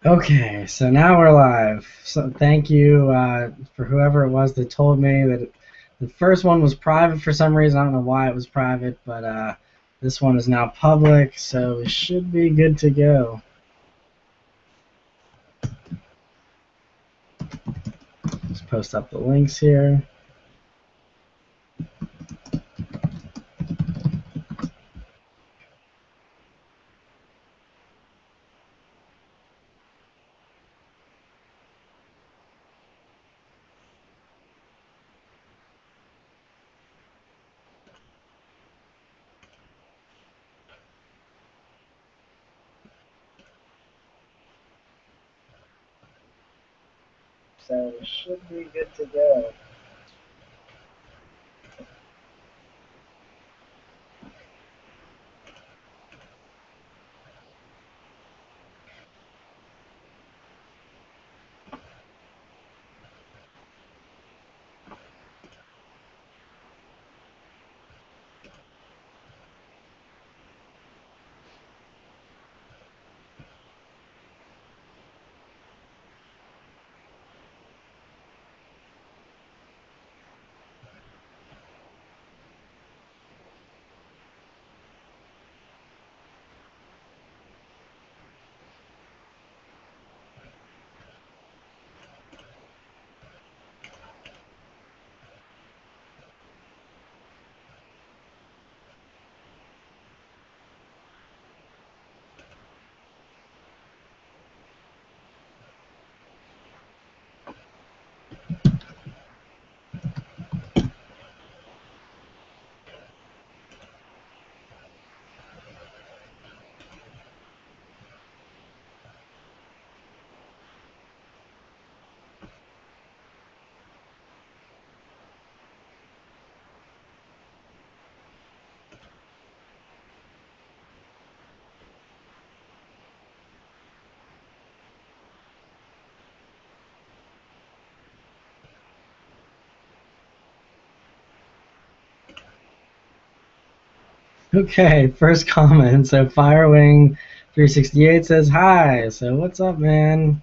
Okay, so now we're live. So thank you for whoever it was that told me that the first one was private for some reason. I don't know why it was private, but this one is now public, so we should be good to go. Just post up the links here. So we should be good to go. Okay, first comment. So Firewing368 says hi. So what's up, man?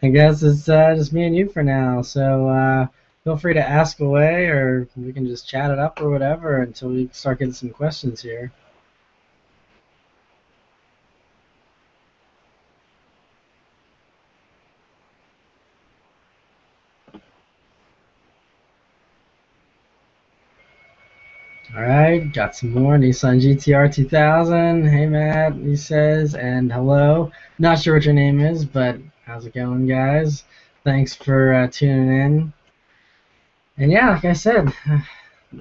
I guess it's just me and you for now. So feel free to ask away, or we can just chat it up or whatever until we start getting some questions here. All right, got some more. Nissan GTR 2000. Hey, Matt, he says, and hello. Not sure what your name is, but how's it going, guys? Thanks for tuning in. And yeah, like I said,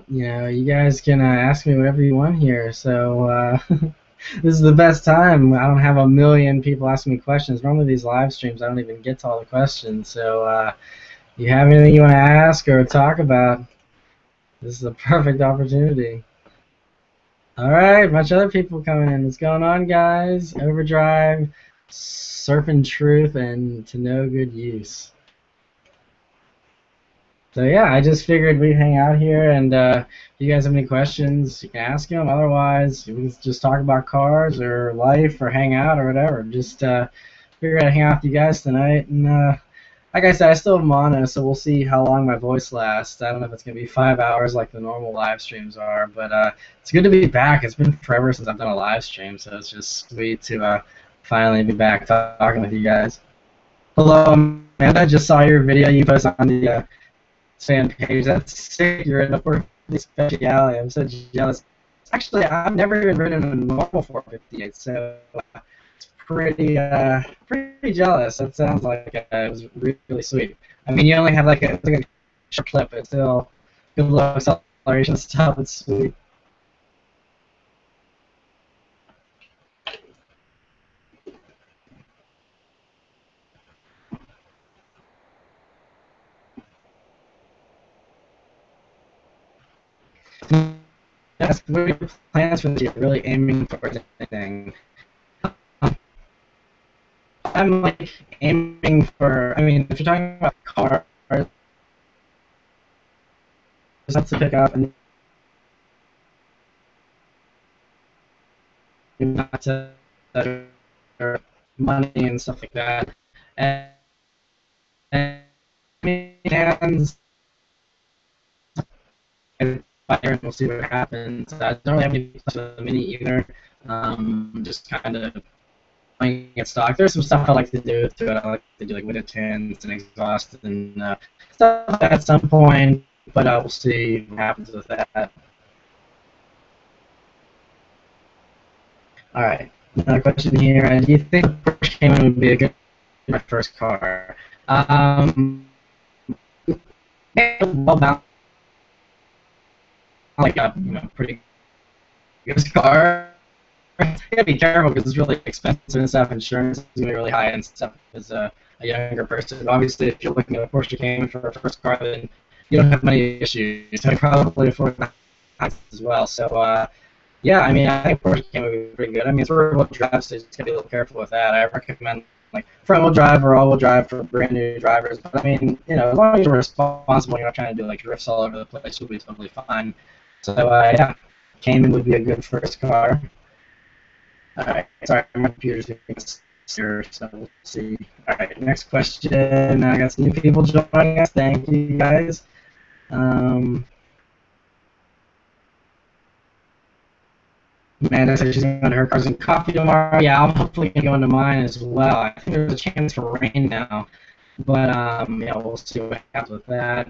you guys can ask me whatever you want here. So this is the best time. I don't have a million people asking me questions. Normally these live streams, I don't even get to all the questions. So you have anything you want to ask or talk about, this is a perfect opportunity. All right, bunch of other people coming in. What's going on, guys? Overdrive, Surfing Truth, and To No Good Use. So yeah, I just figured we'd hang out here, and if you guys have any questions, you can ask them. Otherwise, we can just talk about cars or life or hang out or whatever. Just figured I'd hang out with you guys tonight, and like I said, I still have mono, so we'll see how long my voice lasts. I don't know if it's gonna be 5 hours like the normal live streams are, but it's good to be back. It's been forever since I've done a live stream, so it's just sweet to finally be back talking with you guys. Hello, Amanda. I just saw your video you posted on the fan page. That's sick. You're in a 450 Speciale. I'm so jealous. Actually, I've never even ridden a normal 458, so it's pretty jealous. That sounds like it was really sweet. I mean, you only have like a short clip, but still good low acceleration stuff. It's sweet. Yes, what are your plans for this year? Really aiming towards anything? I'm like aiming for. I mean, if you're talking about cars, that's to pick up and not to money and stuff like that. And fire and we'll see what happens. I don't really have any plans for the Mini either. Just kind of playing it stock. There's some stuff I like to do to it. I like to do like window tints and exhaust and stuff like that at some point, but we'll see what happens with that. All right, another question here. Do you think Porsche Cayman would be a good my first car? Well balanced, like a pretty good car. You gotta be careful because it's really expensive and stuff. Insurance is gonna be really high and stuff as a younger person. Obviously, if you're looking at a Porsche Cayman for a first car, then you don't have many issues. So probably afford that as well. So yeah, I mean, I think Porsche Cayman would be pretty good. I mean, it's rear-wheel drive, so you just gotta be a little careful with that. I recommend like front-wheel drive or all-wheel drive for brand new drivers. But I mean, as long as you're responsible, you're not trying to do like drifts all over the place, you'll be totally fine. So yeah, Cayman would be a good first car. Alright, sorry, my computer's doing this here, so we'll see. Alright, next question. I got some new people joining us. Thank you, guys. Amanda says she's going to her cars and coffee tomorrow. Yeah, I'm hopefully going to go into mine as well. I think there's a chance for rain now, but yeah, we'll see what happens with that.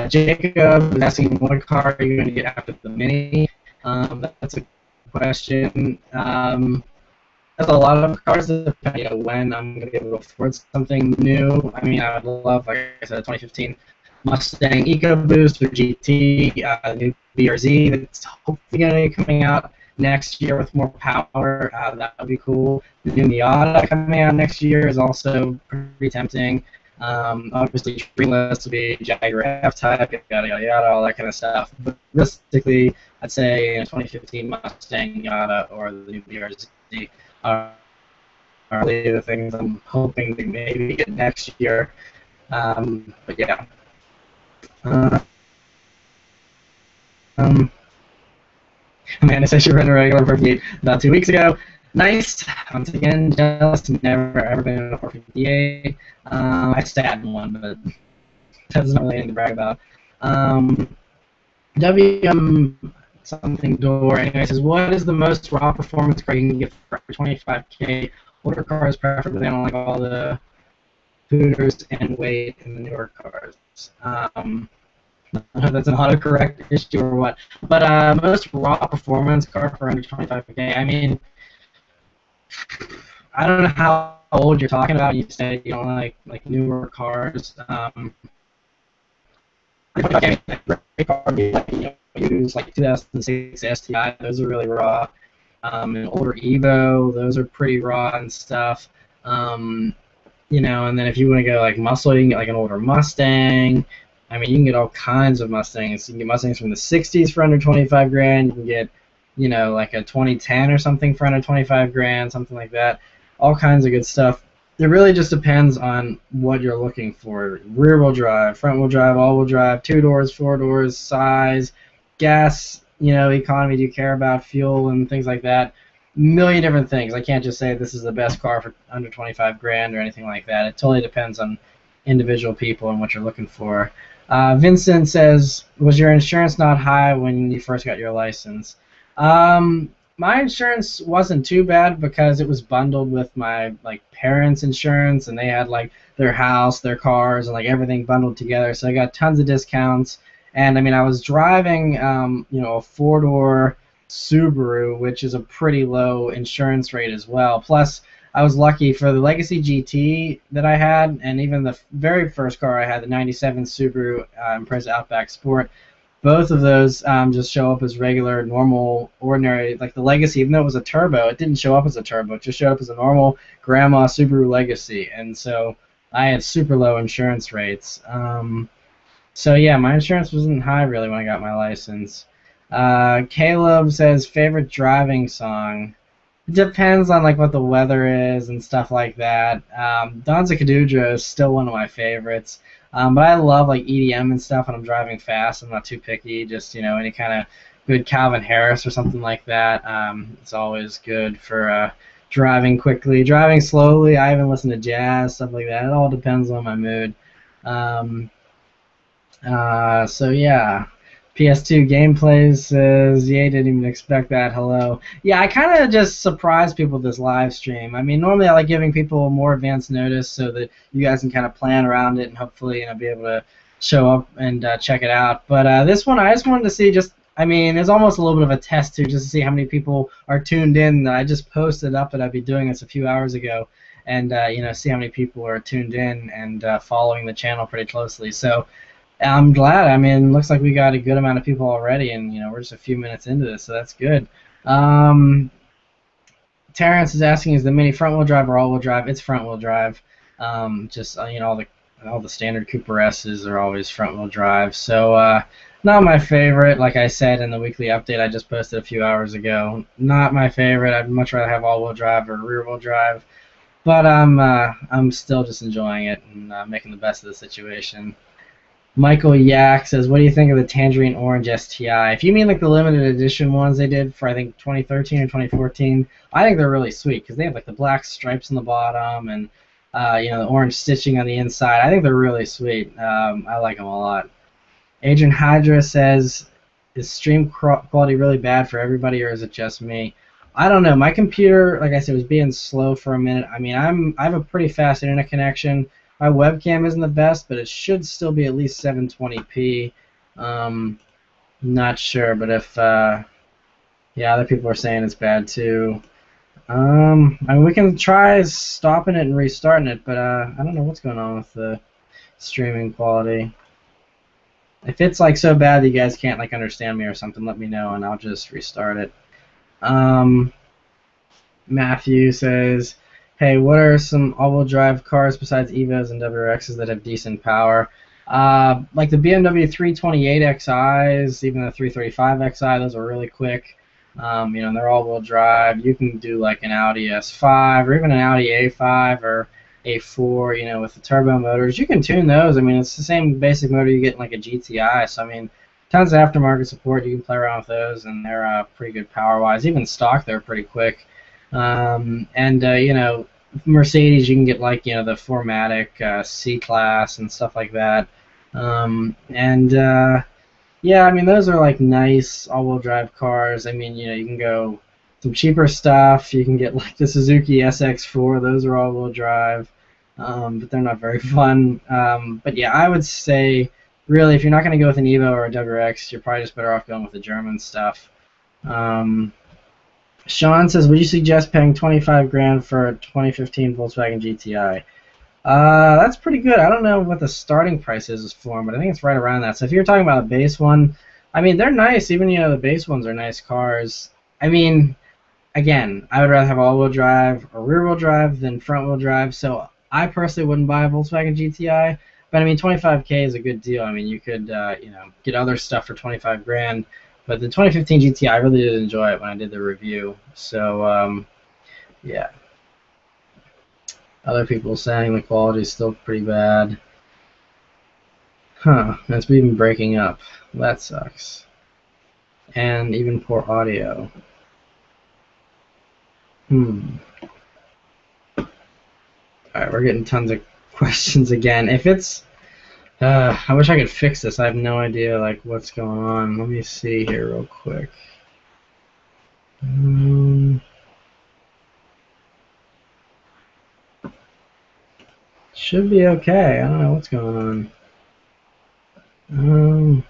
Jacob is asking, what car are you going to get after the Mini? That's a question. There's a lot of cars that depend when I'm going to be able to afford something new. I mean, I would love, like I said, a 2015 Mustang EcoBoost or GT, new BRZ that's hopefully going to be coming out next year with more power. That would be cool. The new Miata coming out next year is also pretty tempting. Obviously, Dreamless will be Jaguar F-Type, yada, yada, yada, all that kind of stuff. But realistically, I'd say 2015 Mustang Miata or the new BRZ are really the things I'm hoping to maybe get next year. But yeah. Amanda says she ran a regular 458 about 2 weeks ago. Nice. Once again, jealous. Never ever been in a 458. I sat in one, but that's not really anything to brag about. WM something door anyway says, what is the most raw performance car you can get for 25K? Older cars preferably. They don't like all the hooters and weight in the newer cars. I don't know if that's an autocorrect issue or what. But most raw performance car for under 25K. I mean, I don't know how old you're talking about. You say you don't like newer cars. Use like 2006 STI. Those are really raw. An older Evo, those are pretty raw and stuff. And then if you want to go like muscle, you can get like an older Mustang. I mean, you can get all kinds of Mustangs. You can get Mustangs from the 60s for under 25 grand. You can get, like a 2010 or something for under 25 grand, something like that. All kinds of good stuff. It really just depends on what you're looking for. Rear-wheel drive, front-wheel drive, all-wheel drive, 2 doors, 4 doors, size, gas, economy do you care about, fuel and things like that. Million different things. I can't just say this is the best car for under 25 grand or anything like that. It totally depends on individual people and what you're looking for. Vincent says, was your insurance not high when you first got your license? My insurance wasn't too bad because it was bundled with my parents' insurance, and they had their house, their cars, and everything bundled together. So I got tons of discounts. And I mean, I was driving a 4-door Subaru, which is a pretty low insurance rate as well. Plus, I was lucky for the Legacy GT that I had, and even the very first car I had, the '97 Subaru Impreza Outback Sport. Both of those just show up as regular, normal, ordinary. Like the Legacy, even though it was a turbo, it didn't show up as a turbo. It just showed up as a normal grandma Subaru Legacy, and so I had super low insurance rates. So yeah, my insurance wasn't high really when I got my license. Caleb says favorite driving song. It depends on what the weather is and stuff like that. Danza Cadudra is still one of my favorites. But I love EDM and stuff when I'm driving fast. I'm not too picky. Just any kind of good Calvin Harris or something like that. It's always good for driving quickly, driving slowly. I even listen to jazz, stuff like that. It all depends on my mood. So yeah. PS2 gameplays says, yay, didn't even expect that, hello. Yeah, I kind of just surprise people with this live stream. I mean, normally I like giving people more advance notice so that you guys can kind of plan around it and hopefully be able to show up and check it out. But this one, I just wanted to see I mean, it's almost a little bit of a test too, just to see how many people are tuned in. I just posted up that I'd be doing this a few hours ago and, see how many people are tuned in and following the channel pretty closely. So I'm glad. I mean, looks like we got a good amount of people already, and we're just a few minutes into this, so that's good. Terrence is asking, is the Mini front-wheel drive or all-wheel drive? It's front-wheel drive. Just all the standard Cooper S's are always front-wheel drive. So not my favorite. Like I said in the weekly update I just posted a few hours ago, not my favorite. I'd much rather have all-wheel drive or rear-wheel drive. But I'm still just enjoying it and making the best of the situation. Michael Yak says, what do you think of the Tangerine Orange STI? If you mean like the limited edition ones they did for, I think, 2013 or 2014, I think they're really sweet because they have like the black stripes on the bottom and the orange stitching on the inside. I think they're really sweet. I like them a lot. Adrian Hydra says, is stream quality really bad for everybody or is it just me? I don't know. My computer, like I said, was being slow for a minute. I mean, I have a pretty fast internet connection. My webcam isn't the best, but it should still be at least 720p. Not sure, but if other people are saying it's bad too. I mean, we can try stopping it and restarting it, but I don't know what's going on with the streaming quality. If it's like so bad that you guys can't like understand me or something, let me know and I'll just restart it. Matthew says, hey, what are some all-wheel drive cars besides Evos and WRXs that have decent power? Like the BMW 328 Xis, even the 335 Xi, those are really quick. And they're all-wheel drive. You can do like an Audi S5 or even an Audi A5 or A4, with the turbo motors. You can tune those. I mean, it's the same basic motor you get in like a GTI. So, I mean, tons of aftermarket support. You can play around with those, and they're pretty good power-wise. Even stock, they're pretty quick. Mercedes, you can get like the 4MATIC C-Class and stuff like that. Yeah, I mean those are like nice all-wheel drive cars. I mean, you can go some cheaper stuff. You can get like the Suzuki SX4. Those are all-wheel drive, but they're not very fun. But yeah, I would say really if you're not going to go with an Evo or a WRX, you're probably just better off going with the German stuff. Sean says, would you suggest paying $25,000 for a 2015 Volkswagen GTI? That's pretty good. I don't know what the starting price is for them, but I think it's right around that. So if you're talking about a base one, I mean, they're nice. Even, the base ones are nice cars. I mean, again, I would rather have all-wheel drive or rear-wheel drive than front-wheel drive. So I personally wouldn't buy a Volkswagen GTI. But, I mean, $25,000 is a good deal. I mean, you could, get other stuff for $25,000. But the 2015 GTI, I really did enjoy it when I did the review. So, yeah. Other people saying the quality is still pretty bad. Huh, it's even breaking up. That sucks. And even poor audio. Alright, we're getting tons of questions again. If it's... I wish I could fix this. I have no idea like what's going on. Let me see here real quick. Should be okay. I don't know what's going on.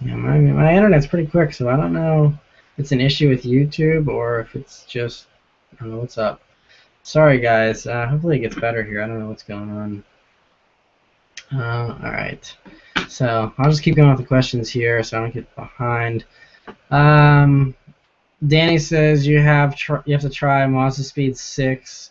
Yeah, my internet's pretty quick, so I don't know if it's an issue with YouTube or if it's just, I don't know what's up. Sorry guys. Hopefully it gets better here. I don't know what's going on. Alright, so I'll just keep going with the questions here so I don't get behind. Danny says you have to try Mazda Speed 6.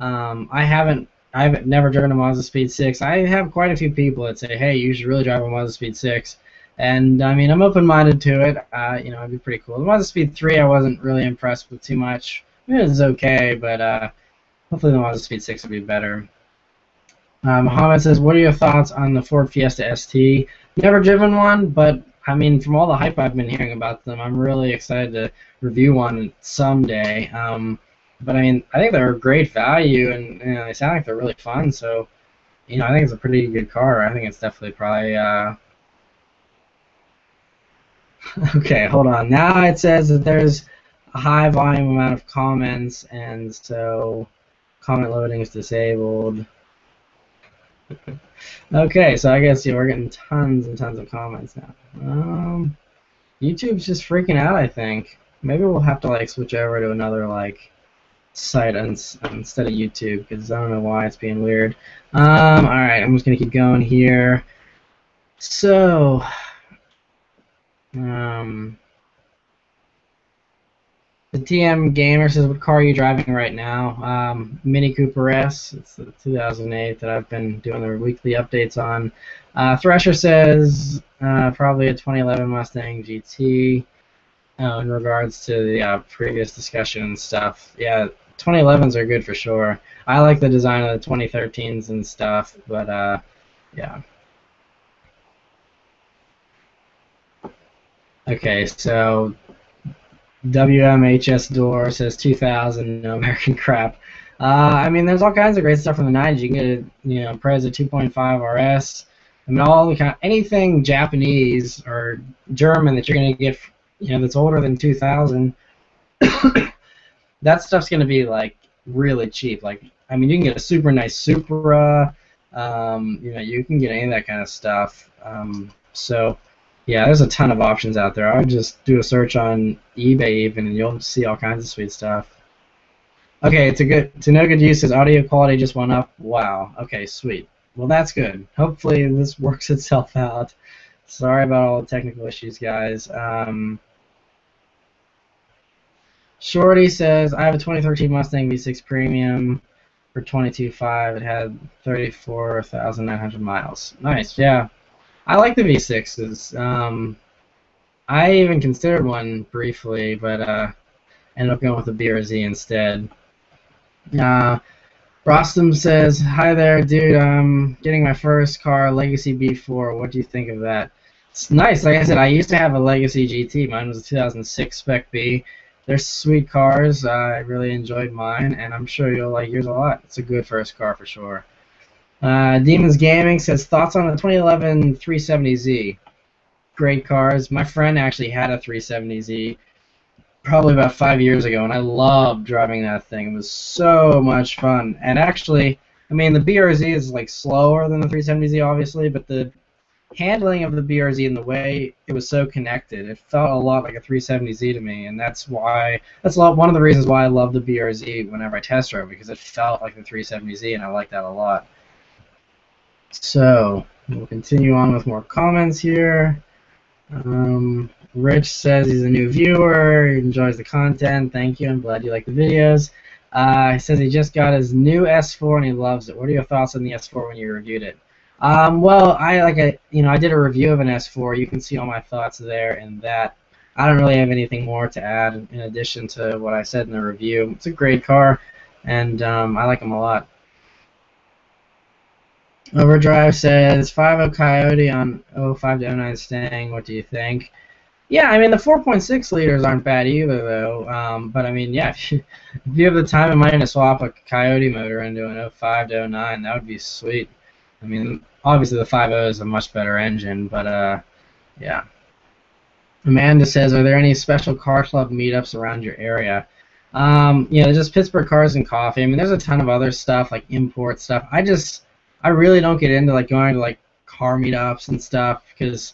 I've never driven a Mazda Speed 6. I have quite a few people that say, hey, you should really drive a Mazda Speed 6. And I mean, I'm open-minded to it. It'd be pretty cool. The Mazda Speed 3 I wasn't really impressed with too much. I mean, it was okay, but hopefully the Mazda Speed 6 will be better. Mohammed says, what are your thoughts on the Ford Fiesta ST? Never driven one, but I mean, from all the hype I've been hearing about them, I'm really excited to review one someday. But I mean, I think they're a great value, and they sound like they're really fun. So, I think it's a pretty good car. I think it's definitely probably. Okay, hold on. Now it says that there's a high volume amount of comments, and so comment loading is disabled. Okay, so I guess we're getting tons and tons of comments now. YouTube's just freaking out, I think. Maybe we'll have to like switch over to another like site instead of YouTube, because I don't know why it's being weird. Alright, I'm just gonna keep going here. So the TM Gamer says, what car are you driving right now? Mini Cooper S. It's the 2008 that I've been doing the weekly updates on. Thresher says probably a 2011 Mustang GT. In regards to the previous discussion and stuff, yeah, 2011s are good for sure. I like the design of the 2013s and stuff, but yeah. Okay, so WMHS Door says 2000, no American crap. I mean, there's all kinds of great stuff from the 90s. You can get a Preza 2.5 RS. I mean, all the anything Japanese or German that you're gonna get, that's older than 2000. That stuff's gonna be like really cheap. Like, I mean, you can get a super nice Supra. You can get any of that kind of stuff. So. Yeah, there's a ton of options out there. I would just do a search on eBay even, and you'll see all kinds of sweet stuff. Okay, to no good use, his audio quality just went up. Wow. Okay, sweet. Well, that's good. Hopefully this works itself out. Sorry about all the technical issues, guys. Shorty says, I have a 2013 Mustang V6 Premium for $22,500. It had 34,900 miles. Nice, yeah. I like the V6s. I even considered one briefly, but ended up going with the BRZ instead. Rostam says, hi there, dude. I'm getting my first car, Legacy B4. What do you think of that? It's nice. Like I said, I used to have a Legacy GT. Mine was a 2006 Spec B. They're sweet cars. I really enjoyed mine, and I'm sure you'll like yours a lot. It's a good first car for sure. Demons Gaming says, thoughts on the 2011 370Z. Great cars. My friend actually had a 370Z probably about 5 years ago, and I loved driving that thing. It was so much fun. And actually, I mean, the BRZ is like slower than the 370Z, obviously, but the handling of the BRZ and the way it was so connected, it felt a lot like a 370Z to me, and that's one of the reasons why I love the BRZ whenever I test drove, because it felt like the 370Z, and I like that a lot. So, we'll continue on with more comments here. Rich says he's a new viewer, he enjoys the content. Thank you, I'm glad you like the videos. He says he just got his new S4 and he loves it. What are your thoughts on the S4 when you reviewed it? Well, I did a review of an S4. You can see all my thoughts there and that. I don't really have anything more to add in addition to what I said in the review. It's a great car, and I like them a lot. Overdrive says 5.0 Coyote on 05 to 09 Stang. What do you think? Yeah, I mean the 4.6 liters aren't bad either, though. But I mean, yeah, if you have the time and money to swap a Coyote motor into an 05 to 09, that would be sweet. I mean, obviously the 5.0 is a much better engine, but yeah. Amanda says, are there any special car club meetups around your area? Just Pittsburgh Cars and Coffee. I mean, there's a ton of other stuff like import stuff. I really don't get into like going to like car meetups and stuff because,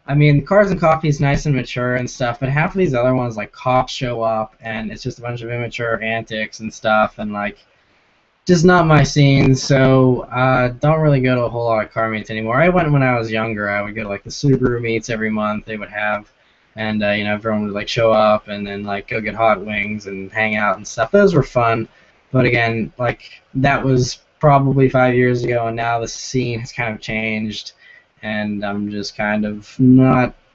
I mean, Cars and Coffee is nice and mature and stuff, but half of these other ones like cops show up and it's just a bunch of immature antics and stuff and like just not my scene. So don't really go to a whole lot of car meets anymore. I went when I was younger. I would go to like the Subaru meets every month they would have, and everyone would like show up and then like go get hot wings and hang out and stuff. Those were fun, but again, like that was probably 5 years ago, and now the scene has kind of changed, and I'm just kind of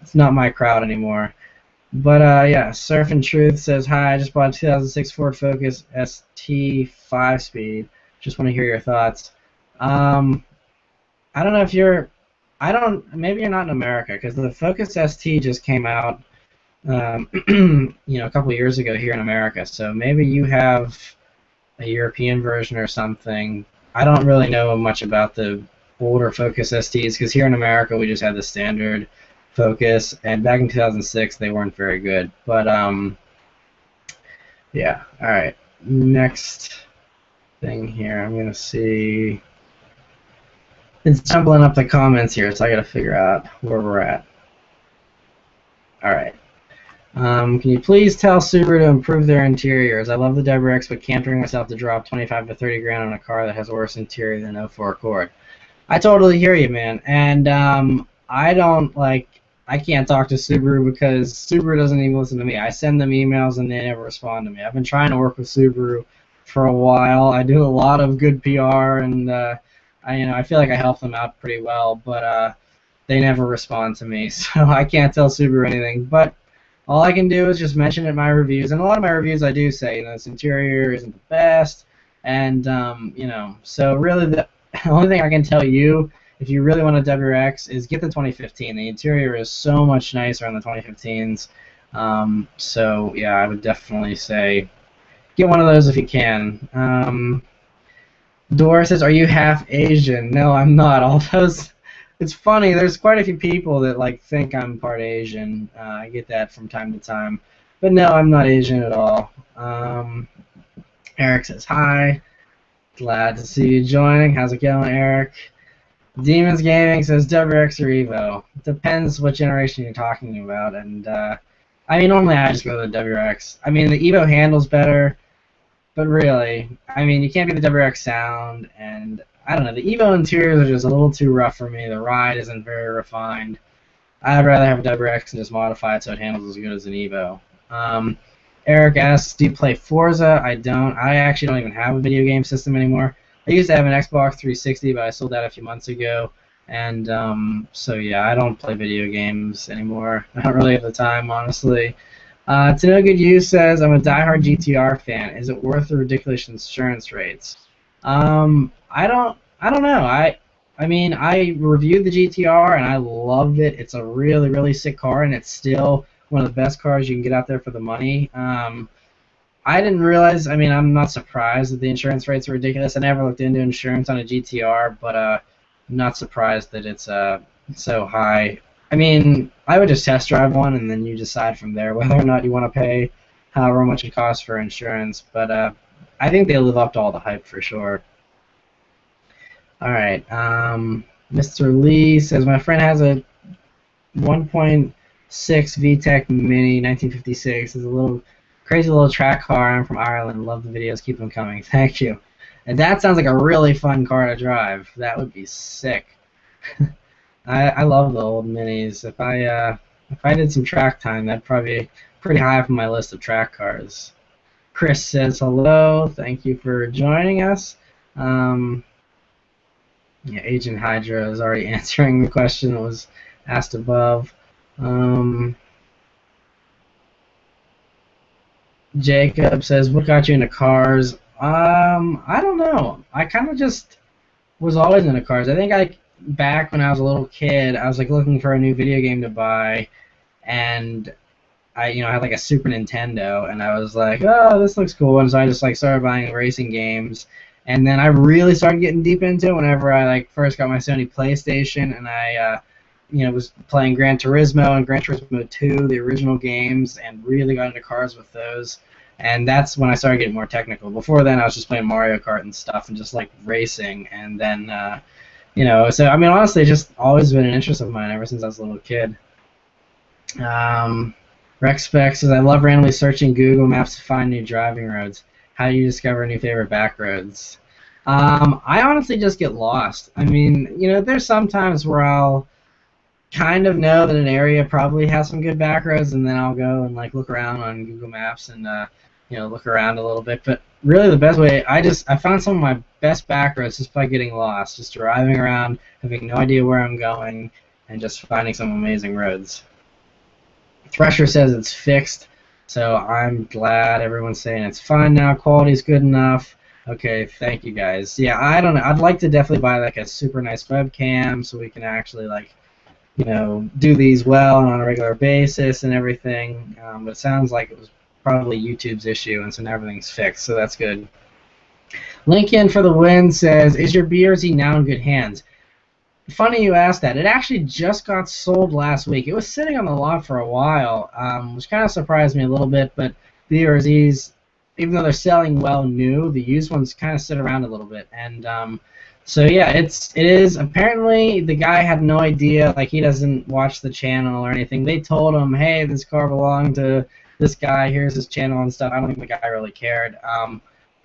it's not my crowd anymore. But yeah, Surf and Truth says, hi, I just bought a 2006 Ford Focus ST 5-speed. Just want to hear your thoughts. I don't know if I don't. Maybe you're not in America because the Focus ST just came out, a couple of years ago here in America. So maybe you have a European version or something. I don't really know much about the older Focus STs because here in America we just had the standard Focus, and back in 2006 they weren't very good. But yeah. All right. Next thing here, I'm gonna see. It's jumbling up the comments here, so I gotta figure out where we're at. All right. Can you please tell Subaru to improve their interiors? I love the WRX, but can't bring myself to drop 25 to 30 grand on a car that has worse interior than 04 Accord. I totally hear you, man. And I don't like. I can't talk to Subaru because Subaru doesn't even listen to me. I send them emails and they never respond to me. I've been trying to work with Subaru for a while. I do a lot of good PR and I feel like I help them out pretty well, but they never respond to me, so I can't tell Subaru anything. But all I can do is just mention it in my reviews, and a lot of my reviews I do say, this interior isn't the best, and so really the only thing I can tell you, if you really want a WRX, is get the 2015. The interior is so much nicer on the 2015s. So yeah, I would definitely say get one of those if you can. Dora says, "Are you half Asian?" No, I'm not. All those. It's funny. There's quite a few people that think I'm part Asian. I get that from time to time, but no, I'm not Asian at all. Eric says hi. Glad to see you joining. How's it going, Eric? Demons Gaming says WRX or Evo. Depends what generation you're talking about, and normally I just go to the WRX. I mean, the Evo handles better. But really, you can't beat the WRX sound, and I don't know, the Evo interiors are just a little too rough for me. The ride isn't very refined. I'd rather have a WRX and just modify it so it handles as good as an Evo. Eric asks, do you play Forza? I don't. I actually don't even have a video game system anymore. I used to have an Xbox 360, but I sold that a few months ago. And so yeah, I don't play video games anymore. I don't really have the time, honestly. To No Good Use says, I'm a diehard GTR fan. Is it worth the ridiculous insurance rates? I don't know. I reviewed the GTR and I loved it. It's a really, really sick car, and it's still one of the best cars you can get out there for the money. I didn't realize, I'm not surprised that the insurance rates are ridiculous. I never looked into insurance on a GTR, but I'm not surprised that it's so high. I would just test drive one, and then you decide from there whether or not you want to pay however much it costs for insurance. But I think they live up to all the hype for sure. All right. Mr. Lee says, my friend has a 1.6 VTEC Mini 1956. It's a little crazy little track car. I'm from Ireland. Love the videos. Keep them coming. Thank you. And that sounds like a really fun car to drive. That would be sick. I love the old minis. If I did some track time, that'd probably be pretty high up on my list of track cars. Chris says hello. Thank you for joining us. Yeah, Agent Hydra is already answering the question that was asked above. Jacob says, what got you into cars? I don't know. I kind of just was always into cars. I think back when I was a little kid, I was looking for a new video game to buy, and I had a Super Nintendo, and I was like, oh, this looks cool, and so I just started buying racing games, and then I really started getting deep into it whenever I first got my Sony PlayStation, and I was playing Gran Turismo and Gran Turismo 2, the original games, and really got into cars with those. And that's when I started getting more technical. Before then, I was just playing Mario Kart and stuff, and just racing. And then, so honestly, just always been an interest of mine ever since I was a little kid. Rexspec says, I love randomly searching Google Maps to find new driving roads. How do you discover new favorite back roads? I honestly just get lost. There's some times where I'll kind of know that an area probably has some good back roads, and then I'll go and look around on Google Maps and look around a little bit. But really, the best way, I found some of my best back roads just by getting lost, just driving around, having no idea where I'm going, and just finding some amazing roads. Thresher says it's fixed, so I'm glad everyone's saying it's fine now. Quality's good enough. Okay, thank you guys. Yeah, I don't know. I'd like to definitely buy like a super nice webcam so we can actually like, do these well and on a regular basis and everything. But it sounds like it was probably YouTube's issue, and so now everything's fixed, so that's good. Lincoln for the win says, "Is your BRZ now in good hands?" Funny you asked that. It actually just got sold last week. It was sitting on the lot for a while, which kind of surprised me a little bit. But BRZs, even though they're selling well new, the used ones kind of sit around a little bit. And so yeah, it is. Apparently, the guy had no idea. Like he doesn't watch the channel or anything. They told him, "Hey, this car belonged to this guy. Here's his channel and stuff." I don't think the guy really cared.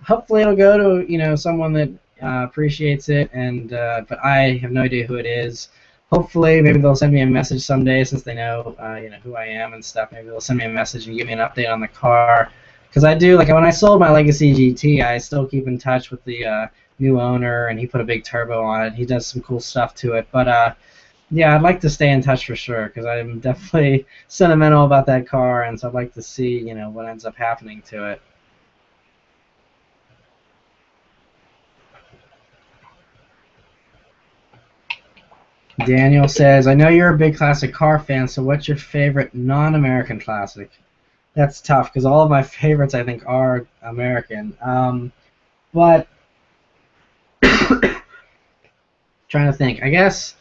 Hopefully, it'll go to someone that appreciates it, and but I have no idea who it is. Hopefully, maybe they'll send me a message someday since they know who I am and stuff. Maybe they'll send me a message and give me an update on the car. Because I do, like when I sold my Legacy GT, I still keep in touch with the new owner, and he put a big turbo on it. He does some cool stuff to it. But yeah, I'd like to stay in touch for sure because I'm definitely sentimental about that car, and so I'd like to see what ends up happening to it. Daniel says, "I know you're a big classic car fan, so what's your favorite non-American classic?" That's tough because all of my favorites, I think, are American. But trying to think, I guess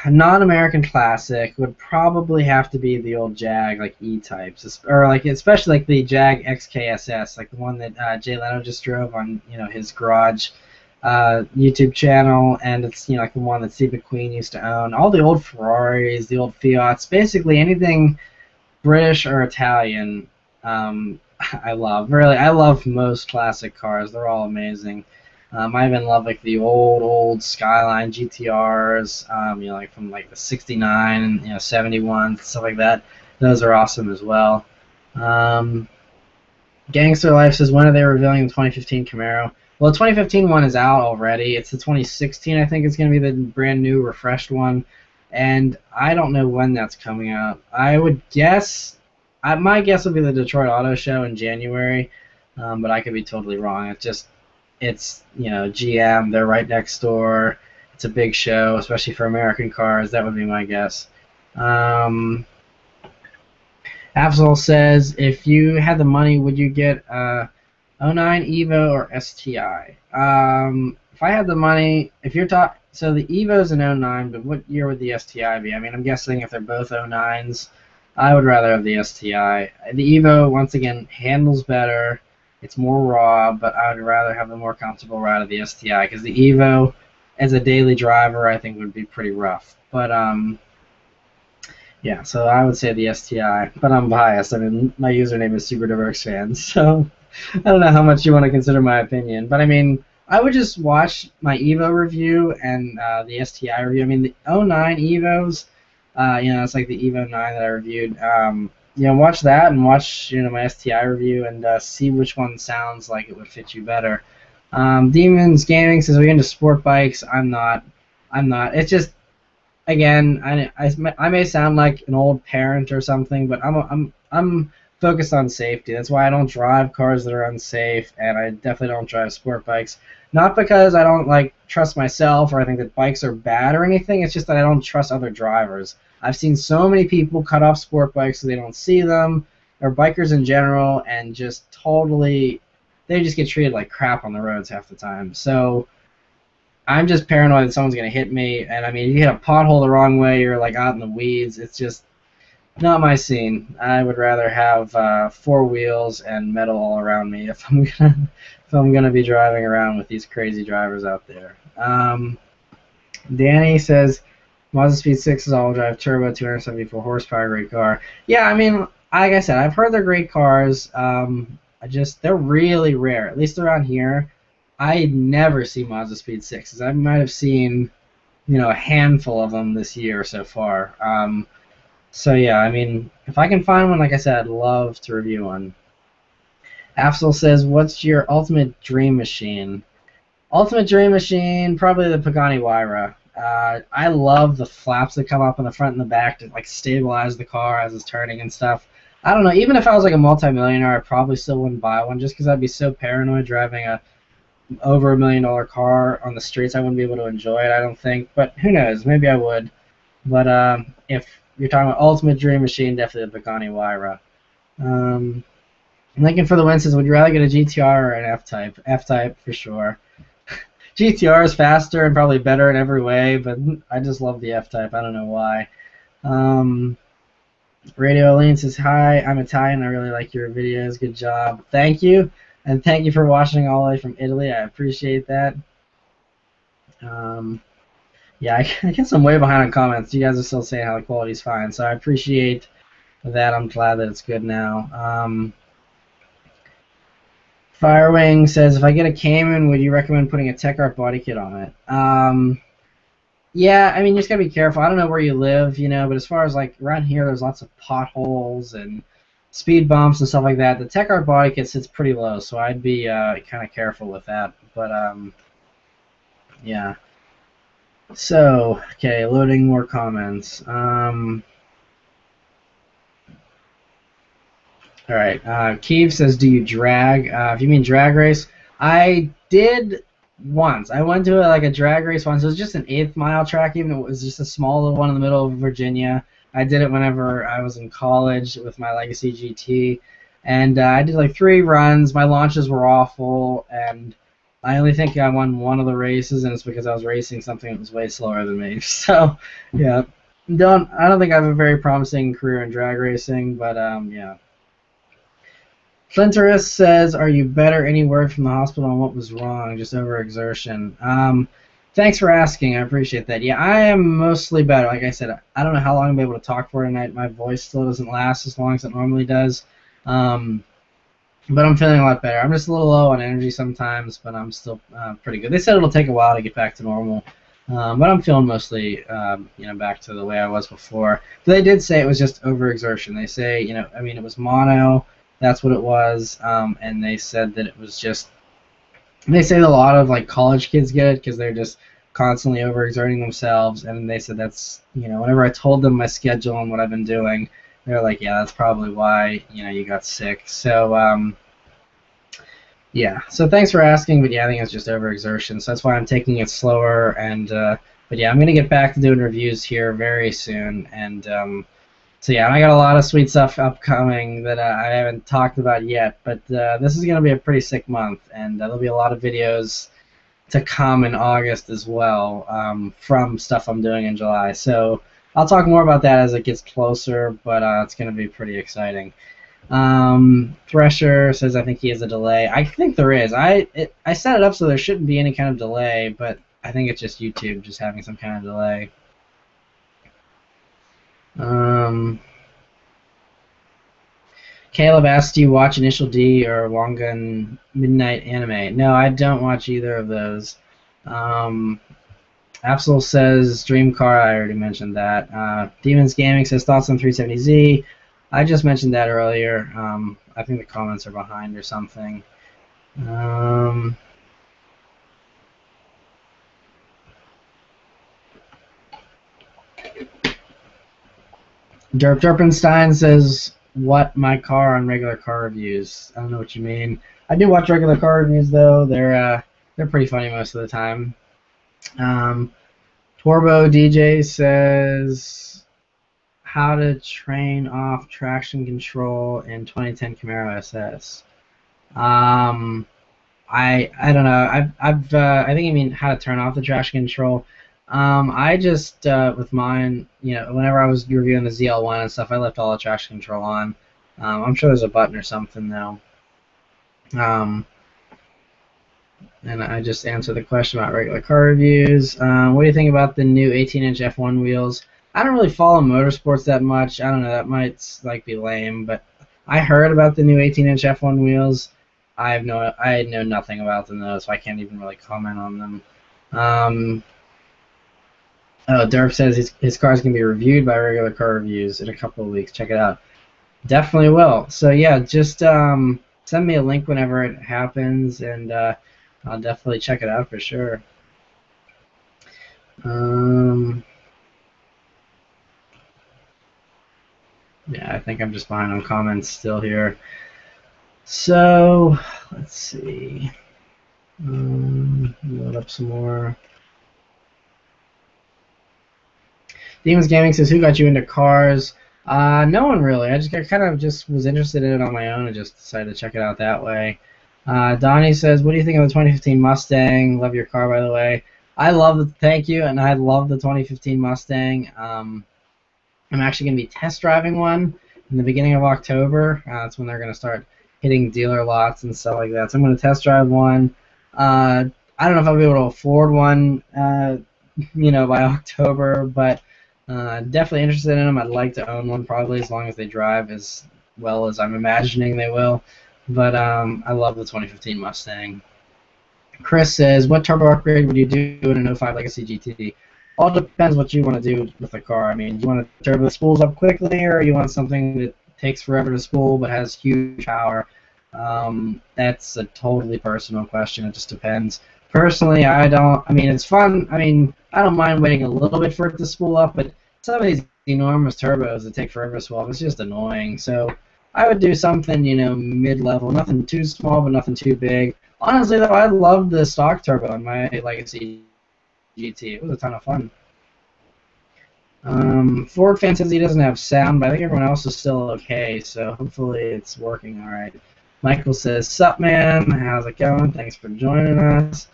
a non-American classic would probably have to be the old Jag, like E-types, or like especially like the Jag XKSS, like the one that Jay Leno just drove on his garage YouTube channel, and it's like the one that Steve McQueen used to own. All the old Ferraris, the old Fiats, basically anything British or Italian. I love really. I love most classic cars. They're all amazing. I even love like the old Skyline GTRs. Like from like the '69 and 71 stuff like that. Those are awesome as well. Um, Gangster Life says, when are they revealing the 2015 Camaro? Well, the 2015 one is out already. It's the 2016, I think, it's going to be the brand new, refreshed one. And I don't know when that's coming out. I would guess, my guess would be the Detroit Auto Show in January, but I could be totally wrong. It's GM, they're right next door. It's a big show, especially for American cars. That would be my guess. Absol says, if you had the money, would you get '09 Evo or STI? If I had the money, if you're talking, so the Evo's in '09, but what year would the STI be? I mean, I'm guessing if they're both '09s, I would rather have the STI. The Evo, once again, handles better. It's more raw, but I would rather have the more comfortable ride of the STI because the Evo, as a daily driver, I think would be pretty rough. But yeah, so I would say the STI, but I'm biased. I mean, my username is Subaruwrxfan, so I don't know how much you want to consider my opinion. But I mean, I would just watch my Evo review and the STI review. I mean, the '09 Evos, it's like the Evo 9 that I reviewed. Watch that and watch my STI review and see which one sounds like it would fit you better. Demons Gaming says, "Are you into sport bikes?" I'm not. It's just, again, I may sound like an old parent or something, but I'm focused on safety. That's why I don't drive cars that are unsafe, and I definitely don't drive sport bikes. Not because I don't trust myself or I think that bikes are bad or anything. It's just that I don't trust other drivers. I've seen so many people cut off sport bikes so they don't see them, or bikers in general, and just totally, they just get treated like crap on the roads half the time. So I'm just paranoid that someone's gonna hit me, and I mean, you hit a pothole the wrong way, you're like out in the weeds. It's just not my scene. I would rather have four wheels and metal all around me if I'm gonna be driving around with these crazy drivers out there. Danny says, Mazda Speed 6 is all drive turbo, 274 horsepower, great car. Yeah, I mean, like I said, I've heard they're great cars. They're really rare, at least around here. I never see Mazda Speed 6s. I might have seen, a handful of them this year so far. So yeah, I mean, if I can find one, like I said, I'd love to review one. Afsel says, what's your ultimate dream machine? Ultimate dream machine, probably the Pagani Huayra. I love the flaps that come up in the front and the back to stabilize the car as it's turning and stuff. I don't know. Even if I was like a multimillionaire, I probably still wouldn't buy one just because I'd be so paranoid driving a over $1 million car on the streets. I wouldn't be able to enjoy it, I don't think. But who knows? Maybe I would. But if you're talking about ultimate dream machine, definitely the Pagani Huayra. Um, Lincoln for the win says, would you rather get a GTR or an F-Type? F-Type for sure. GTR is faster and probably better in every way, but I just love the F-Type. I don't know why. Um, Radio Aline says, hi, I'm Italian. I really like your videos. Good job. Thank you. And thank you for watching all the way from Italy. I appreciate that. Yeah, I guess I'm way behind on comments. You guys are still saying how the quality's fine, so I appreciate that. I'm glad that it's good now. Firewing says, if I get a Cayman, would you recommend putting a Tech Art body kit on it? Yeah, I mean, you just gotta be careful. I don't know where you live, but as far as like around here, there's lots of potholes and speed bumps and stuff like that. The Tech Art body kit sits pretty low, so I'd be kind of careful with that. But yeah. So, okay, loading more comments. All right. Keeve says, "Do you drag? If you mean drag race, I did once. I went to like a drag race once. It was just an 8th mile track. Even it was just a small little one in the middle of Virginia. I did it whenever I was in college with my Legacy GT, and I did like 3 runs. My launches were awful, and I only think I won one of the races, and it's because I was racing something that was way slower than me. So, yeah, I don't think I have a very promising career in drag racing, but yeah." Flinterus says, "Are you better? Any word from the hospital on what was wrong? Just overexertion." Thanks for asking. I appreciate that. Yeah, I am mostly better. Like I said, I don't know how long I'll be able to talk for tonight. My voice still doesn't last as long as it normally does. But I'm feeling a lot better. I'm just a little low on energy sometimes, but I'm still pretty good. They said it'll take a while to get back to normal. But I'm feeling mostly, back to the way I was before. But they did say it was just overexertion. They say, I mean, it was mono. That's what it was. And they said that it was just. They say that a lot of like college kids get it because they're just constantly overexerting themselves. And they said that's, whenever I told them my schedule and what I've been doing, they're like, yeah, that's probably why, you got sick. So, yeah, so thanks for asking, but yeah, I think it's just overexertion, so that's why I'm taking it slower, and but yeah, I'm going to get back to doing reviews here very soon, and so yeah, I got a lot of sweet stuff upcoming that I haven't talked about yet, but this is going to be a pretty sick month, and there'll be a lot of videos to come in August as well from stuff I'm doing in July, so I'll talk more about that as it gets closer, but it's going to be pretty exciting. Thresher says, I think he has a delay. I think there is. I set it up so there shouldn't be any kind of delay, but I think it's just YouTube just having some kind of delay. Caleb asked, do you watch Initial D or Long Gun Midnight Anime? No, I don't watch either of those. Absol says, Dream Car, I already mentioned that. Demons Gaming says, thoughts on 370Z? I just mentioned that earlier. I think the comments are behind or something. Derpenstein says, what my car on regular car reviews? I don't know what you mean. I do watch regular car reviews though. They're pretty funny most of the time. Torbo DJ says, how to train off traction control in 2010 Camaro SS. I don't know. I think you mean how to turn off the traction control. I just with mine, whenever I was reviewing the ZL1 and stuff, I left all the traction control on. I'm sure there's a button or something though. And I just answered the question about regular car reviews. What do you think about the new 18-inch F1 wheels? I don't really follow motorsports that much. I don't know. That might be lame, but I heard about the new 18-inch F1 wheels. I know nothing about them though, so I can't even really comment on them. Derp says his car's gonna be reviewed by Regular Car Reviews in a couple of weeks. Check it out. Definitely will. So yeah, just send me a link whenever it happens, and I'll definitely check it out for sure. Yeah, I think I'm just behind on comments still here. So, let's see. Load up some more. Demons Gaming says, "Who got you into cars?" No one really. I just kind of just was interested in it on my own and just decided to check it out that way. Donnie says, "What do you think of the 2015 Mustang? Love your car, by the way." I love the thank you, and I love the 2015 Mustang. I'm actually going to be test driving one in the beginning of October. That's when they're going to start hitting dealer lots and stuff like that. So I'm going to test drive one. I don't know if I'll be able to afford one, by October, but definitely interested in them. I'd like to own one probably as long as they drive as well as I'm imagining they will. But I love the 2015 Mustang. Chris says, "What turbo upgrade would you do in an '05 Legacy GT?" All depends what you want to do with the car. I mean, do you want to turbo the spools up quickly, or you want something that takes forever to spool but has huge power? That's a totally personal question. It just depends. Personally, I don't. I mean, it's fun. I mean, I don't mind waiting a little bit for it to spool up, but some of these enormous turbos that take forever to spool up, it's just annoying. So I would do something, mid-level, nothing too small, but nothing too big. Honestly, though, I loved the stock turbo in my Legacy GT. It was a ton of fun. Ford fan says he doesn't have sound, but I think everyone else is still okay, so hopefully it's working all right. Michael says, "Sup, man? How's it going? Thanks for joining us."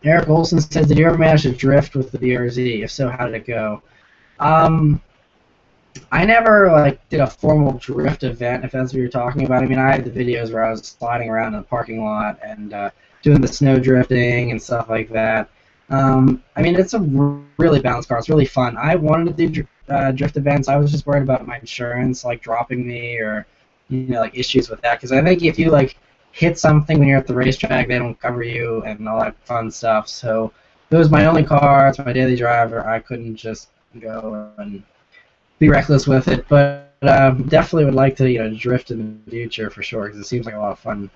Eric Olson says, "Did you ever manage to drift with the BRZ? If so, how did it go?" I never did a formal drift event, if that's what you're talking about. I mean, I had the videos where I was sliding around in the parking lot and doing the snow drifting and stuff like that. I mean, it's a really balanced car. It's really fun. I wanted to do drift events. I was just worried about my insurance, dropping me or, issues with that. Because I think if you, hit something when you're at the racetrack, they don't cover you and all that fun stuff. So it was my only car. It's my daily driver. I couldn't just go and be reckless with it. But definitely would like to, drift in the future for sure because it seems like a lot of fun.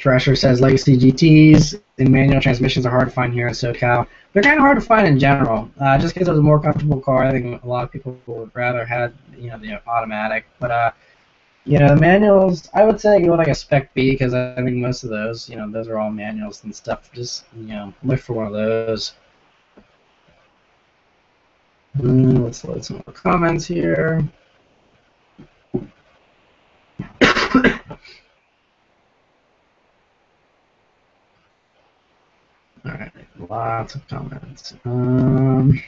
Thrasher says Legacy GTs and manual transmissions are hard to find here in SoCal. They're kind of hard to find in general, just because it was a more comfortable car. I think a lot of people would rather have, the automatic. But the manuals, I would say go like a Spec B because I think most of those, those are all manuals and stuff. Just, look for one of those. Let's load some more comments here. Alright, lots of comments. Alright,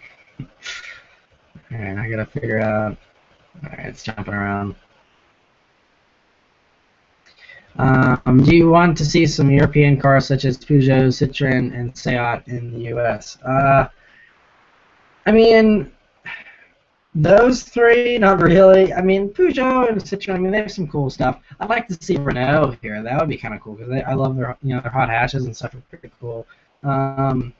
I gotta figure out. Alright, it's jumping around. Do you want to see some European cars such as Peugeot, Citroën, and Seat in the U.S.? I mean, those three, not really. I mean, Peugeot and Citroën, I mean, they have some cool stuff. I'd like to see Renault here. That would be kind of cool because I love their, their hot hatches and stuff are pretty cool. And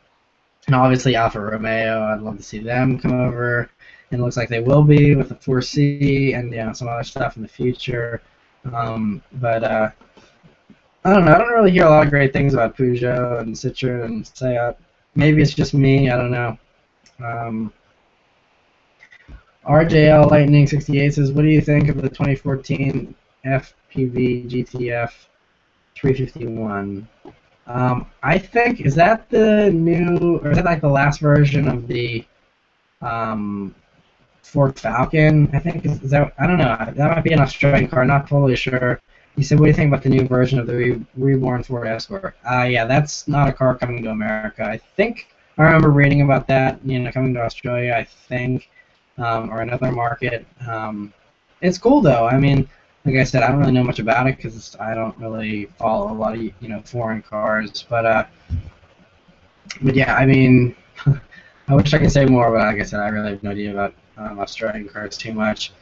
obviously Alfa Romeo, I'd love to see them come over. And it looks like they will be with the 4C and some other stuff in the future. But I don't know. I don't really hear a lot of great things about Peugeot and Citroën and Seat. Maybe it's just me. I don't know. RJL Lightning 68 says, "What do you think of the 2014 FPV GTF 351?" I think, is that the new, or is that the last version of the Ford Falcon? I think, is that, I don't know, that might be an Australian car, not totally sure. He said, "What do you think about the new version of the reborn Ford Escort?" Yeah, that's not a car coming to America. I think, I remember reading about that, coming to Australia, I think, or another market. It's cool though. I mean, like I said, I don't really know much about it because I don't really follow a lot of foreign cars. But yeah, I mean, I wish I could say more, but like I said, I really have no idea about Australian cars too much.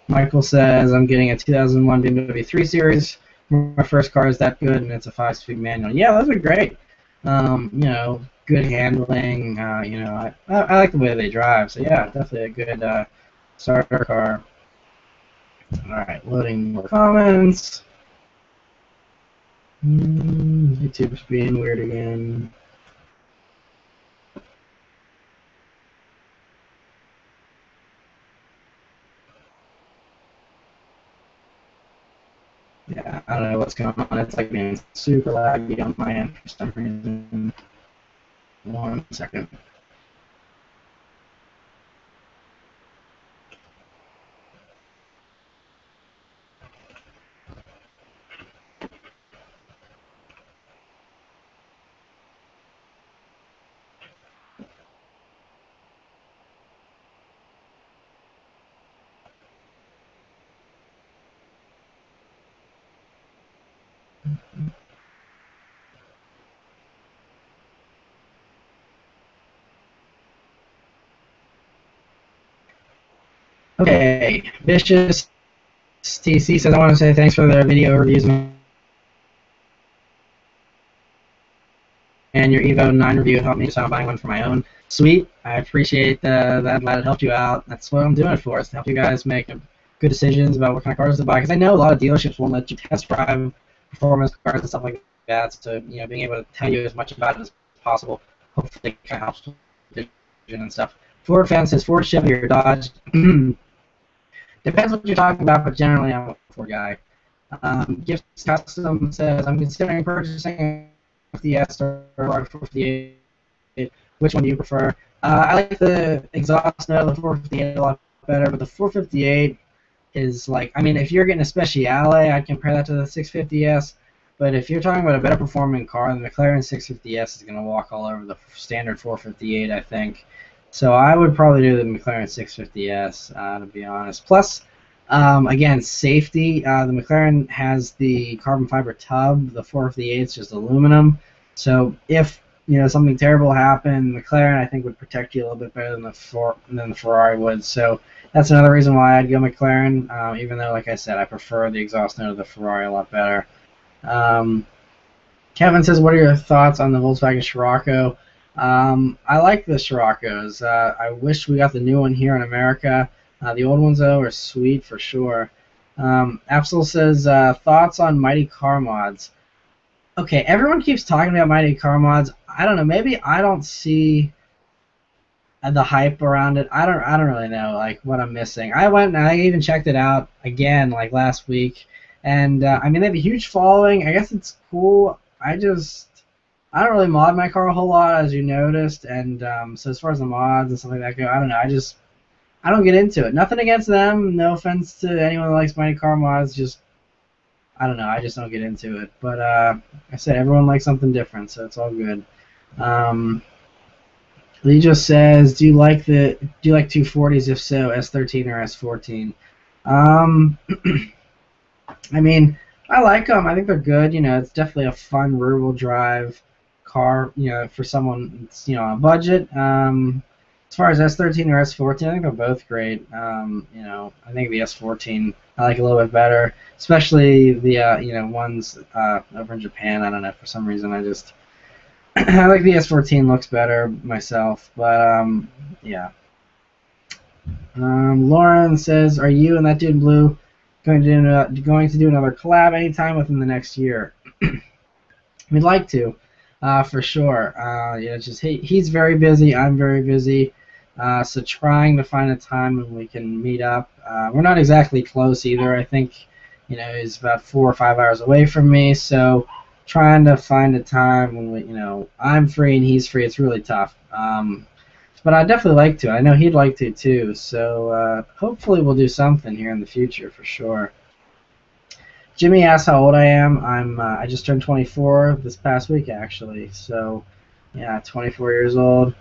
Michael says, "I'm getting a 2001 BMW 3 Series. My first car is that good, and it's a 5-speed manual." Yeah, those are great. Good handling. I like the way they drive. So yeah, definitely a good starter car. All right, loading more comments. YouTube's being weird again. Yeah, I don't know what's going on. It's like being super laggy on my end for some reason. 1 second. Okay, Vicious TC says, I want to say thanks for the video reviews and your Evo 9 review helped me decide on buying one for my own. Sweet, I appreciate that. I'm glad it helped you out. That's what I'm doing it for, is to help you guys make good decisions about what kind of cars to buy. Because I know a lot of dealerships won't let you test drive performance cars and stuff like that. So, being able to tell you as much about it as possible, hopefully it kind of helps with vision and stuff. Ford fan says, Ford, Chevy, or Dodge. Depends what you're talking about, but generally I'm a Ford guy. Gifts Custom says, I'm considering purchasing a 450S or a 458. Which one do you prefer? I like the exhaust note of the 458 a lot better, but the 458 is like, I mean, if you're getting a Speciale, I'd compare that to the 650S. But if you're talking about a better performing car, the McLaren 650S is going to walk all over the standard 458, I think. So I would probably do the McLaren 650S, to be honest. Plus, again, safety. The McLaren has the carbon fiber tub. The 458 is just aluminum. So if something terrible happened, McLaren I think would protect you a little bit better than the Ferrari would. So that's another reason why I'd go McLaren. Even though, like I said, I prefer the exhaust note of the Ferrari a lot better. Kevin says, what are your thoughts on the Volkswagen Scirocco? I like the Scirocco's. I wish we got the new one here in America. The old ones, though, are sweet for sure. Absol says, thoughts on Mighty Car Mods. Okay, everyone keeps talking about Mighty Car Mods. I don't know. Maybe I don't see the hype around it. I don't really know like what I'm missing. I went and I even checked it out again like last week, and I mean they have a huge following. I guess it's cool. I don't really mod my car a whole lot, as you noticed, and so as far as the mods and stuff like that go, I don't know. I don't get into it. Nothing against them. No offense to anyone that likes Mighty Car Mods. Just I don't know. I just don't get into it. But I said everyone likes something different, so it's all good. Lee just says, do you like 240s? If so, S13 or S14? I mean, I like them. I think they're good. It's definitely a fun rear-wheel drive car. For someone on a budget. As far as S13 or S14, I think they're both great. I think the S14 I like a little bit better, especially the ones over in Japan. I don't know, for some reason I just I like the S14 looks better myself, but yeah. Lauren says, are you and that dude in blue going to do another collab anytime within the next year? We'd like to, for sure. Just he's very busy. I'm very busy. So trying to find a time when we can meet up. We're not exactly close either. I think, he's about 4 or 5 hours away from me. So trying to find a time when I'm free and he's free. It's really tough. But I'd definitely like to. I know he'd like to too. So hopefully we'll do something here in the future for sure. Jimmy asks how old I am. I just turned 24 this past week actually. So yeah, 24 years old.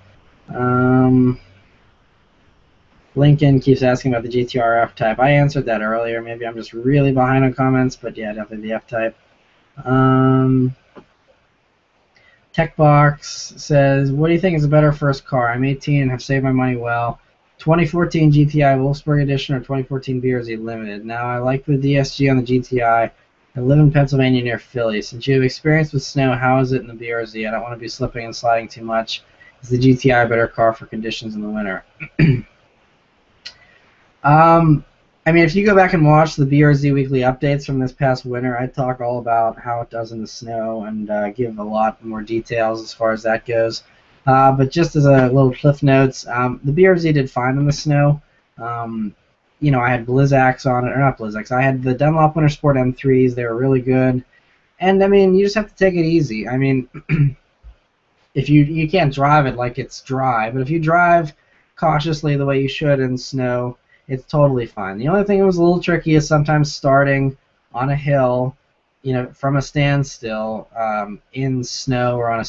Lincoln keeps asking about the GTR F-Type. I answered that earlier. Maybe I'm just really behind on comments, but yeah, definitely the F-Type. Techbox says, what do you think is a better first car? I'm 18 and have saved my money well. 2014 GTI Wolfsburg Edition or 2014 BRZ Limited? Now, I like the DSG on the GTI. I live in Pennsylvania near Philly. Since you have experience with snow, how is it in the BRZ? I don't want to be slipping and sliding too much. Is the GTI a better car for conditions in the winter? I mean, if you go back and watch the BRZ weekly updates from this past winter, I talk all about how it does in the snow and give a lot more details as far as that goes. But just as a little cliff notes, the BRZ did fine in the snow. Um, you know, I had Blizzaks on it, or not Blizzaks. I had the Dunlop Winter Sport M3s. They were really good. And I mean, you just have to take it easy. I mean, if you can't drive it like it's dry, but if you drive cautiously the way you should in snow, it's totally fine. The only thing that was a little tricky is sometimes starting on a hill, you know, from a standstill in snow or on a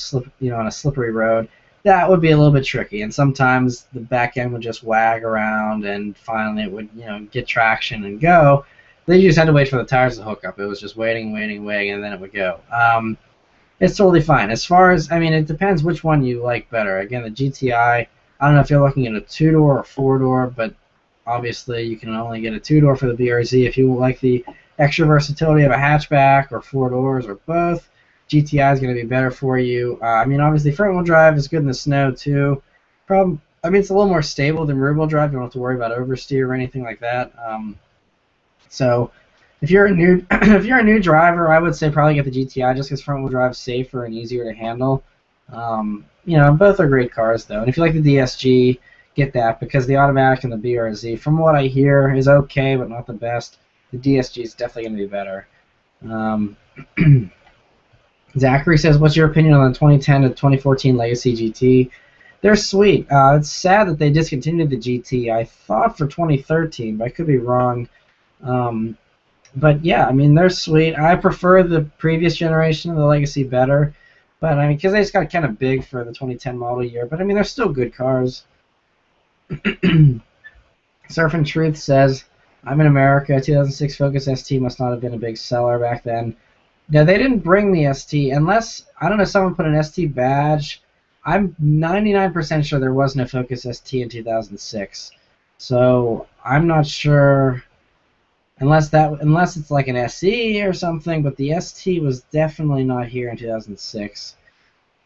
on a slippery road. That would be a little bit tricky, and sometimes the back end would just wag around, and finally it would, you know, get traction and go. Then you just had to wait for the tires to hook up. It was just waiting, waiting, waiting, and then it would go. It's totally fine. As far as, I mean, it depends which one you like better. Again, the GTI, I don't know if you're looking at a two-door or four-door, but obviously you can only get a two-door for the BRZ. If you like the extra versatility of a hatchback or four doors or both, GTI is going to be better for you. I mean, obviously front-wheel drive is good in the snow too. I mean, it's a little more stable than rear-wheel drive. You don't have to worry about oversteer or anything like that. So if you're a new if you're a new driver, I would say probably get the GTI just because front-wheel drive is safer and easier to handle. You know, both are great cars though. And if you like the DSG, get that because the automatic and the BRZ, from what I hear, is okay but not the best. The DSG is definitely going to be better. Zachary says, "What's your opinion on the 2010 to 2014 Legacy GT?" They're sweet. It's sad that they discontinued the GT. I thought for 2013, but I could be wrong. But yeah, I mean, they're sweet. I prefer the previous generation of the Legacy better, but I mean, because they just got kind of big for the 2010 model year. But I mean, they're still good cars. Surfing Truth says, "I'm in America. 2006 Focus ST must not have been a big seller back then." No, they didn't bring the ST unless, I don't know, someone put an ST badge. I'm 99% sure there wasn't a Focus ST in 2006. So I'm not sure. Unless it's like an SE or something, but the ST was definitely not here in 2006.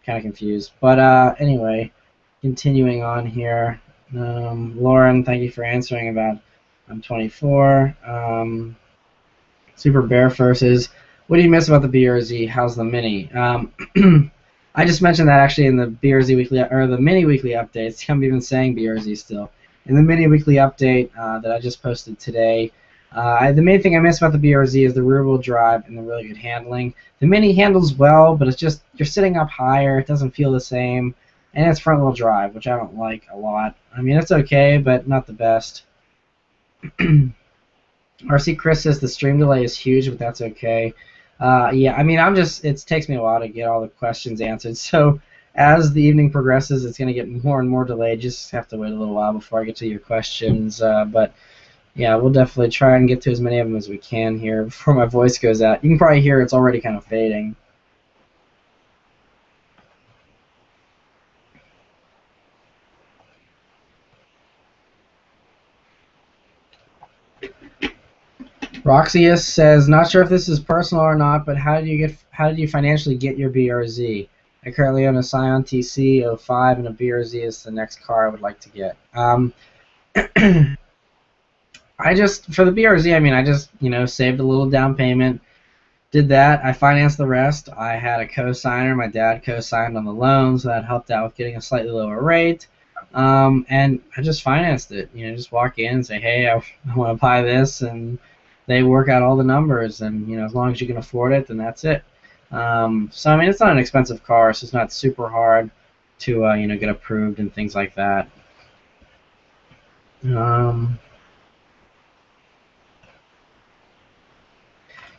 Kind of confused. But anyway, continuing on here. Lauren, thank you for answering about I'm 24. Super Bear says, "What do you miss about the BRZ? How's the Mini?" I just mentioned that actually in the BRZ weekly or the Mini weekly updates. I'm even saying BRZ still. In the Mini weekly update that I just posted today. The main thing I miss about the BRZ is the rear-wheel drive and the really good handling. The Mini handles well, but it's just you're sitting up higher. It doesn't feel the same, and it's front-wheel drive, which I don't like a lot. I mean, it's okay, but not the best. RC Chris says the stream delay is huge, but that's okay. Yeah, I mean, it takes me a while to get all the questions answered. So as the evening progresses, it's going to get more and more delayed. Just have to wait a little while before I get to your questions. But yeah, we'll definitely try and get to as many of them as we can here before my voice goes out. You can probably hear it's already kind of fading. Roxius says, "Not sure if this is personal or not, but how did you financially get your BRZ? I currently own a Scion TC 05, and a BRZ is the next car I would like to get." For the BRZ, I mean, I just, you know, saved a little down payment, did that. I financed the rest. I had a co-signer. My dad co-signed on the loan, so that helped out with getting a slightly lower rate. And I just financed it. You know, just walk in and say, "Hey, I want to buy this," and they work out all the numbers. And, you know, as long as you can afford it, then that's it. So, I mean, it's not an expensive car, so it's not super hard to, you know, get approved and things like that.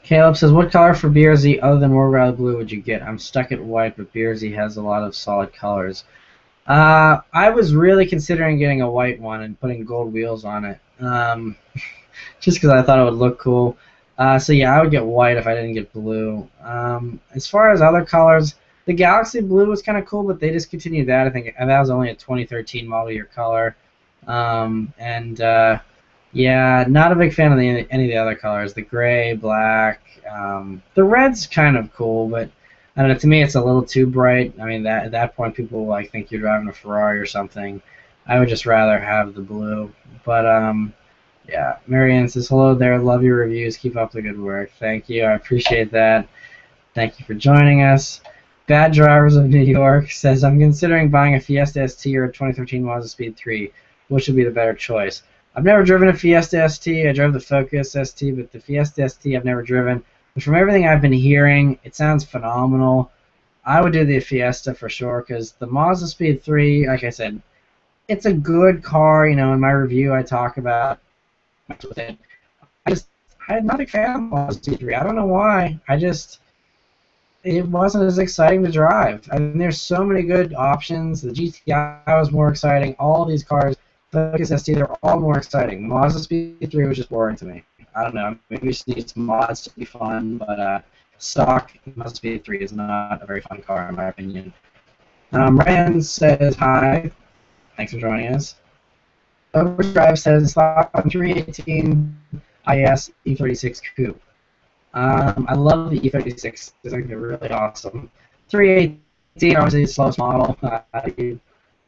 Caleb says, "What color for BRZ other than War Rally Blue would you get? I'm stuck at white, but BRZ has a lot of solid colors." I was really considering getting a white one and putting gold wheels on it, just because I thought it would look cool. So yeah, I would get white if I didn't get blue. As far as other colors, the Galaxy Blue was kind of cool, but they discontinued that. I think that was only a 2013 model year color. Yeah, not a big fan of any of the other colors. The gray, black, the red's kind of cool, but I don't know. To me, it's a little too bright. I mean, at that point, people like think you're driving a Ferrari or something. I would just rather have the blue. But Yeah, Marianne says, hello there, love your reviews, keep up the good work. Thank you, I appreciate that. Thank you for joining us. Bad Drivers of New York says, I'm considering buying a Fiesta ST or a 2013 Mazda Speed 3. Which would be the better choice? I've never driven a Fiesta ST. I drove the Focus ST, but the Fiesta ST I've never driven. But from everything I've been hearing, it sounds phenomenal. I would do the Fiesta for sure, because the Mazda Speed 3, like I said, it's a good car. You know, in my review, I talk about with it. I'm not a big fan of the Mazda Speed 3. I don't know why. It wasn't as exciting to drive. I mean, there's so many good options. The GTI was more exciting. All these cars, Focus ST, they're all more exciting. The Mazda Speed 3 was just boring to me. I don't know. Maybe we just need some mods to be fun, but stock Mazda Speed 3 is not a very fun car, in my opinion. Ryan says hi. Thanks for joining us. Overdrive says stock 318 IS E36 Coupe. I love the E36. I think they're really awesome. 318, obviously the slowest model.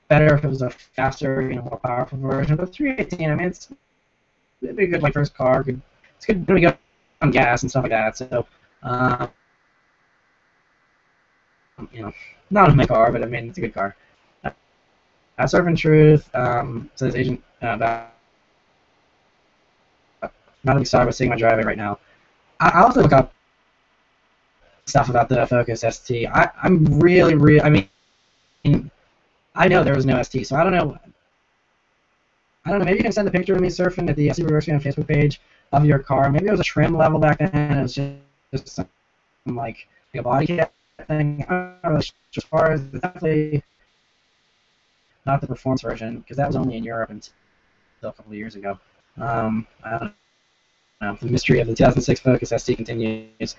Better if it was a faster, more powerful version. But 318, I mean, it'd be a good first car. It's good when you go on gas and stuff like that. So, not my car, but I mean, it's a good car. Surfing Truth says Agent not excited about seeing my driving right now. I'll have to look up stuff about the Focus ST. I'm really, I mean, I know there was no ST, so I don't know. Maybe you can send a picture of me surfing at the Subaruwrxfan Facebook page of your car. Maybe it was a trim level back then. It was just some, like a body kit thing. I don't know really sure. As far as definitely not the performance version, because that was only in Europe until a couple of years ago. I don't know. The mystery of the 2006 Focus ST continues.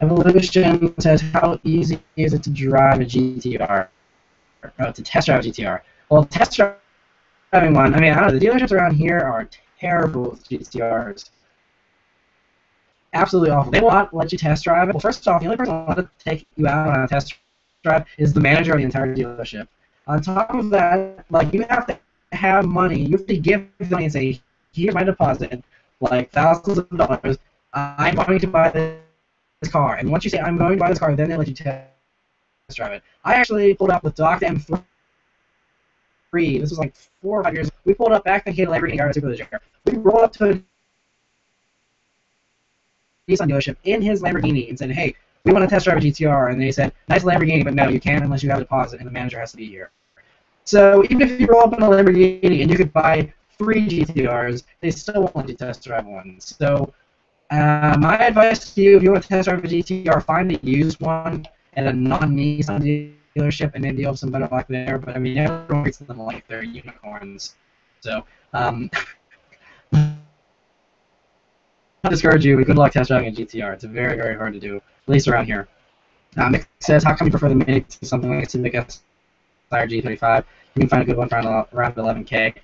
Evolution says, how easy is it to drive a GTR? To test drive a GTR? Well, test driving one, I mean, I don't know, the dealerships around here are terrible with GTRs. Absolutely awful. They will not let you test drive it. Well, first off, the only person who will let take you out on a test drive is the manager of the entire dealership. On top of that, you have to have money. You have to give money and say, here's my deposit, thousands of dollars. I'm going to buy this car. And once you say, I'm going to buy this car, then they let you test drive it. I actually pulled up with Dr. M3. This was 4 or 5 years ago. We pulled up back in the Lamborghini car. We rolled up to a Nissan dealership in his Lamborghini and said, hey, we want to test drive a GTR. And they said, nice Lamborghini, but no, you can't unless you have a deposit, and the manager has to be here. So even if you roll up in a Lamborghini and you could buy 3 GTRs, they still won't let you test drive one. So my advice to you, if you want to test drive a GTR, find a used one at a non-Nissan dealership, and maybe you'll have some better luck there. But I mean, everyone treats them like they're unicorns. So I'll discourage you, but good luck test driving a GTR. It's very, very hard to do, at least around here. Mick says, how come you prefer the Mini to something like a Civic SI or G35? You can find a good one for around 11K.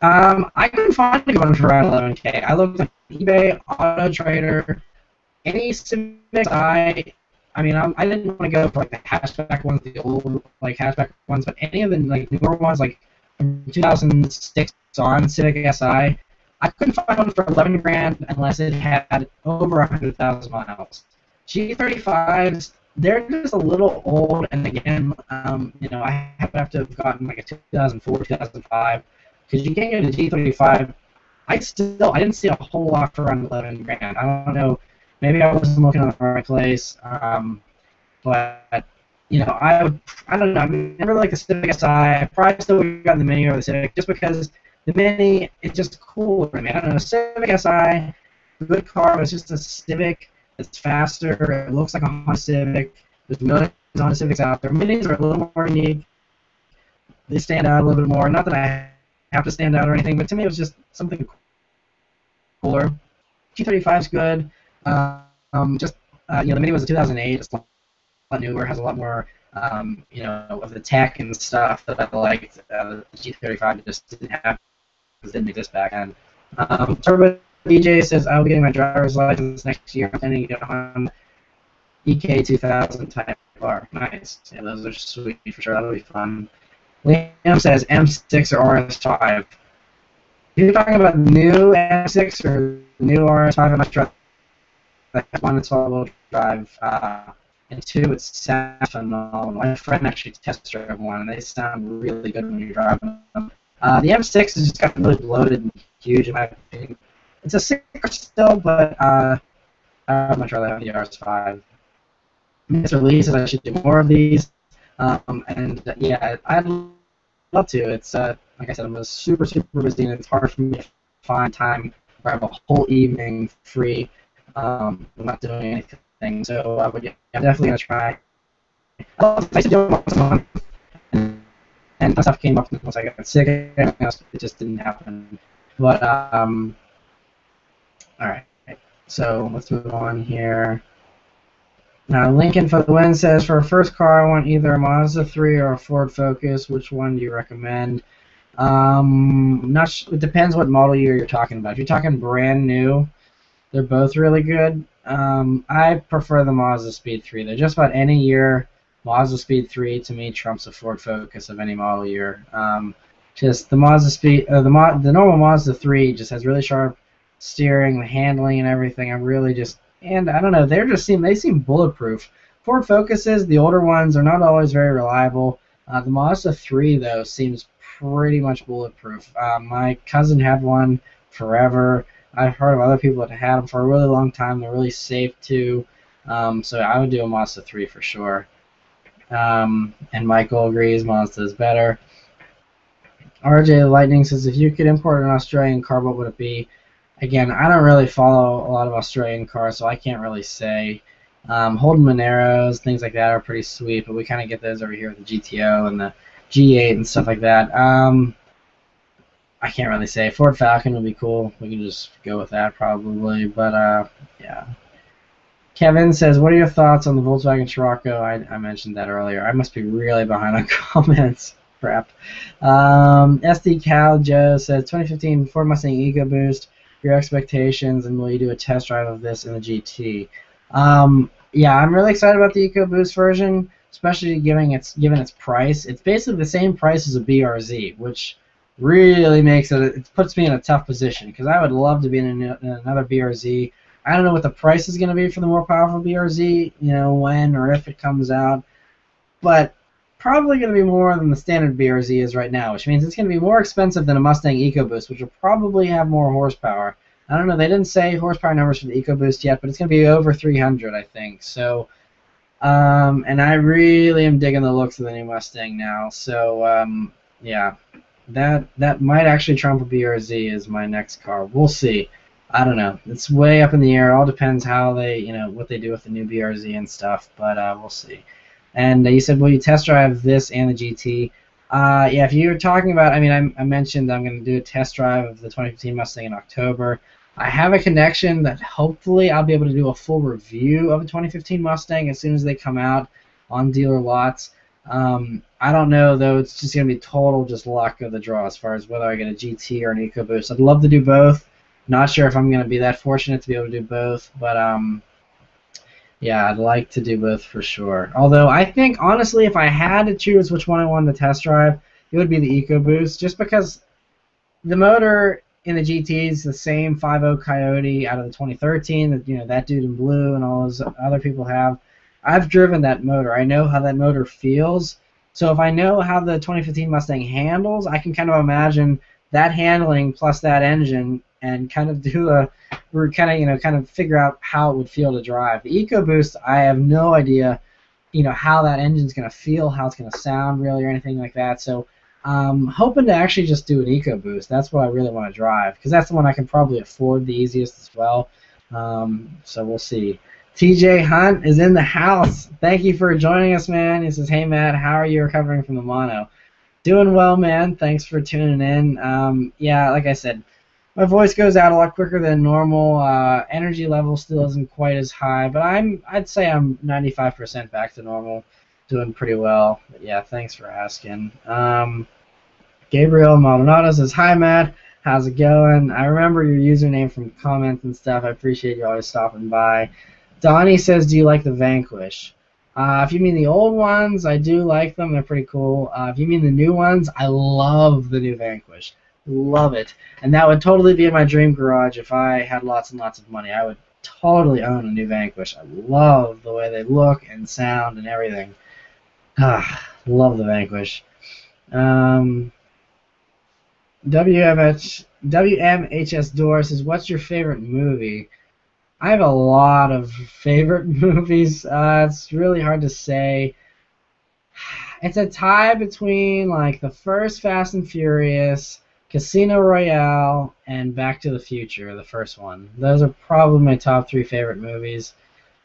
I couldn't find a good one for around 11K. I looked at eBay, Auto Trader, any Civic SI. I mean, I didn't want to go for the hatchback ones, the old hatchback ones, but any of the newer ones, from 2006 on, Civic SI, I couldn't find one for 11 grand unless it had over 100,000 miles. G35s, they're just a little old, and again, I have to have gotten a 2004, 2005, because you can't get a G35. I didn't see a whole lot for around 11 grand. I don't know. Maybe I wasn't looking on the right place, but I don't know. I mean, I never like the Civic SI. I probably still would have gotten the Mini over the Civic, just because the Mini is just cooler to me. I don't know. Civic SI, good car, but it's just a Civic. It's faster. It looks like a Honda Civic. There's millions of Honda Civics out there. Minis are a little more unique. They stand out a little bit more. Not that I have to stand out or anything, but to me it was just something cooler. G35 is good. The Mini was a 2008. It's a lot newer, has a lot more, of the tech and stuff that I liked. The G35 just didn't have, because it didn't exist back then. Turbo DJ says, I'll be getting my driver's license next year. I'm planning to get on EK2000 Type R. Nice. Yeah, those are sweet for sure. That'll be fun. Liam says M6 or RS5. If you're talking about new M6 or new RS5, I'm not sure. One, it's all-wheel drive, and two, it sounds phenomenal. My friend actually test drove one, and they sound really good when you're driving them. The M6 has just got really bloated and huge in my opinion. It's a 6 still, but I would much rather have the RS5. It's released, I should do more of these, and yeah, I'd love to. It's like I said, I'm super busy, and it's hard for me to find time where I have a whole evening free. I'm not doing anything, so but yeah, I'm definitely gonna try. I used to do it once a month, and stuff came up once I got sick, and it just didn't happen. But all right, so let's move on here. Now, Lincoln for the win says, for a first car, I want either a Mazda 3 or a Ford Focus. Which one do you recommend? It depends what model year you're talking about. If you're talking brand new, they're both really good. I prefer the Mazda Speed 3. They're just about any year. Mazda Speed 3 to me trumps a Ford Focus of any model year. Just the Mazda Speed, the normal Mazda 3 just has really sharp steering, the handling, and everything. And I don't know, they seem bulletproof. Ford Focuses, the older ones, are not always very reliable. The Mazda 3 though seems pretty much bulletproof. My cousin had one forever. I've heard of other people that had them for a really long time. They're really safe too. So I would do a Mazda 3 for sure. And Michael agrees Mazda is better. RJ Lightning says, if you could import an Australian car, what would it be? Again, I don't really follow a lot of Australian cars, so I can't really say. Holden Moneros, things like that are pretty sweet, but we kind of get those over here with the GTO and the G8 and stuff like that. I can't really say. Ford Falcon would be cool. We can just go with that probably, but yeah. Kevin says, what are your thoughts on the Volkswagen Scirocco? I mentioned that earlier. I must be really behind on comments. Crap. SD Cal Joe says, 2015 Ford Mustang EcoBoost. Your expectations, and will you do a test drive of this in the GT? Yeah, I'm really excited about the EcoBoost version, especially given its price. It's basically the same price as a BRZ, which really it puts me in a tough position because I would love to be in another BRZ. I don't know what the price is going to be for the more powerful BRZ, when or if it comes out, but probably going to be more than the standard BRZ is right now, which means it's going to be more expensive than a Mustang EcoBoost, which will probably have more horsepower. I don't know, they didn't say horsepower numbers for the EcoBoost yet, but it's going to be over 300, I think. So, and I really am digging the looks of the new Mustang now. So, yeah, that might actually trump a BRZ as my next car. We'll see. I don't know. It's way up in the air. It all depends how they, what they do with the new BRZ and stuff, but we'll see. And you said, will you test drive this and the GT? Yeah, if you're talking about, I mentioned I'm going to do a test drive of the 2015 Mustang in October. I have a connection that hopefully I'll be able to do a full review of a 2015 Mustang as soon as they come out on dealer lots. I don't know, though. It's just going to be total just luck of the draw as far as whether I get a GT or an EcoBoost. I'd love to do both. Not sure if I'm going to be that fortunate to be able to do both, but yeah, I'd like to do both for sure. Although I think, honestly, if I had to choose which one I wanted to test drive, it would be the EcoBoost, just because the motor in the GT is the same 5.0 Coyote out of the 2013 that that dude in blue and all those other people have. I've driven that motor. I know how that motor feels. So if I know how the 2015 Mustang handles, I can kind of imagine that handling plus that engine and kind of kind of figure out how it would feel to drive. The EcoBoost, I have no idea, how that engine's going to feel, how it's going to sound really, or anything like that. So I'm hoping to actually just do an EcoBoost. That's what I really want to drive, because that's the one I can probably afford the easiest as well. So we'll see. TJ Hunt is in the house. Thank you for joining us, man. He says, hey, Matt, how are you recovering from the mono? Doing well, man. Thanks for tuning in. Yeah, like I said, my voice goes out a lot quicker than normal. Energy level still isn't quite as high, but I'd say I'm 95% back to normal. Doing pretty well. But yeah, thanks for asking. Gabriel Maldonado says, hi, Matt. How's it going? I remember your username from comments and stuff. I appreciate you always stopping by. Donnie says, do you like the Vanquish? If you mean the old ones, I do like them. They're pretty cool. If you mean the new ones, I love the new Vanquish. Love it. And that would totally be in my dream garage if I had lots and lots of money. I would totally own a new Vanquish. I love the way they look and sound and everything. Love the Vanquish. WMHS Door says, what's your favorite movie? I have a lot of favorite movies. It's really hard to say. It's a tie between like the first Fast and Furious, Casino Royale, and Back to the Future, the first one. Those are probably my top 3 favorite movies.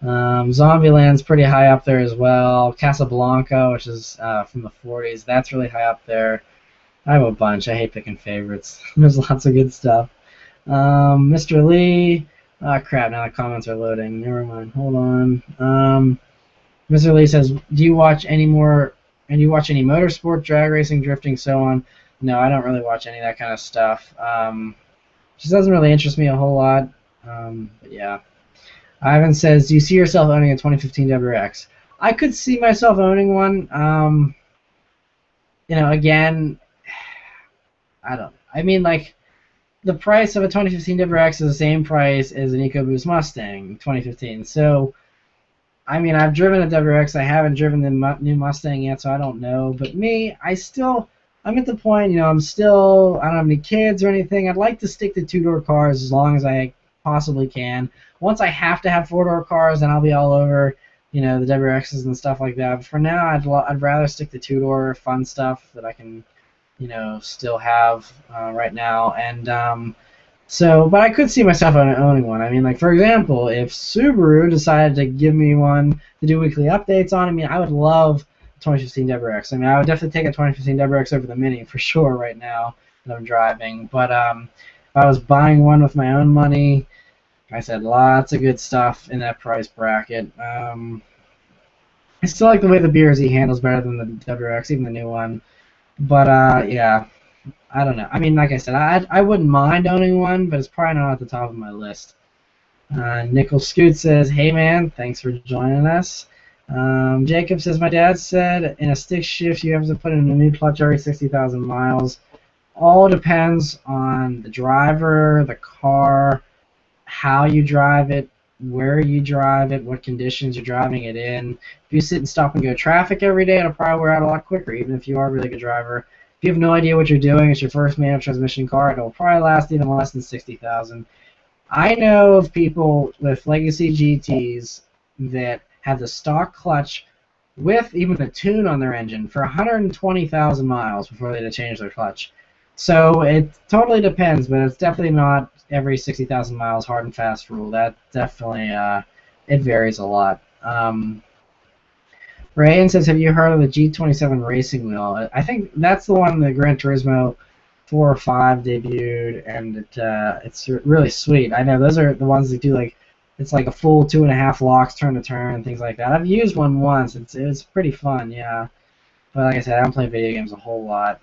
Zombieland's pretty high up there as well. Casablanca, which is from the 40s, that's really high up there. I have a bunch. I hate picking favorites. There's lots of good stuff. Mr. Lee. Oh crap, now the comments are loading. Never mind. Hold on. Mr. Lee says, do you watch any motorsport, drag racing, drifting, so on? No, I don't really watch any of that kind of stuff. Just doesn't really interest me a whole lot. But yeah. Ivan says, do you see yourself owning a 2015 WRX? I could see myself owning one. Again, I don't know. I mean, like, the price of a 2015 WRX is the same price as an EcoBoost Mustang 2015. So, I mean, I've driven a WRX. I haven't driven the new Mustang yet, so I don't know. But me, I'm at the point, I don't have any kids or anything. I'd like to stick to 2-door cars as long as I possibly can. Once I have to have 4-door cars, then I'll be all over, the WRXs and stuff like that. But for now, I'd rather stick to 2-door fun stuff that I can still have right now. And but I could see myself owning one. I mean, like, for example, if Subaru decided to give me one to do weekly updates on, I mean, I would love a 2015 WRX. I mean, I would definitely take a 2015 WRX over the Mini for sure right now that I'm driving. But if I was buying one with my own money, like I said, lots of good stuff in that price bracket. I still like the way the BRZ handles better than the WRX, even the new one. But yeah, I don't know. I mean, like I said, I wouldn't mind owning one, but it's probably not at the top of my list. Nickel Scoot says, hey man, thanks for joining us. Jacob says, my dad said in a stick shift you have to put in a new clutch every 60,000 miles. All depends on the driver, the car, how you drive it, where you drive it, what conditions you're driving it in. If you sit and stop and go traffic every day, it'll probably wear out a lot quicker, even if you are a really good driver. If you have no idea what you're doing, it's your first manual transmission car, it'll probably last even less than 60,000. I know of people with legacy GTs that have the stock clutch with even a tune on their engine for 120,000 miles before they had to change their clutch. So it totally depends, but it's definitely not every 60,000 miles hard and fast rule. That definitely it varies a lot. Rayan says, have you heard of the G27 racing wheel? I think that's the one the Gran Turismo 4 or 5 debuted, and it's really sweet. I know those are the ones that do it's like a full 2.5 locks turn to turn, things like that. I've used one once. It's pretty fun, yeah. But like I said, I don't play video games a whole lot.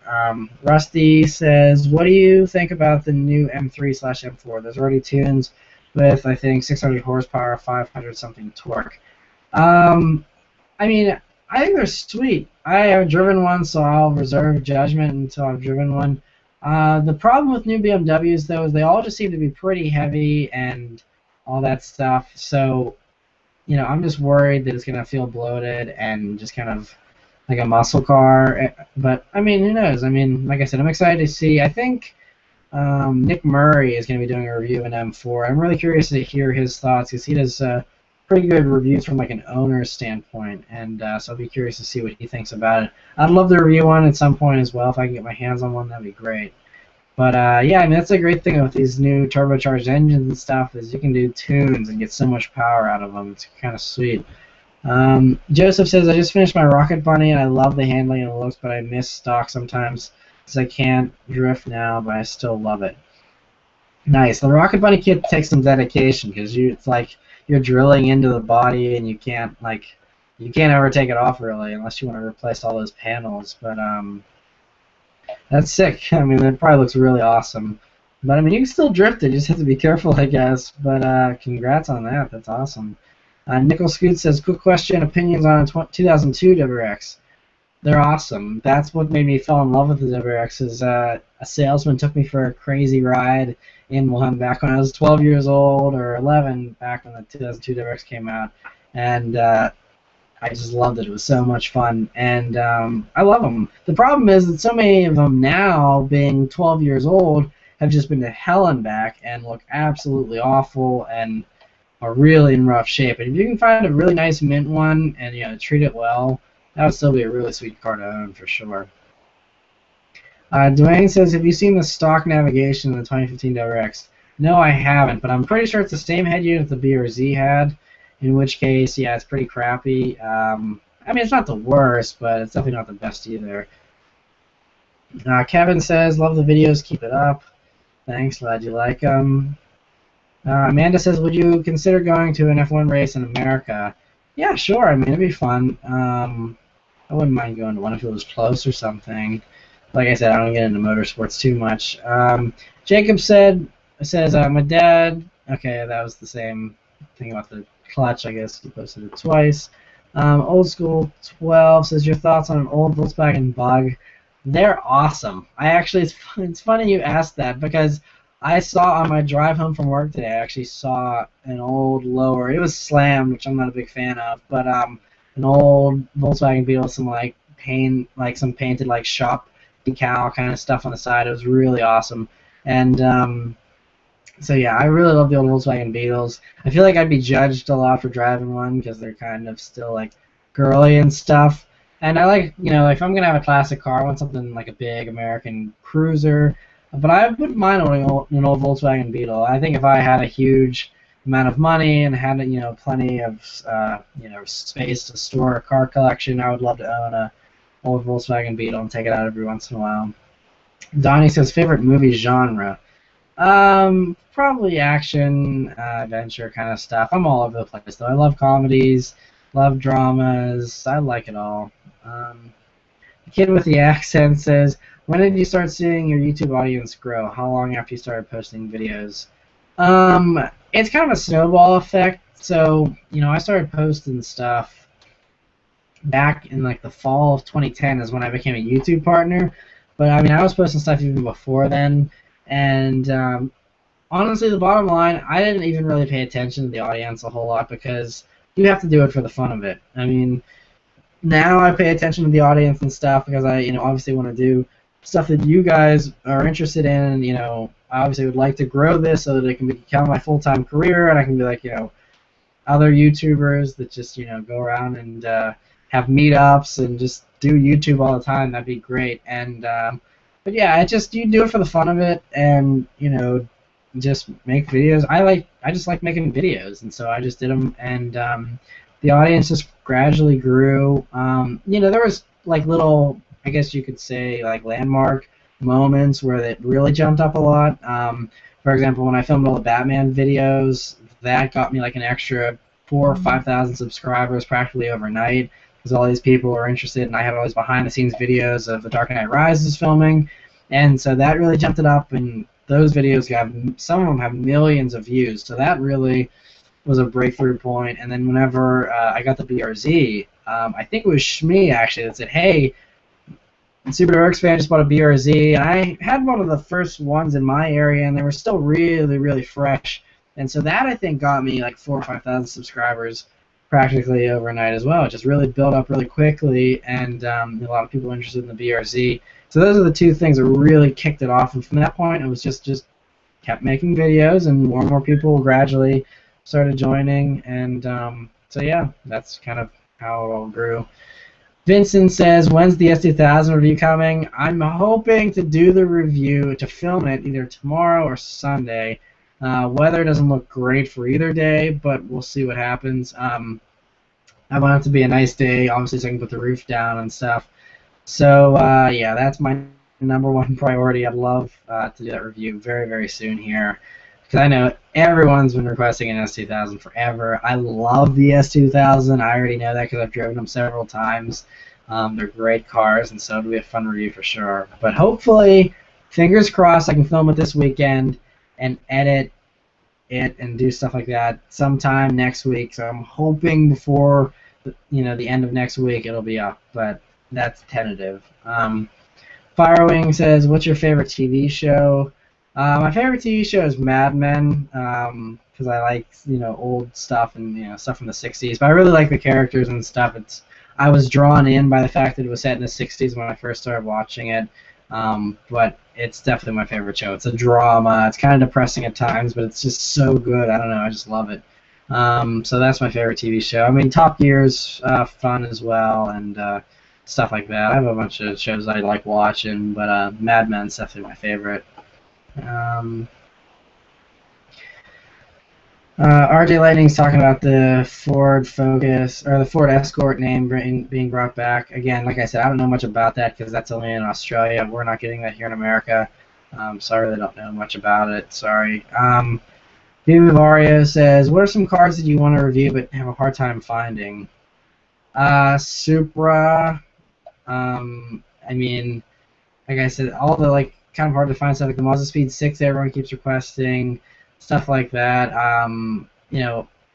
Rusty says, what do you think about the new M3/M4? There's already tunes with, I think, 600 horsepower, 500 something torque. I mean, I think they're sweet. I haven't driven one, so I'll reserve judgment until I've driven one. The problem with new BMWs, though, is they all just seem to be pretty heavy and all that stuff. So, I'm just worried that it's going to feel bloated and just kind of like a muscle car. But, I mean, who knows? I mean, like I said, I'm excited to see. I think Nick Murray is going to be doing a review of an M4. I'm really curious to hear his thoughts because he does pretty good reviews from like an owner's standpoint, and so I'll be curious to see what he thinks about it. I'd love to review one at some point as well. If I can get my hands on one, that'd be great. But yeah, I mean, that's a great thing with these new turbocharged engines and stuff is you can do tunes and get so much power out of them. It's kind of sweet. Joseph says, I just finished my Rocket Bunny and I love the handling and the looks, but I miss stock sometimes because I can't drift now, but I still love it. Nice. The Rocket Bunny kit takes some dedication because it's like you're drilling into the body and you can't ever take it off really unless you want to replace all those panels. But that's sick. I mean, it probably looks really awesome. But I mean, you can still drift it. You just have to be careful, I guess. But congrats on that. That's awesome. Nickel Scoot says, quick question, opinions on a 2002 WRX. They're awesome. That's what made me fall in love with the WRX. Is a salesman took me for a crazy ride in one back when I was 12 years old or 11, back when the 2002 WRX came out, and I just loved it. It was so much fun, and I love them. The problem is that so many of them now, being 12 years old, have just been to hell and back and look absolutely awful and are really in rough shape. And if you can find a really nice mint one and treat it well, that would still be a really sweet car to own for sure. Dwayne says, have you seen the stock navigation in the 2015 WRX? No, I haven't, but I'm pretty sure it's the same head unit the BRZ had, in which case, yeah, it's pretty crappy. I mean, it's not the worst, but it's definitely not the best either. Kevin says, love the videos, keep it up. Thanks, glad you like them. Amanda says, would you consider going to an F1 race in America? Yeah, sure. I mean, it'd be fun. I wouldn't mind going to one if it was close or something. Like I said, I don't get into motorsports too much. Jacob says, my dad. Okay, that was the same thing about the clutch. I guess he posted it twice. Old School 12 says, your thoughts on an old Volkswagen Bug? They're awesome. It's funny you asked that because I saw on my drive home from work today, I actually saw an old lower. It was slammed, which I'm not a big fan of, but an old Volkswagen Beetle, some some painted shop decal kind of stuff on the side. It was really awesome, and so yeah, I really love the old Volkswagen Beetles. I feel like I'd be judged a lot for driving one because they're kind of still girly and stuff. And I if I'm gonna have a classic car, I want something like a big American cruiser. But I wouldn't mind owning an old Volkswagen Beetle. I think if I had a huge amount of money and had plenty of space to store a car collection, I would love to own a old Volkswagen Beetle and take it out every once in a while. Donnie says favorite movie genre. Probably action, adventure kind of stuff. I'm all over the place though. I love comedies, love dramas. I like it all. The kid with the accent says, when did you start seeing your YouTube audience grow? How long after you started posting videos? It's kind of a snowball effect. So, I started posting stuff back in the fall of 2010 is when I became a YouTube partner. But I mean, I was posting stuff even before then. And honestly, the bottom line, I didn't even really pay attention to the audience a whole lot because you have to do it for the fun of it. I mean, now I pay attention to the audience and stuff because I, obviously want to do stuff that you guys are interested in. I obviously would like to grow this so that it can become my full-time career, and I can be like, other YouTubers that just, go around and have meetups and just do YouTube all the time. That'd be great. And but yeah, you do it for the fun of it, and just make videos. I just like making videos, and so I just did them, and the audience just gradually grew. There was little, I guess you could say, landmark moments where it really jumped up a lot. For example, when I filmed all the Batman videos, that got me an extra 4,000 or 5,000 subscribers practically overnight because all these people were interested, and I had all these behind-the-scenes videos of the Dark Knight Rises filming, and so that really jumped it up. And those videos some of them have millions of views, so that really was a breakthrough point. And then whenever I got the BRZ, I think it was Shmi actually that said, hey, Subaruwrxfan just bought a BRZ, and I had one of the first ones in my area, and they were still really, really fresh. And so that, I think, got me 4,000 or 5,000 subscribers practically overnight as well. It just really built up really quickly, and a lot of people interested in the BRZ. So those are the two things that really kicked it off. And from that point, it was just kept making videos, and more people gradually started joining. And so yeah, that's kind of how it all grew. Vincent says, when's the S2000 review coming? I'm hoping to do the review, to film it either tomorrow or Sunday. Weather doesn't look great for either day, but we'll see what happens. I want it to be a nice day, obviously, so I can put the roof down and stuff. So, yeah, that's my #1 priority. I'd love to do that review very, very soon here, because I know everyone's been requesting an S2000 forever. I love the S2000. I already know that because I've driven them several times. They're great cars, and so it'll be a fun review for sure. But hopefully, fingers crossed, I can film it this weekend and edit it and do stuff like that sometime next week. So I'm hoping before the end of next week it'll be up, but that's tentative. Firewing says, "What's your favorite TV show?" My favorite TV show is Mad Men, because I like old stuff and stuff from the '60s. But I really like the characters and stuff. I was drawn in by the fact that it was set in the '60s when I first started watching it. But it's definitely my favorite show. It's a drama. It's kind of depressing at times, but it's just so good. I don't know. I just love it. So that's my favorite TV show. I mean, Top Gear's fun as well, and stuff like that. I have a bunch of shows I like watching, but Mad Men's definitely my favorite. RJ Lightning's talking about the Ford Focus or the Ford Escort name being brought back. Again, like I said, I don't know much about that because that's only in Australia. We're not getting that here in America, so I really don't know much about it. Sorry. Vivario says, "What are some cars that you want to review but have a hard time finding?" Supra. I mean, like I said, all the kind of hard to find stuff like the Mazda Speed 6 everyone keeps requesting, stuff like that.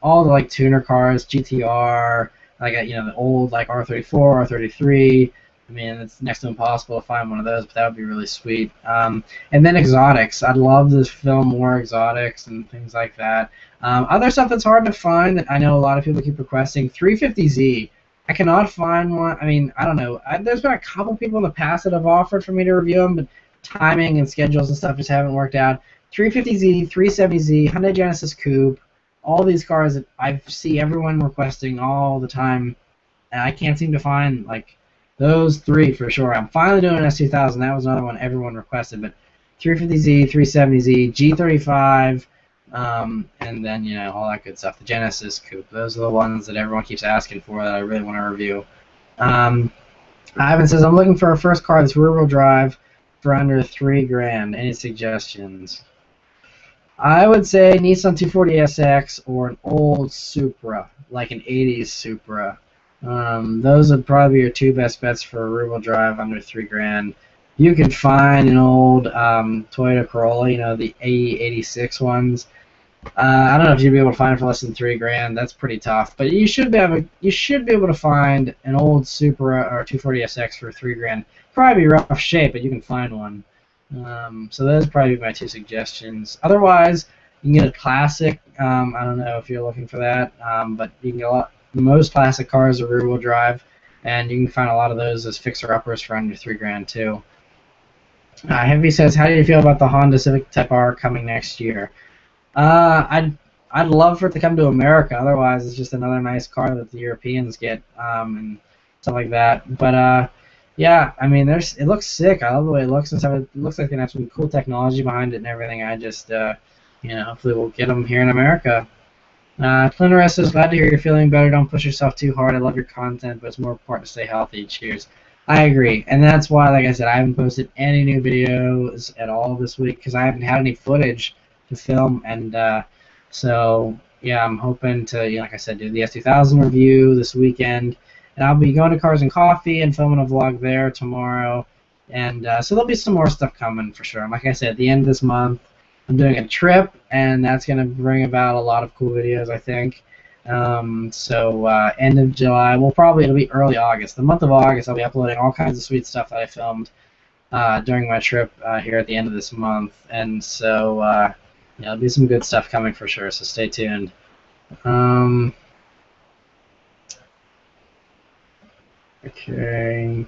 All the tuner cars, GTR, the old R34, R33. I mean, it's next to impossible to find one of those, but that would be really sweet. And then exotics. I'd love to film more exotics and things like that. Other stuff that's hard to find that I know a lot of people keep requesting, 350Z. I cannot find one. I mean, I don't know. There's been a couple people in the past that have offered for me to review them, but timing and schedules and stuff just haven't worked out. 350Z, 370Z, Hyundai Genesis Coupe, all these cars that I see everyone requesting all the time, and I can't seem to find those three for sure. I'm finally doing an S2000. That was another one everyone requested, but 350Z, 370Z, G35, and then all that good stuff. The Genesis Coupe. Those are the ones that everyone keeps asking for that I really want to review. Ivan says, "I'm looking for a first car that's rear-wheel drive for under $3,000. Any suggestions?" I would say Nissan 240SX or an old Supra, like an '80s Supra. Those would probably be your two best bets for a rear-wheel drive under $3,000. You can find an old Toyota Corolla, the AE86 ones. I don't know if you'd be able to find it for less than $3,000. That's pretty tough, but you should be able to find an old Supra or 240SX for $3,000. Probably be rough shape, but you can find one. So those would probably be my two suggestions. Otherwise, you can get a classic. I don't know if you're looking for that, but you can get most classic cars are rear-wheel drive, and you can find a lot of those as fixer-uppers for under $3,000 too. Heavy says, "How do you feel about the Honda Civic Type R coming next year?" I'd love for it to come to America. Otherwise, it's just another nice car that the Europeans get and stuff like that. But yeah, I mean, it looks sick. I love the way it looks and stuff. It looks like it has some cool technology behind it and everything. I just hopefully we'll get them here in America. Clinaress says, "Glad to hear you're feeling better. Don't push yourself too hard. I love your content, but it's more important to stay healthy. Cheers." I agree, and that's why, like I said, I haven't posted any new videos at all this week because I haven't had any footage to film, and so yeah, I'm hoping to, like I said, do the S2000 review this weekend, and I'll be going to Cars and Coffee and filming a vlog there tomorrow, and so there'll be some more stuff coming for sure. And like I said, at the end of this month, I'm doing a trip, and that's going to bring about a lot of cool videos, I think. So end of July, it'll be early August. The month of August, I'll be uploading all kinds of sweet stuff that I filmed during my trip here at the end of this month, and so yeah, there'll be some good stuff coming for sure. So stay tuned. Okay.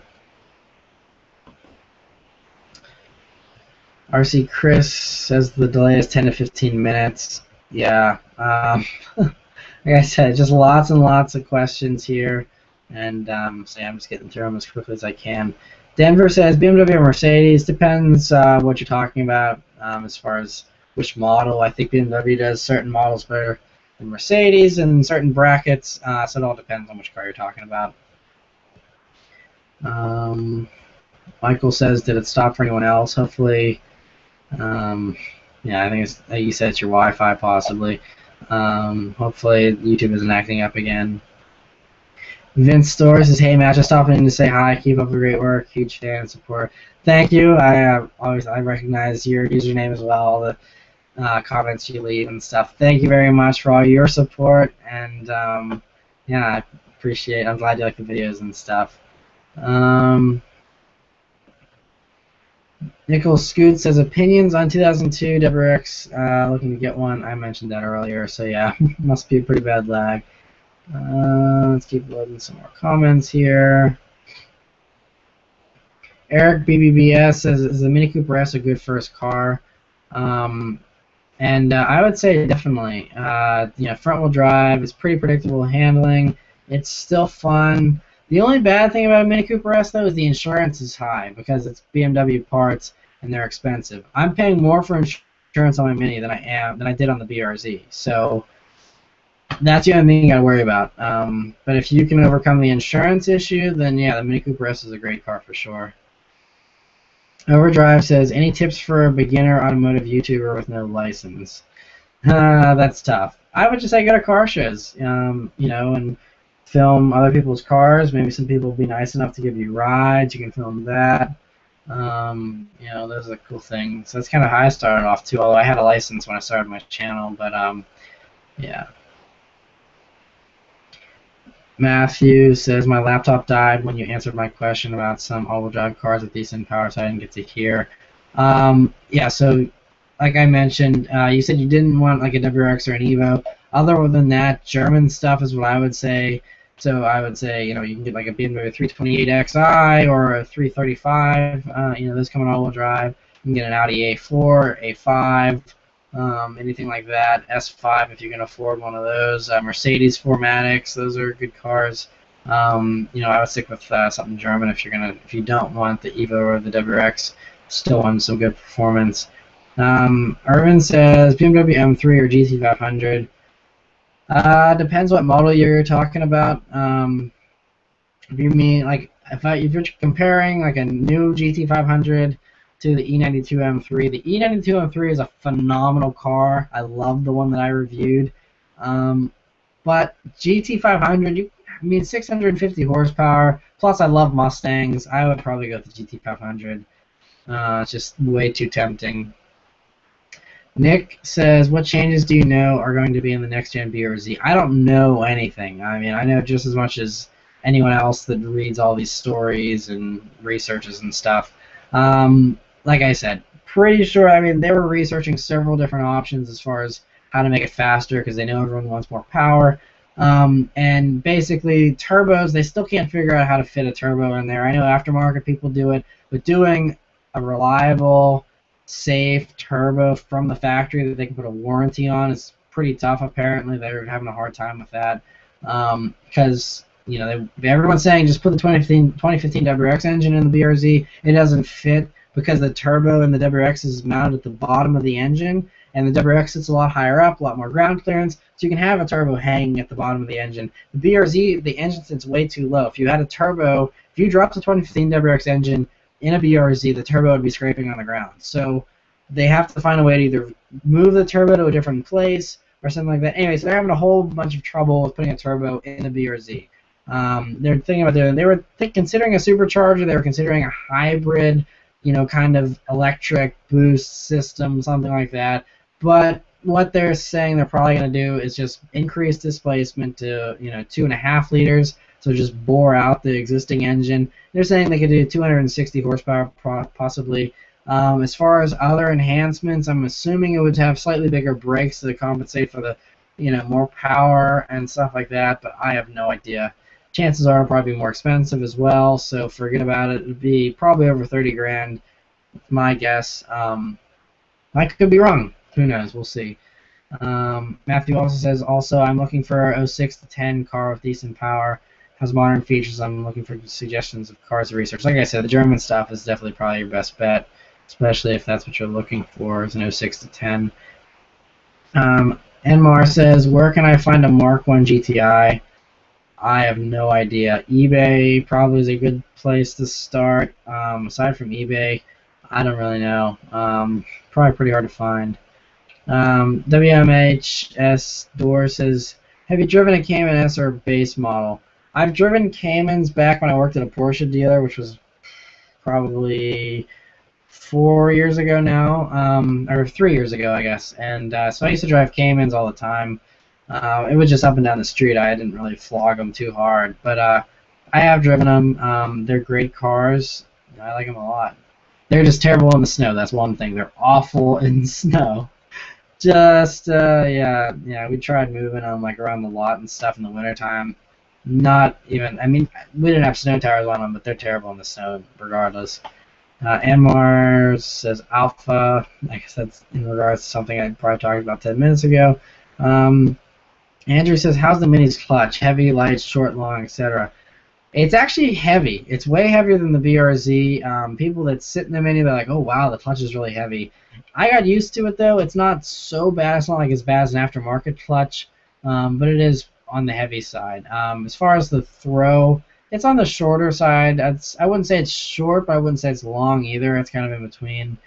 RC Chris says the delay is 10 to 15 minutes. Yeah. Like I said, just lots and lots of questions here, and so yeah, I'm just getting through them as quickly as I can. Denver says BMW or Mercedes. Depends what you're talking about as far as which model. I think BMW does certain models better than Mercedes in certain brackets, so it all depends on which car you're talking about. Michael says, "Did it stop for anyone else?" Hopefully. Yeah, I think like you said, it's your Wi-Fi possibly. Hopefully YouTube isn't acting up again. Vince Store says, "Hey Matt, just stopping in to say hi. Keep up the great work. Huge fan and support." Thank you. I recognize your username as well. comments you leave and stuff. Thank you very much for all your support, and yeah, I appreciate. I'm glad you like the videos and stuff. Nicholas Scoot says opinions on 2002 WRX. Looking to get one. I mentioned that earlier, so yeah, must be a pretty bad lag. Let's keep loading some more comments here. Eric BBBS says, is the Mini Cooper S a good first car? And I would say definitely. You know, front-wheel drive. It's pretty predictable handling. It's still fun. The only bad thing about a Mini Cooper S though is the insurance is high because it's BMW parts and they're expensive. I'm paying more for insurance on my Mini than I did on the BRZ. So that's the only thing you gotta worry about. But if you can overcome the insurance issue, then yeah, the Mini Cooper S is a great car for sure. Overdrive says, any tips for a beginner automotive YouTuber with no license? That's tough. I would just say go to car shows, you know, and film other people's cars. Maybe some people will be nice enough to give you rides. You can film that. You know, those are cool things. So that's kind of how I started off too, although I had a license when I started my channel, but yeah. Matthew says, my laptop died when you answered my question about some all-wheel drive cars with decent power, so I didn't get to hear. Yeah, so like I mentioned, you said you didn't want like a WRX or an Evo. Other than that, German stuff is what I would say. So I would say, you know, you can get like a BMW 328xi or a 335. You know, those come in all-wheel drive. You can get an Audi A4, A5. Anything like that, S5 if you can afford one of those, Mercedes 4MATICs, those are good cars. You know, I would stick with something German if you don't want the Evo or the WRX, still want some good performance. Irvin says BMW M3 or GT500. Depends what model you're talking about. If you mean like if you're comparing like a new GT500 to the E92 M3. The E92 M3 is a phenomenal car. I love the one that I reviewed. But GT500, I mean 650 horsepower. Plus, I love Mustangs. I would probably go with the GT500. It's just way too tempting. Nick says, what changes do you know are going to be in the next-gen BRZ? I don't know anything. I mean, I know just as much as anyone else that reads all these stories and researches and stuff. Like I said, pretty sure, I mean, they were researching several different options as far as how to make it faster because they know everyone wants more power. And basically, turbos, they still can't figure out how to fit a turbo in there. I know aftermarket people do it, but doing a reliable, safe turbo from the factory that they can put a warranty on is pretty tough, apparently. They're having a hard time with that because you know, everyone's saying just put the 2015 WRX engine in the BRZ. It doesn't fit because the turbo in the WRX is mounted at the bottom of the engine, and the WRX sits a lot higher up, a lot more ground clearance, so you can have a turbo hanging at the bottom of the engine. The BRZ, the engine sits way too low. If you had a turbo, if you dropped the 2015 WRX engine in a BRZ, the turbo would be scraping on the ground. So they have to find a way to either move the turbo to a different place or something like that. Anyway, so they're having a whole bunch of trouble with putting a turbo in the BRZ. They're thinking about doing. They were considering a supercharger. They were considering a hybrid, you know, kind of electric boost system, something like that. But what they're saying they're probably going to do is just increase displacement to, you know, 2.5 liters. So just bore out the existing engine. They're saying they could do 260 horsepower possibly. As far as other enhancements, I'm assuming it would have slightly bigger brakes to compensate for the, you know, more power and stuff like that. But I have no idea. Chances are it'll probably be more expensive as well, so forget about it. It'll be probably over 30 grand, my guess. I could be wrong. Who knows? We'll see. Matthew also says, I'm looking for a 06 to 10 car with decent power, has modern features. I'm looking for suggestions of cars to research. Like I said, the German stuff is definitely probably your best bet, especially if that's what you're looking for, is an 06 to 10. Enmar says, where can I find a Mark 1 GTI? I have no idea. eBay probably is a good place to start. Aside from eBay, I don't really know. Probably pretty hard to find. WMHS Door says, have you driven a Cayman S or base model? I've driven Caymans back when I worked at a Porsche dealer, which was probably 4 years ago now, or 3 years ago, I guess. And so I used to drive Caymans all the time. It was just up and down the street. I didn't really flog them too hard, but I have driven them. They're great cars. I like them a lot. They're just terrible in the snow. That's one thing. They're awful in snow. Just yeah. We tried moving them like around the lot and stuff in the wintertime. Not even. I mean, we didn't have snow tires on them, but they're terrible in the snow regardless. Anmar says Alpha. I guess that's in regards to something I probably talked about 10 minutes ago. Andrew says, how's the Mini's clutch? Heavy, light, short, long, etc. It's actually heavy. It's way heavier than the BRZ. People that sit in the Mini, they're like, oh, wow, the clutch is really heavy. I got used to it, though. It's not so bad. It's not like as bad as an aftermarket clutch, but it is on the heavy side. As far as the throw, it's on the shorter side. I wouldn't say it's short, but I wouldn't say it's long either. It's kind of in between.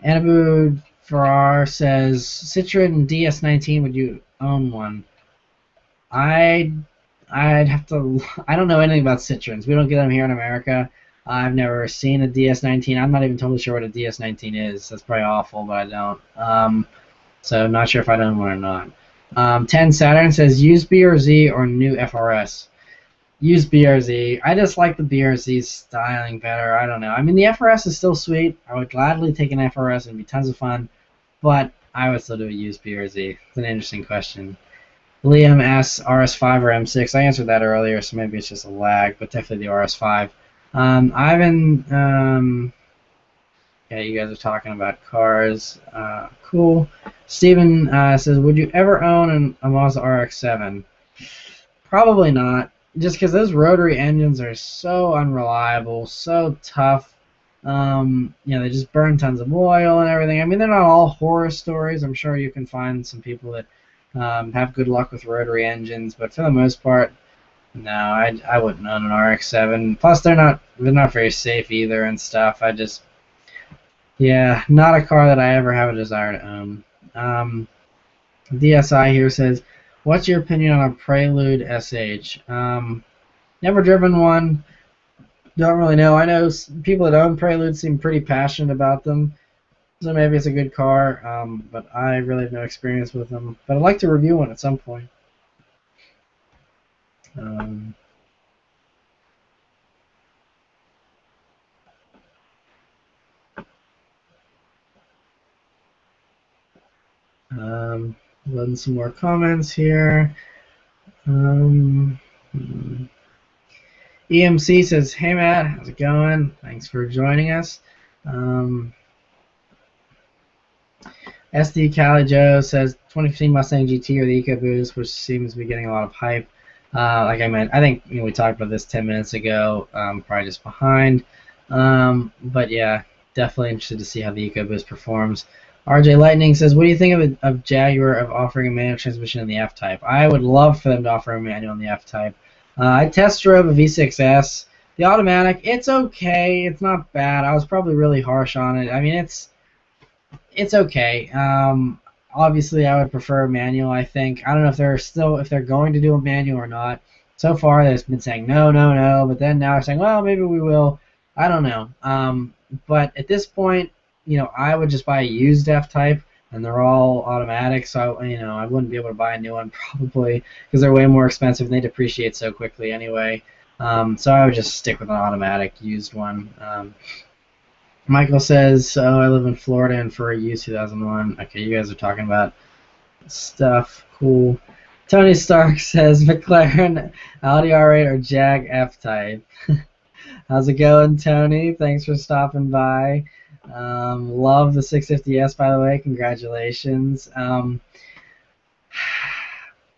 Anabu Farrar says, Citroen DS19, would you own one? I'd have to. I don't know anything about Citroens. We don't get them here in America. I've never seen a DS19. I'm not even totally sure what a DS19 is. That's probably awful, but I don't. So not sure if I'd own one or not. 10 Saturn says, used BRZ or new FRS? Used BRZ. I just like the BRZ styling better. I don't know. I mean, the FRS is still sweet. I would gladly take an FRS. It would be tons of fun. But I would still do a used BRZ. It's an interesting question. Liam asks RS5 or M6. I answered that earlier, so maybe it's just a lag, but definitely the RS5. Ivan, yeah, you guys are talking about cars. Cool. Steven says, would you ever own a Mazda RX-7? Probably not, just because those rotary engines are so unreliable, so tough. They just burn tons of oil and everything. I mean, they're not all horror stories. I'm sure you can find some people that have good luck with rotary engines, but for the most part, no, I wouldn't own an RX-7. Plus, they're not very safe either and stuff. Not a car that I ever have a desire to own. DSI here says, what's your opinion on a Prelude SH? Never driven one. Don't really know. I know people that own Prelude seem pretty passionate about them, so maybe it's a good car, but I really have no experience with them. But I'd like to review one at some point. Loading some more comments here. EMC says, hey Matt, how's it going? Thanks for joining us. SD Cali Joe says 2015 Mustang GT or the EcoBoost, which seems to be getting a lot of hype. Like I meant, I think we talked about this 10 minutes ago, probably just behind. But yeah, definitely interested to see how the EcoBoost performs. RJ Lightning says, what do you think of Jaguar of offering a manual transmission in the F-Type? I would love for them to offer a manual in the F-Type. I test drove a V6S. The automatic, it's okay. It's not bad. I was probably really harsh on it. I mean, it's okay. Obviously, I would prefer a manual, I think. I don't know if they're going to do a manual or not. So far, they've been saying no, but then now they're saying, well, maybe we will. I don't know. But at this point, I would just buy a used F-Type, and they're all automatic, so I wouldn't be able to buy a new one probably because they're way more expensive and they depreciate so quickly anyway. So I would just stick with an automatic used one. Michael says, oh, I live in Florida and for a used 2001. Okay, you guys are talking about stuff. Cool. Tony Stark says, McLaren, Audi R8, or Jag F-Type. How's it going, Tony? Thanks for stopping by. Love the 650S, by the way. Congratulations.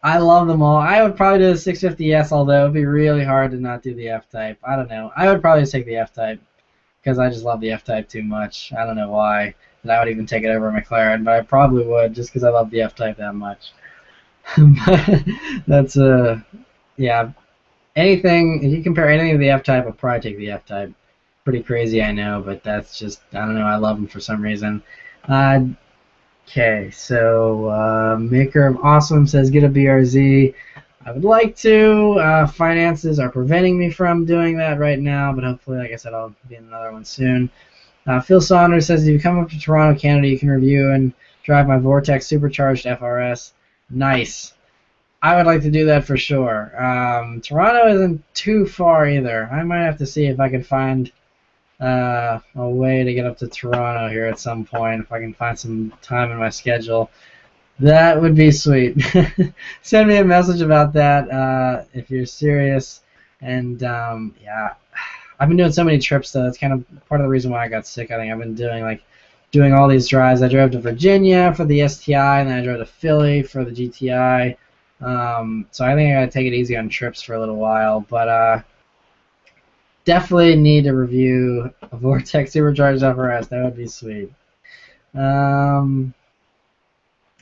I love them all. I would probably do the 650S, although it would be really hard to not do the F-Type. I don't know. I would probably just take the F-Type because I just love the F-Type too much. I don't know why. And I would even take it over a McLaren, but I probably would just because I love the F-Type that much. But that's yeah. Anything, if you compare anything to the F-Type, I'd probably take the F-Type. Pretty crazy, I know, but that's just, I don't know, I love them for some reason. Okay, so Maker of Awesome says, get a BRZ. I would like to. Finances are preventing me from doing that right now, but hopefully, like I said, I'll be in another one soon. Phil Saunders says, if you come up to Toronto, Canada, you can review and drive my Vortex supercharged FRS. Nice. I would like to do that for sure. Toronto isn't too far either. I might have to see if I can find a way to get up to Toronto here at some point, if I can find some time in my schedule. That would be sweet. Send me a message about that if you're serious. And yeah, I've been doing so many trips though. That's kind of part of the reason why I got sick. I think I've been doing all these drives. I drove to Virginia for the STI, and then I drove to Philly for the GTI. So I think I gotta take it easy on trips for a little while. But definitely need to review a Vortex Supercharged FRS. That would be sweet.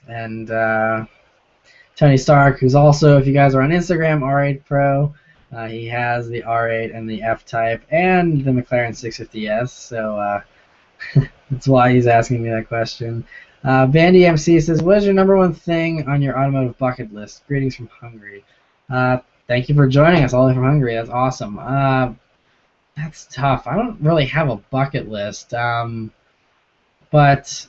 And Tony Stark, who's also, if you guys are on Instagram, R8 Pro, he has the R8 and the F-Type and the McLaren 650S, so that's why he's asking me that question. Bandy MC says, what is your #1 thing on your automotive bucket list? Greetings from Hungary. Thank you for joining us all the way from Hungary. That's awesome. That's tough. I don't really have a bucket list, but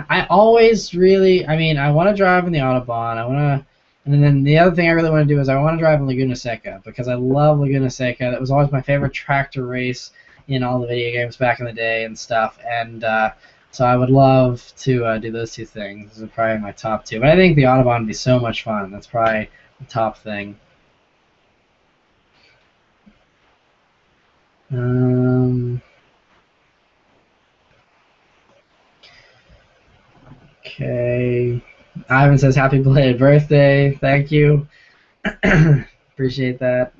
I always really, I mean, I want to drive in the Autobahn. And then the other thing I really want to do is I want to drive in Laguna Seca because I love Laguna Seca. That was always my favorite track to race in all the video games back in the day and stuff. And so I would love to do those two things. Those are probably my top two. But I think the Autobahn would be so much fun. That's probably the top thing. Okay. Ivan says, happy belated birthday. Thank you. Appreciate that.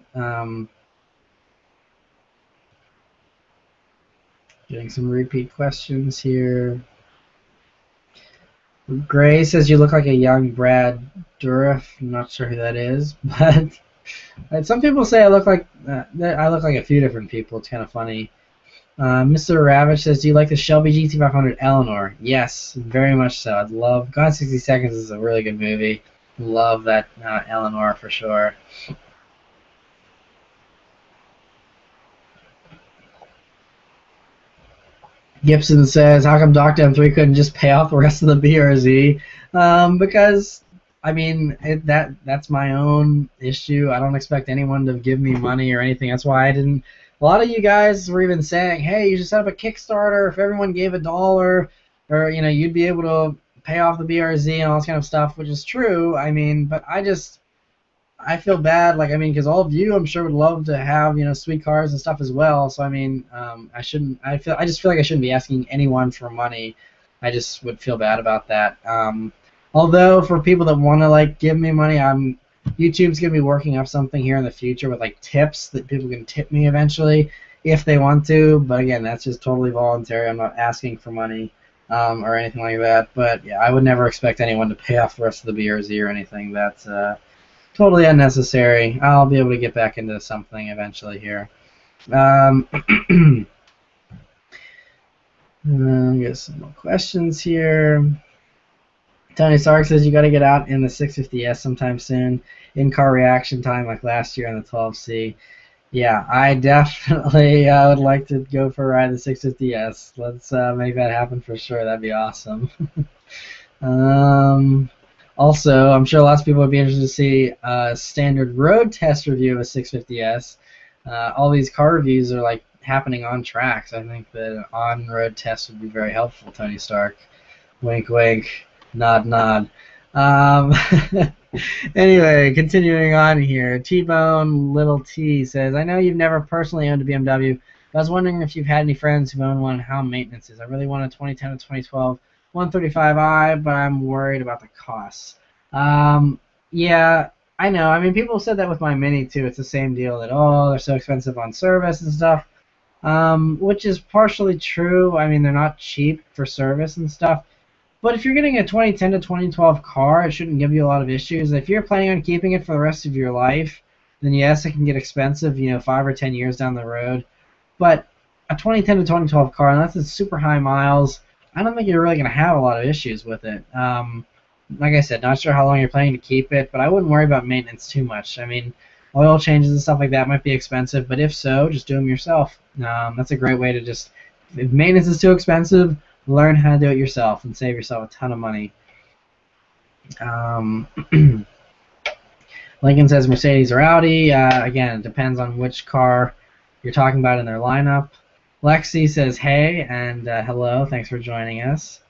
Getting some repeat questions here. Gray says, you look like a young Brad Dourif. I'm not sure who that is, but some people say I look like a few different people. It's kind of funny. Mr. Ravage says, do you like the Shelby GT500 Eleanor? Yes, very much so. I'd love... Gone 60 Seconds is a really good movie. Love that Eleanor for sure. Gibson says, how come Dr. M3 couldn't just pay off the rest of the BRZ? Because, I mean, that's my own issue. I don't expect anyone to give me money or anything. That's why I didn't... A lot of you guys were even saying, hey, you should set up a Kickstarter. If everyone gave $1, or, you know, you'd be able to pay off the BRZ and all this kind of stuff, which is true. I mean, but I feel bad, like, I mean, because all of you, I'm sure, would love to have, you know, sweet cars and stuff as well. So, I mean, I just feel like I shouldn't be asking anyone for money. I just would feel bad about that. Although, for people that want to, like, give me money, YouTube's going to be working up something here in the future with, like, tips that people can tip me eventually if they want to. But, again, that's just totally voluntary. I'm not asking for money or anything like that. But, yeah, I would never expect anyone to pay off the rest of the BRZ or anything. That's totally unnecessary. I'll be able to get back into something eventually here. Get some more questions here. Tony Stark says you got to get out in the 650S sometime soon. In-car reaction time like last year on the 12C. Yeah, I definitely would like to go for a ride in the 650S. Let's make that happen for sure. That'd be awesome. Also, I'm sure lots of people would be interested to see a standard road test review of a 650S. All these car reviews are like happening on tracks. I think that an on-road test would be very helpful, Tony Stark. Wink, wink. Nod, nod. Anyway, continuing on here. T-Bone Little T says, I know you've never personally owned a BMW, but I was wondering if you've had any friends who've owned one and how maintenance is. I really want a 2010 to 2012 135i, but I'm worried about the costs. Yeah, I know. I mean, people said that with my Mini, too. It's the same deal that, oh, they're so expensive on service and stuff, which is partially true. I mean, they're not cheap for service and stuff. But if you're getting a 2010 to 2012 car, it shouldn't give you a lot of issues. If you're planning on keeping it for the rest of your life, then yes, it can get expensive, you know, 5 or 10 years down the road. But a 2010 to 2012 car, unless it's super high miles, I don't think you're really going to have a lot of issues with it. like I said, not sure how long you're planning to keep it, but I wouldn't worry about maintenance too much. I mean, oil changes and stuff like that might be expensive, but if so, just do them yourself. That's a great way to just, if maintenance is too expensive, learn how to do it yourself and save yourself a ton of money. Lincoln says Mercedes or Audi. Again, it depends on which car you're talking about in their lineup. Lexi says hey and hello. Thanks for joining us.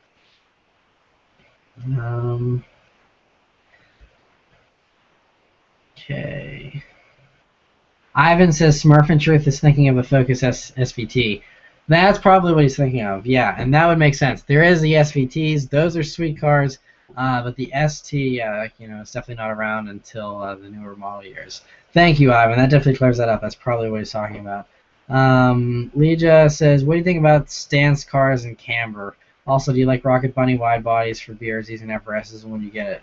Okay. Ivan says Smurf in Truth is thinking of a Focus SVT. That's probably what he's thinking of. Yeah, and that would make sense. There is the SVTs. Those are sweet cars. But the ST, is definitely not around until the newer model years. Thank you, Ivan. That definitely clears that up. That's probably what he's talking about. Leja says, what do you think about stance cars and camber? Also, do you like Rocket Bunny wide bodies for BRZs and FRSs when you get it?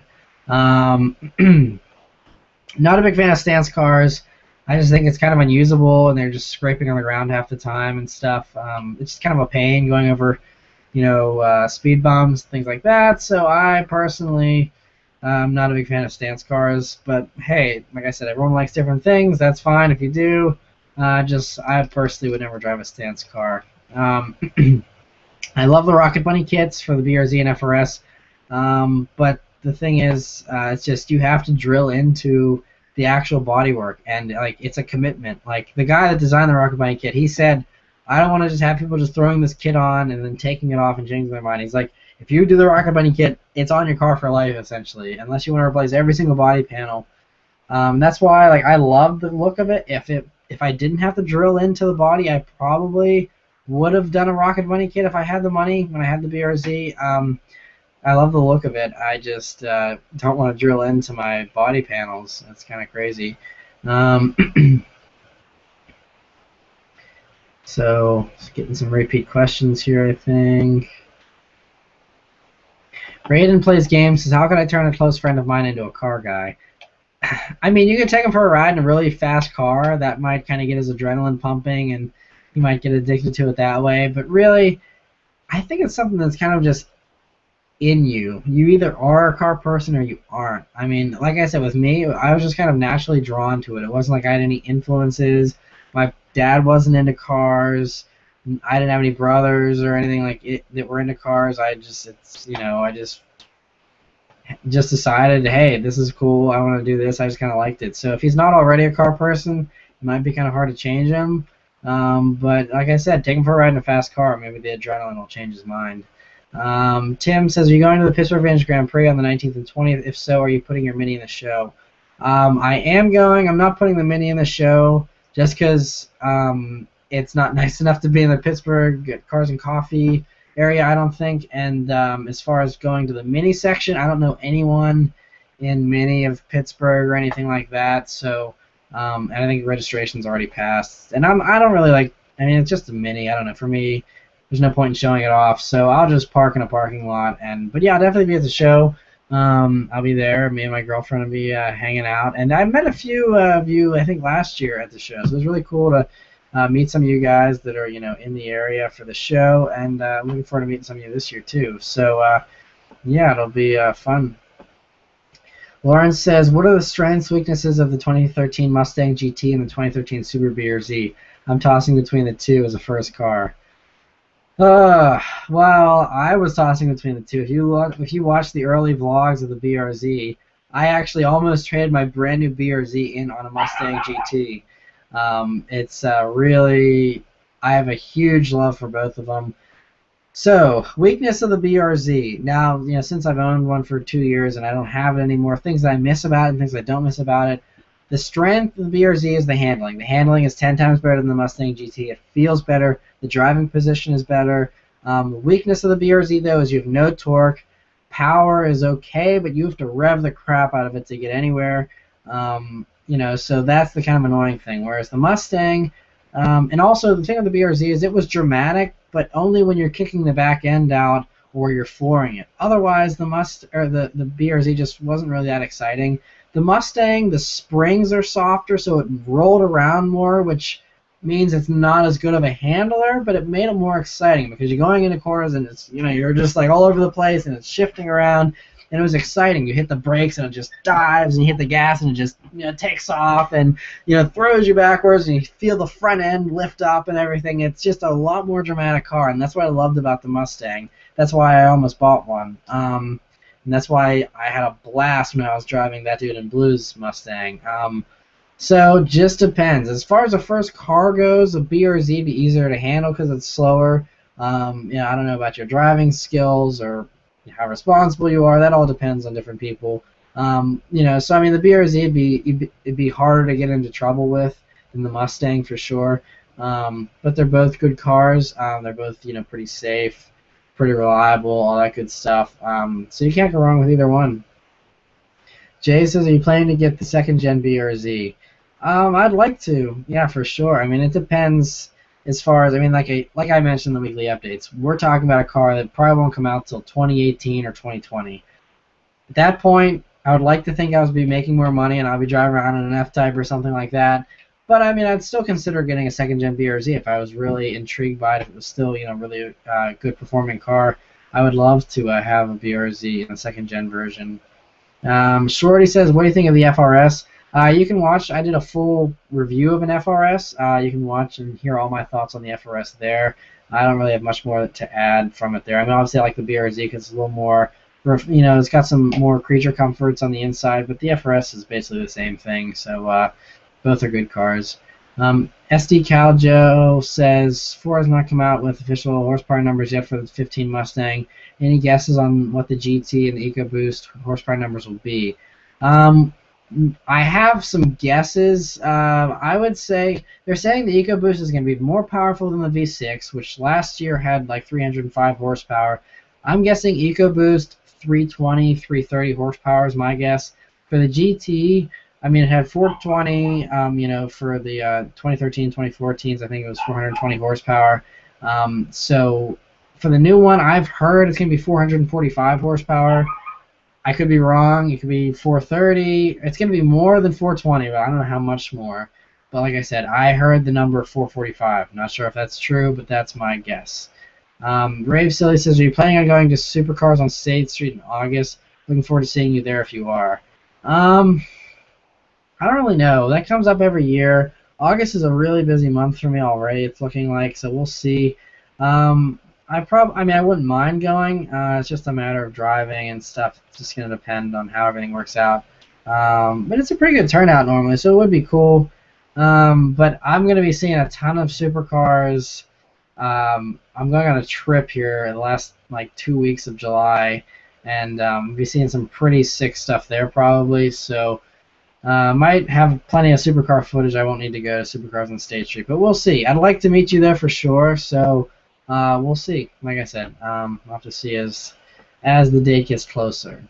Not a big fan of stance cars. I just think it's kind of unusable, and they're just scraping on the ground half the time and stuff. It's just kind of a pain going over speed bumps, things like that. So I personally am not a big fan of stance cars. But hey, like I said, everyone likes different things. That's fine if you do. I personally would never drive a stance car. I love the Rocket Bunny kits for the BRZ and FRS. But the thing is, it's just you have to drill into the actual bodywork, and it's a commitment. Like the guy that designed the Rocket Bunny kit, he said, I don't want to just have people just throwing this kit on and then taking it off and changing their mind. He's like, if you do the Rocket Bunny kit, it's on your car for life, essentially, unless you want to replace every single body panel. That's why I love the look of it. If I didn't have to drill into the body, I probably would have done a Rocket Bunny kit if I had the money when I had the BRZ. I love the look of it. I just don't want to drill into my body panels. That's kind of crazy. So, just getting some repeat questions here, I think. Raiden plays games. Says, how can I turn a close friend of mine into a car guy? I mean, you could take him for a ride in a really fast car. That might kind of get his adrenaline pumping, and he might get addicted to it that way. But really, I think it's something that's kind of just in you. You either are a car person or you aren't. I mean, like I said, with me, I was just kind of naturally drawn to it. It wasn't like I had any influences. My dad wasn't into cars. I didn't have any brothers or anything that were into cars. I just decided, hey, this is cool. I want to do this. I just kind of liked it. So if he's not already a car person, it might be kind of hard to change him. But like I said, take him for a ride in a fast car. Maybe the adrenaline will change his mind. Tim says, are you going to the Pittsburgh Vintage Grand Prix on the 19th and 20th? If so, are you putting your Mini in the show? I am going. I'm not putting the Mini in the show just because it's not nice enough to be in the Pittsburgh Cars and Coffee area, I don't think. And as far as going to the Mini section, I don't know anyone in Mini of Pittsburgh or anything like that. So, and I think registration's already passed. And I don't really like. I mean, it's just a Mini. I don't know. For me, there's no point in showing it off. So I'll just park in a parking lot. But yeah, I'll definitely be at the show. I'll be there. Me and my girlfriend will be hanging out. And I met a few of you, I think, last year at the show. So it was really cool to meet some of you guys that are, in the area for the show. And I'm looking forward to meeting some of you this year, too. So, yeah, it'll be fun. Lauren says, what are the strengths, weaknesses of the 2013 Mustang GT and the 2013 Subaru BRZ? I'm tossing between the two as a first car. Well, I was tossing between the two. If you watch the early vlogs of the BRZ, I actually almost traded my brand new BRZ in on a Mustang GT. It's really, I have a huge love for both of them. So, weakness of the BRZ. Now, since I've owned one for 2 years and I don't have it anymore, things that I miss about it and things I don't miss about it. The strength of the BRZ is the handling. The handling is 10 times better than the Mustang GT. It feels better. The driving position is better. The weakness of the BRZ, though, is you have no torque. Power is okay, but you have to rev the crap out of it to get anywhere. So that's the kind of annoying thing. Whereas the Mustang, and also the thing with the BRZ is it was dramatic, but only when you're kicking the back end out or you're flooring it. Otherwise, the BRZ just wasn't really that exciting. The Mustang, the springs are softer, so it rolled around more, which means it's not as good of a handler, but it made it more exciting because you're going into corners and it's you're just like all over the place and it's shifting around. and it was exciting. You hit the brakes and it just dives, and you hit the gas and it just takes off and throws you backwards, and you feel the front end lift up and everything. It's just a lot more dramatic car, and that's what I loved about the Mustang. That's why I almost bought one. And that's why I had a blast when I was driving that dude in Blue's Mustang. So just depends. As far as the first car goes, a BRZ would be easier to handle because it's slower. I don't know about your driving skills or how responsible you are. That all depends on different people. So I mean, the BRZ it'd be harder to get into trouble with than the Mustang for sure. But they're both good cars. They're both pretty safe, pretty reliable, all that good stuff. So you can't go wrong with either one. Jay says, are you planning to get the second gen BRZ? I'd like to, yeah, for sure. I mean, it depends as far as, I mean, like I mentioned in the weekly updates, we're talking about a car that probably won't come out till 2018 or 2020. At that point, I would like to think I would be making more money and I'll be driving around in an F-Type or something like that. But I mean, I'd still consider getting a second-gen BRZ if I was really intrigued by it. If it was still, really a good performing car, I would love to have a BRZ in a second-gen version. Shorty says, what do you think of the FRS? You can watch. I did a full review of an FRS. You can watch and hear all my thoughts on the FRS there. I don't really have much more to add from it there. I mean, obviously, I like the BRZ because it's a little more, it's got some more creature comforts on the inside, but the FRS is basically the same thing. So both are good cars. SD Caljo says, Ford has not come out with official horsepower numbers yet for the 15 Mustang. Any guesses on what the GT and the EcoBoost horsepower numbers will be? I have some guesses. I would say they're saying the EcoBoost is going to be more powerful than the V6, which last year had like 305 horsepower. I'm guessing EcoBoost 320, 330 horsepower is my guess. For the GT, I mean, it had 420, for the 2013, 2014s, I think it was 420 horsepower. So for the new one, I've heard it's going to be 445 horsepower. I could be wrong. It could be 430. It's going to be more than 420, but I don't know how much more. But like I said, I heard the number 445. I'm not sure if that's true, but that's my guess. Rave Silly says, are you planning on going to Supercars on State Street in August? Looking forward to seeing you there if you are. I don't really know. That comes up every year. August is a really busy month for me already, it's looking like, so we'll see. I wouldn't mind going. It's just a matter of driving and stuff. It's just going to depend on how everything works out. But it's a pretty good turnout normally, so it would be cool. But I'm going to be seeing a ton of supercars. I'm going on a trip here in the last 2 weeks of July, and I'll be seeing some pretty sick stuff there probably. So might have plenty of supercar footage. I won't need to go to Supercars on State Street, but we'll see. I'd like to meet you there for sure. So. We'll see. Like I said, I'll have to see as the date gets closer.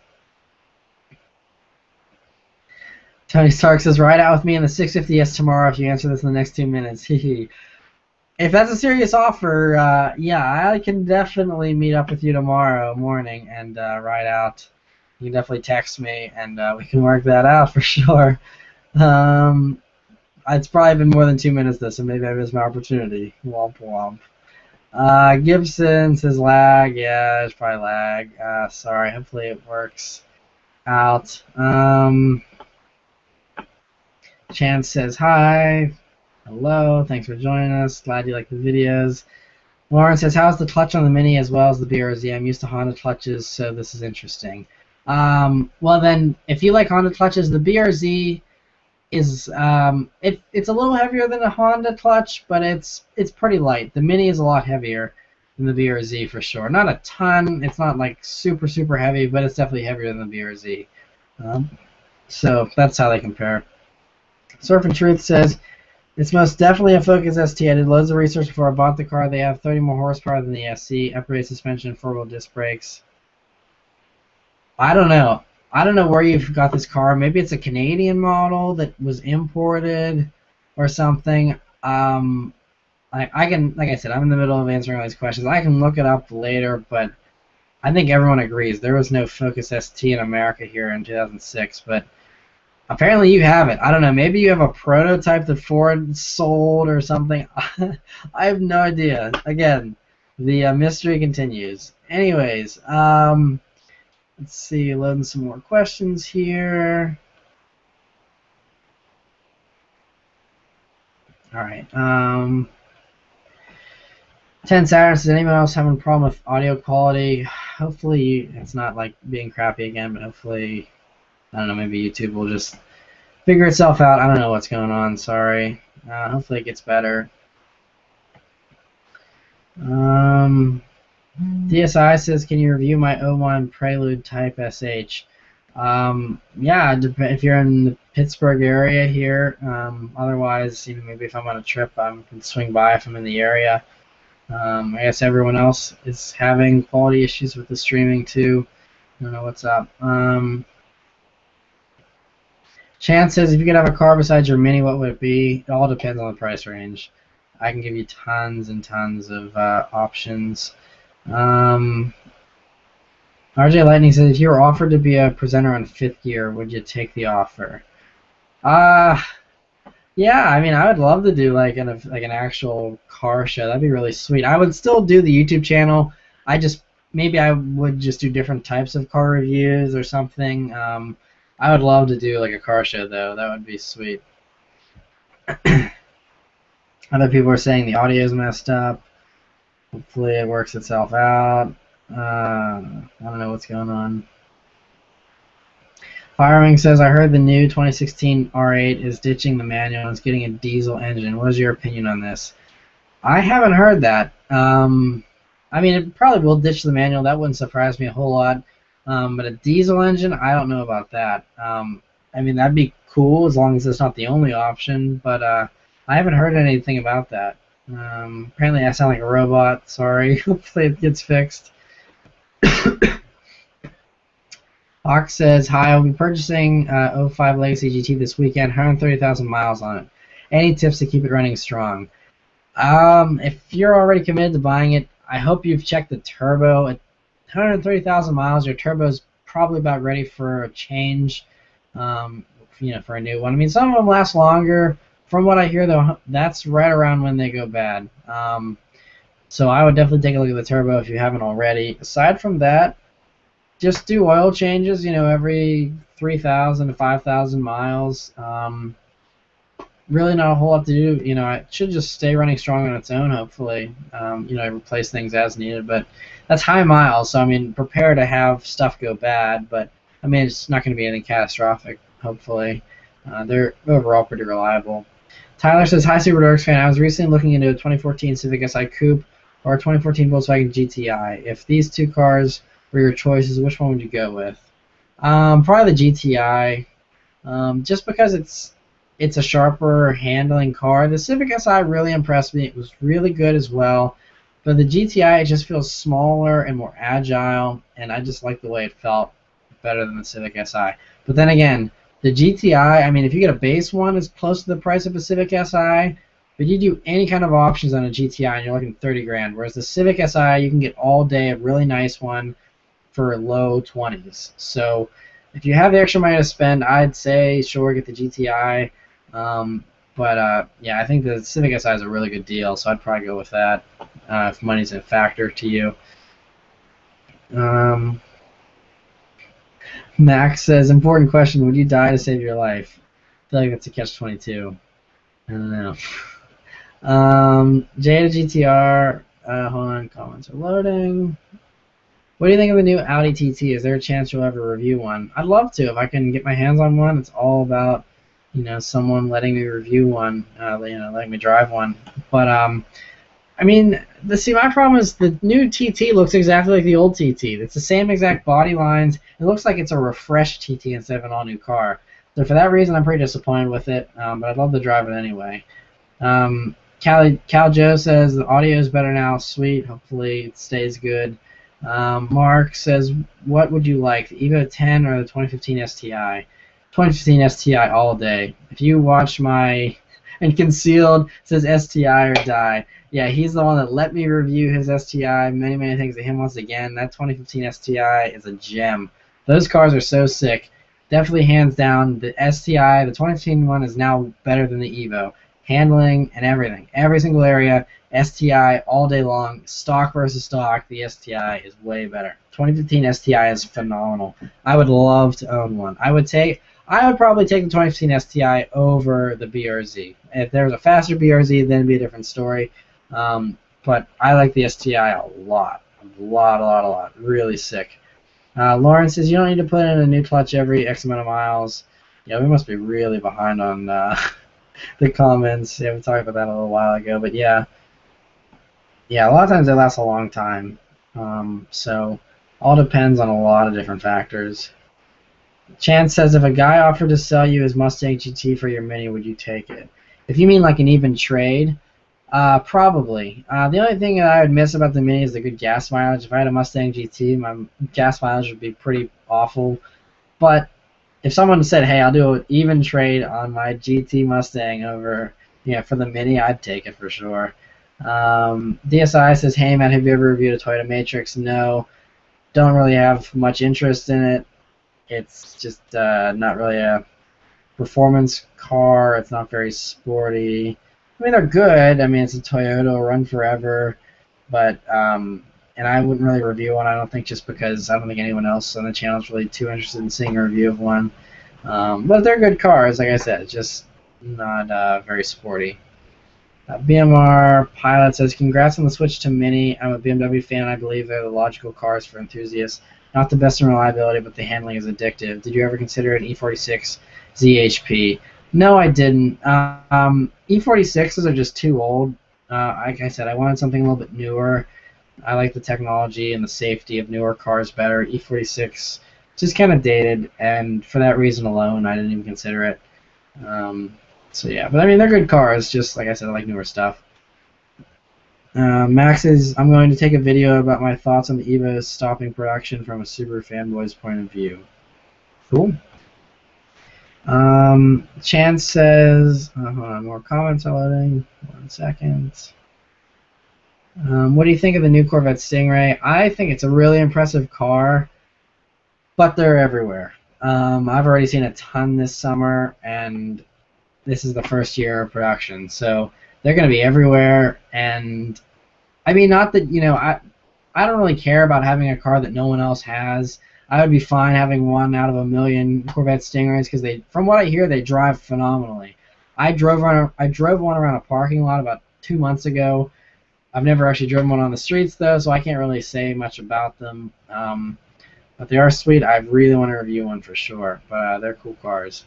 Tony Stark says, ride out with me in the 650S tomorrow if you answer this in the next 2 minutes. If that's a serious offer, yeah, I can definitely meet up with you tomorrow morning and ride out. You can definitely text me, and we can work that out for sure. It's probably been more than 2 minutes, though, so maybe I missed my opportunity. Womp womp. Gibson says lag. Yeah, there's probably lag. Sorry. Hopefully it works out. Chance says hi. Hello. Thanks for joining us. Glad you like the videos. Lauren says, how's the clutch on the Mini as well as the BRZ? I'm used to Honda clutches, so this is interesting. Well then, if you like Honda clutches, the BRZ is it's a little heavier than a Honda clutch, but it's pretty light. The Mini is a lot heavier than the BRZ for sure. Not a ton. It's not like super heavy, but it's definitely heavier than the BRZ. So that's how they compare. Surf and Truth says, it's most definitely a Focus ST. I did loads of research before I bought the car. They have 30 more horsepower than the SC, upgraded suspension, 4-wheel disc brakes. I don't know. I don't know where you've got this car. Maybe it's a Canadian model that was imported or something. I can, like I said, I'm in the middle of answering all these questions. I can look it up later, but I think everyone agrees there was no Focus ST in America here in 2006. But apparently you have it. I don't know. Maybe you have a prototype that Ford sold or something. I have no idea. Again, the mystery continues. Anyways, Let's see, loading some more questions here. All right. 10 Saturn says, anyone else having a problem with audio quality? Hopefully it's not like being crappy again, but hopefully, I don't know, maybe YouTube will just figure itself out. I don't know what's going on. Sorry. Hopefully it gets better. DSI says, can you review my 01 Prelude Type SH? Yeah, if you're in the Pittsburgh area here. Otherwise, maybe if I'm on a trip, I can swing by if I'm in the area. I guess everyone else is having quality issues with the streaming too. I don't know what's up. Chance says, if you could have a car besides your Mini, what would it be? It all depends on the price range. I can give you tons and tons of options. RJ Lightning says, if you were offered to be a presenter on Fifth Gear, would you take the offer? Yeah, I mean, I would love to do like an actual car show. That'd be really sweet. I would still do the YouTube channel. Maybe I would just do different types of car reviews or something. I would love to do like a car show though. That would be sweet. Other people are saying the audio is messed up. Hopefully it works itself out. I don't know what's going on. Firewing says, I heard the new 2016 R8 is ditching the manual and is getting a diesel engine. What is your opinion on this? I haven't heard that. I mean, it probably will ditch the manual. That wouldn't surprise me a whole lot. But a diesel engine, I don't know about that. I mean, that'd be cool as long as it's not the only option. But I haven't heard anything about that. Apparently, I sound like a robot. Sorry. Hopefully, it gets fixed. Ox says, hi, I'll be purchasing 05 Legacy GT this weekend, 130,000 miles on it. Any tips to keep it running strong? If you're already committed to buying it, I hope you've checked the turbo. At 130,000 miles, your turbo's probably about ready for a change, for a new one. I mean, some of them last longer. From what I hear, though, that's right around when they go bad. So I would definitely take a look at the turbo if you haven't already. Aside from that, just do oil changes, every 3,000 to 5,000 miles. Really not a whole lot to do. It should just stay running strong on its own, hopefully. Replace things as needed. But that's high miles, so, I mean, prepare to have stuff go bad. But, I mean, it's not going to be anything catastrophic, hopefully. They're overall pretty reliable. Tyler says, hi, Subaruwrxfan. I was recently looking into a 2014 Civic Si Coupe or a 2014 Volkswagen GTI. If these two cars were your choices, which one would you go with? Probably the GTI, just because it's a sharper handling car. The Civic Si really impressed me. It was really good as well, but the GTI, it just feels smaller and more agile, and I just like the way it felt better than the Civic Si. But then again, the GTI, I mean, if you get a base one, it's close to the price of a Civic Si. But you do any kind of options on a GTI, and you're looking 30 grand. Whereas the Civic Si, you can get all day a really nice one for low 20s. So if you have the extra money to spend, I'd say sure, get the GTI. Yeah, I think the Civic Si is a really good deal, so I'd probably go with that if money's a factor to you. Max says, important question, would you die to save your life? I feel like that's a catch-22. I don't know. Jada GTR, hold on, comments are loading. What do you think of the new Audi TT? Is there a chance you'll ever review one? I'd love to. If I can get my hands on one, it's all about, someone letting me review one, letting me drive one. But, I mean, my problem is the new TT looks exactly like the old TT. It's the same exact body lines. It looks like it's a refreshed TT instead of an all-new car. So for that reason, I'm pretty disappointed with it, but I'd love to drive it anyway. Cal Joe says, the audio is better now. Sweet. Hopefully it stays good. Mark says, what would you like, the Evo 10 or the 2015 STI? 2015 STI all day. If you watch my, and Concealed says STI or die. Yeah, he's the one that let me review his STI. Many, many thanks to him once again. That 2015 STI is a gem. Those cars are so sick. Definitely hands down, the STI, the 2015 one is now better than the Evo. handling, and everything. Every single area, STI all day long. Stock versus stock, the STI is way better. 2015 STI is phenomenal. I would love to own one. I would probably take the 2015 STI over the BRZ. If there was a faster BRZ, then it'd be a different story. But I like the STI a lot. A lot. Really sick. Lauren says, you don't need to put in a new clutch every X amount of miles. Yeah, we must be really behind on the comments. Yeah, we talked about that a little while ago. But yeah, a lot of times they last a long time. So all depends on a lot of different factors. Chance says, if a guy offered to sell you his Mustang GT for your Mini, would you take it? If you mean like an even trade, probably. The only thing that I would miss about the Mini is the good gas mileage. If I had a Mustang GT, my gas mileage would be pretty awful. But if someone said, hey, I'll do an even trade on my GT Mustang over, for the Mini, I'd take it for sure. DSI says, hey, man, have you ever reviewed a Toyota Matrix? No. Don't really have much interest in it. It's just not really a performance car. It's not very sporty. I mean, they're good. I mean, it's a Toyota, run forever. But, and I wouldn't really review one, I don't think, just because I don't think anyone else on the channel is really too interested in seeing a review of one. But they're good cars, like I said, just not very sporty. BMR Pilot says, congrats on the switch to Mini. I'm a BMW fan. I believe they're the logical cars for enthusiasts. Not the best in reliability, but the handling is addictive. Did you ever consider an E46 ZHP? No, I didn't. E46s are just too old. Like I said, I wanted something a little bit newer. I like the technology and the safety of newer cars better. E46 just kind of dated, and for that reason alone, I didn't even consider it. So yeah, but I mean, they're good cars. Just like I said, I like newer stuff. Max says, I'm going to take a video about my thoughts on the Evo stopping production from a Subaru fanboy's point of view. Cool. Chance says, hold on, more comments are loading. 1 second. What do you think of the new Corvette Stingray? I think it's a really impressive car, but they're everywhere. I've already seen a ton this summer, and this is the first year of production, so they're going to be everywhere. And I mean, not that, I don't really care about having a car that no one else has. I would be fine having one out of a million Corvette Stingrays because from what I hear, they drive phenomenally. I drove one around a parking lot about 2 months ago. I've never actually driven one on the streets though, so I can't really say much about them. But they are sweet. I really want to review one for sure. But they're cool cars.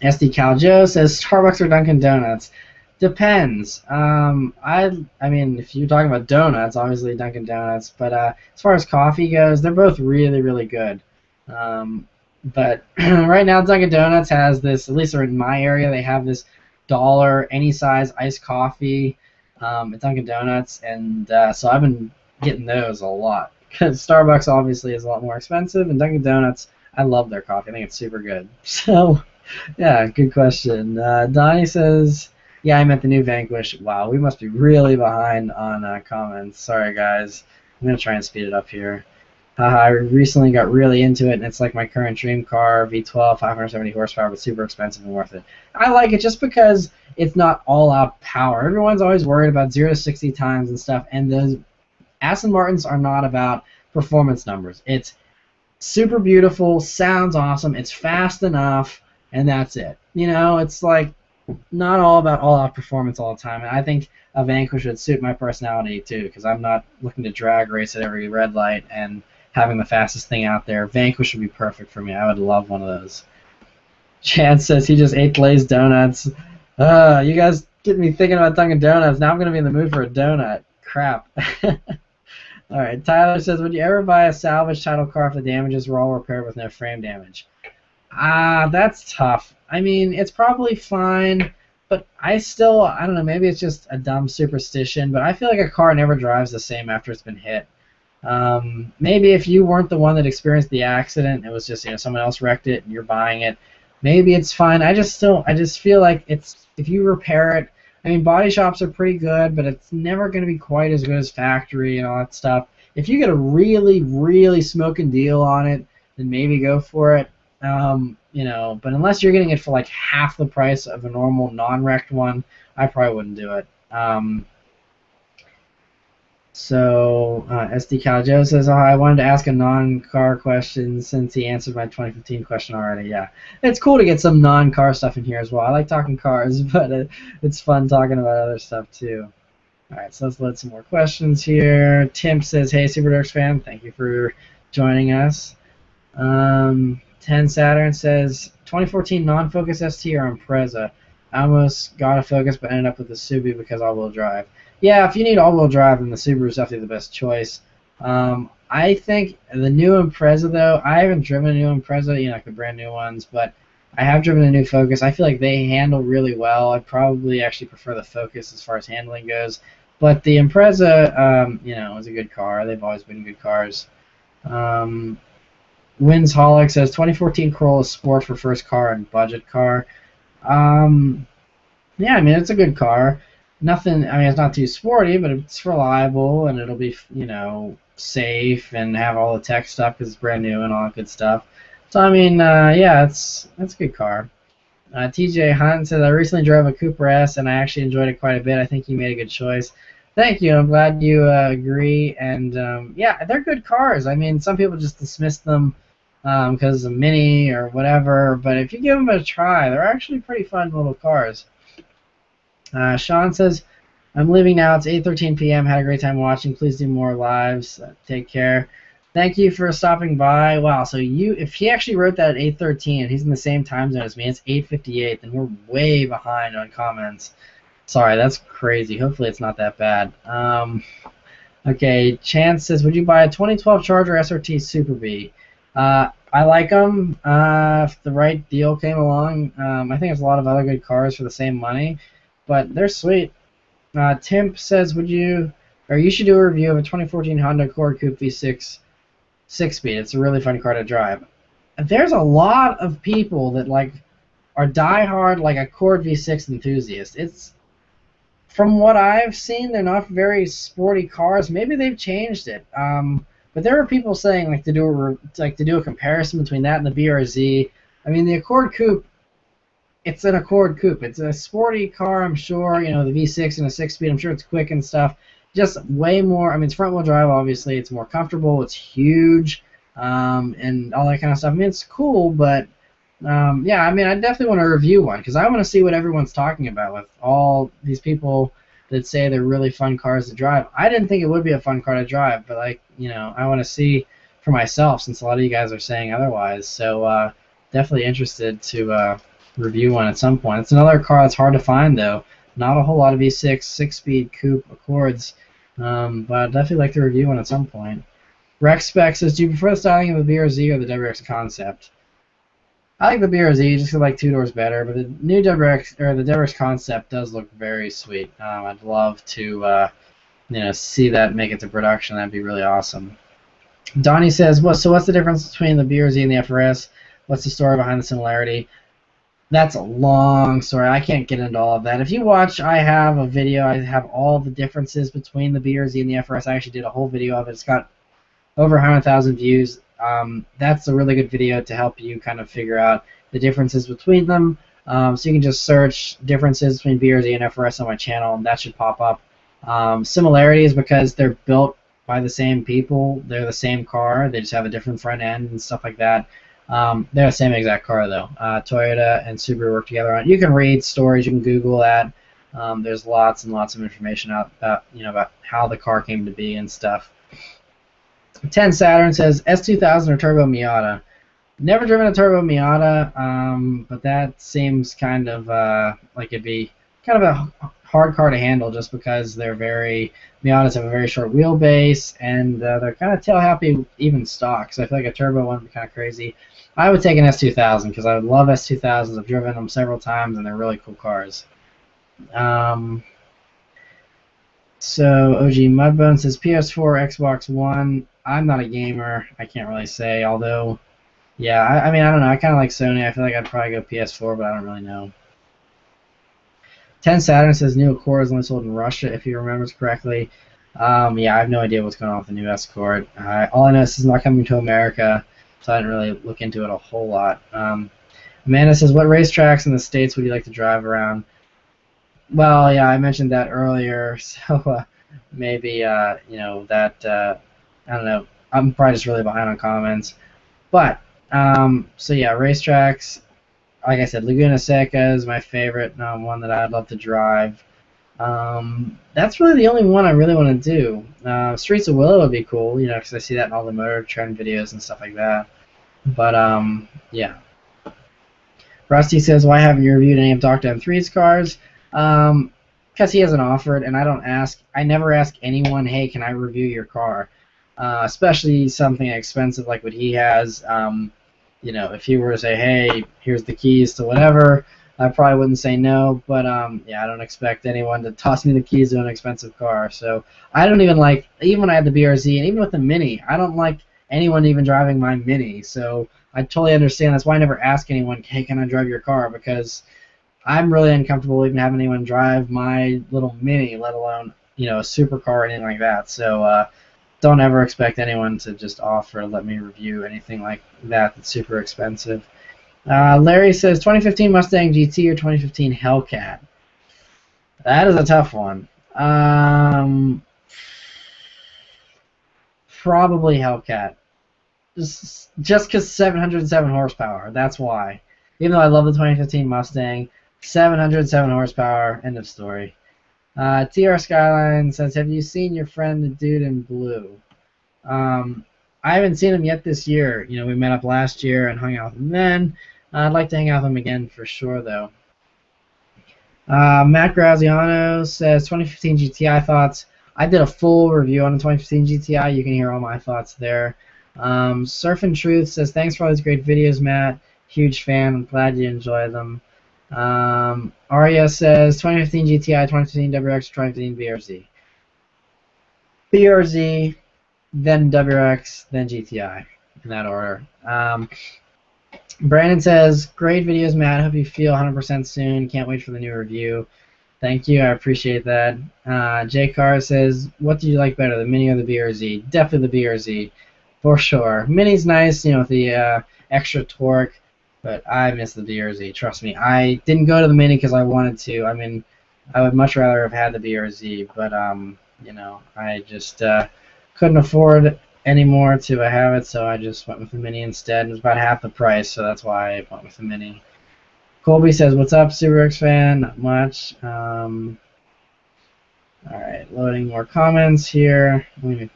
SD Cal Joe says Starbucks or Dunkin' Donuts. Depends. I mean, if you're talking about donuts, obviously Dunkin' Donuts. But as far as coffee goes, they're both really, really good. But right now, Dunkin' Donuts has this, at least in my area, they have this $1 any size iced coffee at Dunkin' Donuts, and so I've been getting those a lot. Because Starbucks obviously is a lot more expensive, and Dunkin' Donuts, I love their coffee. I think it's super good. So, yeah, good question. Donnie says, yeah, I meant the new Vanquish. Wow, we must be really behind on comments. Sorry, guys. I'm going to try and speed it up here. I recently got really into it, and it's like my current dream car, V12, 570 horsepower, but super expensive and worth it. I like it just because it's not all-out power. Everyone's always worried about 0 to 60 times and stuff, and those Aston Martins are not about performance numbers. It's super beautiful, sounds awesome, it's fast enough, and that's it. It's like not all about all-out performance all the time. And I think a Vanquish would suit my personality too, because I'm not looking to drag race at every red light and having the fastest thing out there. Vanquish would be perfect for me. I would love one of those. Chance says he just ate glazed donuts. You guys get me thinking about Dunkin' Donuts. Now I'm going to be in the mood for a donut. Crap. All right. Tyler says, would you ever buy a salvage title car if the damages were all repaired with no frame damage? That's tough. I mean, it's probably fine, but I don't know, maybe it's just a dumb superstition, but I feel like a car never drives the same after it's been hit. Maybe if you weren't the one that experienced the accident, it was just, someone else wrecked it and you're buying it, maybe it's fine. I just feel like if you repair it, I mean, body shops are pretty good, but it's never going to be quite as good as factory and all that stuff. If you get a really, really smoking deal on it, then maybe go for it. But unless you're getting it for like half the price of a normal non-wrecked one, I probably wouldn't do it. So SD Cal Joe says, "Oh, I wanted to ask a non-car question since he answered my 2015 question already." Yeah, it's cool to get some non-car stuff in here as well. I like talking cars, but it's fun talking about other stuff too. All right, so let's load some more questions here. Tim says, "Hey, Subaruwrxfan, thank you for joining us." 10 Saturn says, 2014 non-Focus ST or Impreza? I almost got a Focus but ended up with the Subaru because all-wheel drive. Yeah, if you need all-wheel drive, then the Subaru is definitely the best choice. I think the new Impreza, though, I haven't driven a new Impreza, like the brand new ones, but I have driven a new Focus. I feel like they handle really well. I probably actually prefer the Focus as far as handling goes. But the Impreza, is a good car. They've always been good cars. Wins Holic says 2014 Corolla Sport for first car and budget car. Yeah, I mean it's a good car. Nothing. I mean it's not too sporty, but it's reliable and it'll be safe and have all the tech stuff because it's brand new and all that good stuff. So I mean, yeah, it's a good car. TJ Hunt says I recently drove a Cooper S and I actually enjoyed it quite a bit. I think you made a good choice. Thank you. I'm glad you agree. And yeah, they're good cars. I mean, some people just dismiss them because of Mini or whatever. But if you give them a try, they're actually pretty fun little cars. Sean says, I'm leaving now. It's 8:13 p.m. Had a great time watching. Please do more lives. Take care. Thank you for stopping by. Wow, so if he actually wrote that at 8:13 and he's in the same time zone as me, it's 8:58, then we're way behind on comments. Sorry, that's crazy. Hopefully it's not that bad. Okay, Chance says, would you buy a 2012 Charger SRT Super B? I like them. If the right deal came along, I think there's a lot of other good cars for the same money, but they're sweet. Timp says, you should do a review of a 2014 Honda Accord Coupe V6 6-speed. It's a really fun car to drive. There's a lot of people that are diehard Accord V6 enthusiasts. From what I've seen, they're not very sporty cars. Maybe they've changed it. But there are people saying to do a comparison between that and the BRZ. I mean, the Accord Coupe, it's an Accord Coupe. It's a sporty car, I'm sure. The V6 and a 6-speed. I'm sure it's quick and stuff. Just way more. I mean, it's front-wheel drive. Obviously, it's more comfortable. It's huge, and all that kind of stuff. I mean, it's cool, but yeah, I mean, I definitely want to review one because I want to see what everyone's talking about with all these people that say they're really fun cars to drive. I didn't think it would be a fun car to drive, but I want to see for myself since a lot of you guys are saying otherwise. So definitely interested to review one at some point. It's another car that's hard to find though. Not a whole lot of V6 6-speed coupe Accords, but I'd definitely like to review one at some point. Rex Spec says, do you prefer the styling of the BRZ or the WRX Concept? I like the BRZ, just like 2 doors better, but the new WRX or the WRX Concept does look very sweet. I'd love to, see that make it to production. That'd be really awesome. Donnie says, so what's the difference between the BRZ and the FRS? What's the story behind the similarity? That's a long story. I can't get into all of that. If you watch, I have a video. I have all the differences between the BRZ and the FRS. I actually did a whole video of it. It's got over 100,000 views. That's a really good video to help you kind of figure out the differences between them. So you can just search differences between BRZ and FRS on my channel, and that should pop up. Similarities because they're built by the same people. They're the same car. They just have a different front end and stuff like that. They're the same exact car though. Toyota and Subaru work together on it. You can read stories. You can Google that. There's lots and lots of information out about how the car came to be and stuff. 10 Saturn says S2000 or Turbo Miata. Never driven a Turbo Miata, but that seems kind of like it'd be kind of a hard car to handle just because Miatas have a very short wheelbase and they're kind of tail happy even stock. So I feel like a turbo one would be kind of crazy. I would take an S2000 because I would love S2000s. I've driven them several times and they're really cool cars. So OG Mudbone says PS4, Xbox One. I'm not a gamer. I can't really say. Although, yeah, I mean, I don't know. I kind of like Sony. I feel like I'd probably go PS4, but I don't really know. 10 Saturn says new Accord is only sold in Russia, if he remembers correctly. Yeah, I have no idea what's going on with the new Escort. All I know is it's not coming to America, so I didn't really look into it a whole lot. Amanda says, what racetracks in the States would you like to drive around? Well, yeah, I mentioned that earlier, so maybe that I don't know. I'm probably just really behind on comments, but so yeah, racetracks. Like I said, Laguna Seca is my favorite one that I'd love to drive. That's really the only one I really want to do. Streets of Willow would be cool, because I see that in all the motor trend videos and stuff like that. But yeah. Rusty says, "Why haven't you reviewed any of Dr. M3's cars?" Because he hasn't offered, and I don't ask. I never ask anyone, "Hey, can I review your car?" Especially something expensive like what he has. If he were to say, "Hey, here's the keys to whatever," I probably wouldn't say no. But yeah, I don't expect anyone to toss me the keys to an expensive car. So I don't even like, even when I had the BRZ and even with the Mini, I don't like anyone even driving my Mini. So I totally understand. That's why I never ask anyone, "Hey, can I drive your car?" Because I'm really uncomfortable even having anyone drive my little Mini, let alone a supercar or anything like that. So don't ever expect anyone to just offer to let me review anything like that that's super expensive. Larry says 2015 Mustang GT or 2015 Hellcat. That is a tough one. Probably Hellcat. Just because 707 horsepower. That's why. Even though I love the 2015 Mustang, 707 horsepower. End of story. TR Skyline says, "Have you seen your friend, the dude in blue?" I haven't seen him yet this year. We met up last year and hung out with him then. I'd like to hang out with him again for sure, though. Matt Graziano says 2015 GTI thoughts. I did a full review on the 2015 GTI. You can hear all my thoughts there. Surf and Truth says, "Thanks for all these great videos, Matt. Huge fan. I'm glad you enjoy them." Arya says 2015 GTI, 2015 WRX, 2015 BRZ. BRZ, then WRX, then GTI, in that order. Brandon says, "Great videos, Matt. Hope you feel 100% soon. Can't wait for the new review." Thank you. I appreciate that. Jay Carr says, "What do you like better, the Mini or the BRZ?" Definitely the BRZ, for sure. Mini's nice, with the extra torque, but I miss the BRZ. Trust me. I didn't go to the Mini because I wanted to. I mean, I would much rather have had the BRZ, but I just couldn't afford anymore to have it, so I just went with the Mini instead. It was about half the price, so that's why I went with the Mini. Colby says, "What's up, Subaruwrxfan?" Not much. All right, loading more comments here. I'm gonna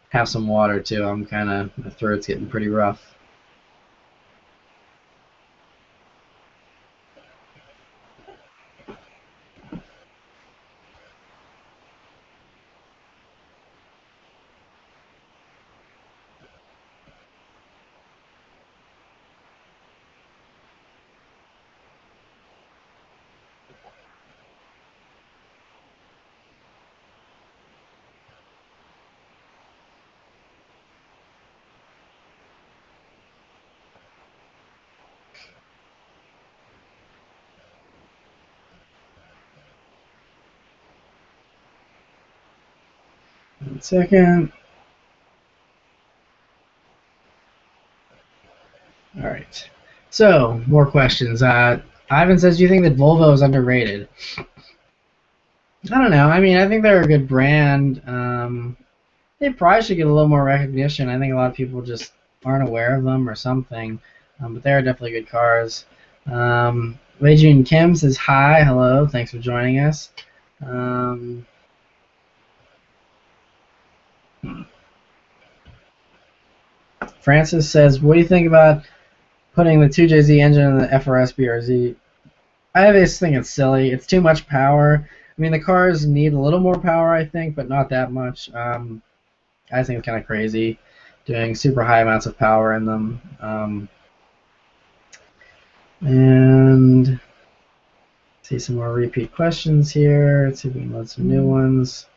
have some water too. My throat's getting pretty rough. One second. All right. So, more questions. Ivan says, "Do you think that Volvo is underrated?" I don't know. I mean, I think they're a good brand. They probably should get a little more recognition. I think a lot of people just aren't aware of them or something. But they're definitely good cars. Wei Jun Kim says, "Hi, hello, thanks for joining us." Um, Francis says, "What do you think about putting the 2JZ engine in the FRS BRZ?" I just think it's silly. It's too much power. I mean, the cars need a little more power, I think, but not that much. I think it's kind of crazy doing super high amounts of power in them. And see some more repeat questions here. Let's see if we can load some new ones.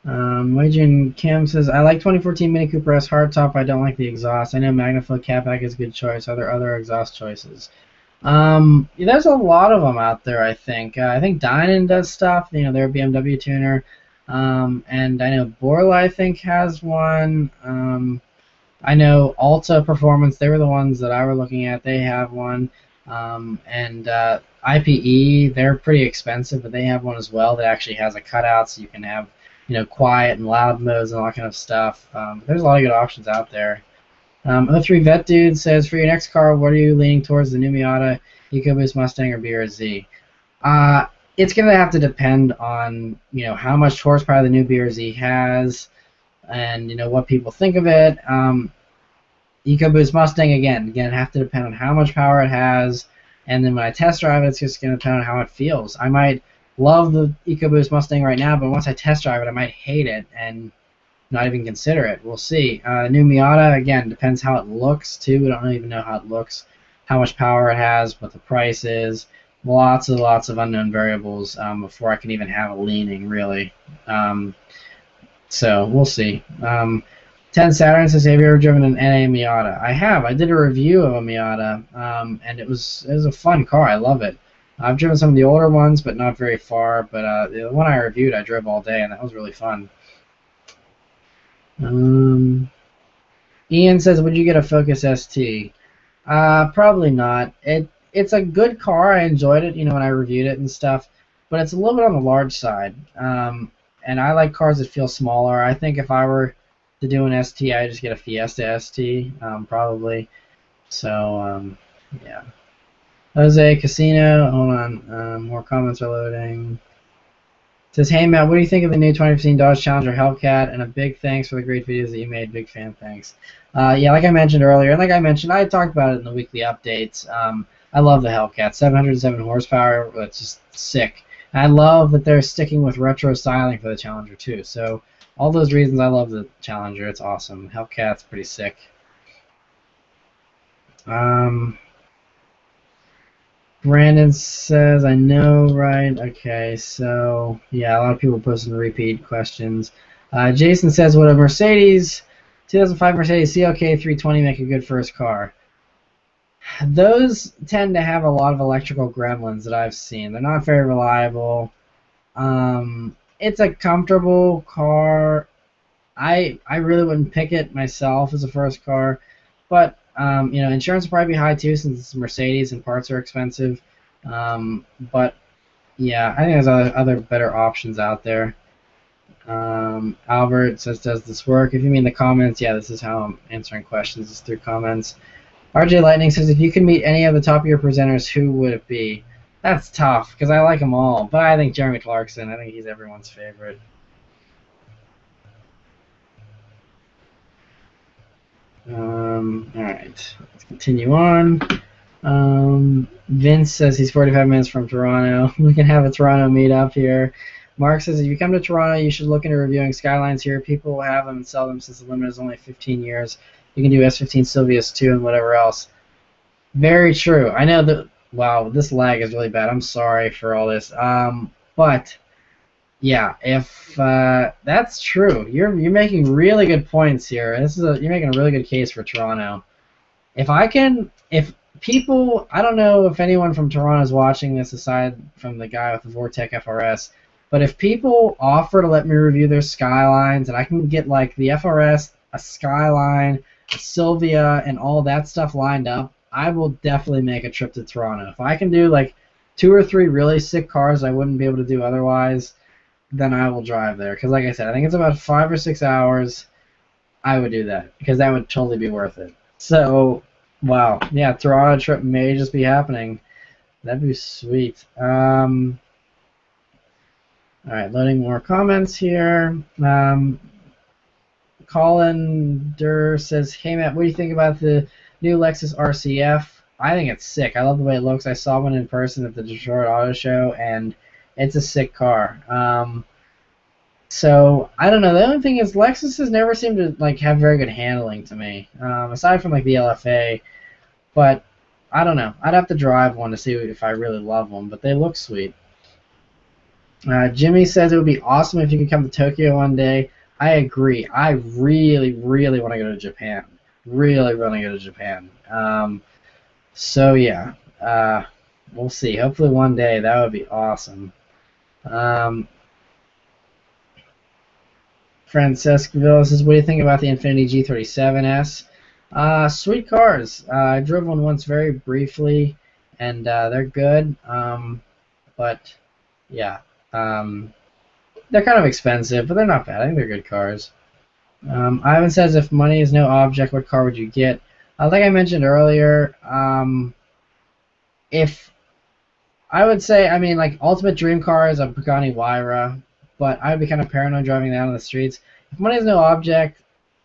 Wajan Kim says, I like 2014 Mini Cooper S hardtop. I don't like the exhaust. I know Magnaflow Catback is a good choice. Are there other exhaust choices? There's a lot of them out there, I think. I think Dynan does stuff. They're a BMW tuner. And I know Borla, I think, has one. I know Alta Performance, they were the ones that I were looking at. They have one. And IPE, they're pretty expensive, but they have one as well that actually has a cutout so you can have, quiet and loud modes and all that kind of stuff. There's a lot of good options out there. O3 Vet Dude says, for your next car, what are you leaning towards, the new Miata, EcoBoost, Mustang, or BRZ? It's going to have to depend on, how much horsepower the new BRZ has and, what people think of it. EcoBoost Mustang, again, have to depend on how much power it has, and then when I test drive it, it's just going to depend on how it feels. I might love the EcoBoost Mustang right now, but once I test drive it, I might hate it and not even consider it. We'll see. New Miata, again, depends how it looks, too. We don't even know how it looks, how much power it has, what the price is. Lots of unknown variables before I can even have a leaning, really. So we'll see. 10 Saturn says, have you ever driven an NA Miata? I have. I did a review of a Miata, and it was a fun car. I love it. I've driven some of the older ones, but not very far. But the one I reviewed, I drove all day, and that was really fun. Ian says, would you get a Focus ST? Probably not. It's a good car. I enjoyed it, when I reviewed it and stuff, but it's a little bit on the large side. And I like cars that feel smaller. I think if I were to do an ST, I just get a Fiesta ST, probably. So, yeah. Jose Casino, hold on. More comments are loading. It says, hey Matt, what do you think of the new 2015 Dodge Challenger Hellcat? And a big thanks for the great videos that you made. Big fan, thanks. Yeah, like I mentioned earlier, and like I mentioned, I talked about it in the weekly updates. I love the Hellcat, 707 horsepower. That's just sick. And I love that they're sticking with retro styling for the Challenger too. So all those reasons, I love the Challenger. It's awesome. Hellcat's pretty sick. Brandon says, I know, right? Okay, so yeah, a lot of people posting repeat questions. Jason says, would a Mercedes 2005 Mercedes CLK 320 make a good first car? Those tend to have a lot of electrical gremlins that I've seen. They're not very reliable. It's a comfortable car. I really wouldn't pick it myself as a first car, but insurance will probably be high too since it's Mercedes and parts are expensive. But yeah, I think there's other better options out there. Albert says, does this work? If you mean the comments, yeah, this is how I'm answering questions, is through comments. RJ Lightning says, if you could meet any of the top of your presenters, who would it be? That's tough, because I like them all, but I think Jeremy Clarkson, I think he's everyone's favorite. Alright, let's continue on. Vince says he's 45 minutes from Toronto. We can have a Toronto meetup here. Mark says, if you come to Toronto, you should look into reviewing Skylines here. People will have them and sell them since the limit is only 15 years. You can do S15 Silvias too and whatever else. Very true. I know that, wow, this lag is really bad. I'm sorry for all this. But yeah, if that's true, you're making really good points here. You're making a really good case for Toronto. If people, I don't know if anyone from Toronto is watching this aside from the guy with the Vortec FRS, but if people offer to let me review their Skylines and I can get like the FRS, a Skyline, a Silvia, and all that stuff lined up, I will definitely make a trip to Toronto. If I can do like 2 or 3 really sick cars I wouldn't be able to do otherwise, then I will drive there. Because like I said, I think it's about 5 or 6 hours. I would do that because that would totally be worth it. So, wow. Yeah, Toronto trip may just be happening. That'd be sweet. All right, loading more comments here. Colin Durr says, hey Matt, what do you think about the new Lexus RCF? I think it's sick. I love the way it looks. I saw one in person at the Detroit Auto Show, and it's a sick car. So I don't know. The only thing is Lexus has never seemed to like have very good handling to me, aside from like the LFA. But I don't know. I'd have to drive one to see if I really love them, but they look sweet. Jimmy says it would be awesome if you could come to Tokyo one day. I agree. I really, really want to go to Japan. Really want to go to Japan. So yeah, we'll see. Hopefully one day. That would be awesome. Um, Francesco says, "What do you think about the Infiniti G37S?" Sweet cars. I drove one once very briefly, and they're good. But yeah, um, they're kind of expensive, but they're not bad. I think they're good cars. Ivan says, if money is no object, what car would you get? Like I mentioned earlier, if I would say, I mean, like ultimate dream car is a Pagani Huayra, but I'd be kind of paranoid driving that on the streets. If money is no object,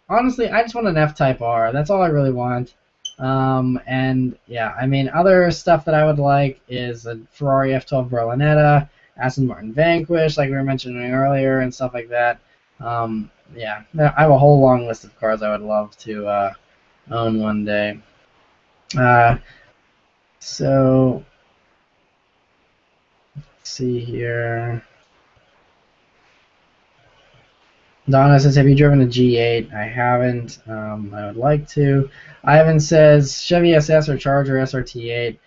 honestly, I just want an F-Type R. That's all I really want. And yeah, I mean, other stuff that I would like is a Ferrari F12 Berlinetta, Aston Martin Vanquish, like we were mentioning earlier, and stuff like that. Yeah, I have a whole long list of cars I would love to own one day. Uh, so, let's see here. Donna says, have you driven a G8? I haven't. I would like to. Ivan says, Chevy SS or Charger SRT8?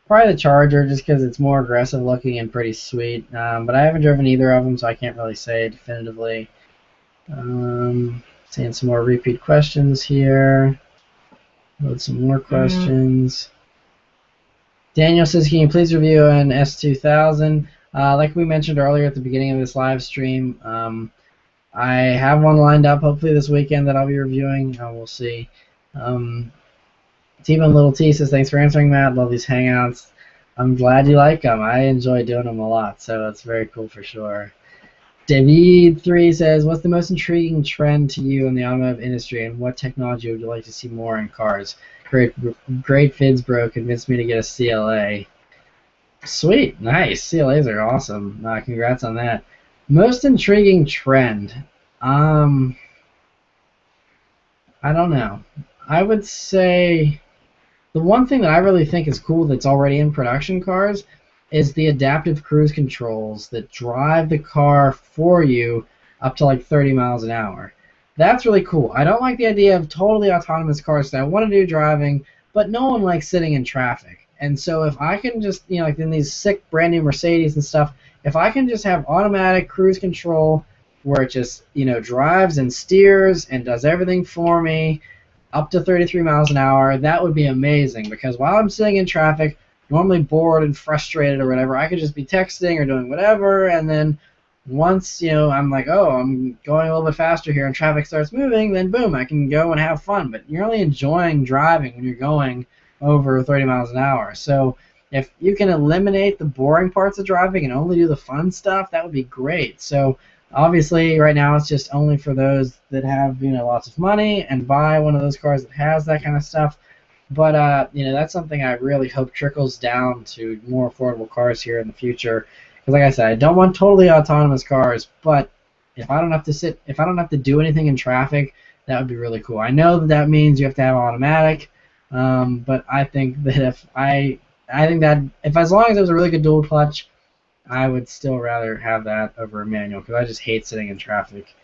Probably the Charger, just because it's more aggressive looking and pretty sweet. But I haven't driven either of them, so I can't really say definitively. Seeing some more repeat questions here. Load some more questions. Daniel says, can you please review an S2000? Like we mentioned earlier at the beginning of this live stream, I have one lined up hopefully this weekend that I'll be reviewing. We'll see. T-Bone Little T says, thanks for answering, Matt. Love these hangouts. I'm glad you like them. I enjoy doing them a lot, so it's very cool for sure. David3 says, what's the most intriguing trend to you in the automotive industry, and what technology would you like to see more in cars? Great Fids Bro convinced me to get a CLA. Sweet, nice. CLAs are awesome. Congrats on that. Most intriguing trend. I don't know. I would say the one thing that I really think is cool that's already in production cars is the adaptive cruise controls that drive the car for you up to like 30 miles an hour. That's really cool. I don't like the idea of totally autonomous cars. So I want to do driving, but no one likes sitting in traffic. And so if I can just, like in these sick brand new Mercedes and stuff, if I can just have automatic cruise control where it just, drives and steers and does everything for me up to 33 miles an hour, that would be amazing, because while I'm sitting in traffic, normally bored and frustrated or whatever, I could just be texting or doing whatever, and then once, I'm like, oh, I'm going a little bit faster here and traffic starts moving, then boom, I can go and have fun. But you're only enjoying driving when you're going over 30 miles an hour. So if you can eliminate the boring parts of driving and only do the fun stuff, that would be great. So obviously right now it's just only for those that have, lots of money and buy one of those cars that has that kind of stuff. But that's something I really hope trickles down to more affordable cars here in the future. Because like I said, I don't want totally autonomous cars, but if I don't have to do anything in traffic, that would be really cool. I know that means you have to have automatic, but I think that if as long as it was a really good dual clutch, I would still rather have that over a manual, because I just hate sitting in traffic.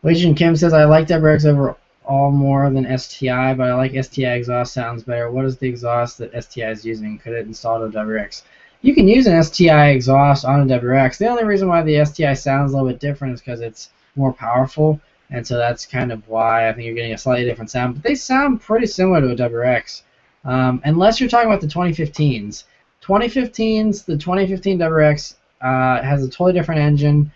Legion Kim says, I like WRX over all more than STI, but I like STI exhaust, sounds better. What is the exhaust that STI is using? Could it install to WRX? You can use an STI exhaust on a WRX. The only reason why the STI sounds a little bit different is because it's more powerful, and so that's kind of why I think you're getting a slightly different sound. But they sound pretty similar to a WRX, unless you're talking about the 2015s. The 2015 WRX has a totally different engine,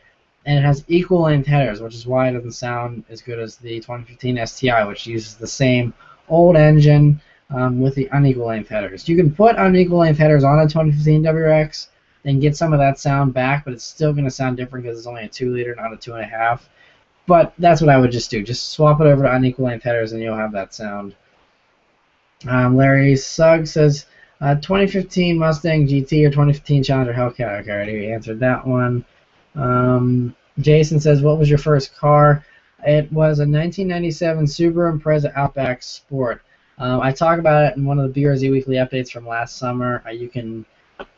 and it has equal length headers, which is why it doesn't sound as good as the 2015 STI, which uses the same old engine with the unequal length headers. You can put unequal length headers on a 2015 WRX and get some of that sound back, but it's still going to sound different because it's only a 2-liter, not a 2.5. But that's what I would just do. Just swap it over to unequal length headers and you'll have that sound. Larry Sugg says, 2015 Mustang GT or 2015 Challenger Hellcat? Okay, I already answered that one. Jason says, what was your first car? It was a 1997 Subaru Impreza Outback Sport. I talk about it in one of the BRZ Weekly updates from last summer. You can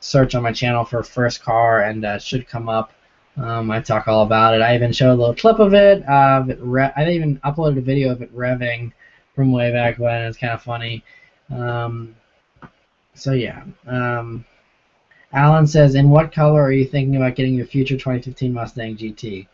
search on my channel for first car, and it should come up. I talk all about it. I even showed a little clip of it. I even uploaded a video of it revving from way back when. It's kind of funny. So yeah. Alan says, in what color are you thinking about getting your future 2015 Mustang GT?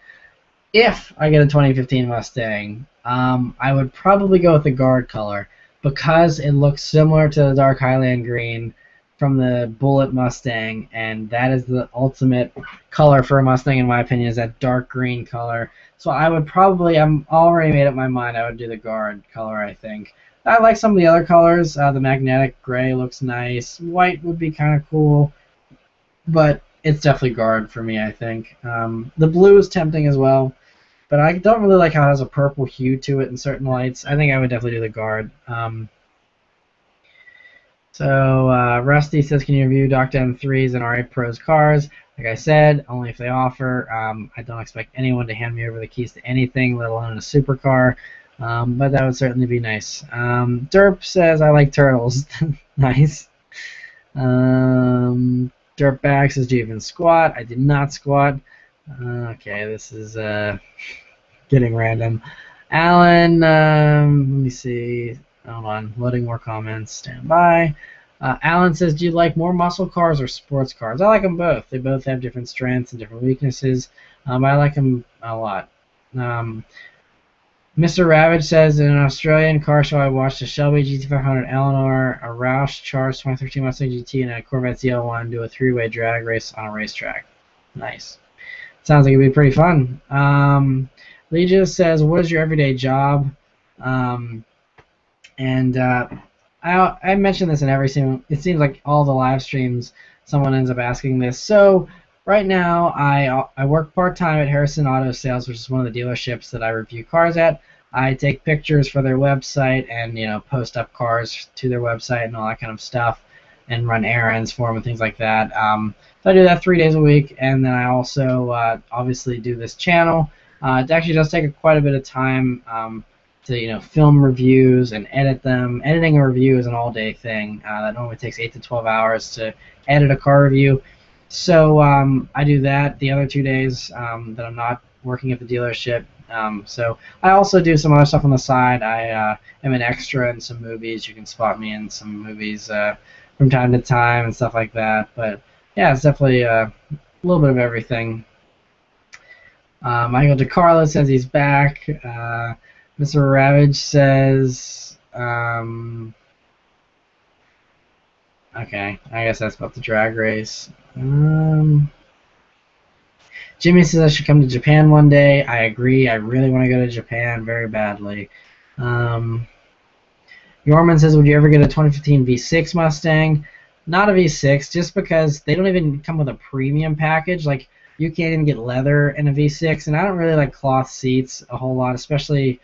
If I get a 2015 Mustang, I would probably go with the guard color because it looks similar to the dark Highland green from the Bullet Mustang, and that is the ultimate color for a Mustang, in my opinion, is that dark green color. So I would probably, I'm already made up my mind, I would do the guard color, I think. I like some of the other colors. The magnetic gray looks nice. White would be kind of cool, but it's definitely guard for me, I think. The blue is tempting as well, but I don't really like how it has a purple hue to it in certain lights. I think I would definitely do the guard. Rusty says, can you review Dr. M3's and R8 Pro's cars? Like I said, only if they offer. I don't expect anyone to hand me over the keys to anything, let alone a supercar. But that would certainly be nice. Derp says, I like turtles. Nice. Dirtbag says, do you even squat? I did not squat. Okay, this is getting random. Alan, let me see. Hold on, loading more comments. Stand by. Alan says, do you like more muscle cars or sports cars? I like them both. They both have different strengths and different weaknesses. I like them a lot. Mr. Ravage says, in an Australian car show, I watched a Shelby GT500 Eleanor, a Roush Charged 2013 Mustang GT, and a Corvette ZL1 do a three-way drag race on a racetrack. Nice. Sounds like it'd be pretty fun. Legia says, what is your everyday job? I mentioned this in every single, it seems like all the live streams someone ends up asking this. So right now I work part-time at Harrison Auto Sales, which is one of the dealerships that I review cars at. I take pictures for their website and post up cars to their website and all that kind of stuff, and run errands for them and things like that. So I do that 3 days a week, and then I also obviously do this channel. It actually does take quite a bit of time to film reviews and edit them. Editing a review is an all-day thing. That normally takes 8 to 12 hours to edit a car review. So I do that the other 2 days that I'm not working at the dealership. So I also do some other stuff on the side. I am an extra in some movies. You can spot me in some movies from time to time and stuff like that. But yeah, it's definitely a little bit of everything. Michael DeCarlo says he's back. Mr. Ravage says, okay, I guess that's about the drag race. Jimmy says I should come to Japan one day. I agree. I really want to go to Japan very badly. Yorman says, would you ever get a 2015 V6 Mustang? Not a V6, just because they don't even come with a premium package. Like, you can't even get leather in a V6, and I don't really like cloth seats a whole lot, especially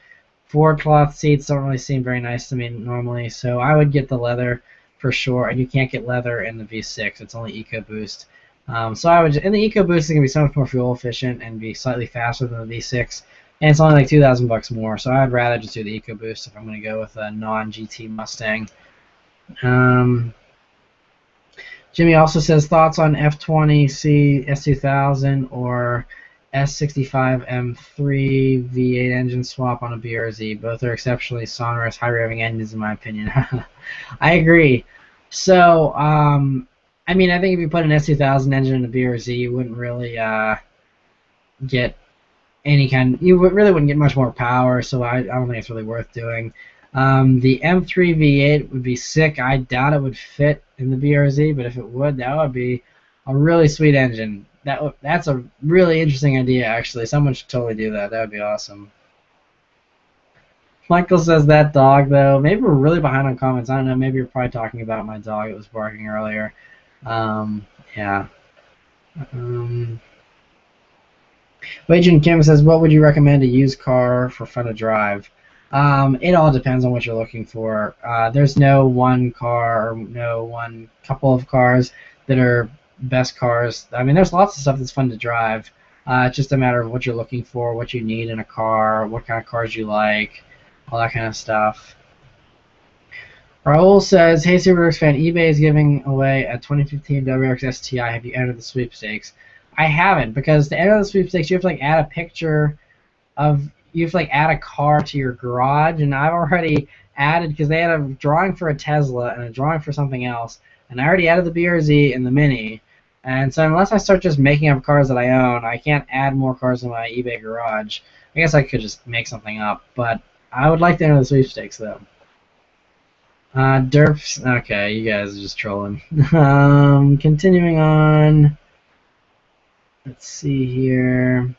Ford cloth seats don't really seem very nice to me normally. So I would get the leather for sure, and you can't get leather in the V6. It's only EcoBoost. So I would, and the EcoBoost is gonna be so much more fuel efficient and be slightly faster than the V6, and it's only like $2,000 more. So I'd rather just do the EcoBoost if I'm gonna go with a non-GT Mustang. Jimmy also says thoughts on F20C S2000 or S65 M3 V8 engine swap on a BRZ. Both are exceptionally sonorous, high-revving engines in my opinion. I agree. So I mean, I think if you put an S2000 engine in a BRZ, you wouldn't really get any kind. You really wouldn't get much more power. So I don't think it's really worth doing. The M3 V8 would be sick. I doubt it would fit in the BRZ, but if it would, that would be a really sweet engine. That's a really interesting idea, actually. Someone should totally do that. That would be awesome. Michael says that dog, though. Maybe we're really behind on comments. I don't know. Maybe you're probably talking about my dog that was barking earlier. Yeah. Wei-Jun Kim says, what would you recommend a used car for fun to drive? It all depends on what you're looking for. There's no one car or no one couple of cars that are best cars. I mean, there's lots of stuff that's fun to drive. It's just a matter of what you're looking for, what you need in a car, what kind of cars you like, all that kind of stuff. Raul says, "Hey Subaruwrxfan, eBay is giving away a 2015 WRX STI. Have you entered the sweepstakes?" I haven't, because to enter the sweepstakes, you have to like add a picture of you have to like add a car to your garage, and I've already added because they had a drawing for a Tesla and a drawing for something else, and I already added the BRZ and the Mini, and so unless I start just making up cars that I own, I can't add more cars in my eBay garage. I guess I could just make something up, but I would like to enter the sweepstakes though. Derps. Okay, you guys are just trolling. Continuing on. Let's see here.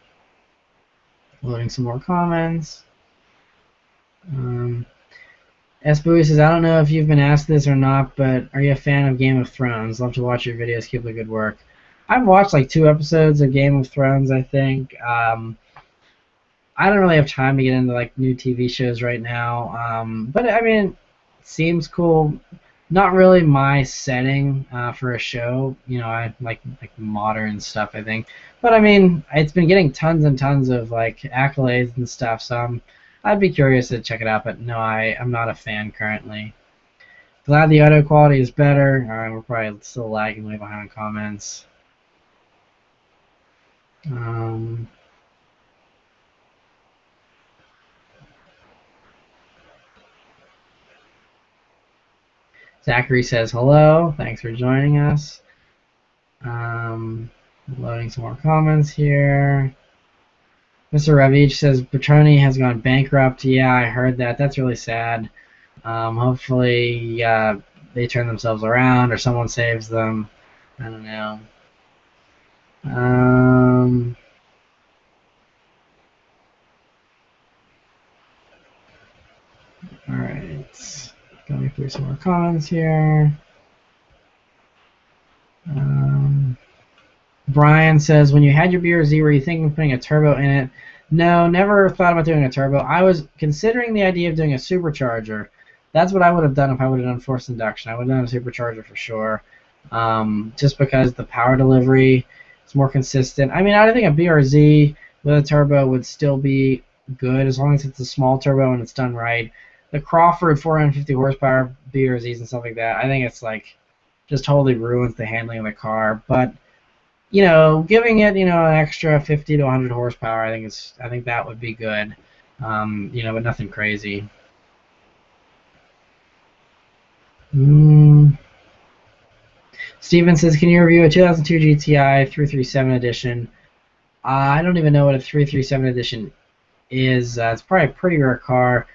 Loading some more comments. S. Bowie says, "I don't know if you've been asked this or not, but are you a fan of Game of Thrones? Love to watch your videos. Keep up the good work." I've watched like 2 episodes of Game of Thrones, I think. I don't really have time to get into like new TV shows right now. But I mean, it seems cool. Not really my setting for a show. You know, I like modern stuff, I think. But I mean, it's been getting tons and tons of like accolades and stuff, so I'd be curious to check it out. But no, I'm not a fan currently. Glad the audio quality is better. All right, we're probably still lagging way behind on comments. Zachary says hello. Thanks for joining us. Loading some more comments here. Mr. Ravich says Petroni has gone bankrupt. Yeah, I heard that. That's really sad. Hopefully they turn themselves around or someone saves them. I don't know. Alright. Going through some more comments here. Brian says, "When you had your BRZ, were you thinking of putting a turbo in it?" No, never thought about doing a turbo. I was considering the idea of doing a supercharger. That's what I would have done if I would have done forced induction. I would have done a supercharger for sure. Just because the power delivery is more consistent. I mean, I think a BRZ with a turbo would still be good as long as it's a small turbo and it's done right. The Crawford 450 horsepower BRZs and stuff like that, I think it's like just totally ruins the handling of the car. But you know, giving it, you know, an extra 50 to 100 horsepower, I think that would be good. You know, but nothing crazy. Steven says, "Can you review a 2002 GTI 337 edition?" I don't even know what a 337 edition is. It's probably a pretty rare car.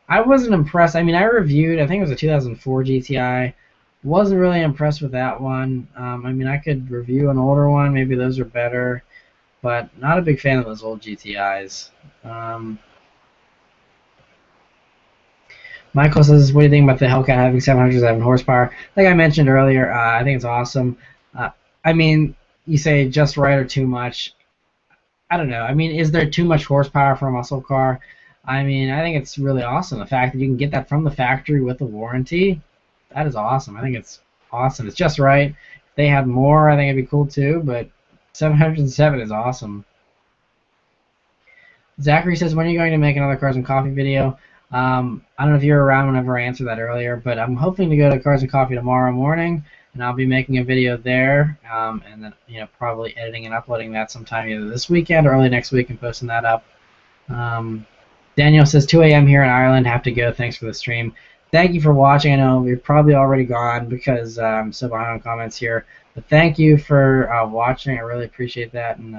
I wasn't impressed. I mean, I reviewed, I think it was a 2004 GTI. Wasn't really impressed with that one. I mean, I could review an older one. Maybe those are better, but not a big fan of those old GTIs. Michael says, "What do you think about the Hellcat having 707 horsepower?" Like I mentioned earlier, I think it's awesome. I mean, you say just right or too much. I don't know. I mean, is there too much horsepower for a muscle car? I mean, I think it's really awesome. The fact that you can get that from the factory with a warranty, that is awesome. I think it's awesome. It's just right. If they had more, I think it'd be cool too, but 707 is awesome. Zachary says, "When are you going to make another Cars and Coffee video?" I don't know if you were around whenever I answered that earlier, but I'm hoping to go to Cars and Coffee tomorrow morning, and I'll be making a video there, and then probably editing and uploading that sometime either this weekend or early next week and posting that up. Daniel says, 2 a.m. here in Ireland. Have to go. Thanks for the stream. Thank you for watching. I know you're probably already gone because I'm so behind on comments here, but thank you for watching. I really appreciate that and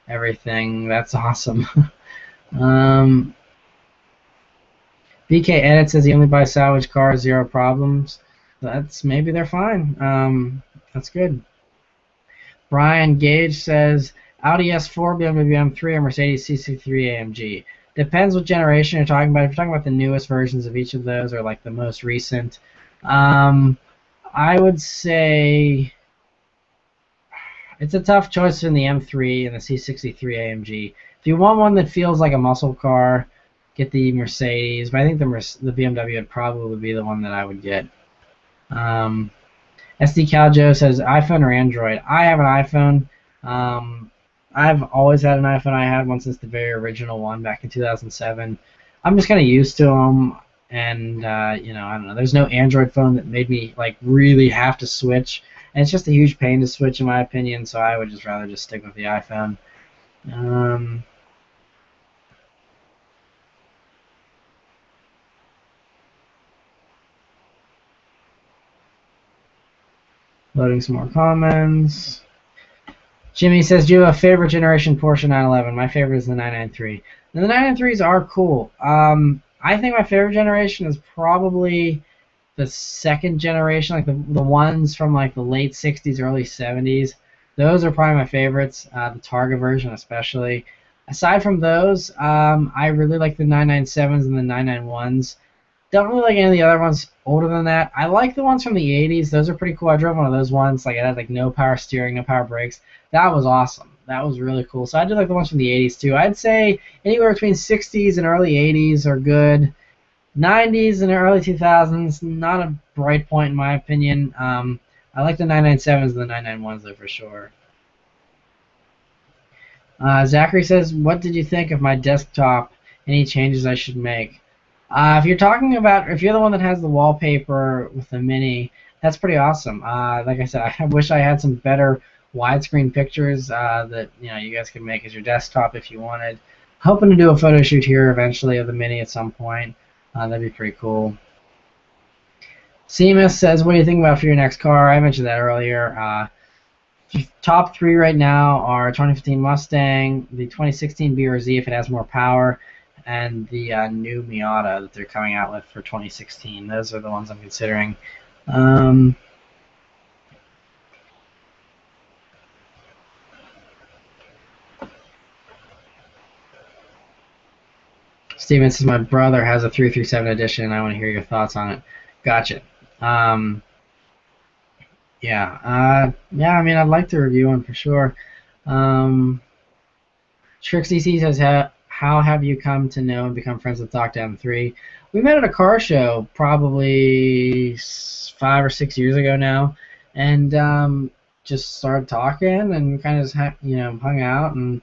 everything. That's awesome. BK Edit says he only buys salvage cars, 0 problems. Maybe they're fine. That's good. Brian Gage says Audi S4, BMW M3, or Mercedes C63 AMG. Depends what generation you're talking about. If you're talking about the newest versions of each of those or like the most recent, I would say it's a tough choice between the M3 and the C63 AMG. If you want one that feels like a muscle car, get the Mercedes, but I think the BMW would probably be the one that I would get. SD Caljo says iPhone or Android. I have an iPhone. I've always had an iPhone. I had one since the very original one back in 2007. I'm just kind of used to them. And you know, I don't know. There's no Android phone that made me like really have to switch, and it's just a huge pain to switch, in my opinion. So I would just rather just stick with the iPhone. Um, Loading some more comments. Jimmy says, do you have a favorite generation Porsche 911? My favorite is the 993. And the 993s are cool. I think my favorite generation is probably the second generation, like the ones from like the late 60s, early 70s. Those are probably my favorites, the Targa version especially. Aside from those, I really like the 997s and the 991s. Don't really like any of the other ones older than that. I like the ones from the 80s. Those are pretty cool. I drove one of those ones. Like it had like no power steering, no power brakes. That was awesome. That was really cool. So I do like the ones from the 80s too. I'd say anywhere between 60s and early 80s are good. 90s and early 2000s, not a bright point in my opinion. I like the 997s and the 991s though for sure. Zachary says, what did you think of my desktop? Any changes I should make? If you're talking about, if you're the one that has the wallpaper with the Mini, that's pretty awesome. Like I said, I wish I had some better widescreen pictures that you guys could make as your desktop if you wanted. Hoping to do a photo shoot here eventually of the Mini at some point. That'd be pretty cool. Seamus says, what do you think about for your next car? I mentioned that earlier. Top three right now are 2015 Mustang, the 2016 BRZ if it has more power, and the new Miata that they're coming out with for 2016. Those are the ones I'm considering. Steven says, my brother has a 337 edition. I want to hear your thoughts on it. Gotcha. Yeah, I mean, I'd like to review one for sure. TrixCC says, how have you come to know and become friends with Doc 3? We met at a car show probably 5 or 6 years ago now, and just started talking and kind of just hung out and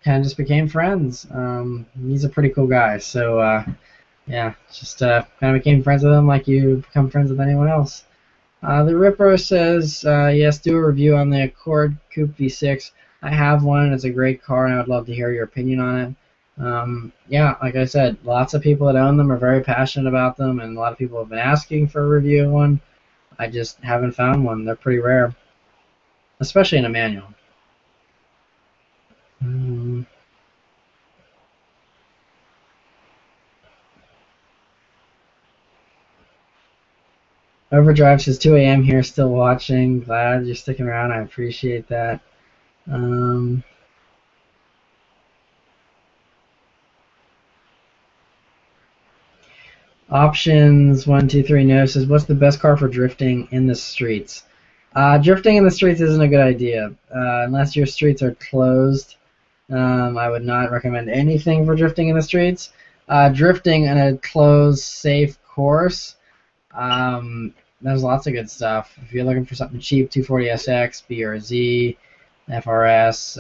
kind of just became friends. He's a pretty cool guy, so yeah, just kind of became friends with him like you become friends with anyone else. The Ripper says, yes, do a review on the Accord Coupe V6. I have one. It's a great car, and I would love to hear your opinion on it. Yeah, like I said, lots of people that own them are very passionate about them, and a lot of people have been asking for a review of one. I just haven't found one. They're pretty rare, especially in a manual. Overdrive says 2 a.m. here, still watching. Glad you're sticking around. I appreciate that. Options 123 no says, what's the best car for drifting in the streets? Drifting in the streets isn't a good idea unless your streets are closed. I would not recommend anything for drifting in the streets. Drifting in a closed, safe course, there's lots of good stuff. If you're looking for something cheap, 240SX, BRZ, FRS,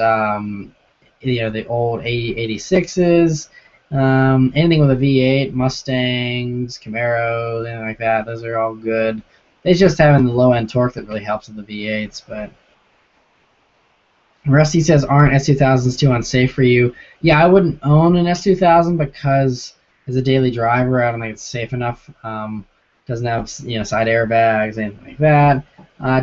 the old 86s, anything with a V8, Mustangs, Camaros, anything like that, those are all good. It's just having the low-end torque that really helps with the V8s, but Rusty says, aren't S2000s too unsafe for you? Yeah, I wouldn't own an S2000 because as a daily driver, I don't think it's safe enough. Doesn't have side airbags, anything like that.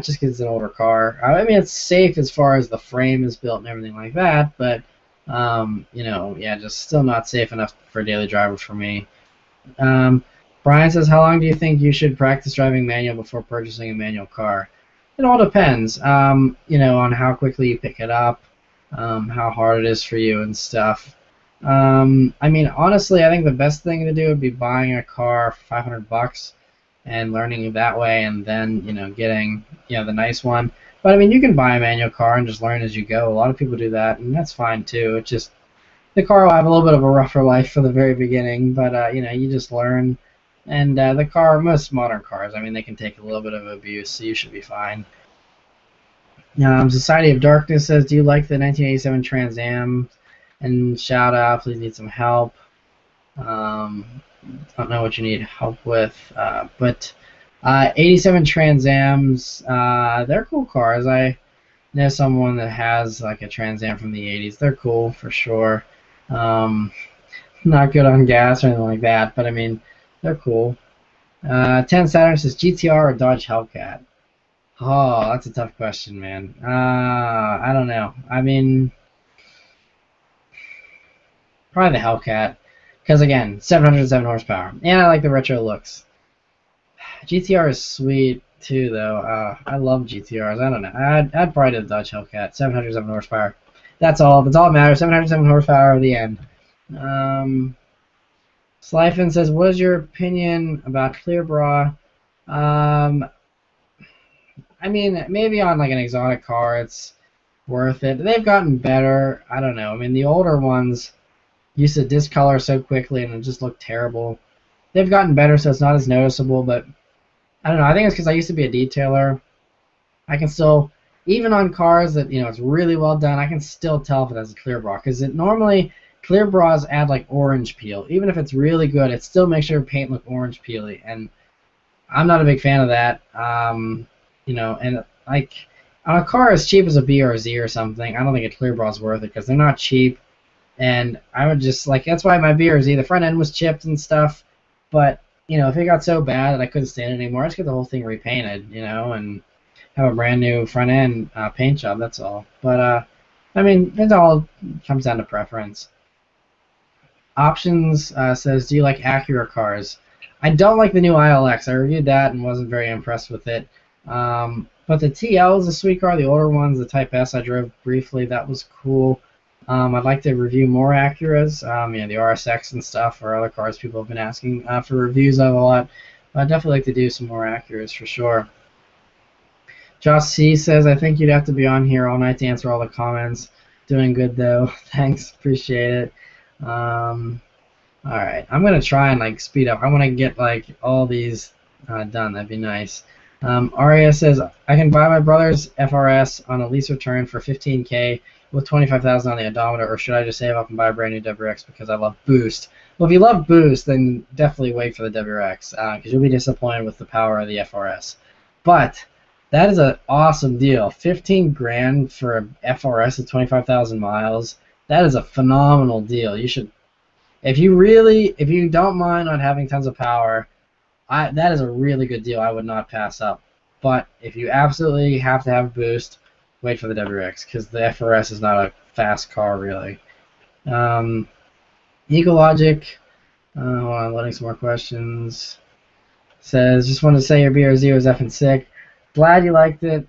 Just because it's an older car. I mean, it's safe as far as the frame is built and everything like that, but yeah, just still not safe enough for a daily driver for me. Brian says, how long do you think you should practice driving manual before purchasing a manual car? It all depends, on how quickly you pick it up, how hard it is for you and stuff. I mean, honestly, I think the best thing to do would be buying a car for $500 and learning that way, and then getting the nice one. But I mean, you can buy a manual car and just learn as you go. A lot of people do that, and that's fine too. It's just the car will have a little bit of a rougher life for the very beginning, but you just learn. And the car, most modern cars, I mean, they can take a little bit of abuse, so you should be fine. Society of Darkness says, do you like the 1987 Trans Am? And shout out, please need some help. don't know what you need help with, but 87 Trans Ams, they're cool cars. I know someone that has like a Trans Am from the 80s. They're cool for sure. Um, Not good on gas or anything like that, but I mean, they're cool. 10 Saturn says GTR or Dodge Hellcat. Oh, that's a tough question, man. I don't know. I mean, probably the Hellcat, because again, 707 horsepower, and I like the retro looks. GTR is sweet too, though. I love GTRs. I don't know. I'd probably do the Dodge Hellcat, 707 horsepower. That's all. That's all that matters. 707 horsepower at the end. Slifen says, "What is your opinion about clear bra?" I mean, maybe on like an exotic car, it's worth it. They've gotten better. I don't know. I mean, the older ones used to discolor so quickly and it just looked terrible. They've gotten better, so it's not as noticeable. But I don't know. I think it's because I used to be a detailer. I can still, even on cars that it's really well done, I can still tell if it has a clear bra because it normally clear bras add like orange peel. Even if it's really good, it still makes your paint look orange peely, and I'm not a big fan of that. And like on a car as cheap as a BRZ or something, I don't think a clear bra is worth it because they're not cheap. And I would just like that's why my BRZ, the front end was chipped and stuff. But if it got so bad that I couldn't stand it anymore, I just get the whole thing repainted, and have a brand new front end paint job. That's all. But I mean, it all comes down to preference. Options says, do you like Acura cars? I don't like the new ILX. I reviewed that and wasn't very impressed with it. But the TL is a sweet car. The older ones, the Type S, I drove briefly. That was cool. I'd like to review more Acuras, the RSX and stuff, or other cars people have been asking for reviews of a lot. I'd definitely like to do some more Acuras for sure. Josh C says, I think you'd have to be on here all night to answer all the comments. Doing good though. Thanks, appreciate it. All right, I'm gonna try and like speed up. I want to get like all these done. That'd be nice. Aria says, I can buy my brother's FRS on a lease return for $15K with $25,000 on the odometer, or should I just save up and buy a brand new WRX because I love Boost? Well, if you love Boost, then definitely wait for the WRX because you'll be disappointed with the power of the FRS. But that is an awesome deal. 15 grand for a FRS with 25,000 miles. That is a phenomenal deal. You should, if you don't mind not having tons of power, that is a really good deal. I would not pass up. But if you absolutely have to have Boost, wait for the WRX because the FRS is not a fast car really. Ecologic, hold on, loading some more questions. Says, just wanted to say your BRZ was effing sick. Glad you liked it.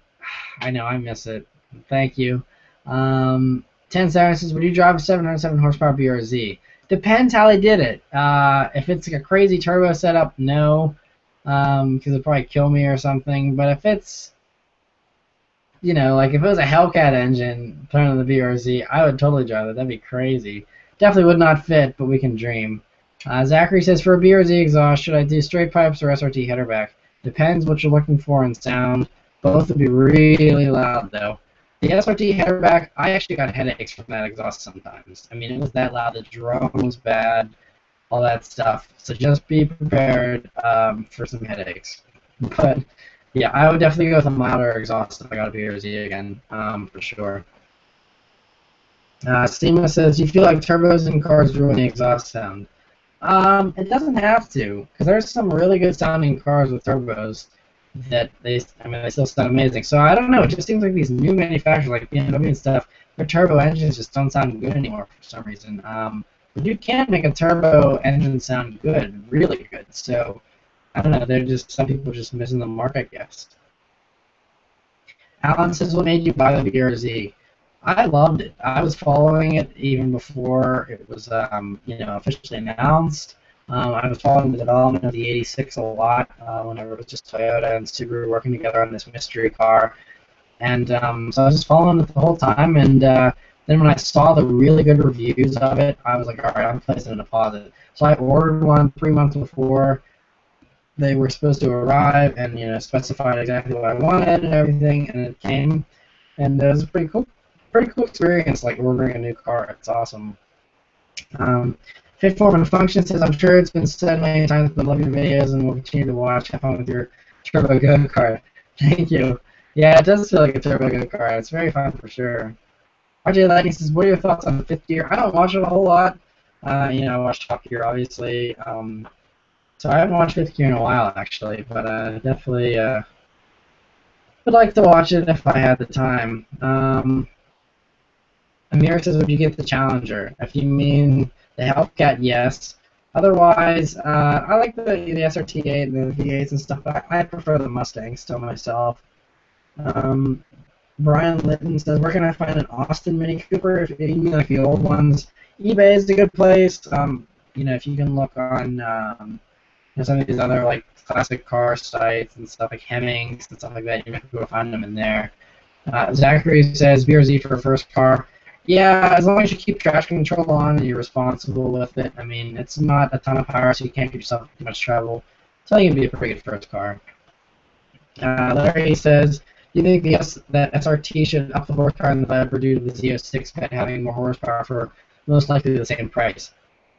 I know, I miss it. Thank you. 10 Saturn says, would you drive a 707 horsepower BRZ? Depends how they did it. If it's like a crazy turbo setup, no, because it'd probably kill me or something. But if it's, like if it was a Hellcat engine put on the BRZ, I would totally drive it. That'd be crazy. Definitely would not fit, but we can dream. Zachary says, for a BRZ exhaust, should I do straight pipes or SRT header back? Depends what you're looking for in sound. Both would be really loud, though. The SRT header back, I actually got headaches from that exhaust sometimes. I mean, it was that loud. The drone was bad, all that stuff. So just be prepared for some headaches. But, yeah, I would definitely go with a milder exhaust if I got a BRZ again, for sure. Steema says, do you feel like turbos in cars ruin the exhaust sound? It doesn't have to, because there's some really good sounding cars with turbos that they still sound amazing. So I don't know, it just seems like these new manufacturers like BMW and stuff, their turbo engines just don't sound good anymore for some reason. But you can make a turbo engine sound good, really good. So I don't know, some people just missing the mark, I guess. Alan says, what made you buy the BRZ? I loved it. I was following it even before it was, officially announced. I was following the development of the 86 a lot whenever it was just Toyota and Subaru working together on this mystery car. And so I was just following it the whole time. And then when I saw the really good reviews of it, I was like, all right, I'm placing a deposit. So I ordered one 3 months before they were supposed to arrive and, specified exactly what I wanted and everything. And it came. And it was pretty cool experience, like ordering a new car. It's awesome. Fit Form and Function says, I'm sure it's been said many times, but love your videos and will continue to watch. Have fun with your turbo go-kart. Thank you. Yeah, it does feel like a turbo go-kart. It's very fun for sure. RJ Lighting says, what are your thoughts on Fifth Gear? I don't watch it a whole lot. You know, I watch Top Gear, obviously. So I haven't watched Fifth Gear in a while, actually, but definitely would like to watch it if I had the time. Amir says, would you get the Challenger? If you mean the Hellcat, yes. Otherwise, I like the SRT8 and the V8s and stuff, but I prefer the Mustang still myself. Brian Litton says, where can I find an Austin Mini Cooper? If you mean like the old ones, eBay is a good place. You know, if you can look on you know, some of these other like classic car sites and stuff like Hemmings and stuff like that, you might be able to find them in there. Zachary says, BRZ for a first car. Yeah, as long as you keep traction control on and you're responsible with it. I mean, it's not a ton of power, so you can't give yourself too much trouble. So I think it'd be a pretty good first car. Larry says, do you think that SRT should up the horsepower in the Viper due to the Z06 pet having more horsepower for most likely the same price?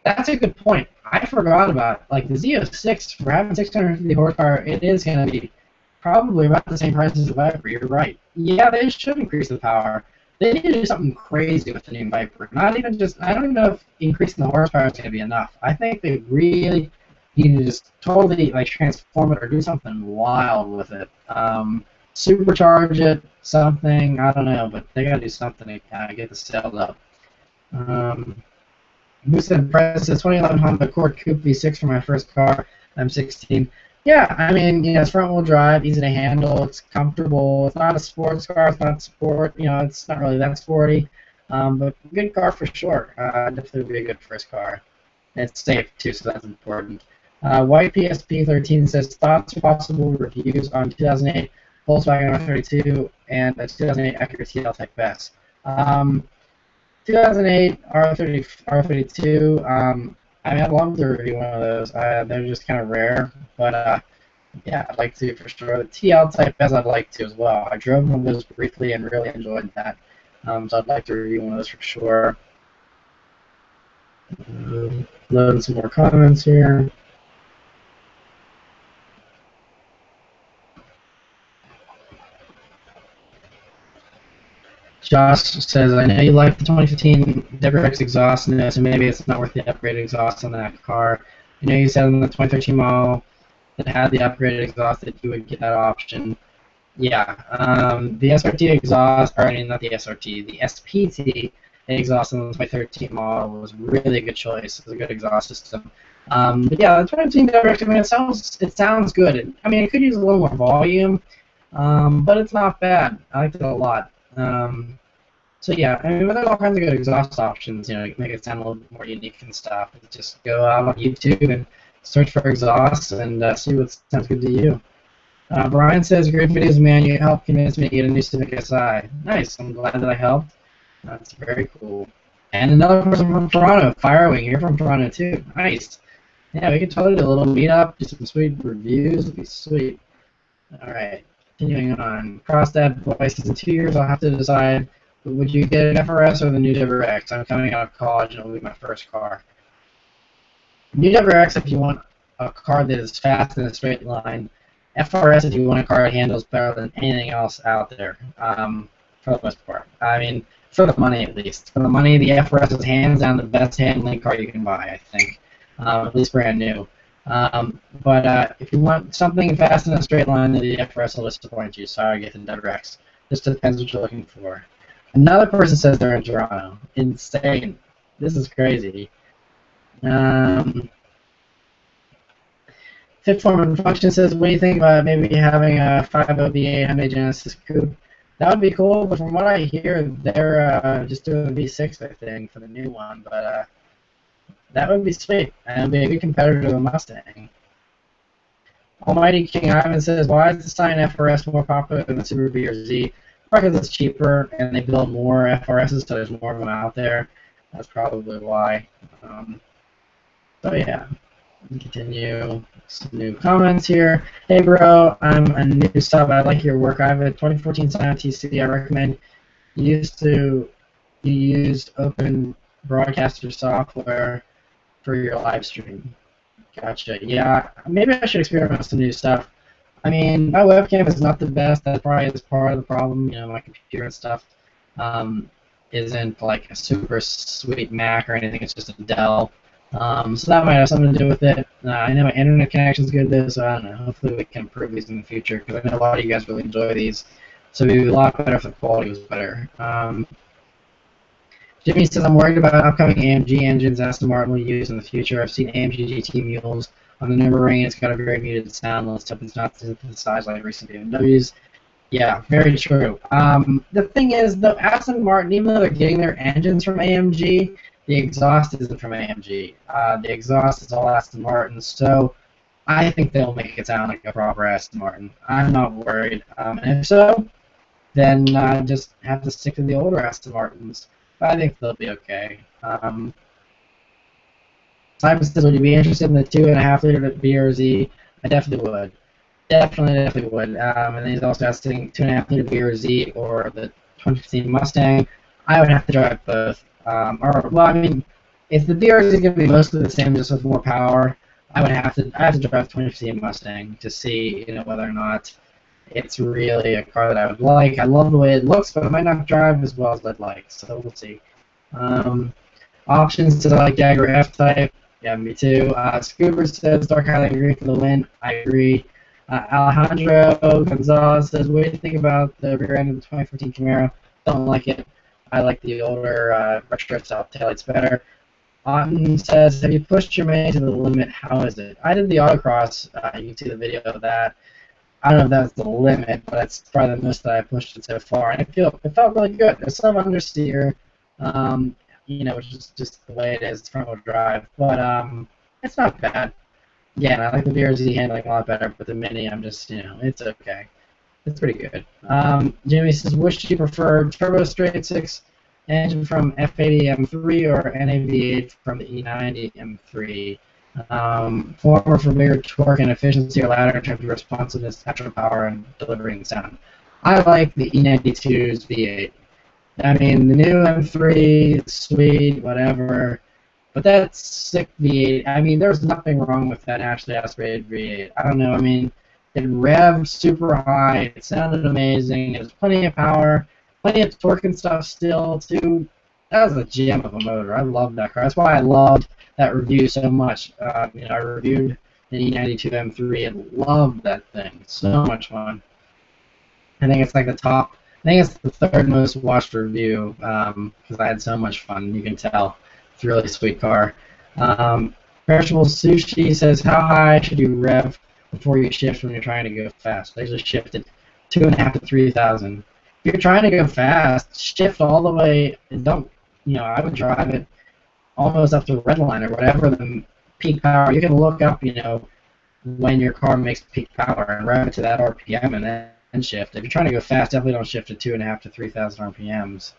That's a good point. I forgot about it. Like the Z06 for having 650 horsepower, it is going to be probably about the same price as the Viper. You're right. Yeah, they should increase the power. They need to do something crazy with the new Viper. Not even just, I don't even know if increasing the horsepower is going to be enough. I think they really need to just totally like transform it or do something wild with it. Supercharge it, something, I don't know, but they got to do something to kind of get the sales up. Boosted Press says 2011 Honda Accord Coupe V6 for my first car. I'm 16. Yeah, I mean, you know, it's front-wheel drive, easy to handle, it's comfortable. It's not a sports car, it's not sport, you know, it's not really that sporty, but good car for sure. Definitely be a good first car. It's safe too, so that's important. White PSP 13 says thoughts or possible reviews on 2008 Volkswagen R32 and a 2008 Acura TL Type S. 2008 R32. I mean, I'd love to review one of those. They're just kind of rare, but yeah, I'd like to for sure. The TL Type S I'd like to as well. I drove one of those briefly and really enjoyed that, so I'd like to review one of those for sure. Loading some more comments here. Josh says, I know you like the 2015 WRX exhaust, so maybe it's not worth the upgraded exhaust on that car. I know you said in the 2013 model that had the upgraded exhaust that you would get that option. Yeah, the SRT exhaust, or I mean not the SRT, the SPT exhaust in the 2013 model was really a good choice. It was a good exhaust system. But yeah, the 2015 WRX, I mean, it sounds good. I mean, it could use a little more volume, but it's not bad. I liked it a lot. So yeah, I mean, there's all kinds of good exhaust options, you know, make it sound a little bit more unique and stuff. Just go out on YouTube and search for exhausts and see what sounds good to you. Brian says, great videos, man. You helped convince me to get a new Civic Si. Nice. I'm glad that I helped. That's very cool. And another person from Toronto, Firewing. You're from Toronto too. Nice. Yeah, we could totally do a little meetup, do some sweet reviews. It'd be sweet. All right. Continuing on. Crossdad Voices. In 2 years, I'll have to decide. Would you get an FRS or the new WRX? I'm coming out of college and it'll be my first car. New WRX if you want a car that is fast in a straight line. FRS if you want a car that handles better than anything else out there, for the most part. I mean, for the money at least. For the money, the FRS is hands down the best handling car you can buy, I think. At least brand new. But if you want something fast in a straight line, then the FRS will disappoint you. Sorry, get the WRX. Just depends what you're looking for. Another person says they're in Toronto. Insane. This is crazy. Fit Form and Function says, what do you think about maybe having a 5.0 V8 Hyundai Genesis Coupe? That would be cool, but from what I hear, they're just doing a V6, I think, for the new one. But that would be sweet, and it would be a good competitor to the Mustang. Almighty King Ivan says, why is the Scion FRS more popular than the Subaru BRZ? Because it's cheaper, and they build more FRSs, so there's more of them out there. That's probably why. So yeah, continue. Some new comments here. Hey bro, I'm a new sub. I like your work. I have a 2014 Scion TC. I recommend you used Open Broadcaster software. for your live stream. Gotcha. Yeah, maybe I should experiment with some new stuff. I mean, my webcam is not the best. That probably is part of the problem. You know, my computer and stuff isn't like a super sweet Mac or anything. It's just a Dell. So that might have something to do with it. I know my internet connection's good though, so I don't know. Hopefully we can improve these in the future because I know a lot of you guys really enjoy these. So it'd be a lot better if the quality was better. Jimmy says, I'm worried about upcoming AMG engines Aston Martin will use in the future. I've seen AMG GT mules on the Nürburgring. It's got a very muted sound. Let's hope it's not synthesized like recent BMWs. Yeah, very true. The thing is, though, Aston Martin, even though they're getting their engines from AMG, the exhaust isn't from AMG. The exhaust is all Aston Martin, so I think they'll make it sound like a proper Aston Martin. I'm not worried. And if so, then just have to stick to the older Aston Martins. But I think they'll be okay. Simon says, would you be interested in the 2.5 liter BRZ? I definitely would. Definitely would. And then he's also asking 2.5 liter BRZ or the 2015 Mustang. I would have to drive both. Well, I mean, if the BRZ is going to be mostly the same, just with more power, I have to drive the 2015 Mustang to see, whether or not it's really a car that I would like. I love the way it looks, but it might not drive as well as I'd like, so we'll see. Options says I like Jagger F-Type. Yeah, me too. Scoober says Dark Highlight Green for the win. I agree. Alejandro Gonzalez says, what do you think about the rear end of the 2014 Camaro? Don't like it. I like the older retro-style taillights better. Otten says, have you pushed your May to the limit? How is it? I did the autocross. You can see the video of that. I don't know if that's the limit, but that's probably the most that I pushed it so far. And it felt really good. There's some understeer, which is just the way it is. It's front-wheel drive. But it's not bad. Yeah, and I like the BRZ handling a lot better, but the Mini, I'm just, it's okay. It's pretty good. Jimmy says, which do you prefer, turbo straight 6 engine from F80 M3 or NAV8 from the E90 M3? Former for bigger torque and efficiency, or latter in terms of responsiveness, natural power, and delivering sound. I like the E92's V8. I mean, the new M3, sweet, whatever, but that's sick V8. I mean, there's nothing wrong with that naturally aspirated V8. I don't know. I mean, it revved super high. It sounded amazing. It was plenty of power, plenty of torque and stuff still, too. That was a gem of a motor. I love that car. That's why I loved that review so much. I reviewed the E92 M3 and loved that thing. So much fun. I think it's like the top. I think it's the third most watched review because I had so much fun. You can tell. It's a really sweet car. Perishable Sushi says, how high should you rev before you shift when you're trying to go fast? I usually shift it 2.5 to 3,000. If you're trying to go fast, shift all the way and don't, I would drive it almost up to the red line or whatever the peak power. You can look up, when your car makes peak power and rev it to that RPM and then shift. If you're trying to go fast, definitely don't shift to 2.5 to 3,000 RPMs.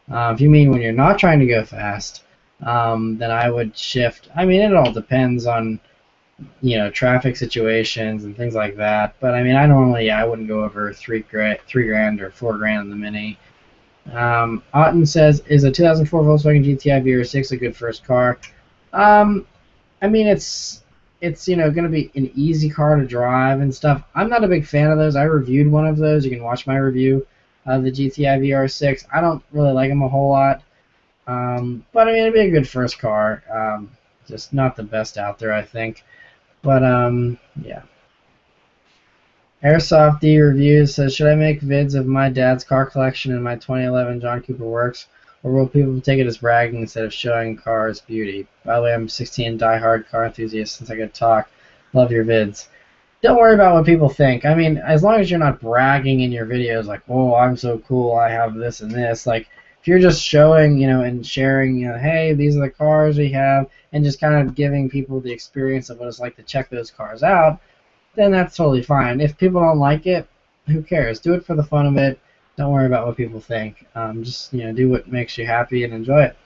If you mean when you're not trying to go fast, then I would shift. I mean, it all depends on, traffic situations and things like that. But I mean, I wouldn't go over $3 grand or $4 grand in the Mini. Otten says, is a 2004 Volkswagen GTI VR6 a good first car? I mean, it's going to be an easy car to drive and stuff. I'm not a big fan of those. I reviewed one of those. You can watch my review of the GTI VR6. I don't really like them a whole lot. But I mean, it'd be a good first car. Just not the best out there, I think. But yeah. Airsoft D Reviews says, should I make vids of my dad's car collection in my 2011 John Cooper Works, or will people take it as bragging instead of showing cars beauty? By the way, I'm 16, die-hard car enthusiast since I could talk. Love your vids. Don't worry about what people think. I mean, as long as you're not bragging in your videos like, oh, I'm so cool, I have this and this. Like, if you're just showing, and sharing, hey, these are the cars we have, and just kind of giving people the experience of what it's like to check those cars out, then that's totally fine. If people don't like it, who cares? Do it for the fun of it. Don't worry about what people think. Just do what makes you happy and enjoy it.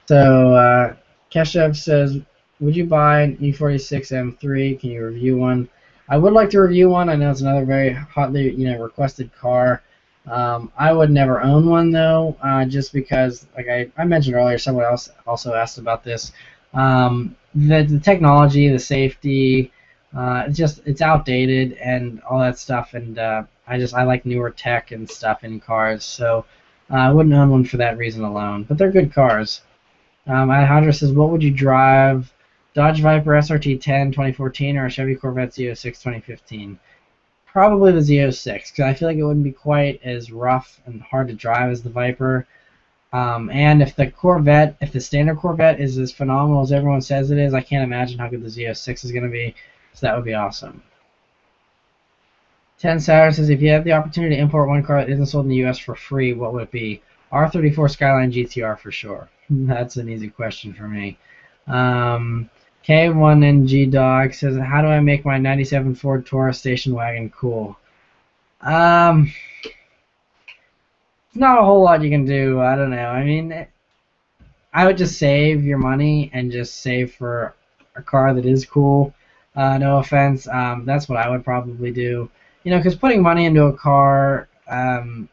Keshev says, would you buy an E46 M3? Can you review one? I would like to review one. I know it's another very hotly requested car. I would never own one though, just because, like I mentioned earlier, someone else also asked about this. The technology, the safety, it's outdated and all that stuff, and I like newer tech and stuff in cars, so I wouldn't own one for that reason alone. But they're good cars. Alejandro says, what would you drive? Dodge Viper SRT 10 2014 or a Chevy Corvette Z06 2015? Probably the Z06, because I feel like it wouldn't be quite as rough and hard to drive as the Viper. And if the standard Corvette is as phenomenal as everyone says it is, I can't imagine how good the Z06 is going to be. So that would be awesome. 10 Saturn says, if you had the opportunity to import one car that isn't sold in the U.S. for free, what would it be? R34 Skyline GTR for sure. That's an easy question for me. K1NG Dog says, how do I make my 97 Ford Taurus station wagon cool? Not a whole lot you can do. I don't know. I mean, I would just save your money and just save for a car that is cool. No offense. That's what I would probably do. Because putting money into a car, I mean,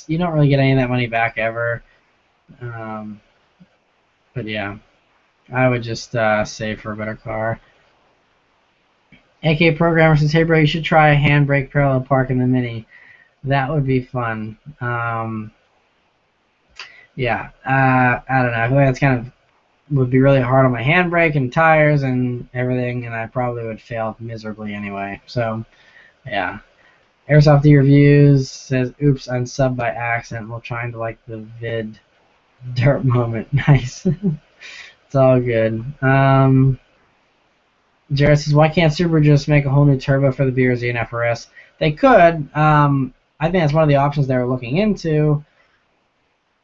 you don't really get any of that money back ever. But yeah, I would just save for a better car. AK Programmer says, hey bro, you should try a handbrake parallel park in the Mini. That would be fun. Yeah, I don't know. I feel like that's kind of would be really hard on my handbrake and tires and everything, and I probably would fail miserably anyway. So, yeah. Airsoft D Reviews says, oops, unsubbed by accident while trying to like the vid dirt moment. Nice. It's all good. Jared says, why can't Subaru just make a whole new turbo for the BRZ and FRS? They could. I think that's one of the options they were looking into.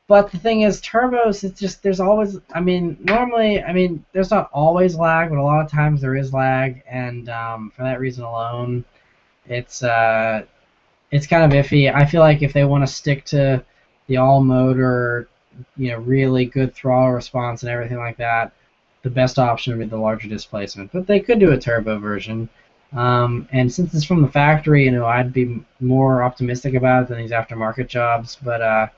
But the thing is, turbos, it's just, there's always, I mean, normally, I mean, there's not always lag, but a lot of times there is lag, and for that reason alone, it's kind of iffy. I feel like if they want to stick to the all-motor, really good throttle response and everything like that, the best option would be the larger displacement. But they could do a turbo version. And since it's from the factory, I'd be more optimistic about it than these aftermarket jobs. But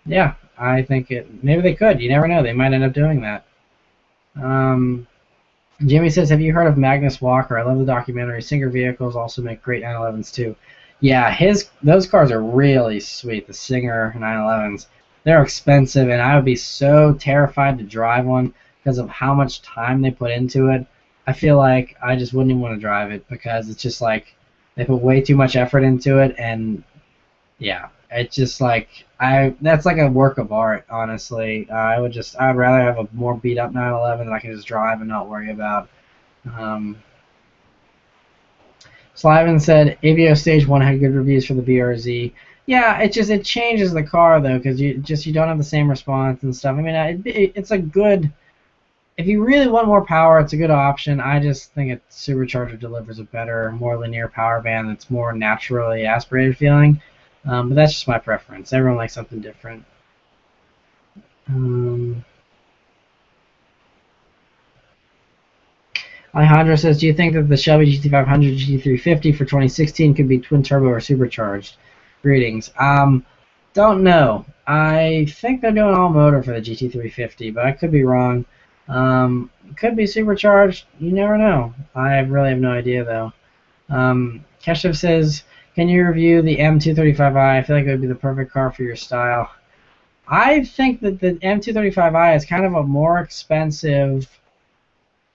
yeah, I think maybe they could. You never know. They might end up doing that. Jimmy says, have you heard of Magnus Walker? I love the documentary. Singer vehicles also make great 911s too. Yeah, those cars are really sweet. The Singer 911s. They're expensive, and I would be so terrified to drive one because of how much time they put into it. I feel like I just wouldn't even want to drive it because it's just like they put way too much effort into it, and yeah, it's just like that's like a work of art, honestly. I'd rather have a more beat up 911 that I can just drive and not worry about. Slyvan said AVO Stage 1 had good reviews for the BRZ. Yeah, it changes the car though, because you don't have the same response and stuff. I mean, it's a good. If you really want more power, it's a good option. I just think a supercharger delivers a better, more linear power band that's more naturally aspirated feeling. But that's just my preference. Everyone likes something different. Alejandro says, do you think that the Shelby GT500 GT350 for 2016 could be twin turbo or supercharged? Greetings. Don't know. I think they're doing all motor for the GT350, but I could be wrong. Could be supercharged. You never know. I really have no idea though. Keshev says, can you review the M235i? I feel like it would be the perfect car for your style. I think that the M235i is kind of a more expensive,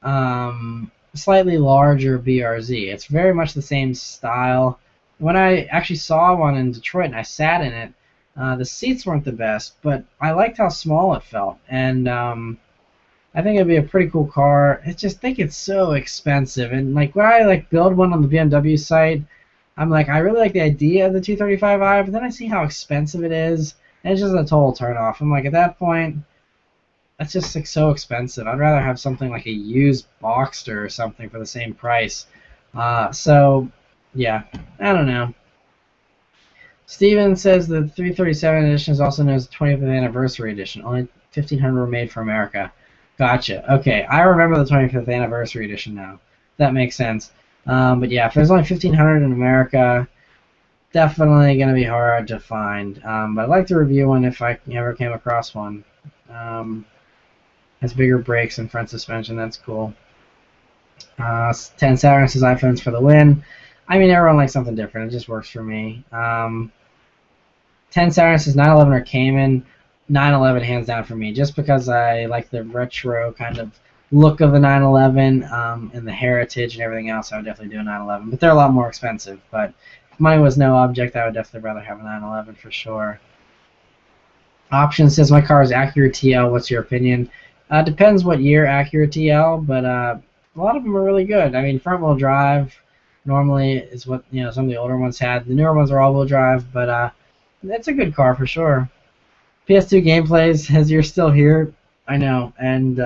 slightly larger BRZ. It's very much the same style. When I actually saw one in Detroit and I sat in it, the seats weren't the best, but I liked how small it felt, and I think it'd be a pretty cool car. I just think it's so expensive, and like when I build one on the BMW site, I'm like, I really like the idea of the 235i, but then I see how expensive it is, and it's just a total turnoff. I'm like, at that point, that's just so expensive. I'd rather have something like a used Boxster or something for the same price. So, yeah, I don't know. Steven says the 337 edition is also known as the 20th anniversary edition. Only 1,500 were made for America. Gotcha. Okay, I remember the 25th anniversary edition now. That makes sense. But yeah, if there's only 1,500 in America, definitely going to be hard to find. But I'd like to review one if I ever came across one. Has bigger brakes and front suspension. That's cool. 10 Saturn says iPhones for the win. I mean, everyone likes something different. It just works for me. 10 Saturn says 911 or Cayman. 911 hands down for me, just because I like the retro kind of look of the 911 and the heritage and everything else. I would definitely do a 911, but they're a lot more expensive. But if money was no object, I would definitely rather have a 911 for sure. Option says my car is Acura TL. What's your opinion? Depends what year Acura TL, but a lot of them are really good. I mean, front-wheel drive normally is what some of the older ones had. The newer ones are all-wheel drive, but it's a good car for sure. PS2 gameplay says you're still here. I know, and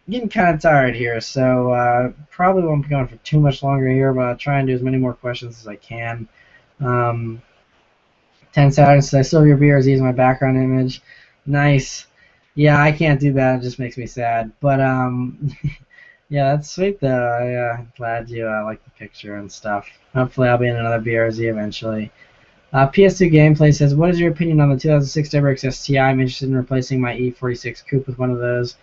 getting kind of tired here, so probably won't be going for too much longer here, but I'll try and do as many more questions as I can. 10 Saturn says I still have your BRZ as my background image. Nice. Yeah, I can't do that. It just makes me sad. But yeah, that's sweet though. I'm glad you like the picture and stuff. Hopefully, I'll be in another BRZ eventually. PS2 Gameplay says, what is your opinion on the 2006 WRX STI? I'm interested in replacing my E46 Coupe with one of those.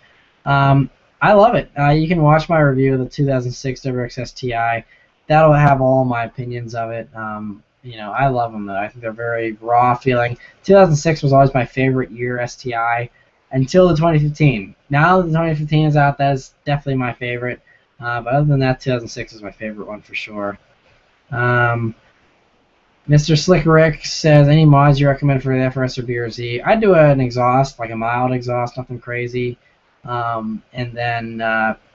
I love it. You can watch my review of the 2006 WRX STI. That'll have all my opinions of it. I love them though. I think they're very raw feeling. 2006 was always my favorite year STI until the 2015. Now that the 2015 is out, that is definitely my favorite. But other than that, 2006 is my favorite one for sure. Mr. Slick Rick says, any mods you recommend for the FRS or BRZ? I'd do an exhaust, like a mild exhaust, nothing crazy. And then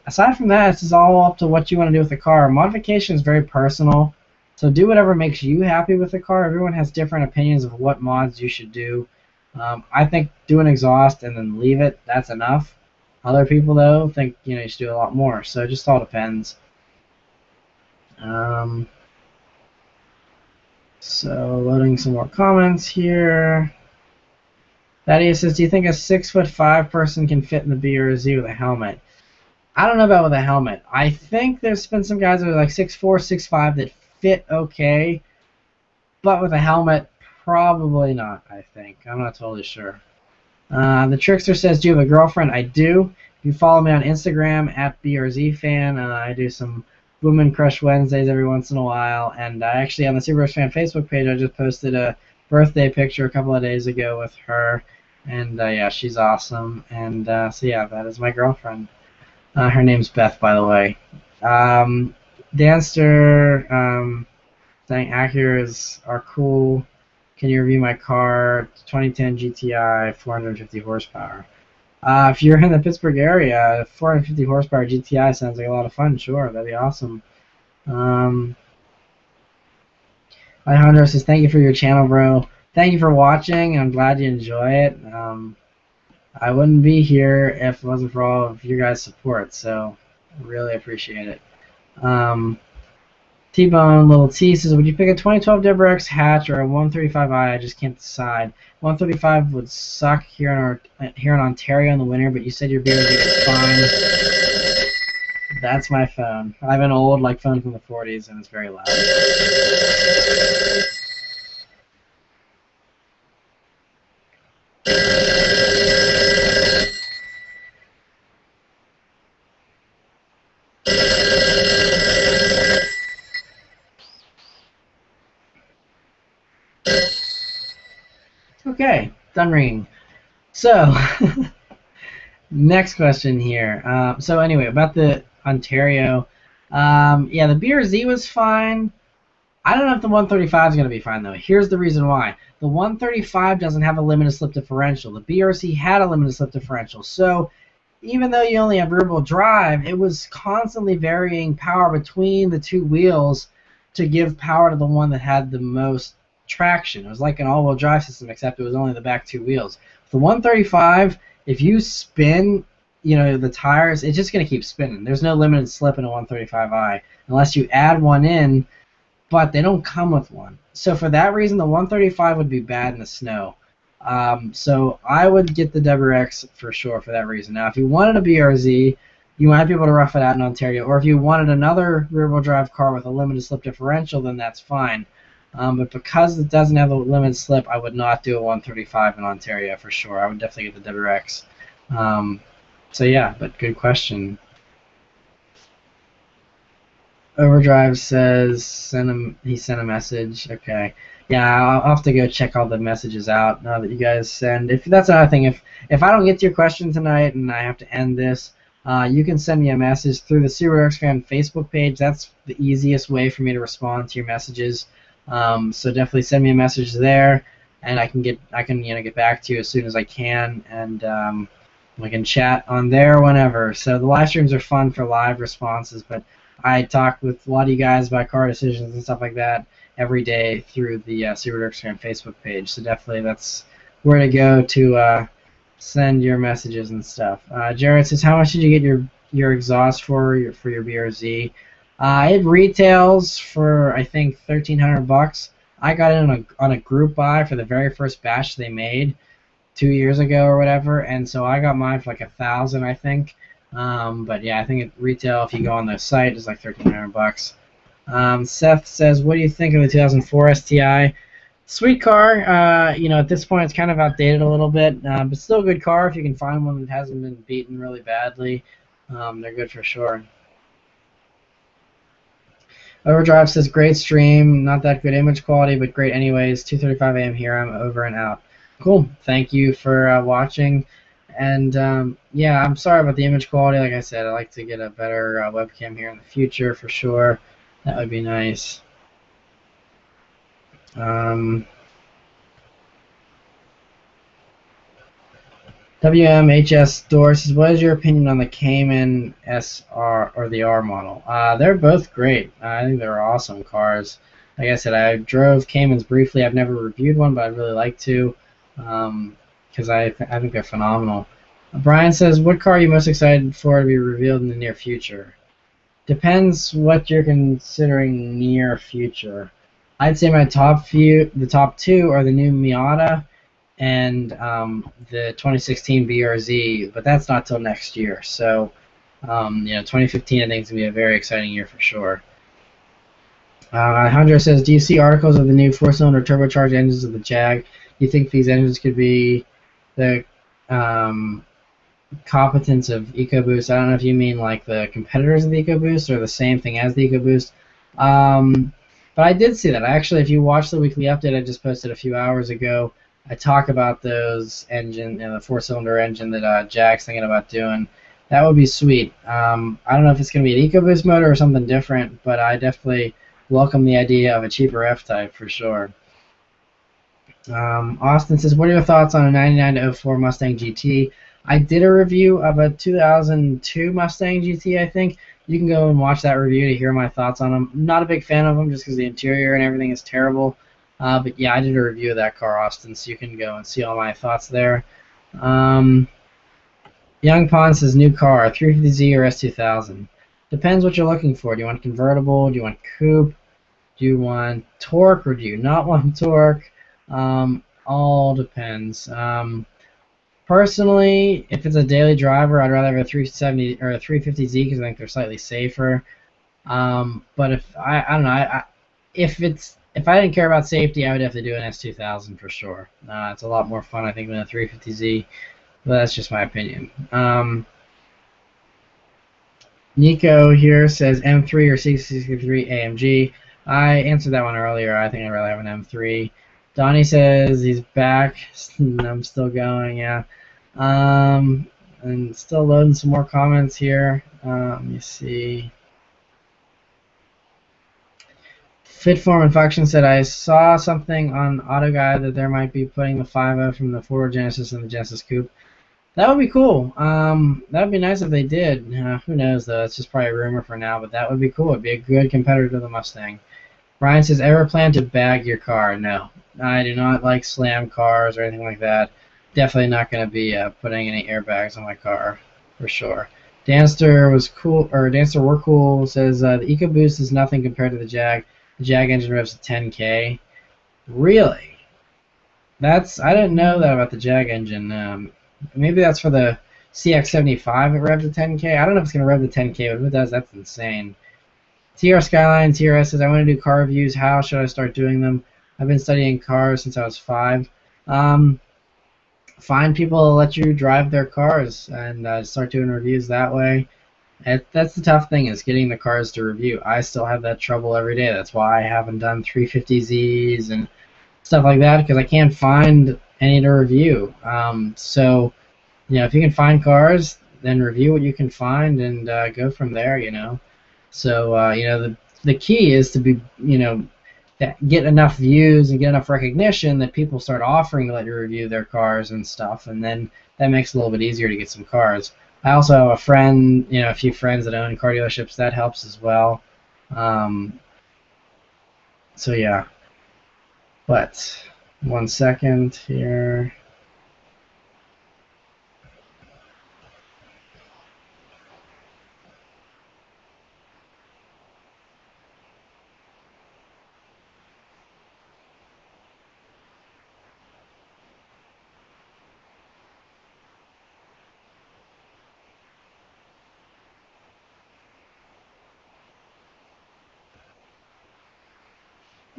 aside from that, it's just all up to what you want to do with the car. Modification is very personal, so do whatever makes you happy with the car. Everyone has different opinions of what mods you should do. I think do an exhaust and then leave it. That's enough. Other people, though, think you should do a lot more. So it just all depends. So loading some more comments here. Thaddeus says, do you think a 6'5" person can fit in the BRZ with a helmet? I don't know about with a helmet. I think there's been some guys that are like 6'4", 6'5" that fit okay, but with a helmet, probably not, I think. I'm not totally sure. The Trickster says, do you have a girlfriend? I do. If you follow me on Instagram, @BRZFan, I do some Woman Crush Wednesdays every once in a while, and actually on the Subaruwrxfan Facebook page, I just posted a birthday picture a couple of days ago with her, and yeah, she's awesome, and so yeah, that is my girlfriend. Her name's Beth, by the way. Danster saying Acuras are cool. Can you review my car? 2010 GTI, 450 horsepower. If you're in the Pittsburgh area, 450 horsepower GTI sounds like a lot of fun. Sure, that'd be awesome. Alejandro says, thank you for your channel, bro. Thank you for watching. I'm glad you enjoy it. I wouldn't be here if it wasn't for all of your guys' support, so I really appreciate it. T-Bone Little T says, would you pick a 2012 WRX hatch or a 135i? I just can't decide. 135 would suck here in Ontario in the winter, but you said your BRZ is fine. That's my phone. I have an old phone from the 40s, and it's very loud. Okay, done ringing. So, next question here. So anyway, about the Ontario. Yeah, the BRZ was fine. I don't know if the 135 is going to be fine, though. Here's the reason why. The 135 doesn't have a limited slip differential. The BRZ had a limited slip differential. So even though you only have rear-wheel drive, it was constantly varying power between the two wheels to give power to the one that had the most traction. It was like an all-wheel drive system, except it was only the back two wheels. The 135, if you spin, the tires, it's just going to keep spinning. There's no limited slip in a 135i unless you add one in, but they don't come with one. So for that reason, the 135 would be bad in the snow. So I would get the WRX for sure for that reason. Now, if you wanted a BRZ, you might be able to rough it out in Ontario, or if you wanted another rear-wheel drive car with a limited slip differential, then that's fine. But because it doesn't have the limited slip, I would not do a 135 in Ontario for sure. I would definitely get the WRX. So yeah, but good question. Overdrive says he sent a message. Okay, yeah, I'll have to go check all the messages out now that you guys send. If that's another thing, if I don't get to your question tonight and I have to end this, you can send me a message through the Subaruwrxfan Facebook page. That's the easiest way for me to respond to your messages. So definitely send me a message there, and I can get back to you as soon as I can, and we can chat on there whenever. So the live streams are fun for live responses, but I talk with a lot of you guys about car decisions and stuff like that every day through the Subaruwrxfan Facebook page. So definitely that's where to go to send your messages and stuff. Jared says, how much did you get your exhaust for your BRZ? It retails for I think $1,300. I got it on a group buy for the very first batch they made 2 years ago or whatever, and so I got mine for like $1,000, I think. But yeah, I think at retail, if you go on the site, it's like $1,300. Seth says, what do you think of the 2004 STI? Sweet car. At this point, it's kind of outdated a little bit, but still a good car if you can find one that hasn't been beaten really badly. They're good for sure. Overdrive says, great stream, not that good image quality, but great anyways. 2:35 a.m. here. I'm over and out. Cool. Thank you for watching. And yeah, I'm sorry about the image quality. Like I said, I'd like to get a better webcam here in the future for sure. That would be nice. WMHS Door says, what is your opinion on the Cayman SR or the R model? They're both great. I think they're awesome cars. Like I said, I drove Caymans briefly. I've never reviewed one, but I'd really like to because I think they're phenomenal. Brian says, what car are you most excited for to be revealed in the near future? Depends what you're considering near future. I'd say the top two are the new Miata and the 2016 BRZ, but that's not till next year. So, 2015 I think is going to be a very exciting year for sure. Alejandro says, do you see articles of the new four-cylinder turbocharged engines of the Jag? Do you think these engines could be the competence of EcoBoost? I don't know if you mean like the competitors of the EcoBoost or the same thing as the EcoBoost. But I did see that. Actually, if you watch the weekly update I just posted a few hours ago, I talk about those engine, the four-cylinder engine that Jag's thinking about doing. That would be sweet. I don't know if it's going to be an EcoBoost motor or something different, but I definitely welcome the idea of a cheaper F-Type for sure. Austin says, what are your thoughts on a 99 to 04 Mustang GT? I did a review of a 2002 Mustang GT, I think. You can go and watch that review to hear my thoughts on them. I'm not a big fan of them just because the interior and everything is terrible. But yeah, I did a review of that car, Austin, so you can go and see all my thoughts there. Young Pond says, new car, 350Z or S2000. Depends what you're looking for. Do you want convertible? Do you want coupe? Do you want torque or do you not want torque? All depends. Personally, if it's a daily driver, I'd rather have a 370 or a 350Z because I think they're slightly safer. But if I don't know, if I didn't care about safety, I would have to do an S2000 for sure. It's a lot more fun, I think, than a 350Z. But that's just my opinion. Nico here says M3 or C63 AMG. I answered that one earlier. I think I'd rather have an M3. Donnie says he's back. I'm still going, yeah. And still loading some more comments here. Let me see. Fitform and Function said, I saw something on AutoGuide that there might be putting the 5.0 from the 4 Genesis in the Genesis Coupe. That would be cool. That would be nice if they did. Who knows, though? It's just probably a rumor for now, but that would be cool. It would be a good competitor to the Mustang. Ryan says, ever plan to bag your car? No. I do not like slam cars or anything like that. Definitely not going to be putting any airbags on my car, for sure. Danster Were Cool says, the EcoBoost is nothing compared to the Jag. The Jag engine revs to 10K. Really? I didn't know that about the Jag engine. Maybe that's for the CX-75 it revs to 10K. I don't know if it's going to rev to 10K, but if it does, that's insane. TR Skyline, TRS says, I want to do car reviews. How should I start doing them? I've been studying cars since I was 5. Find people to let you drive their cars and start doing reviews that way. That's the tough thing, is getting the cars to review. I still have that trouble every day. That's why I haven't done 350Zs and stuff like that, because I can't find any to review. So, if you can find cars, then review what you can find and go from there, So, the key is to be, get enough views and get enough recognition that people start offering to let you review their cars and stuff, and then that makes it a little bit easier to get some cars. I also have a few friends that own car dealerships. That helps as well. So yeah. But 1 second here.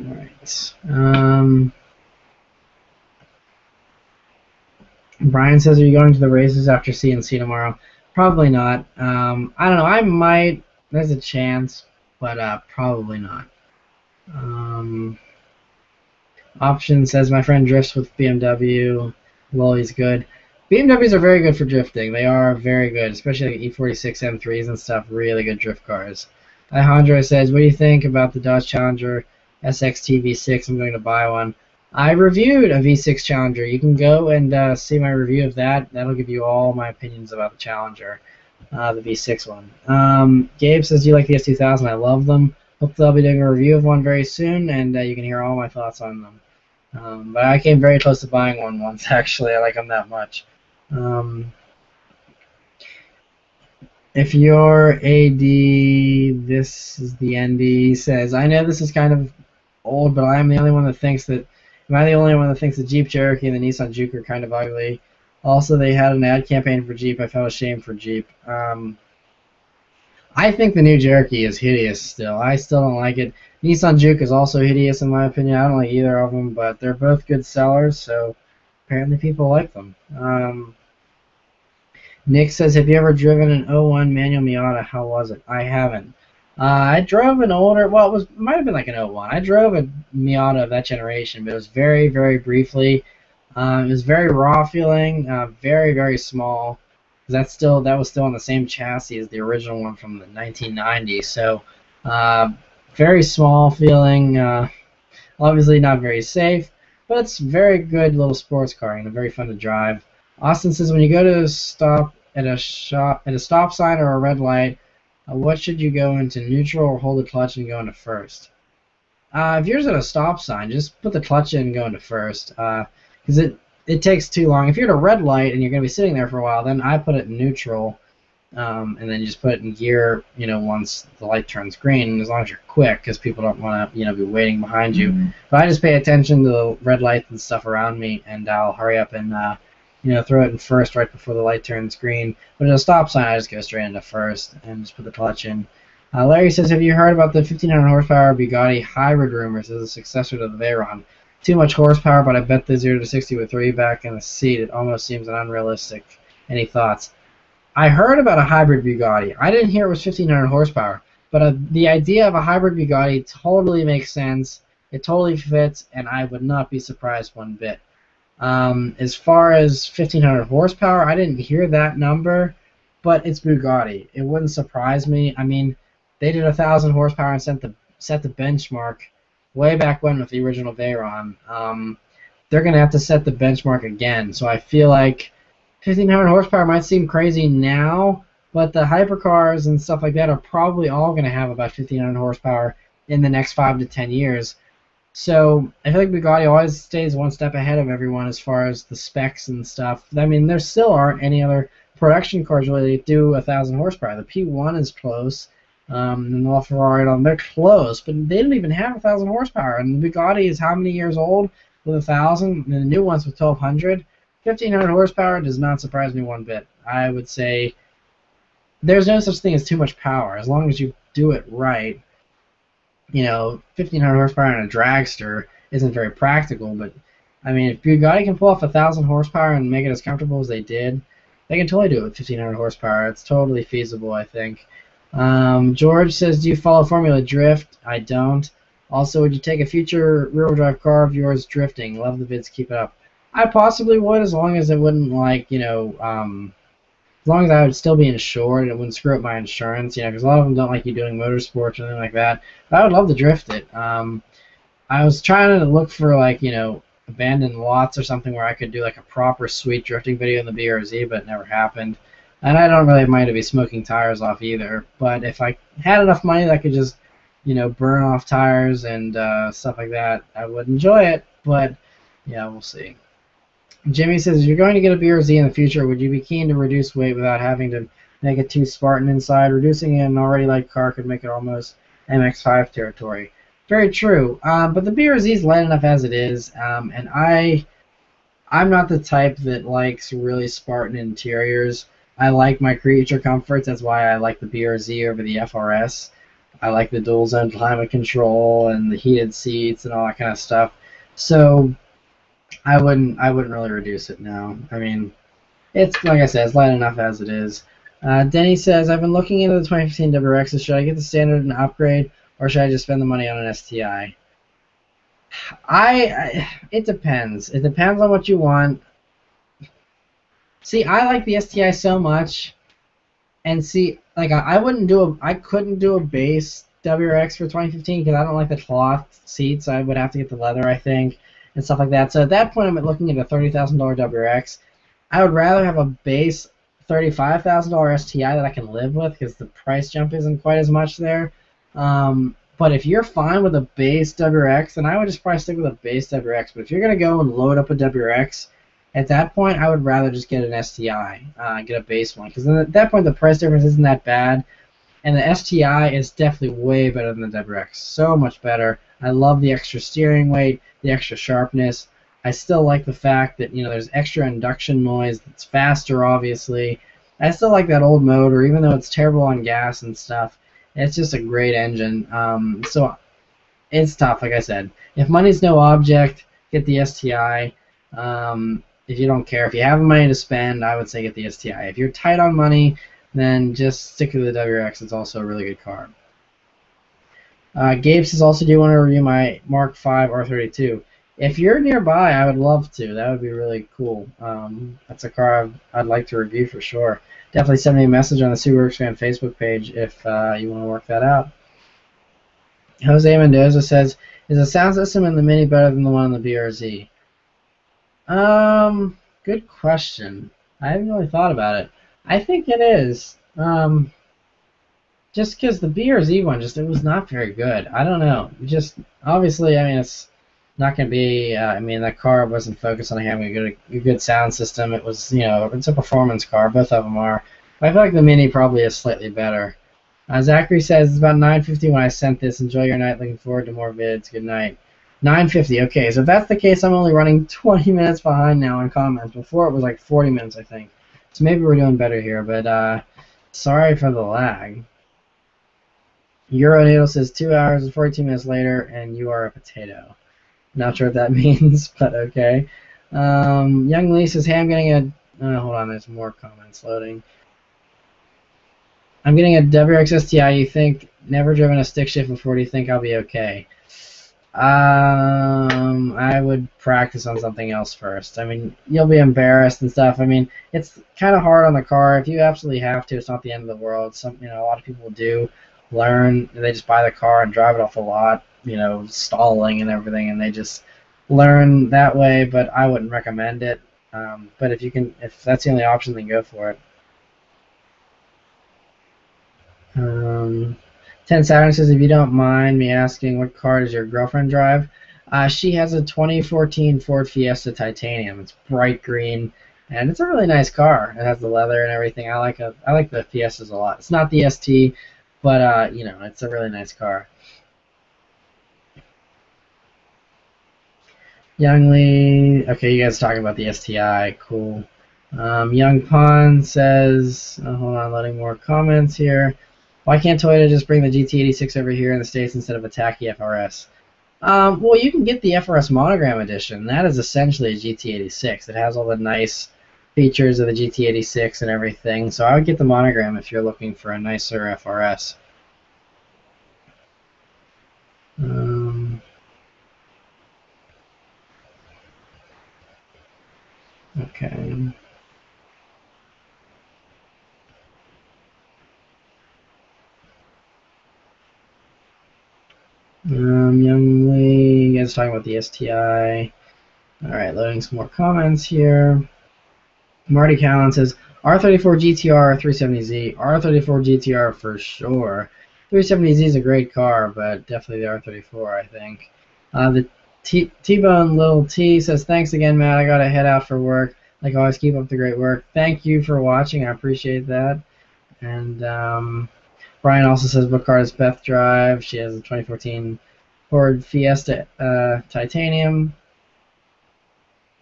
All right. Brian says, are you going to the races after CNC tomorrow? Probably not. I don't know. I might. There's a chance, but probably not. Option says, my friend drifts with BMW. Well, he's good. BMWs are very good for drifting. They are very good, especially like E46 M3s and stuff. Really good drift cars. Alejandro says, what do you think about the Dodge Challenger SXT V6? I'm going to buy one. I reviewed a V6 Challenger. You can go and see my review of that. That'll give you all my opinions about the Challenger, the V6 one. Gabe says, do you like the S2000? I love them. Hopefully I'll be doing a review of one very soon, and you can hear all my thoughts on them. But I came very close to buying one once, actually. I like them that much. If you're AD, this is the ND, says, I know this is kind of old, but I am the only one that thinks that the Jeep Cherokee and the Nissan Juke are kind of ugly. Also, they had an ad campaign for Jeep. I felt ashamed for Jeep. I think the new Cherokee is hideous still. I still don't like it. Nissan Juke is also hideous in my opinion. I don't like either of them, but they're both good sellers, so apparently people like them. Nick says, have you ever driven an '01 manual Miata? How was it? I haven't. I drove an older, well, it might have been like an '01. I drove a Miata of that generation, but it was very, very briefly. It was very raw feeling, very, very small. That was still on the same chassis as the original one from the 1990s. So very small feeling, obviously not very safe, but it's a very good little sports car and very fun to drive. Austin says, when you go to stop at a stop sign or a red light, what should you go into, neutral or hold the clutch and go into first? If you're at a stop sign, just put the clutch in and go into first, because it takes too long. If you're at a red light and you're going to be sitting there for a while, then I put it in neutral, and then you just put it in gear, once the light turns green, as long as you're quick, because people don't want to, be waiting behind you. Mm-hmm. But I just pay attention to the red lights and stuff around me, and I'll hurry up and, throw it in first right before the light turns green. But at a stop sign, I just go straight into first and just put the clutch in. Larry says, have you heard about the 1,500 horsepower Bugatti hybrid rumors as a successor to the Veyron? Too much horsepower, but I bet the 0 to 60 with 3 back in the seat. It almost seems unrealistic. Any thoughts? I heard about a hybrid Bugatti. I didn't hear it was 1,500 horsepower, but the idea of a hybrid Bugatti totally makes sense. It totally fits, and I would not be surprised one bit. As far as 1,500 horsepower, I didn't hear that number, but it's Bugatti. It wouldn't surprise me. I mean, they did 1,000 horsepower and set the benchmark way back when with the original Veyron. They're going to have to set the benchmark again. So I feel like 1,500 horsepower might seem crazy now, but the hypercars and stuff like that are probably all going to have about 1,500 horsepower in the next 5 to 10 years. So I feel like Bugatti always stays one step ahead of everyone as far as the specs and stuff. I mean, there still aren't any other production cars really that do 1,000 horsepower. The P1 is close. And the LaFerrari, they're close, but they don't even have 1,000 horsepower. And the Bugatti is how many years old with 1,000? And the new one's with 1,200. 1,500 horsepower does not surprise me one bit. I would say there's no such thing as too much power. As long as you do it right, you know, 1,500 horsepower in a dragster isn't very practical, but I mean, if Bugatti can pull off 1,000 horsepower and make it as comfortable as they did, they can totally do it with 1,500 horsepower. It's totally feasible, I think. George says, do you follow Formula Drift? I don't. Also, would you take a future rear-wheel drive car of yours drifting? Love the vids, keep it up. I possibly would, as long as it wouldn't, like, you know, as long as I would still be insured and it wouldn't screw up my insurance, you know, because a lot of them don't like you doing motorsports or anything like that. But I would love to drift it. I was trying to look for, like, you know, abandoned lots or something where I could do like a proper sweet drifting video in the BRZ, but it never happened. And I don't really mind to be smoking tires off either. But if I had enough money that I could just, you know, burn off tires and stuff like that, I would enjoy it. But yeah, we'll see. Jimmy says, if you're going to get a BRZ in the future, would you be keen to reduce weight without having to make it too Spartan inside? Reducing an already light car could make it almost MX-5 territory. Very true. But the BRZ is light enough as it is, and I'm not the type that likes really Spartan interiors. I like my creature comforts. That's why I like the BRZ over the FRS. I like the dual zone climate control and the heated seats and all that kind of stuff. So I wouldn't really reduce it now. I mean, it's like I said, it's light enough as it is. Denny says, I've been looking into the 2015 WRXs. Should I get the standard and upgrade, or should I just spend the money on an STI? It depends. It depends on what you want. See, I like the STI so much, and see, like I couldn't do a base WRX for 2015 because I don't like the cloth seats. I would have to get the leather, I think, and stuff like that. So at that point, I'm looking at a $30,000 WRX. I would rather have a base $35,000 STI that I can live with because the price jump isn't quite as much there. But if you're fine with a base WRX, then I would just probably stick with a base WRX. But if you're going to go and load up a WRX, at that point, I would rather just get an STI, get a base one. Because at that point, the price difference isn't that bad. And the STI is definitely way better than the WRX. So much better. I love the extra steering weight, the extra sharpness. I still like the fact that, you know, there's extra induction noise. It's faster, obviously. I still like that old motor, even though it's terrible on gas and stuff. It's just a great engine. So it's tough, like I said. If money's no object, get the STI. If you don't care, if you have money to spend, I would say get the STI. If you're tight on money, then just stick to the WRX. It's also a really good car. Gabe says, also, do you want to review my Mark V R32? If you're nearby, I would love to. That would be really cool. That's a car I'd like to review for sure. Definitely send me a message on the Subaruwrxfan Facebook page if you want to work that out. Jose Mendoza says, is the sound system in the Mini better than the one in the BRZ? Good question. I haven't really thought about it. I think it is. Just because the BRZ one, it was not very good. I don't know. Just, obviously, I mean, it's not going to be, I mean, that car wasn't focused on having a good sound system. It was, you know, it's a performance car. Both of them are. But I feel like the Mini probably is slightly better. Zachary says, it's about 9:50 when I sent this. Enjoy your night. Looking forward to more vids. Good night. 9:50. Okay, so if that's the case, I'm only running 20 minutes behind now in comments. Before it was like 40 minutes, I think. So maybe we're doing better here, but sorry for the lag. Euroneedle says 2 hours and 42 minutes later, and you are a potato. Not sure what that means, but okay. Young Lee says, hey, I'm getting a... hold on, there's more comments loading. I'm getting a WRX STI. You think never driven a stick shift before? Do you think I'll be okay? I would practice on something else first. I mean, you'll be embarrassed and stuff. I mean, it's kind of hard on the car. If you absolutely have to, it's not the end of the world. A lot of people do learn. They just buy the car and drive it off the lot, you know, stalling and everything, and they just learn that way. But I wouldn't recommend it. But if that's the only option, then go for it. 10 Saturn says, if you don't mind me asking, what car does your girlfriend drive? She has a 2014 Ford Fiesta Titanium. It's bright green, and it's a really nice car. It has the leather and everything. I like the Fiestas a lot. It's not the ST, but you know, it's a really nice car. Young Lee, okay, you guys are talking about the STI, cool. Young Pond says, hold on, loading more comments here. Why can't Toyota just bring the GT86 over here in the States instead of a tacky FRS? Well, you can get the FRS Monogram Edition. That is essentially a GT86. It has all the nice features of the GT86 and everything. So I would get the Monogram if you're looking for a nicer FRS. Okay. Youngly, you guys talking about the STI. Alright, loading some more comments here. Marty Callan says, R34 GTR, 370Z. R34 GTR for sure. 370Z is a great car, but definitely the R34, I think. The T-Bone Little T says, thanks again, Matt. I gotta head out for work. Like always, keep up the great work. Thank you for watching. I appreciate that. And Brian also says, what car does Beth drive? She has a 2014 Ford Fiesta Titanium.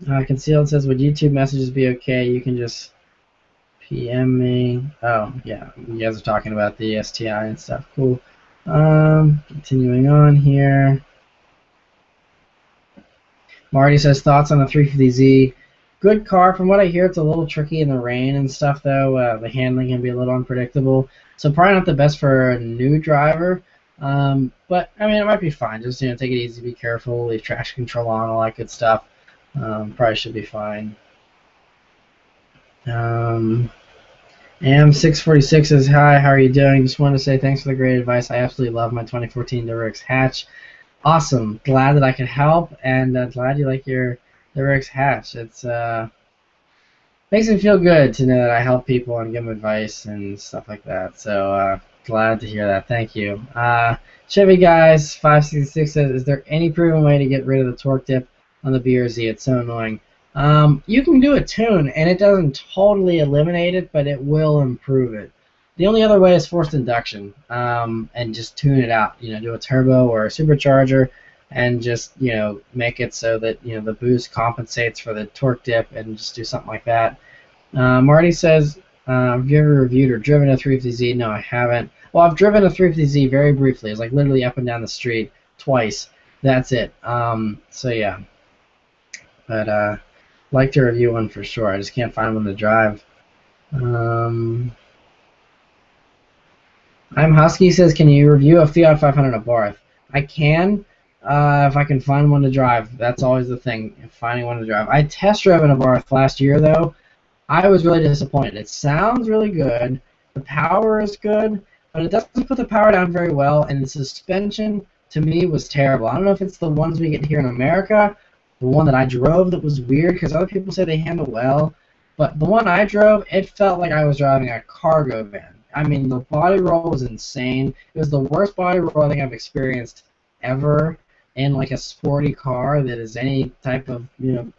Concealed says, would YouTube messages be okay? You can just PM me. Oh, yeah. You guys are talking about the STI and stuff. Cool. Continuing on here. Marty says, thoughts on the 350Z. Good car. From what I hear, it's a little tricky in the rain and stuff, though. The handling can be a little unpredictable. So probably not the best for a new driver. But, I mean, it might be fine. Just, take it easy, be careful, leave traction control on, all that good stuff. Probably should be fine. AM646 says, hi, how are you doing? Just wanted to say thanks for the great advice. I absolutely love my 2014 Subaruwrx hatch. Awesome. Glad that I could help, and glad you like your Subaruwrx hatch. It's makes me feel good to know that I help people and give them advice and stuff like that. So glad to hear that. Thank you. Chevy Guys 566 says, is there any proven way to get rid of the torque dip on the BRZ? It's so annoying. You can do a tune, and it doesn't totally eliminate it, but it will improve it. The only other way is forced induction, and just tune it out. Do a turbo or a supercharger, and just make it so that the boost compensates for the torque dip, and just do something like that. Marty says, have you ever reviewed or driven a 350Z? No, I haven't. Well, I've driven a 350Z very briefly. It's like literally up and down the street twice. That's it. So yeah, but like to review one for sure. I just can't find one to drive. I'm Husky says, can you review a Fiat 500 Abarth? I can, if I can find one to drive. That's always the thing, finding one to drive. I test drove an Abarth last year, though. I was really disappointed. It sounds really good. The power is good, but it doesn't put the power down very well, and the suspension, to me, was terrible. I don't know if it's the ones we get here in America, the one that I drove that was weird, because other people say they handle well, but the one I drove, it felt like I was driving a cargo van. I mean, the body roll was insane. It was the worst body roll I think I've experienced ever in like a sporty car that is any type of,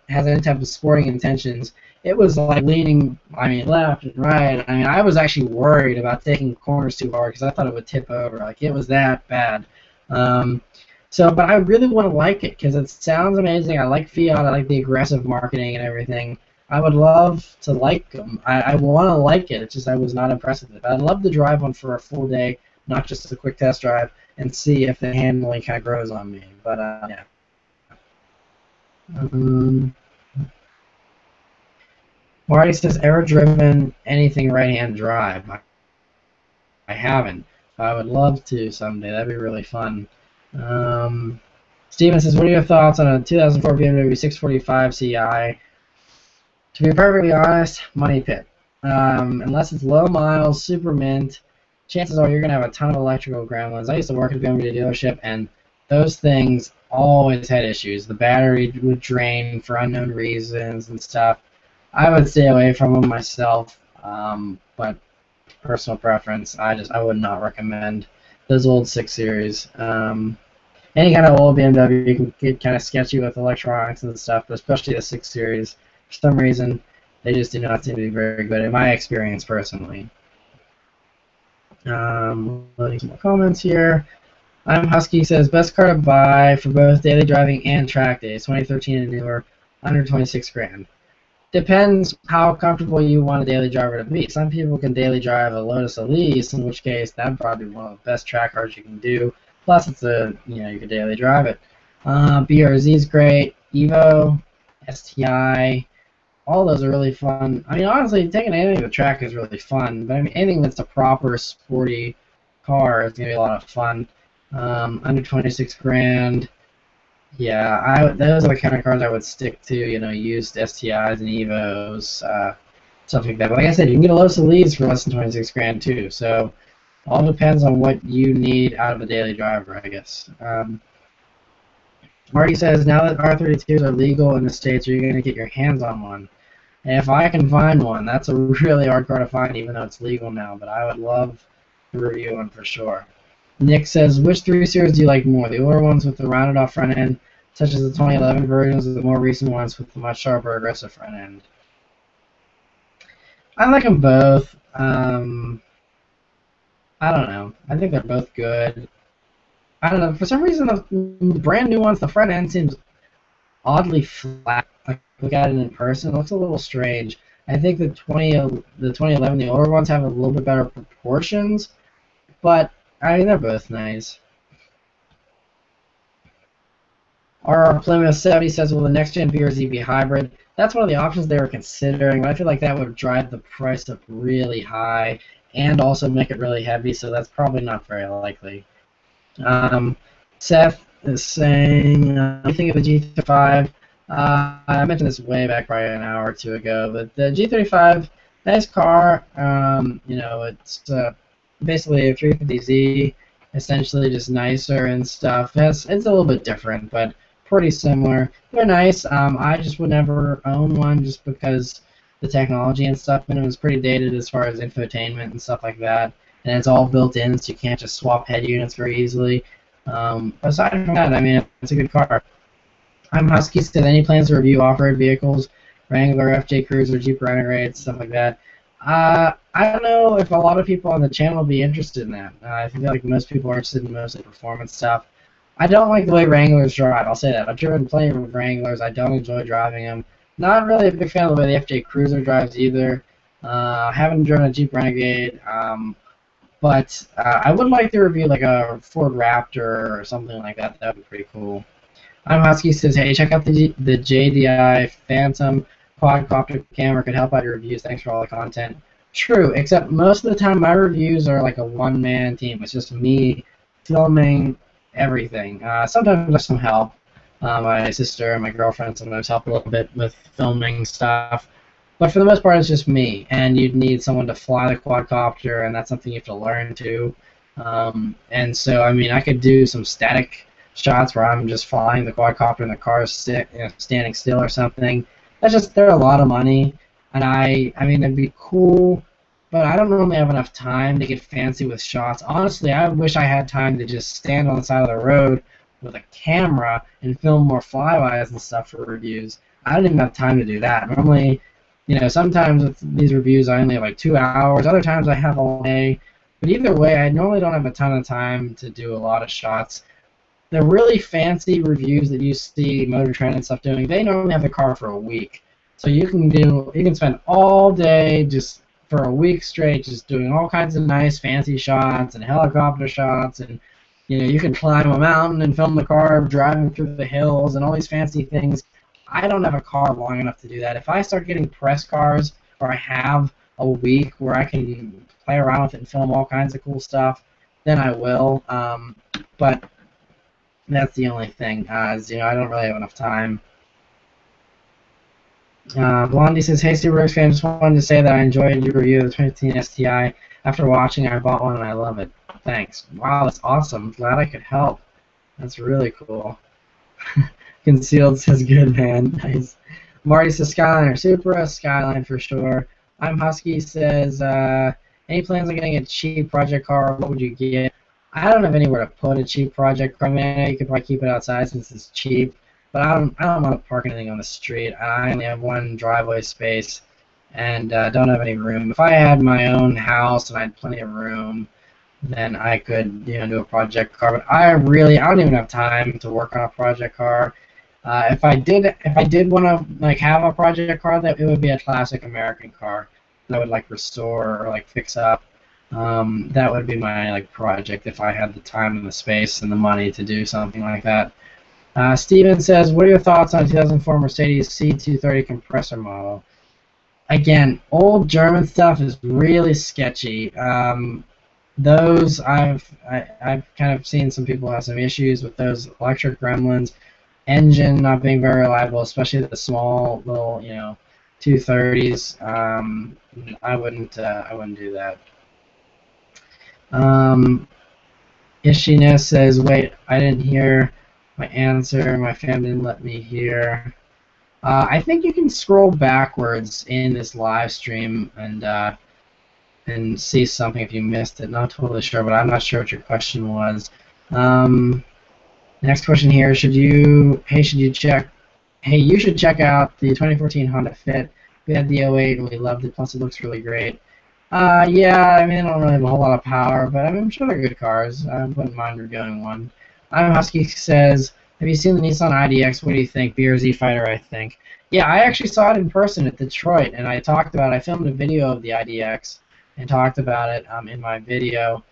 has any type of sporting intentions. It was like leaning, left and right. I was actually worried about taking corners too hard because I thought it would tip over. Like, it was that bad. But I really want to like it because it sounds amazing. I like Fiat. I like the aggressive marketing and everything. I would love to like them. I want to like it. It's just I was not impressed with it. I'd love to drive one for a full day, not just a quick test drive, and see if the handling kind of grows on me. But yeah. Marty says, ever driven anything right-hand drive? I haven't. I would love to someday. That'd be really fun. Steven says, what are your thoughts on a 2004 BMW 645 Ci? To be perfectly honest, money pit. Unless it's low miles, super mint, chances are you're going to have a ton of electrical gremlins. I used to work at a BMW dealership, and those things always had issues. The battery would drain for unknown reasons and stuff. I would stay away from them myself, but personal preference, I would not recommend those old 6 Series. Any kind of old BMW can get kind of sketchy with electronics and stuff, but especially the 6 Series. For some reason, they just do not seem to be very good, in my experience personally. Loading some more comments here. I'm Husky says, best car to buy for both daily driving and track days, 2013 and newer, under 26 grand. Depends how comfortable you want a daily driver to be. Some people can daily drive a Lotus Elise, in which case that'd probably be one of the best track cars you can do. Plus, it's you can daily drive it. BRZ is great. Evo, STI, all those are really fun. I mean, honestly, taking anything to the track is really fun. But I mean, anything that's a proper sporty car is gonna be a lot of fun. Under 26 grand. Yeah, those are the kind of cars I would stick to. Used STIs and Evos, stuff like that. But like I said, you can get a Lotus Elise for less than 26 grand too. So all depends on what you need out of a daily driver, I guess. Marty says, now that R32s are legal in the States, are you going to get your hands on one? And if I can find one, that's a really hard car to find, even though it's legal now. But I would love to review one for sure. Nick says, which 3 Series do you like more? The older ones with the rounded off front end, such as the 2011 versions, or the more recent ones with the much sharper aggressive front end? I like them both. I don't know. I think they're both good. I don't know. For some reason, the brand new ones, the front end seems oddly flat. Like, look at it in person, it looks a little strange. I think the 2011, the older ones have a little bit better proportions, but I mean, they're both nice. Our Plymouth 70 says, will the next gen BRZ be hybrid? That's one of the options they were considering, but I feel like that would drive the price up really high and also make it really heavy, so that's probably not very likely. Seth is saying, what do you think of the G35? I mentioned this way back probably an hour or two ago, but the G35, nice car. It's basically a 350Z, essentially just nicer and stuff. It's a little bit different, but pretty similar. They're nice. I just would never own one just because the technology and stuff in it was pretty dated as far as infotainment and stuff like that. And it's all built in, so you can't just swap head units very easily. Aside from that, I mean, it's a good car. I'm Husky said, any plans to review off-road vehicles, Wrangler, FJ Cruiser, Jeep Renegade, stuff like that? I don't know if a lot of people on the channel will be interested in that. I feel like most people are interested in mostly performance stuff. I don't like the way Wranglers drive, I'll say that. I've driven plenty of Wranglers. I don't enjoy driving them. Not really a big fan of the way the FJ Cruiser drives either. Haven't driven a Jeep Renegade. But I would like to review like a Ford Raptor or something like that. That would be pretty cool. I'm Husky says, hey, check out the JDI Phantom quadcopter camera. Could help out your reviews. Thanks for all the content. True, except most of the time my reviews are like a one-man team. It's just me filming everything. Sometimes there's some help. My sister and my girlfriend sometimes help a little bit with filming stuff. But for the most part, it's just me, and you'd need someone to fly the quadcopter, and that's something you have to learn to. And so, I mean, I could do some static shots where I'm just flying the quadcopter and the car is standing still or something. They're a lot of money, and I mean, it'd be cool, but I don't normally have enough time to get fancy with shots. Honestly, I wish I had time to just stand on the side of the road with a camera and film more flybys and stuff for reviews. I don't even have time to do that. Normally, sometimes with these reviews I only have like 2 hours. Other times I have all day. But either way, I normally don't have a ton of time to do a lot of shots. The really fancy reviews that you see Motor Trend and stuff doing, they normally have the car for a week. So you can spend all day just for a week straight just doing all kinds of nice fancy shots and helicopter shots, and you can climb a mountain and film the car driving through the hills and all these fancy things. I don't have a car long enough to do that. If I start getting press cars, or I have a week where I can play around with it and film all kinds of cool stuff, then I will. But that's the only thing, I don't really have enough time. Blondie says, hey Subaruwrxfan, just wanted to say that I enjoyed your review of the 2015 STI. After watching, I bought one and I love it. Thanks. Wow, that's awesome. Glad I could help. That's really cool. Concealed says, good man. Nice. Marty says, Skyline or Supra? Skyline for sure. I'm Husky says, any plans on getting a cheap project car? What would you get? I don't have anywhere to put a cheap project car. I mean, you could probably keep it outside since it's cheap, but I don't want to park anything on the street. I only have one driveway space and don't have any room. If I had my own house and I had plenty of room, then I could do a project car. But I don't even have time to work on a project car. If I did want to like have a project car, that it would be a classic American car that I would like restore or like fix up. That would be my like project if I had the time and the space and the money to do something like that. Steven says, what are your thoughts on 2004 Mercedes C230 compressor model? Again, old German stuff is really sketchy. Those I've kind of seen some people have some issues with those electric gremlins, engine not being very reliable, especially the small little 230s. I wouldn't do that. Ishina says, wait, I didn't hear my answer. My family didn't let me hear. I think you can scroll backwards in this live stream and see something if you missed it. Not totally sure, but I'm not sure what your question was. Next question here: should you check? Hey, you should check out the 2014 Honda Fit. We had the 08 and we loved it. Plus, it looks really great. Yeah, I mean, I don't really have a whole lot of power, but I mean, I'm sure they're good cars. I wouldn't mind reviewing one. I'm Husky says, have you seen the Nissan IDX? What do you think? BRZ Fighter, I think. Yeah, I actually saw it in person at Detroit, and I talked about it. I filmed a video of the IDX and talked about it in my video.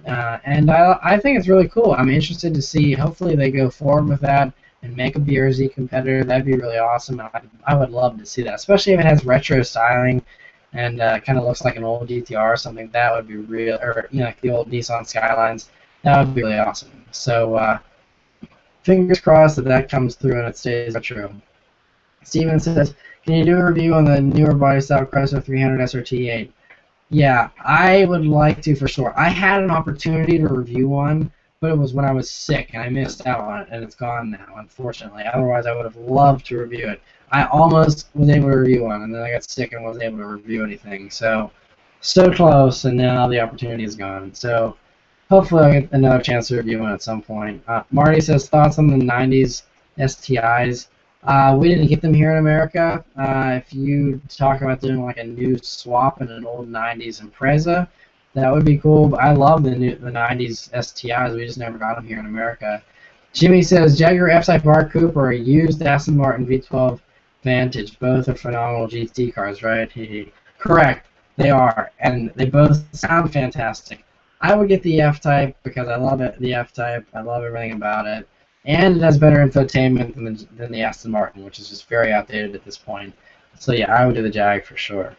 And I think it's really cool. I'm interested to see, hopefully they go forward with that and make a BRZ competitor. That'd be really awesome. I would love to see that, especially if it has retro styling and kind of looks like an old GTR or something. That would be real, or like the old Nissan Skylines. That would be really awesome. So fingers crossed that comes through and it stays retro. Steven says, can you do a review on the newer body style Chrysler 300 SRT8? Yeah, I would like to for sure. I had an opportunity to review one, but it was when I was sick and I missed out on it, and it's gone now, unfortunately. Otherwise, I would have loved to review it. I almost was able to review one, and then I got sick and wasn't able to review anything. So close, and now the opportunity is gone. So hopefully I'll get another chance to review one at some point. Marty says, thoughts on the 90s STIs? We didn't get them here in America. If you talk about doing like a new swap in an old 90s Impreza, that would be cool. But I love the 90s STIs. We just never got them here in America. Jimmy says, Jaguar F-Type R Coupe or a used Aston Martin V12 Vantage. Both are phenomenal GT cars, right? Correct. They are. And they both sound fantastic. I would get the F-Type because I love it. The F-Type. I love everything about it. And it has better infotainment than the Aston Martin, which is just very outdated at this point. So yeah, I would do the Jag for sure.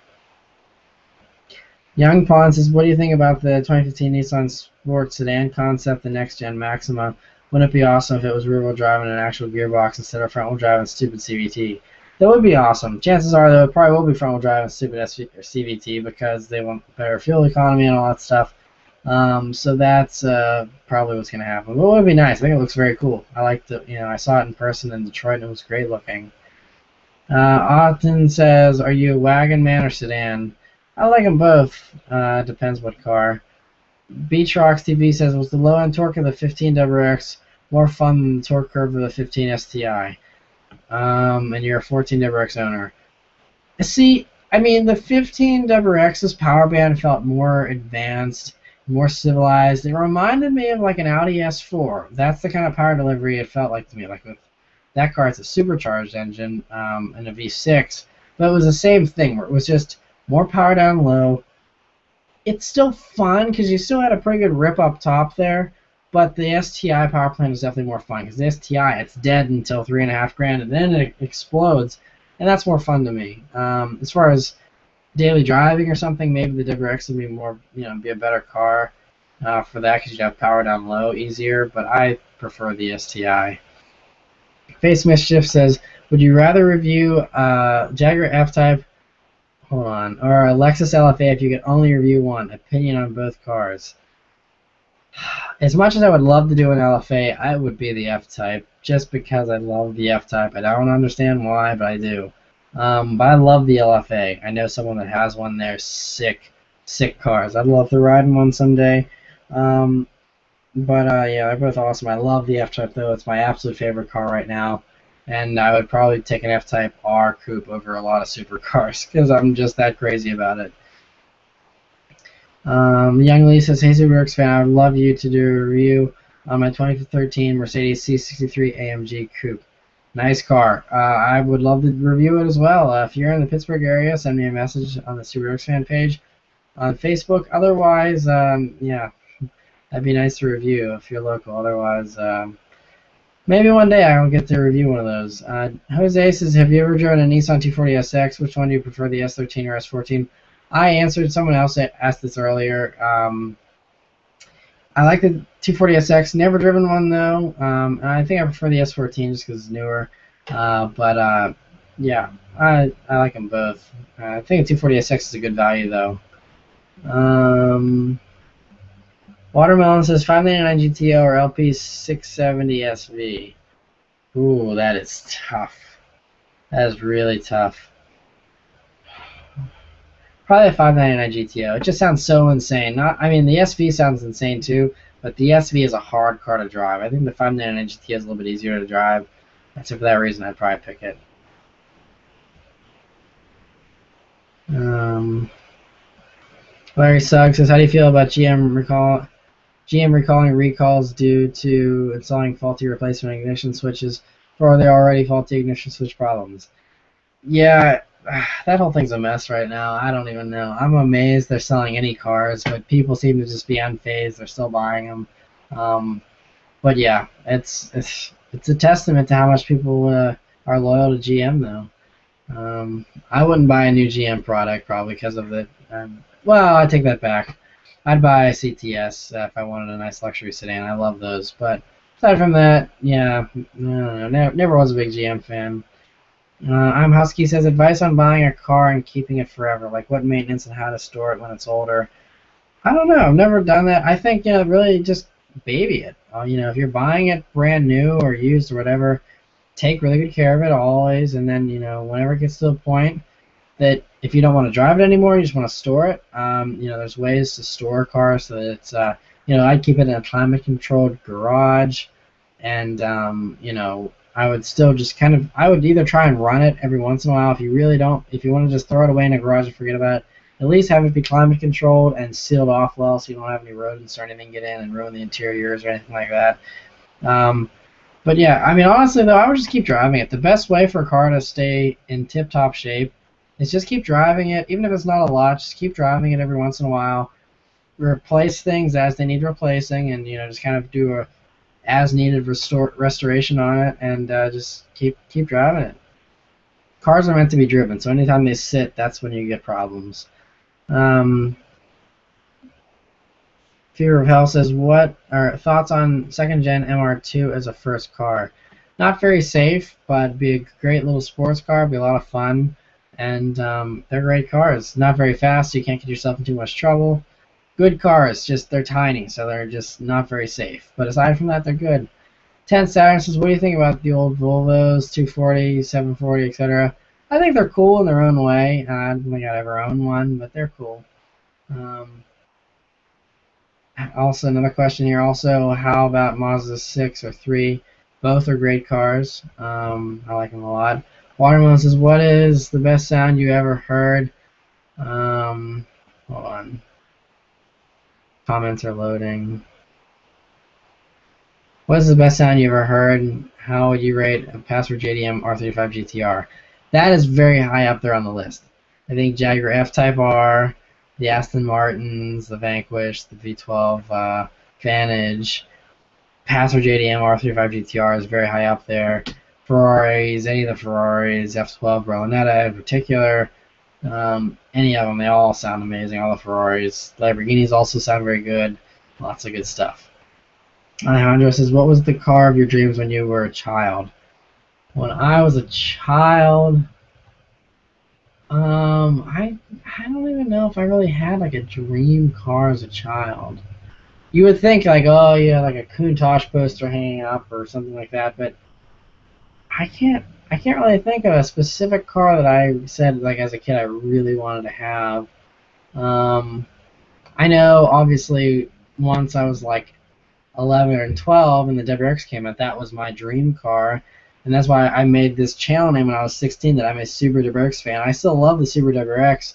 Young Pond says, what do you think about the 2015 Nissan Sport sedan concept, the next-gen Maxima? Wouldn't it be awesome if it was rear-wheel drive and an actual gearbox instead of front-wheel drive and stupid CVT? That would be awesome. Chances are, though, it probably will be front-wheel drive and stupid CVT because they want better fuel economy and all that stuff. So that's probably what's going to happen. But it would be nice. I think it looks very cool. I like the, I saw it in person in Detroit and it was great looking. Austin says, are you a wagon man or sedan? I like them both. Depends what car. Beach Rocks TV says, was the low-end torque of the 15 WRX more fun than the torque curve of the 15 STI? And you're a 14 WRX owner. See, I mean, the 15 WRX's power band felt more advanced, more civilized. It reminded me of like an Audi S4. That's the kind of power delivery it felt like to me. Like with that car, it's a supercharged engine and a V6, but it was the same thing where it was just more power down low. It's still fun because you still had a pretty good rip up top there, but the STI power plant is definitely more fun because the STI, it's dead until $3,500 and then it explodes, and that's more fun to me. As far as daily driving or something, maybe the WRX would be more, be a better car for that because you'd have power down low easier, but I prefer the STI. Face Mischief says, would you rather review Jaguar F-Type, or a Lexus LFA if you could only review one? Opinion on both cars. As much as I would love to do an LFA, I would be the F-Type just because I love the F-Type. I don't understand why, but I do. But I love the LFA. I know someone that has one. They're sick cars. I'd love to ride in one someday. Yeah, they're both awesome. I love the F-Type, though. It's my absolute favorite car right now. And I would probably take an F-Type R Coupe over a lot of supercars because I'm just that crazy about it. Young Lee says, hey, Subaruwrxfan, I would love you to do a review on my 2013 Mercedes C63 AMG Coupe. Nice car. I would love to review it as well. If you're in the Pittsburgh area, send me a message on the Subaruwrxfan page on Facebook. Otherwise, yeah, that'd be nice to review if you're local. Otherwise, maybe one day I will get to review one of those. Jose says, have you ever driven a Nissan 240SX? Which one do you prefer, the S13 or S14? I answered. Someone else asked this earlier. I like the 240SX. Never driven one though. And I think I prefer the S14 just because it's newer. Yeah, I like them both. I think the 240SX is a good value though. Watermelon says 599 GTO or LP 670 SV. Ooh, that is tough. That is really tough. Probably a 599 GTO. It just sounds so insane. I mean, the SV sounds insane too, but the SV is a hard car to drive. I think the 599 GTO is a little bit easier to drive. So for that reason, I'd probably pick it. Larry Suggs says, how do you feel about GM recalling recalls due to installing faulty replacement ignition switches for the already faulty ignition switch problems? Yeah, that whole thing's a mess right now. I don't even know. I'm amazed they're selling any cars, but people seem to just be unfazed. They're still buying them. But yeah, it's a testament to how much people are loyal to GM, though. I wouldn't buy a new GM product probably because of the. Well, I take that back. I'd buy a CTS if I wanted a nice luxury sedan. I love those. But aside from that, yeah, I don't know. Never was a big GM fan. I'm Husky says, advice on buying a car and keeping it forever, like what maintenance and how to store it when it's older. I don't know. I've never done that. I think, really just baby it. If you're buying it brand new or used or whatever, take really good care of it always. And then, whenever it gets to a point that if you don't want to drive it anymore, you just want to store it. There's ways to store cars so that it's, I'd keep it in a climate-controlled garage. And, I would still just I would either try and run it every once in a while. If you want to just throw it away in a garage and forget about it, at least have it be climate controlled and sealed off well so you don't have any rodents or anything get in and ruin the interiors or anything like that. But yeah, I mean, honestly though, I would just keep driving it. The best way for a car to stay in tip-top shape is just keep driving it, even if it's not a lot, just keep driving it every once in a while. Replace things as they need replacing and, just kind of do a as needed restoration on it, and just keep driving it. Cars are meant to be driven, so anytime they sit, that's when you get problems. Fear of Hell says, what are thoughts on second gen MR2 as a first car? Not very safe, but be a great little sports car, be a lot of fun, and they're great cars. Not very fast, so you can't get yourself in too much trouble. Good cars, just they're tiny, so they're just not very safe. But aside from that, they're good. 10 Saturn says, what do you think about the old Volvos, 240, 740, etc.? I think they're cool in their own way. I don't think I'd ever own one, but they're cool. Also, another question here. Also, how about Mazda 6 or 3? Both are great cars. I like them a lot. Watermelon says, what is the best sound you ever heard? Hold on. Comments are loading. What is the best sound you ever heard? How would you rate a Password JDM R35 GTR? That is very high up there on the list. I think Jaguar F-Type R, the Aston Martins, the Vanquish, the V12 Vantage, Password JDM R35 GTR is very high up there. Ferraris, any of the Ferraris, F12 Berlinetta in particular, any of them, they all sound amazing. All the Ferraris, Lamborghinis also sound very good. Lots of good stuff. Alejandro says, what was the car of your dreams when you were a child? When I was a child, I don't even know if I really had like a dream car as a child. You would think like, oh yeah, like a Countach poster hanging up or something like that, but I can't really think of a specific car that I said like as a kid I really wanted to have. I know obviously once I was like 11 or 12 and the WRX came out, that was my dream car, and that's why I made this channel name when I was 16 that I'm a Subaruwrx fan. I still love the Subaru WRX,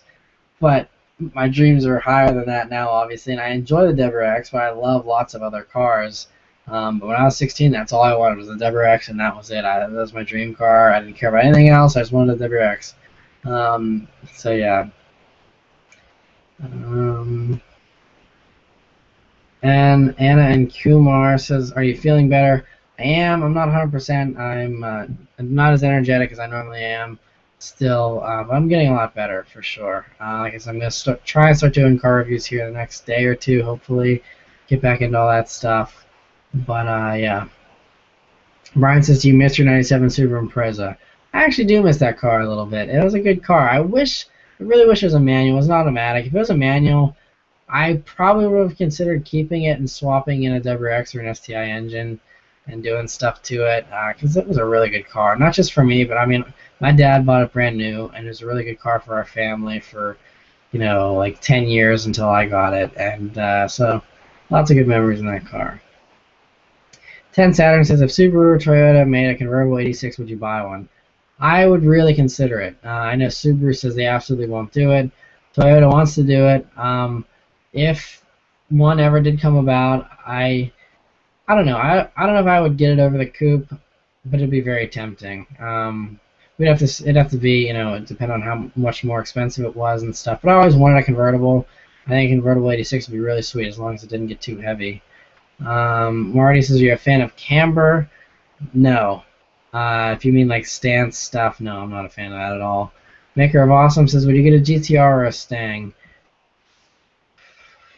but my dreams are higher than that now obviously, and I enjoy the WRX, but I love lots of other cars. But when I was 16, that's all I wanted was a WRX, and that was it. That was my dream car. I didn't care about anything else. I just wanted a WRX. So yeah. And Anna and Kumar says, "Are you feeling better?" I am. I'm not 100%. I'm not as energetic as I normally am. Still, but I'm getting a lot better for sure. Like I said, I'm gonna try and start doing car reviews here the next day or two. Hopefully, get back into all that stuff. But yeah. Brian says, "Do you miss your '97 Subaru Impreza?" I actually do miss that car a little bit. It was a good car. I really wish it was a manual. It was an automatic. If it was a manual, I probably would have considered keeping it and swapping in a WRX or an STI engine and doing stuff to it because it was a really good car. Not just for me, but I mean, my dad bought it brand new, and it was a really good car for our family for, like 10 years until I got it. And so lots of good memories in that car. 10 Saturn says, if Subaru or Toyota made a convertible 86, would you buy one? I would really consider it. I know Subaru says they absolutely won't do it. Toyota wants to do it. If one ever did come about, I don't know. I don't know if I would get it over the coupe, but it'd be very tempting. It'd have to be, depend on how much more expensive it was and stuff. But I always wanted a convertible. I think a convertible 86 would be really sweet as long as it didn't get too heavy. Marty says, you're a fan of camber? No. If you mean like stance stuff, no, I'm not a fan of that at all. Maker of Awesome says, would you get a GTR or a Stang?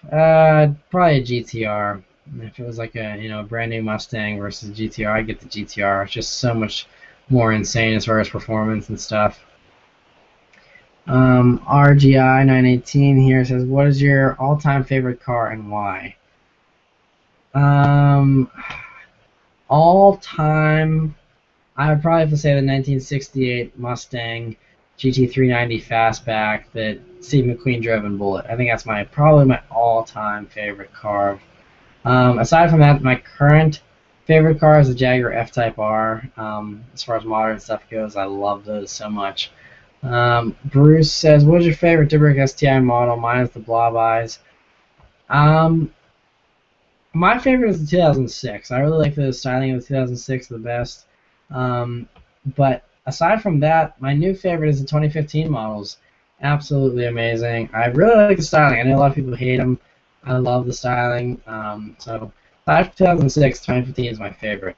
Probably a GTR. If it was like a brand new Mustang versus GTR, I'd get the GTR. It's just so much more insane as far as performance and stuff. RGI 918 here says, what is your all-time favorite car and why? All time, I would probably have to say the 1968 Mustang GT390 Fastback that Steve McQueen drove in Bullet. I think that's probably my all-time favorite car. Aside from that, my current favorite car is the Jaguar F-Type R. As far as modern stuff goes, I love those so much. Bruce says, what is your favorite WRX STI model? Mine is the Blob Eyes. My favorite is the 2006. I really like the styling of the 2006 the best. But aside from that, my new favorite is the 2015 models. Absolutely amazing. I really like the styling. I know a lot of people hate them. I love the styling. So aside from 2006, 2015 is my favorite.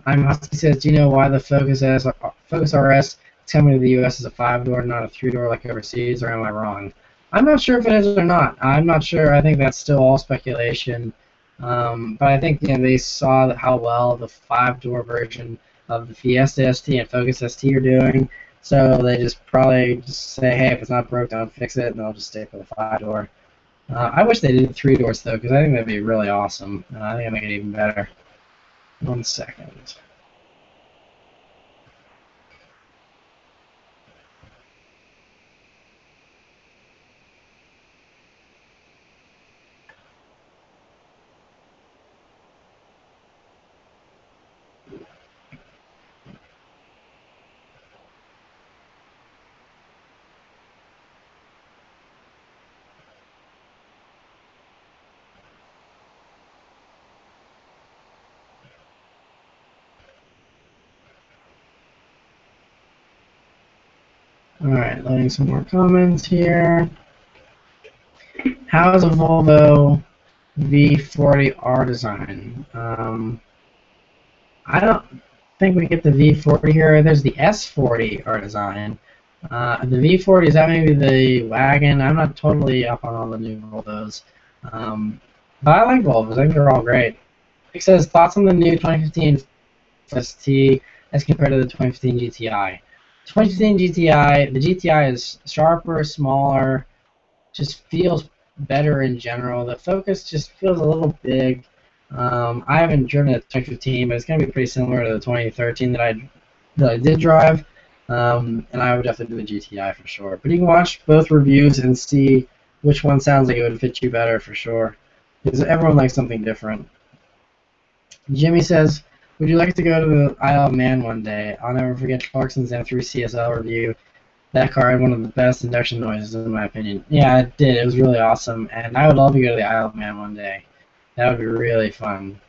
I'm Husky says, do you know why the Focus RS is coming to the U.S. as a 5-door, not a 3-door like overseas, or am I wrong? I'm not sure if it is or not. I'm not sure. I think that's still all speculation. But I think they saw how well the 5-door version of the Fiesta ST and Focus ST are doing. So they just probably say, hey, if it's not broke, don't fix it, and they'll just stay for the 5-door. I wish they did 3 doors though, because I think that'd be really awesome. I think it'd make it even better. 1 second. Alright, loading some more comments here. How is a Volvo V40R design? I don't think we get the V40 here. There's the S40R design. The V40, is that maybe the wagon? I'm not totally up on all the new Volvos. But I like Volvos. I think they're all great. It says, thoughts on the new 2015 ST as compared to the 2015 GTI. 2015 GTI, the GTI is sharper, smaller, just feels better in general. The Focus just feels a little big. I haven't driven a 2015, but it's going to be pretty similar to the 2013 that I did drive. And I would have to do the GTI for sure. But you can watch both reviews and see which one sounds like it would fit you better for sure. Because everyone likes something different. Jimmy says, would you like to go to the Isle of Man one day? I'll never forget Clarkson's M3 CSL review. That car had one of the best induction noises in my opinion. Yeah, it did. It was really awesome. And I would love to go to the Isle of Man one day. That would be really fun.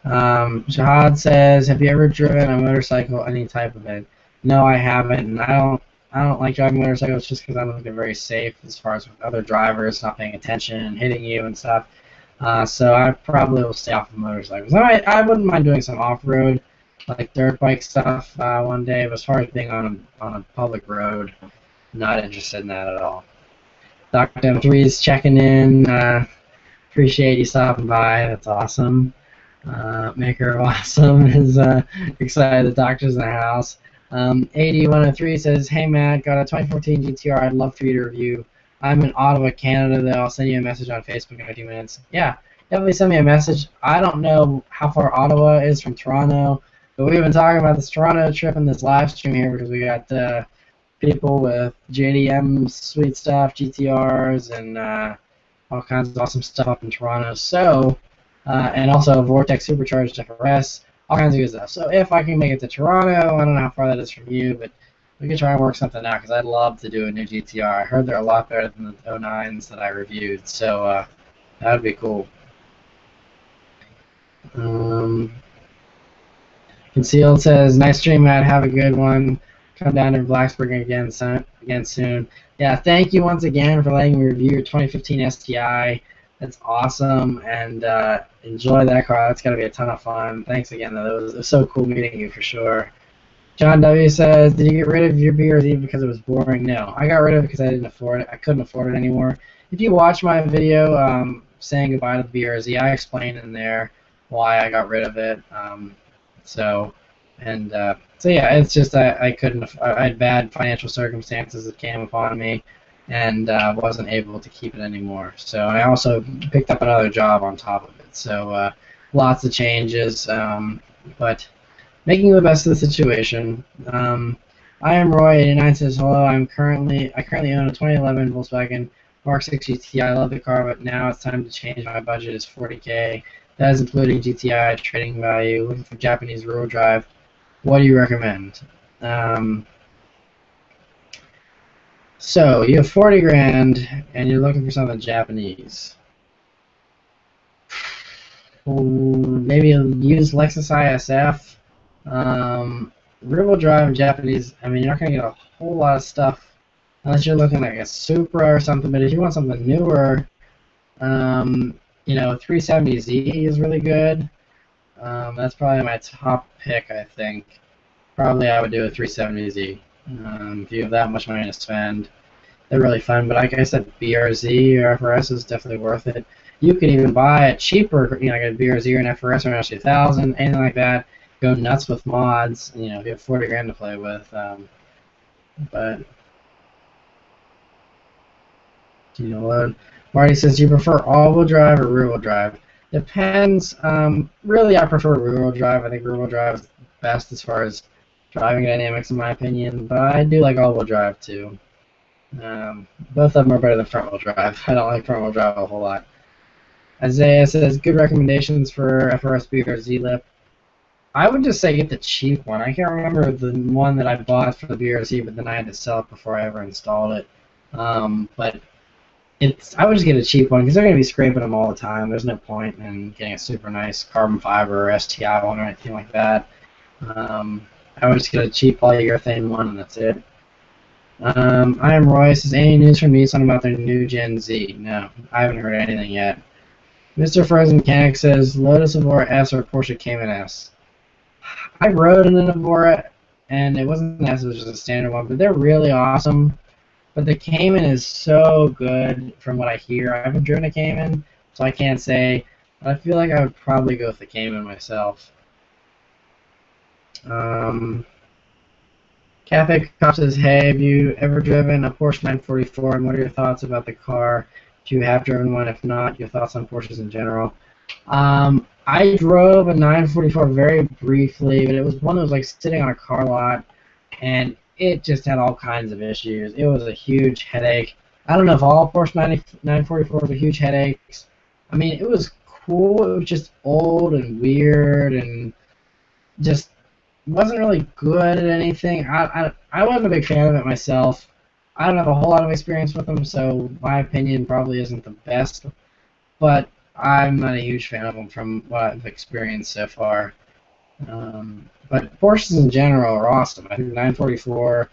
Jihad says, "Have you ever driven a motorcycle, any type of it?" No, I haven't, and I don't like driving motorcycles just because I don't think they're very safe as far as with other drivers not paying attention and hitting you and stuff. So I probably will stay off of motorcycles. I wouldn't mind doing some off-road, like dirt bike stuff one day, but as far as being on a public road, not interested in that at all. Dr. M3 is checking in. Appreciate you stopping by. That's awesome. Maker of Awesome is excited the doctor's in the house. 8103 says, "Hey Matt, got a 2014 GTR. I'd love for you to review. I'm in Ottawa, Canada, though. I'll send you a message on Facebook in a few minutes." Yeah, definitely send me a message. I don't know how far Ottawa is from Toronto, but we've been talking about this Toronto trip in this live stream here because we got people with JDM sweet stuff, GTRs, and all kinds of awesome stuff up in Toronto. So, and also Vortex Supercharged FRS, all kinds of good stuff. So if I can make it to Toronto, I don't know how far that is from you, but we can try and work something out because I'd love to do a new GTR. I heard they're a lot better than the 09s that I reviewed, so that would be cool. Concealed says, "Nice stream, Matt. Have a good one. Come down to Blacksburg again soon." Yeah, thank you once again for letting me review your 2015 STI. That's awesome, and enjoy that car. That's got to be a ton of fun. Thanks again, though. It was so cool meeting you for sure. John W. says, "Did you get rid of your BRZ because it was boring?" No, I got rid of it because I didn't afford it. I couldn't afford it anymore. If you watch my video saying goodbye to the BRZ, I explained in there why I got rid of it. So yeah, it's just I couldn't. I had bad financial circumstances that came upon me, and wasn't able to keep it anymore. So I also picked up another job on top of it. So lots of changes, but making the best of the situation. I am Roy89 says, "Hello. I currently own a 2011 Volkswagen Mark 6 GTI. I love the car, but now it's time to change. My budget is 40K. That is including GTI trading value. Looking for Japanese rear drive. What do you recommend?" So you have 40 grand and you're looking for something Japanese. Maybe a used Lexus ISF. Rear-wheel drive in Japanese, I mean, you're not going to get a whole lot of stuff unless you're looking like a Supra or something, but if you want something newer, 370Z is really good. That's probably my top pick, I think. Probably I would do a 370Z. If you have that much money to spend, they're really fun. But like I said, BRZ or FRS is definitely worth it. You could even buy a cheaper, like a BRZ or an FRS or an S2000, anything like that. Go nuts with mods. If you have 40 grand to play with. But Marty says, "Do you prefer all-wheel drive or rear-wheel drive?" Depends. Really, I prefer rear-wheel drive. I think rear-wheel drive is best as far as driving dynamics, in my opinion. But I do like all-wheel drive too. Both of them are better than front-wheel drive. I don't like front-wheel drive a whole lot. Isaiah says, "Good recommendations for FRSB or Z-Lip." I would just say get the cheap one. I can't remember the one that I bought for the BRZ, but then I had to sell it before I ever installed it. But I would just get a cheap one because they're going to be scraping them all the time. There's no point in getting a super nice carbon fiber or STI one or anything like that. I would just get a cheap polyurethane one, and that's it. I am Roy. Says, "Any news from Nissan about their new Gen Z?" No, I haven't heard anything yet. Mr. Frozen Mechanic says, "Lotus Evora S or Porsche Cayman S?" I rode in an Evora, and it wasn't an S, it was just a standard one, but they're really awesome. But the Cayman is so good from what I hear. I haven't driven a Cayman, so I can't say, but I feel like I would probably go with the Cayman myself. Cafe Cop says, "Hey, have you ever driven a Porsche 944, and what are your thoughts about the car? If you have driven one, if not, your thoughts on Porsches in general?" I drove a 944 very briefly, but it was one that was like sitting on a car lot, and it just had all kinds of issues. It was a huge headache. I don't know if all Porsche 944s are huge headaches. I mean, it was cool. It was just old and weird and just wasn't really good at anything. I wasn't a big fan of it myself. I don't have a whole lot of experience with them, so my opinion probably isn't the best. but I'm not a huge fan of them from what I've experienced so far. But Porsches in general are awesome. I think the 944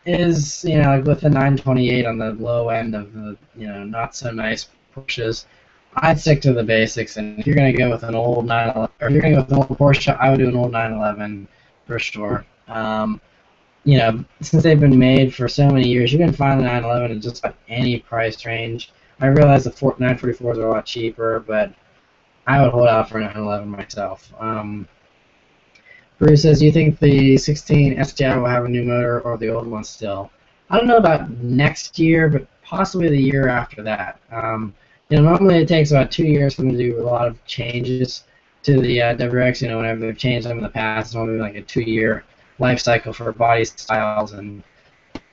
is, like with the 928 on the low end of the, not so nice Porsches. I'd stick to the basics, and if you're gonna go with an old 911, or if you're gonna go with an old Porsche, I would do an old 911 for sure. Since they've been made for so many years, you can find the 911 in just about any price range. I realize the 944s are a lot cheaper, but I would hold out for a 911 myself. Bruce says, do you think the 16 STI will have a new motor or the old one still? I don't know about next year, but possibly the year after that. Normally it takes about 2 years for them to do a lot of changes to the WRX. Whenever they've changed them in the past, it's normally like a 2-year life cycle for body styles and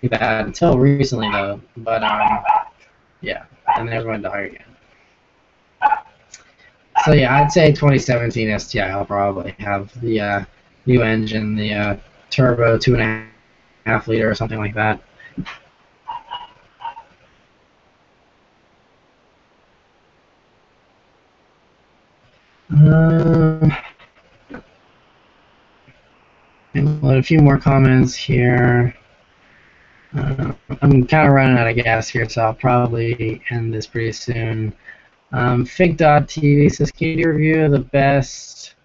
that until recently, though. But, yeah, and there's one die again. So, yeah, I'd say 2017 STI will probably have the new engine, the turbo 2.5 liter or something like that. A few more comments here. I'm kind of running out of gas here, so I'll probably end this pretty soon. Fig.tv says, can you review the best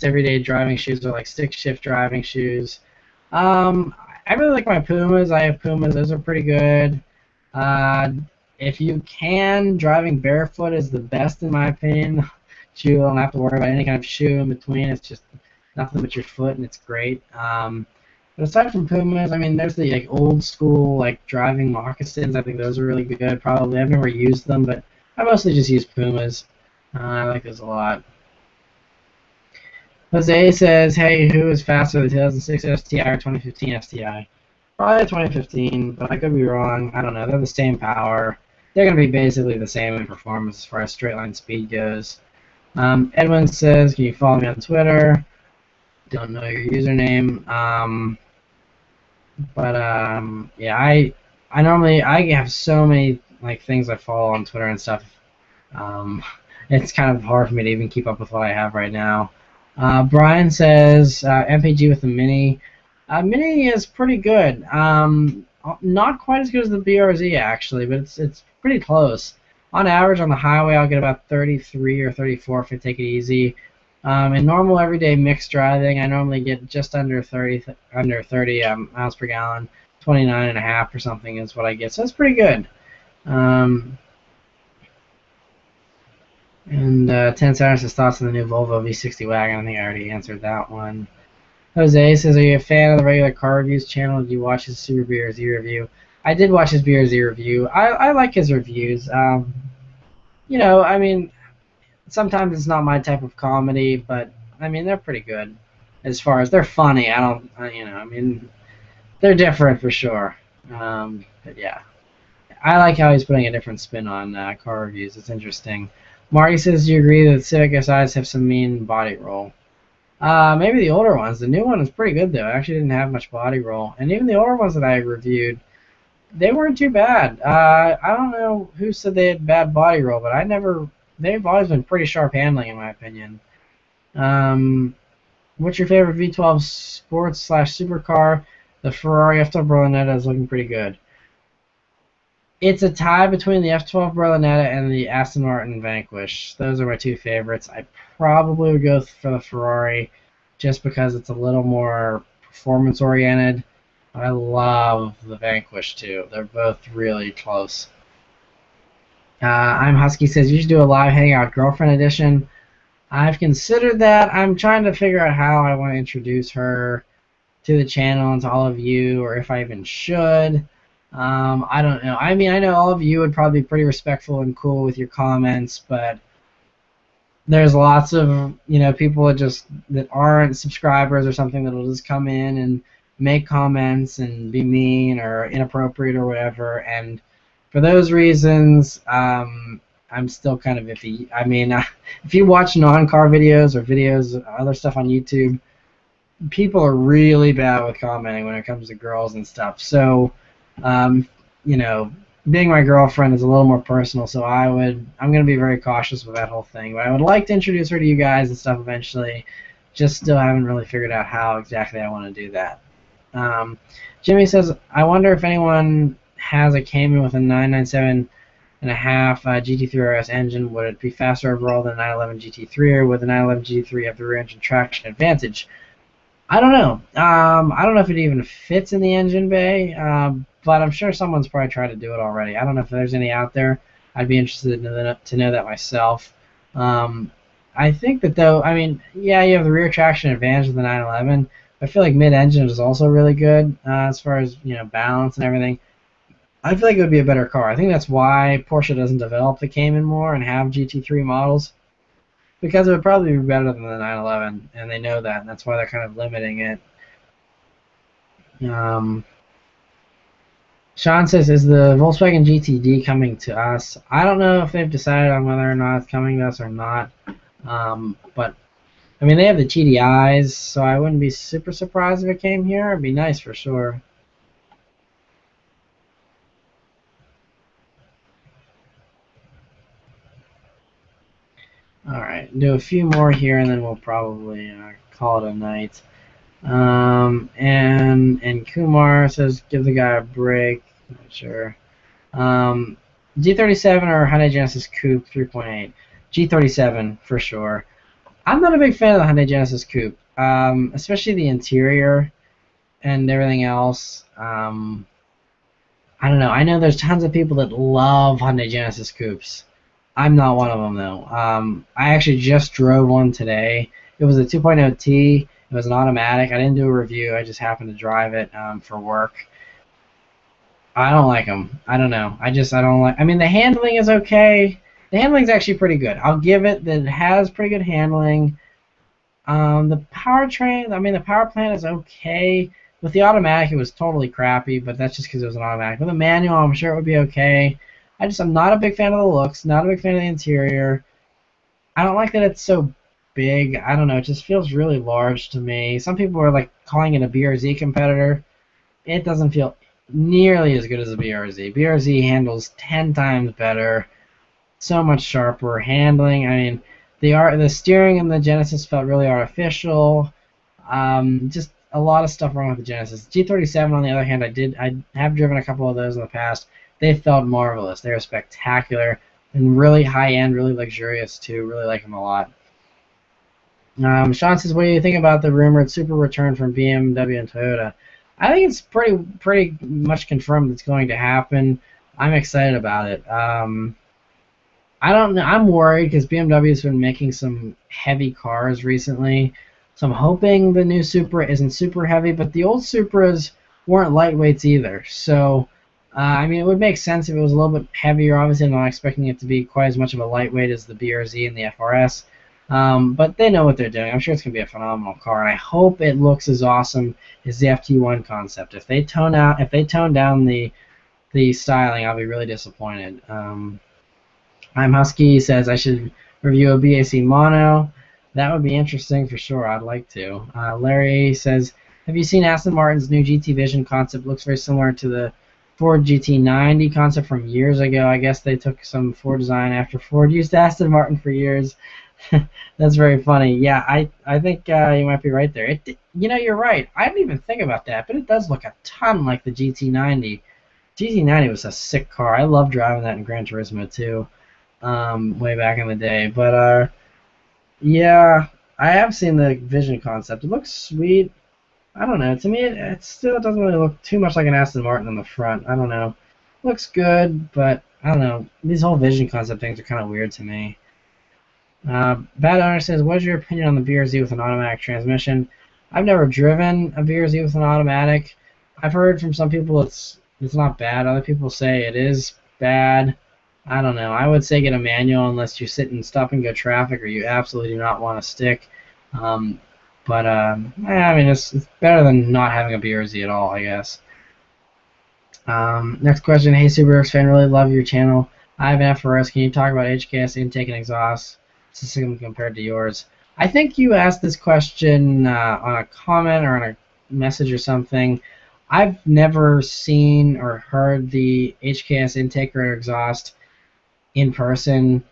everyday driving shoes are like stick shift driving shoes? I really like my Pumas. I have Pumas. Those are pretty good. If you can, driving barefoot is the best in my opinion. You don't have to worry about any kind of shoe in between. It's just nothing but your foot, and it's great. But aside from Pumas, I mean, there's the like old school like driving moccasins. I think those are really good. Probably I've never used them, but I mostly just use Pumas. I like those a lot. Jose says, hey, who is faster, the 2006 STI or 2015 STI? Probably 2015, but I could be wrong. I don't know. They're the same power. They're going to be basically the same in performance as far as straight line speed goes. Edwin says, can you follow me on Twitter? Don't know your username. Yeah, I have so many like things I follow on Twitter and stuff. It's kind of hard for me to even keep up with what I have right now. Brian says MPG with the Mini. Mini is pretty good. Not quite as good as the BRZ actually, but it's pretty close. On average, on the highway, I'll get about 33 or 34 if I take it easy. In normal everyday mixed driving, I normally get just under 30 miles per gallon, 29.5 or something is what I get. So it's pretty good. And 10 Cyrus' thoughts on the new Volvo V60 wagon. I think I already answered that one. Jose says, are you a fan of the regular car reviews channel? Did you watch his Subaru BRZ review? I did watch his BRZ review. I like his reviews. I mean, sometimes it's not my type of comedy, but I mean, they're pretty good. As far as they're funny, I mean, they're different for sure. But yeah, I like how he's putting a different spin on car reviews. It's interesting. Marty says, do you agree that Civic SIs have some mean body roll? Maybe the older ones. The new one is pretty good, though. It actually didn't have much body roll. And even the older ones that I reviewed, they weren't too bad. I don't know who said they had bad body roll, but they've always been pretty sharp handling, in my opinion. What's your favorite V12 sports / supercar? The Ferrari F12 Berlinetta is looking pretty good. It's a tie between the F12 Berlinetta and the Aston Martin Vanquish. Those are my two favorites. I probably would go for the Ferrari just because it's a little more performance-oriented. I love the Vanquish, too. They're both really close. I'm Husky says, you should do a live Hangout Girlfriend Edition. I've considered that. I'm trying to figure out how I want to introduce her to the channel and to all of you, or if I even should. I don't know. I mean, I know all of you would probably be pretty respectful and cool with your comments, but there's lots of people that aren't subscribers or something that'll just come in and make comments and be mean or inappropriate or whatever. And for those reasons, I'm still kind of iffy. I mean, if you watch non-car videos or videos, other stuff on YouTube, people are really bad with commenting when it comes to girls and stuff. So, being my girlfriend is a little more personal, so I'm gonna be very cautious with that whole thing. But I would like to introduce her to you guys and stuff eventually. Just still haven't really figured out how exactly I want to do that. Jimmy says, I wonder if anyone has a Cayman with a 997 and a half GT3 RS engine. Would it be faster overall than a 911 GT3, or would the 911 GT3 have the rear engine traction advantage? I don't know. I don't know if it even fits in the engine bay, but I'm sure someone's probably tried to do it already. I don't know if there's any out there. I'd be interested to know that myself. I think that though, I mean, yeah, you have the rear traction advantage of the 911. I feel like mid-engine is also really good as far as balance and everything. I feel like it would be a better car. I think that's why Porsche doesn't develop the Cayman more and have GT3 models, because it would probably be better than the 911, and they know that, and that's why they're kind of limiting it. Sean says, is the Volkswagen GTD coming to us? I don't know if they've decided on whether or not it's coming to us or not, but I mean, they have the TDIs, so I wouldn't be super surprised if it came here. It'd be nice for sure. Alright, do a few more here, and then we'll probably call it a night. And Kumar says, give the guy a break. Not sure. G37 or Hyundai Genesis Coupe 3.8? G37 for sure. I'm not a big fan of the Hyundai Genesis Coupe, especially the interior and everything else. I don't know. I know there's tons of people that love Hyundai Genesis Coupes. I'm not one of them, though. I actually just drove one today. It was a 2.0T. It was an automatic. I didn't do a review. I just happened to drive it for work. I don't like them. I don't know. I don't like. I mean, the handling is okay. The handling's actually pretty good. I'll give it that it has pretty good handling. The powertrain, I mean, the power plant is okay. With the automatic, it was totally crappy, but that's just because it was an automatic. With a manual, I'm sure it would be okay. I'm not a big fan of the looks, not a big fan of the interior. I don't like that it's so big. I don't know, it just feels really large to me. Some people are like calling it a BRZ competitor. It doesn't feel nearly as good as a BRZ. BRZ handles 10 times better, so much sharper handling. I mean, the steering in the Genesis felt really artificial. Just a lot of stuff wrong with the Genesis. G37, on the other hand, I have driven a couple of those in the past. They felt marvelous. They were spectacular and really high-end, really luxurious too. Really like them a lot. Sean says, what do you think about the rumored super return from BMW and Toyota? I think it's pretty much confirmed it's going to happen. I'm excited about it. I don't know. I'm worried because BMW's been making some heavy cars recently. So I'm hoping the new Supra isn't super heavy, but the old Supras weren't lightweights either. So, I mean, it would make sense if it was a little bit heavier. Obviously, I'm not expecting it to be quite as much of a lightweight as the BRZ and the FRS. But they know what they're doing. I'm sure it's going to be a phenomenal car, and I hope it looks as awesome as the FT1 concept. If they tone down the styling, I'll be really disappointed. I'm Husky says I should review a BAC mono. That would be interesting for sure. I'd like to. Larry says, have you seen Aston Martin's new GT Vision concept? Looks very similar to the Ford GT90 concept from years ago. I guess they took some Ford design after Ford used Aston Martin for years. That's very funny. Yeah, I think you might be right there. You're right. I didn't even think about that, but it does look a ton like the GT90. GT90 was a sick car. I love driving that in Gran Turismo too, way back in the day. But yeah, I have seen the Vision concept. It looks sweet. I don't know. To me, it still doesn't really look too much like an Aston Martin on the front. I don't know. Looks good, but I don't know. These whole Vision concept things are kind of weird to me. Bad Owner says, what is your opinion on the BRZ with an automatic transmission? I've never driven a BRZ with an automatic. I've heard from some people it's not bad. Other people say it is bad. I don't know. I would say get a manual unless you sit in stop and go traffic or you absolutely do not want to stick. I mean, it's better than not having a BRZ at all, I guess. Next question. Hey, Subaruwrxfan, really love your channel. I have an FRS. Can you talk about HKS intake and exhaust system compared to yours? I think you asked this question on a comment or on a message or something. I've never seen or heard the HKS intake or exhaust in person,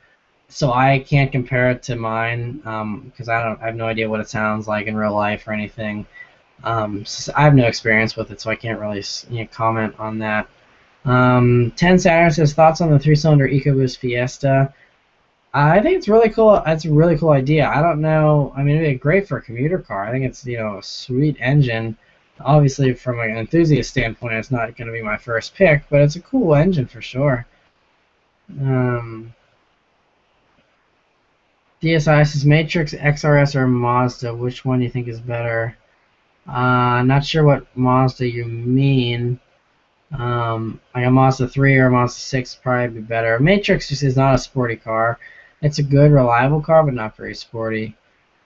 so I can't compare it to mine because I have no idea what it sounds like in real life or anything. So I have no experience with it, so I can't really comment on that. 10 Saturn says thoughts on the three-cylinder EcoBoost Fiesta. I think it's really cool. It's a really cool idea. I don't know. I mean, it'd be great for a commuter car. I think it's a sweet engine. Obviously, from an enthusiast standpoint, it's not going to be my first pick, but it's a cool engine for sure. DSI says Matrix, XRS, or Mazda. Which one do you think is better? Not sure what Mazda you mean. Like a Mazda 3 or a Mazda 6 would probably be better. Matrix just is not a sporty car. It's a good, reliable car, but not very sporty.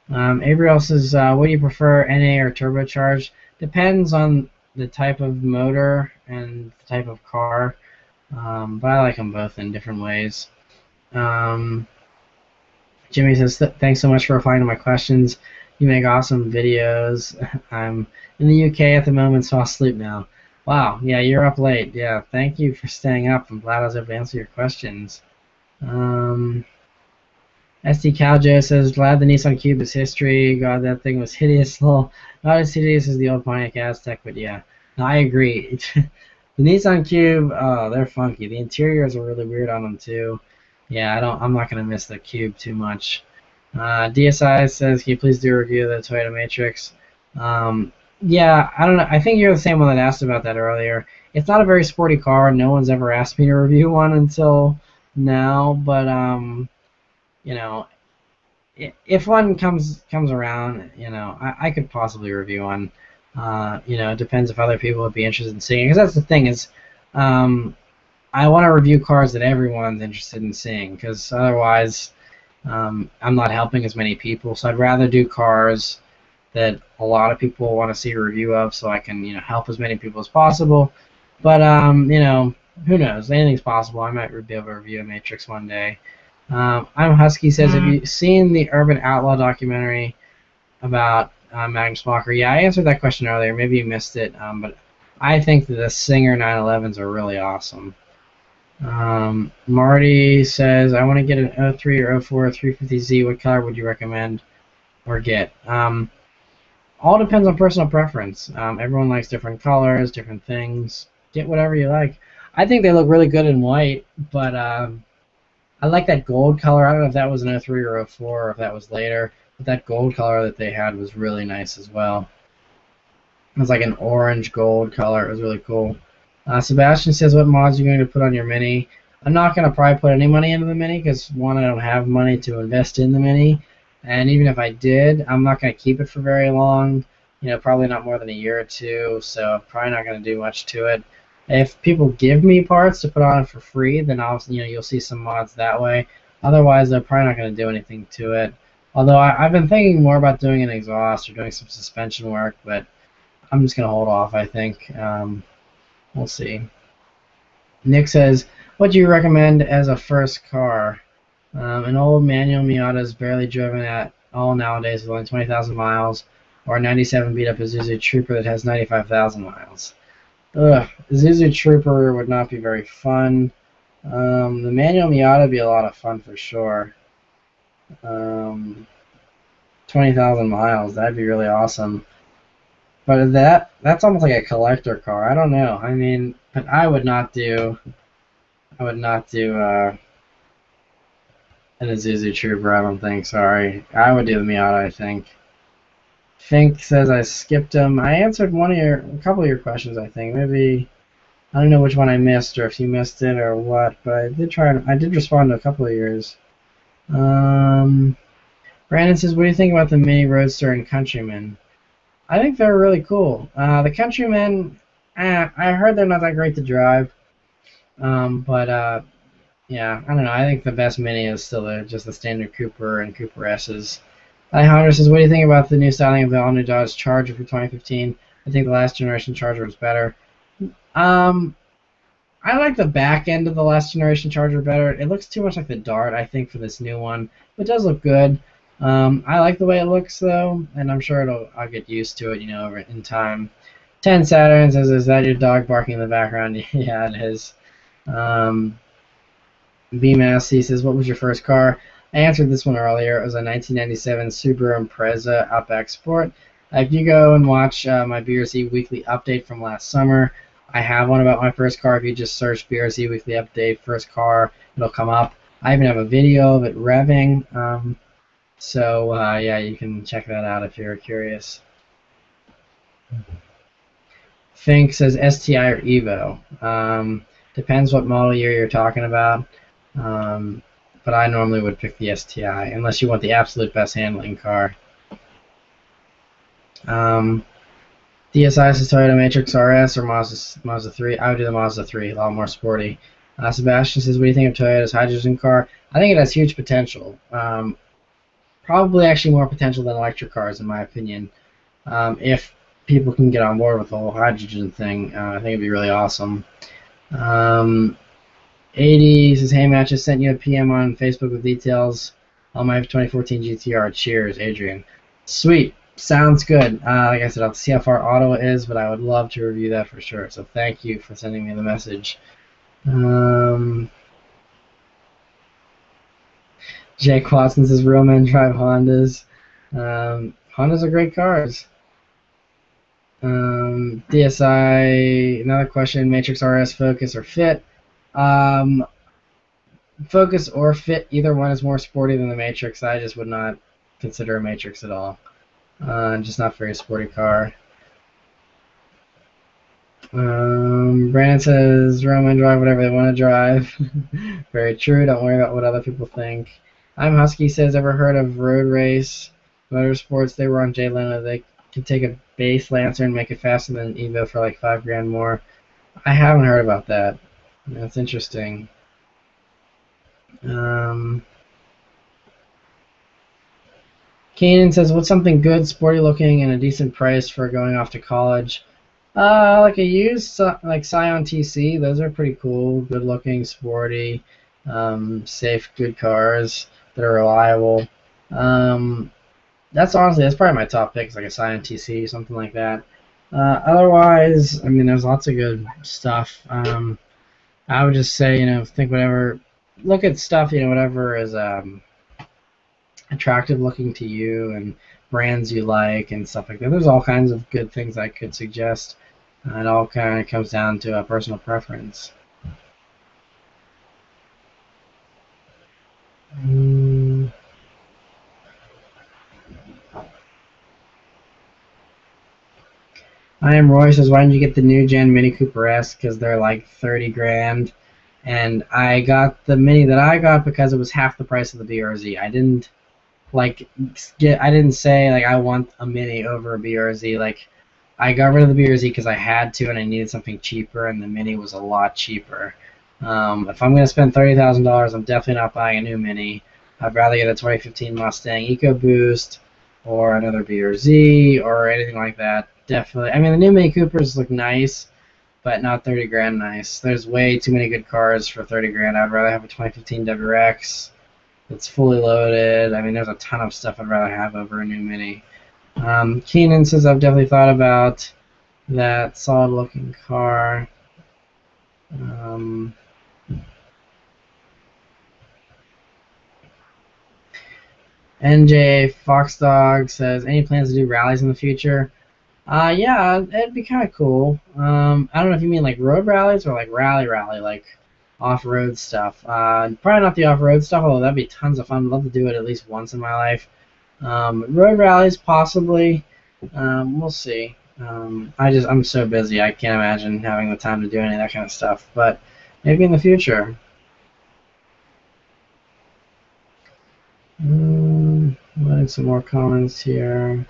Gabriel says, what do you prefer, NA or turbocharged? Depends on the type of motor and the type of car, but I like them both in different ways. Jimmy says, thanks so much for replying to my questions. You make awesome videos. I'm in the UK at the moment, so I'll sleep now. Wow, yeah, you're up late. Yeah, thank you for staying up. I'm glad I was able to answer your questions. SD Caljo says, glad the Nissan Cube is history. God, that thing was hideous. Well, not as hideous as the old Pontiac Aztek, but yeah, no, I agree. The Nissan Cube, oh, they're funky. The interiors are really weird on them too. Yeah, I'm not gonna miss the Cube too much. DSI says, can you please do a review of the Toyota Matrix? Yeah, I don't know. I think you're the same one that asked about that earlier. It's not a very sporty car. No one's ever asked me to review one until now, but if one comes around, I could possibly review one. It depends if other people would be interested in seeing. Because that's the thing is, I want to review cars that everyone's interested in seeing. Because otherwise, I'm not helping as many people. So I'd rather do cars that a lot of people want to see a review of, so I can help as many people as possible. But who knows? Anything's possible. I might be able to review a Matrix one day. I'm Husky says, have you seen the Urban Outlaw documentary about Magnus Walker? Yeah, I answered that question earlier. Maybe you missed it, but I think that the Singer 911s are really awesome. Marty says, I want to get an 03 or 04 350Z. What color would you recommend or get? All depends on personal preference. Everyone likes different colors, different things. Get whatever you like. I think they look really good in white, but I like that gold color. I don't know if that was an 03 or 04 or if that was later, but that gold color that they had was really nice as well. It was like an orange gold color. It was really cool. Sebastian says, what mods are you going to put on your Mini? I'm not going to probably put any money into the Mini because, one, I don't have money to invest in the Mini. And even if I did, I'm not going to keep it for very long. Probably not more than a year or two, so I'm probably not going to do much to it. If people give me parts to put on it for free, then you'll see some mods that way. Otherwise, they're probably not going to do anything to it. Although I've been thinking more about doing an exhaust or doing some suspension work, but I'm just going to hold off, I think. We'll see. Nick says, what do you recommend as a first car? An old manual Miata is barely driven at all nowadays with only 20,000 miles, or a 97 beat up Isuzu Trooper that has 95,000 miles. Ugh, Isuzu Trooper would not be very fun. The manual Miata would be a lot of fun for sure. 20,000 miles, that'd be really awesome. But that's almost like a collector car. I don't know. I mean, but I would not do an Isuzu Trooper, I don't think. Sorry. I would do the Miata, I think. Fink says I skipped them. I answered a couple of your questions, I think. Maybe, I don't know which one I missed or if you missed it or what, but I did respond to a couple of yours. Brandon says, what do you think about the Mini Roadster and Countryman? I think they're really cool. The Countrymen, I heard they're not that great to drive, but yeah, I don't know. I think the best Mini is still just the standard Cooper and Cooper S's. Hunter says, what do you think about the new styling of the all-new Dodge Charger for 2015? I think the last generation Charger was better. I like the back end of the last generation Charger better. It looks too much like the Dart, I think, for this new one. It does look good. I like the way it looks, though, and I'm sure I'll get used to it, over in time. 10 Saturn says, is that your dog barking in the background? Yeah, it is. BMassy says, what was your first car? I answered this one earlier. It was a 1997 Subaru Impreza Outback Sport. If you go and watch my BRZ weekly update from last summer, I have one about my first car. If you just search BRZ weekly update first car, it'll come up. I even have a video of it revving. Yeah, you can check that out if you're curious. Fink says STI or Evo. Depends what model year you're talking about. But I normally would pick the STI unless you want the absolute best handling car. DSI says Toyota Matrix RS or Mazda 3. I would do the Mazda 3, a lot more sporty. Sebastian says, what do you think of Toyota's hydrogen car? I think it has huge potential. Probably actually more potential than electric cars, in my opinion. If people can get on board with the whole hydrogen thing, I think it'd be really awesome. 80 says, hey, Matt, just sent you a PM on Facebook with details on my 2014 GTR. Cheers, Adrian. Sweet. Sounds good. Like I said, I'll see how far Ottawa is, but I would love to review that for sure. So thank you for sending me the message. Jake Watson says, real men drive Hondas. Hondas are great cars. DSI, another question, Matrix RS, Focus, or Fit? Focus or Fit, either one is more sporty than the Matrix. I just would not consider a Matrix at all. Just not a very sporty car. Brandon says, Roman drive whatever they want to drive. Very true. Don't worry about what other people think. I'm Husky says, ever heard of Road Race Motorsports? They were on Jay Leno. They can take a base Lancer and make it faster than an Evo for like $5,000 more. I haven't heard about that. That's interesting. Keenan says, what's something good, sporty looking, and a decent price for going off to college? Like a used, like Scion TC. Those are pretty cool, good looking, sporty, safe, good cars that are reliable. That's probably my top pick, is like a Scion TC, something like that. Otherwise, I mean, there's lots of good stuff. I would just say, think whatever, look at stuff, whatever is attractive looking to you and brands you like and stuff like that. There's all kinds of good things I could suggest. It all kind of comes down to a personal preference. I am Roy says, why didn't you get the new gen Mini Cooper S? Because they're like $30,000, and I got the Mini that I got because it was half the price of the BRZ. I didn't say like I want a Mini over a BRZ. Like, I got rid of the BRZ because I had to and I needed something cheaper, and the Mini was a lot cheaper. If I'm going to spend $30,000, I'm definitely not buying a new Mini. I'd rather get a 2015 Mustang EcoBoost or another BRZ or anything like that. Definitely. I mean, the new Mini Coopers look nice, but not $30,000 nice. There's way too many good cars for $30,000. I'd rather have a 2015 WRX that's fully loaded. I mean, there's a ton of stuff I'd rather have over a new Mini. Keenan says, I've definitely thought about that solid-looking car. NJ Foxdog says, any plans to do rallies in the future? Yeah, it'd be kind of cool. I don't know if you mean like road rallies or like rally, like off-road stuff. Probably not the off-road stuff, although that'd be tons of fun. I'd love to do it at least once in my life. Road rallies, possibly. We'll see. I'm so busy, I can't imagine having the time to do any of that kind of stuff. But maybe in the future. Letting some more comments here.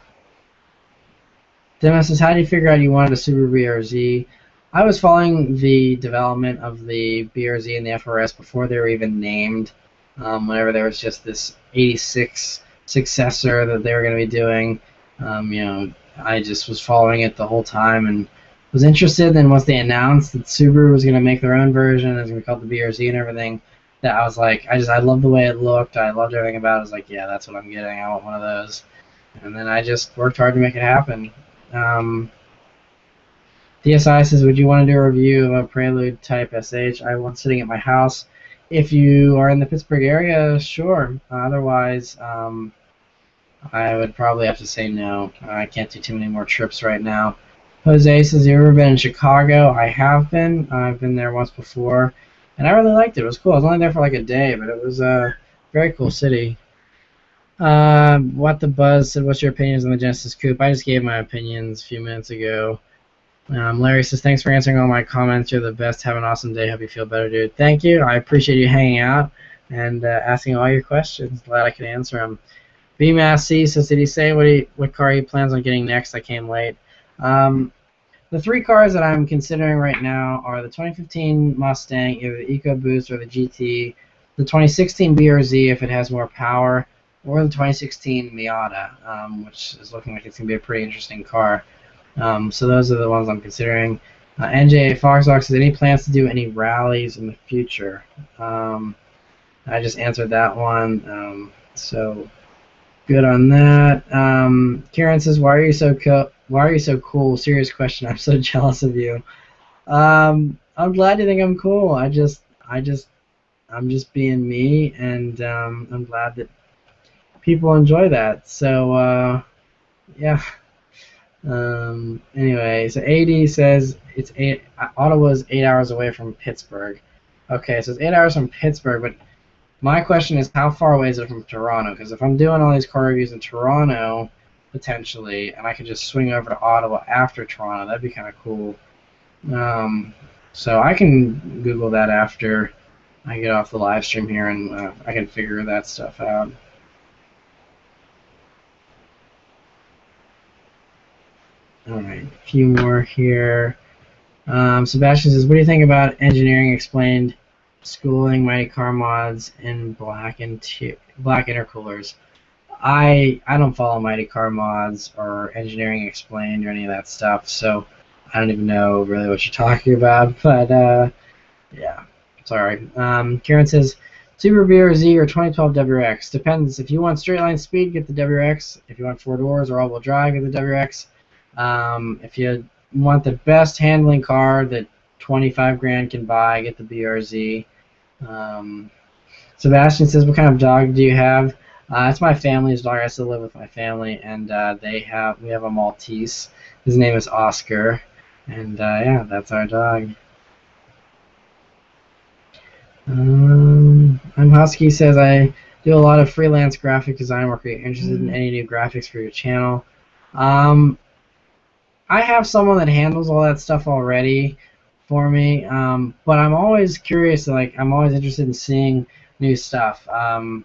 Demis says, how do you figure out you wanted a Subaru BRZ? I was following the development of the BRZ and the FRS before they were even named. Whenever there was just this 86 successor that they were going to be doing, I just was following it the whole time and was interested. And once they announced that Subaru was going to make their own version, it was going to be called the BRZ and everything, that I was like, I loved the way it looked. I loved everything about it. I was like, yeah, that's what I'm getting. I want one of those. And then I just worked hard to make it happen. DSI says, would you want to do a review of a Prelude Type SH? I have one sitting at my house. If you are in the Pittsburgh area, sure. Otherwise, I would probably have to say no. I can't do too many more trips right now. Jose says, you ever been in Chicago? I have been. I've been there once before, and I really liked it. It was cool. I was only there for like a day, but it was a very cool city. What the Buzz said, what's your opinions on the Genesis Coupe? I just gave my opinions a few minutes ago. Larry says, thanks for answering all my comments. You're the best. Have an awesome day. Hope you feel better, dude. Thank you. I appreciate you hanging out and asking all your questions. Glad I could answer them. BMass C says, did he say what car he plans on getting next? I came late. The three cars that I'm considering right now are the 2015 Mustang, either the EcoBoost or the GT, the 2016 BRZ if it has more power, or the 2016 Miata, which is looking like it's going to be a pretty interesting car. So those are the ones I'm considering. NJ Foxox says, any plans to do any rallies in the future? I just answered that one. So good on that. Karen says, why are you so cool? Serious question. I'm so jealous of you. I'm glad you think I'm cool. I'm just being me, and I'm glad that people enjoy that. So yeah. Anyway, so AD says Ottawa's 8 hours away from Pittsburgh. Okay, so it's 8 hours from Pittsburgh, but my question is, how far away is it from Toronto? Because if I'm doing all these car reviews in Toronto, potentially, and I could just swing over to Ottawa after Toronto, that'd be kind of cool. So I can Google that after I get off the live stream here, and I can figure that stuff out. All right, a few more here. Sebastian says, what do you think about Engineering Explained schooling Mighty Car Mods in black intercoolers? I don't follow Mighty Car Mods or Engineering Explained or any of that stuff, so I don't even know really what you're talking about, but yeah, sorry. Karen says, Subaru BRZ or 2012 WRX? Depends. If you want straight line speed, get the WRX. If you want four doors or all-wheel drive, get the WRX. If you want the best handling car that 25 grand can buy, get the BRZ. Sebastian says, what kind of dog do you have? It's my family's dog. I still live with my family, and we have a Maltese. His name is Oscar, and yeah, that's our dog. I'm Husky says, I do a lot of freelance graphic design work. Are you interested in any new graphics for your channel? I have someone that handles all that stuff already for me, but I'm always curious. I'm always interested in seeing new stuff. Like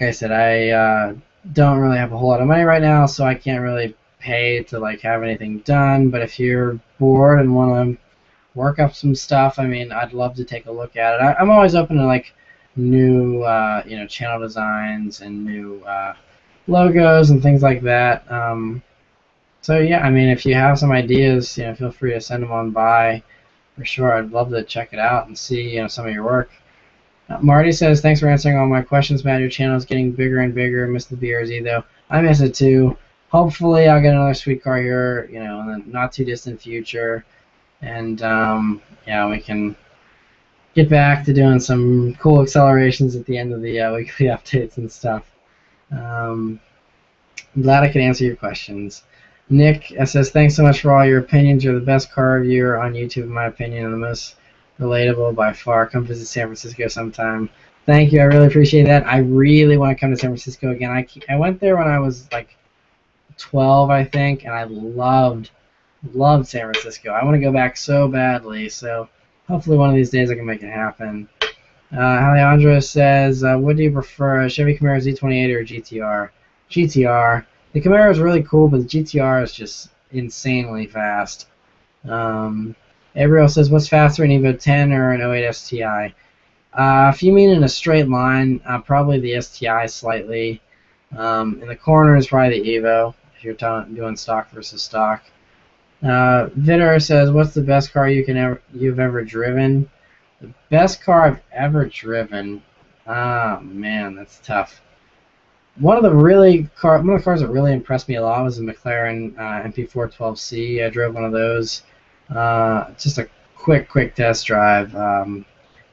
I said, I don't really have a whole lot of money right now, so I can't really pay to have anything done. But if you're bored and want to work up some stuff, I mean, I'd love to take a look at it. I'm always open to new channel designs and new logos and things like that. So yeah, I mean, if you have some ideas, feel free to send them on by. For sure, I'd love to check it out and see some of your work. Marty says, thanks for answering all my questions, Matt. Your channel is getting bigger and bigger. Miss the BRZ though. I miss it too. Hopefully, I'll get another sweet car here, in the not too distant future, and yeah, we can get back to doing some cool accelerations at the end of the weekly updates and stuff. I'm glad I could answer your questions. Nick says, thanks so much for all your opinions. You're the best car reviewer on YouTube, in my opinion, and the most relatable by far. Come visit San Francisco sometime. Thank you. I really appreciate that. I really want to come to San Francisco again. I went there when I was 12, I think, and I loved San Francisco. I want to go back so badly, so hopefully one of these days I can make it happen. Alejandro says, what do you prefer, a Chevy Camaro Z28 or a GTR? GTR. The Camaro is really cool, but the GTR is just insanely fast. Ariel says, what's faster, an Evo 10 or an 08 STI? If you mean in a straight line, probably the STI slightly. In the corners, probably the Evo, if you're doing stock versus stock. Vitter says, what's the best car you've ever driven? The best car I've ever driven? Ah, man, that's tough. one of the cars that really impressed me a lot was the McLaren MP412C. I drove one of those. Just a quick test drive about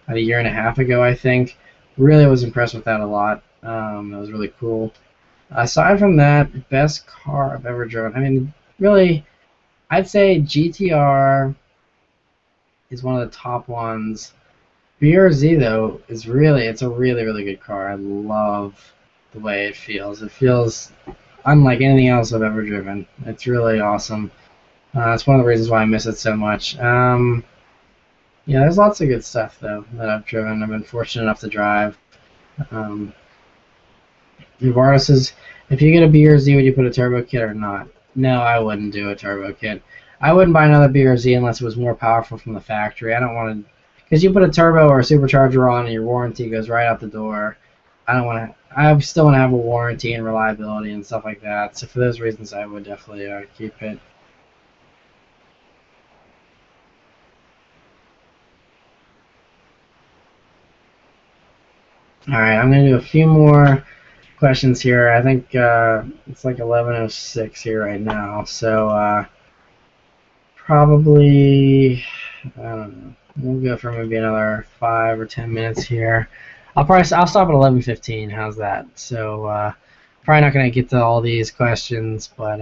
a year and a half ago, I think. Really was impressed with that a lot. It was really cool. Aside from that, best car I've ever driven. I mean, really, I'd say GTR is one of the top ones. BRZ though it's a really good car. I love the way it feels. It feels unlike anything else I've ever driven. It's really awesome. It's one of the reasons why I miss it so much. Yeah, there's lots of good stuff though that I've driven. I've been fortunate enough to drive. Um, Varda says, if you get a BRZ, would you put a turbo kit or not? No, I wouldn't do a turbo kit. I wouldn't buy another BRZ unless it was more powerful from the factory. I don't want to, because you put a turbo or a supercharger on and your warranty goes right out the door. I don't want to. I still want to have a warranty and reliability and stuff like that. So for those reasons, I would definitely keep it. All right, I'm gonna do a few more questions here. I think it's like 11:06 here right now, so probably I don't know. We'll go for maybe another 5 or 10 minutes here. I'll stop at 11:15. How's that? So probably not gonna get to all these questions, but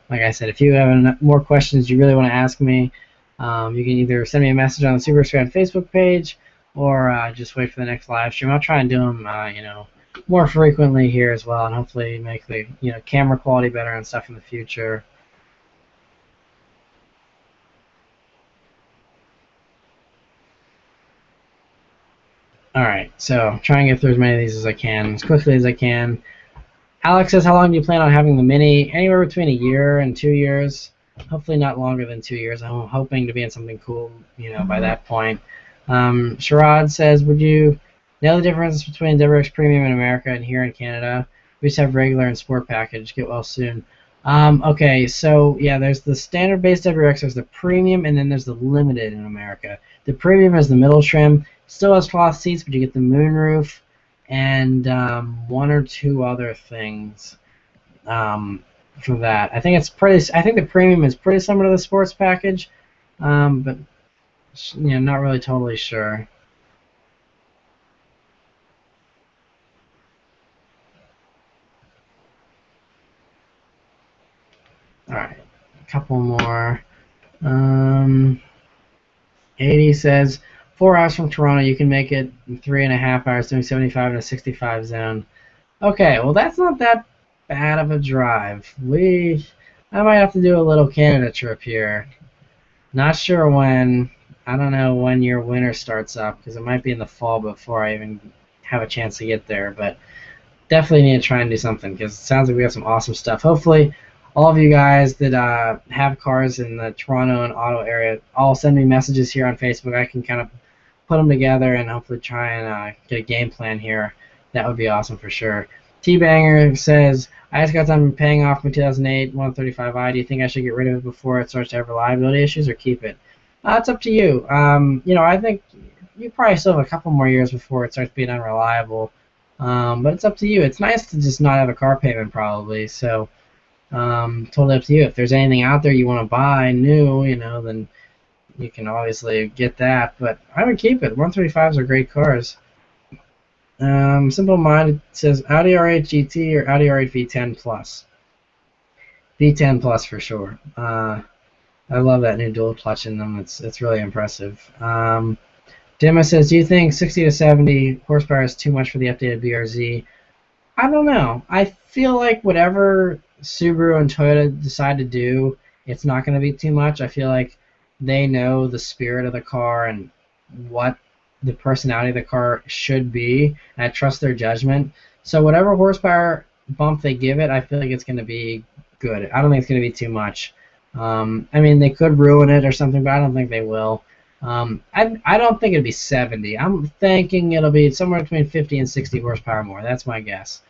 like I said, if you have more questions you really want to ask me, you can either send me a message on the Subaruwrxfan Facebook page, or just wait for the next live stream. I'll try and do them, more frequently here as well, and hopefully make the camera quality better and stuff in the future. All right, so try and get through as many of these as I can, as quickly as I can. Alex says, how long do you plan on having the Mini? Anywhere between a year and 2 years. Hopefully not longer than 2 years. I'm hoping to be in something cool, by that point. Sharad says, would you know the difference between WRX Premium in America and here in Canada? We just have regular and sport package. Get well soon. Okay, so yeah, there's the standard base WRX, there's the Premium, and then there's the Limited in America. The Premium is the middle trim. Still has cloth seats, but you get the moonroof and one or two other things for that. I think the Premium is pretty similar to the sports package, but not really totally sure. All right, a couple more. 80 says 4 hours from Toronto. You can make it in 3.5 hours, doing 75 in a 65 zone. Okay, well that's not that bad of a drive. I might have to do a little Canada trip here. Not sure when. I don't know when your winter starts up, because it might be in the fall before I even have a chance to get there. But definitely need to try and do something, because it sounds like we have some awesome stuff. Hopefully, all of you guys that have cars in the Toronto and Ottawa area, all send me messages here on Facebook. I can kind of put them together and hopefully try and get a game plan here. That would be awesome for sure. T-Banger says, I just got done paying off my 2008 135i. Do you think I should get rid of it before it starts to have reliability issues, or keep it? It's up to you. I think you probably still have a couple more years before it starts being unreliable. But it's up to you. It's nice to just not have a car payment probably. So totally up to you. If there's anything out there you want to buy new, then you can obviously get that. But I would keep it. 135s are great cars. Simple Minded says Audi R8 GT or Audi R8 V10 Plus. V10 Plus for sure. I love that new dual clutch in them. It's really impressive. Dima says, do you think 60 to 70 horsepower is too much for the updated BRZ? I don't know. I feel like whatever Subaru and Toyota decide to do, it's not going to be too much. I feel like they know the spirit of the car and what the personality of the car should be, and I trust their judgment. So whatever horsepower bump they give it, I feel like it's going to be good. I don't think it's going to be too much. I mean, they could ruin it or something, but I don't think they will. I don't think it'll be 70. I'm thinking it'll be somewhere between 50 and 60 horsepower more. That's my guess.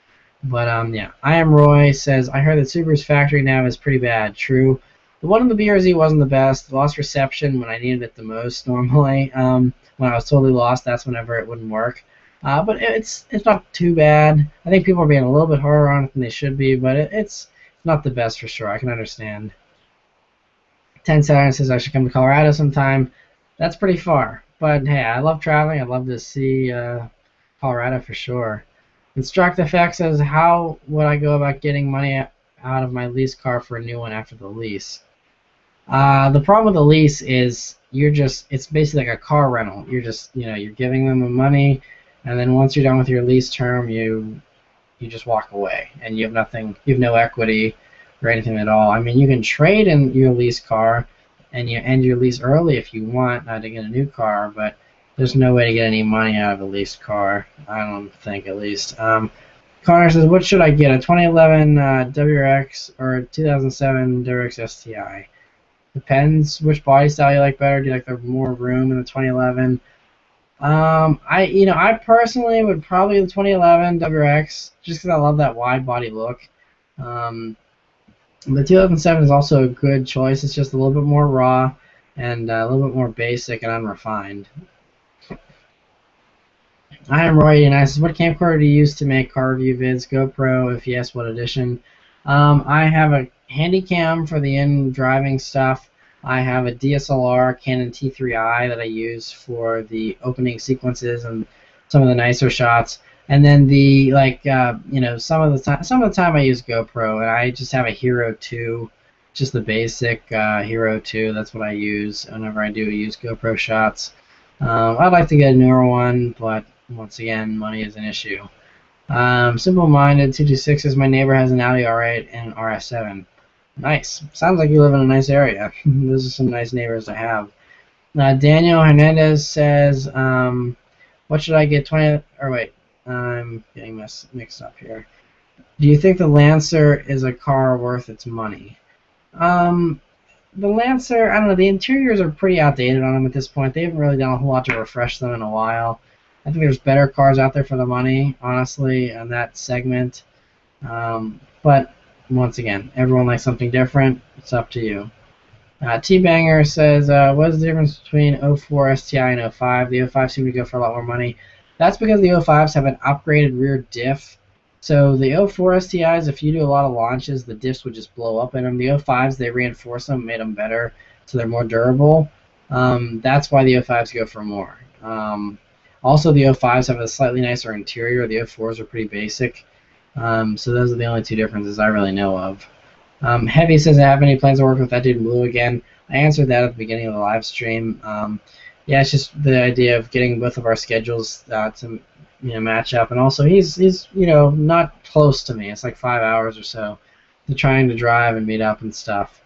But yeah, I Am Roy says, I heard that Subaru's factory nav is pretty bad. True. The one in the BRZ wasn't the best. Lost reception when I needed it the most normally. When I was totally lost, that's whenever it wouldn't work. But it's not too bad. I think people are being a little bit harder on it than they should be, but it's not the best for sure. I can understand. 10 Saturn says I should come to Colorado sometime. That's pretty far, but hey, I love traveling. I'd love to see Colorado for sure. Instruct Effect says, how would I go about getting money out of my lease car for a new one after the lease? The problem with the lease is it's basically like a car rental. You're giving them the money, and then once you're done with your lease term, you just walk away, and you have nothing, you have no equity or anything at all. I mean, you can trade in your lease car, and you end your lease early if you want to get a new car, but there's no way to get any money out of a leased car, I don't think, at least. Connor says, what should I get, a 2011 WRX or a 2007 WRX STI? Depends which body style you like better. Do you like the more room in the 2011? I personally would probably the 2011 WRX just because I love that wide body look. The 2007 is also a good choice. It's just a little bit more raw and a little bit more basic and unrefined. I am Roy, and I says, what camcorder do you use to make car review vids? GoPro, if yes, what edition? I have a Handycam for the in-driving stuff. I have a DSLR Canon T3i that I use for the opening sequences and some of the nicer shots. And then some of the time I use GoPro, and I just have a Hero 2, just the basic Hero 2. That's what I use whenever I do use GoPro shots. I'd like to get a newer one, but once again, money is an issue. Simple-minded 226 says my neighbor has an Audi R8 and an RS7. Nice. Sounds like you live in a nice area. Those are some nice neighbors to have. Daniel Hernandez says, what should I get? 20? Or wait, I'm getting mixed up here. Do you think the Lancer is a car worth its money? The Lancer, I don't know. The interiors are pretty outdated on them at this point. They haven't really done a whole lot to refresh them in a while. I think there's better cars out there for the money, honestly, in that segment. But once again, everyone likes something different. It's up to you. T-Banger says, what is the difference between 04 STI and 05? The 05 seem to go for a lot more money. That's because the 05s have an upgraded rear diff. So the 04 STIs, if you do a lot of launches, the diffs would just blow up in them. The 05s, they reinforce them, made them better, so they're more durable. That's why the 05s go for more. Also, the 05s have a slightly nicer interior. The 04s are pretty basic. So those are the only two differences I really know of. Heavy says, I have any plans to work with that dude in blue again. I answered that at the beginning of the live stream. Yeah, it's just the idea of getting both of our schedules to match up, and also he's not close to me. It's like 5 hours or so. To trying to drive and meet up and stuff.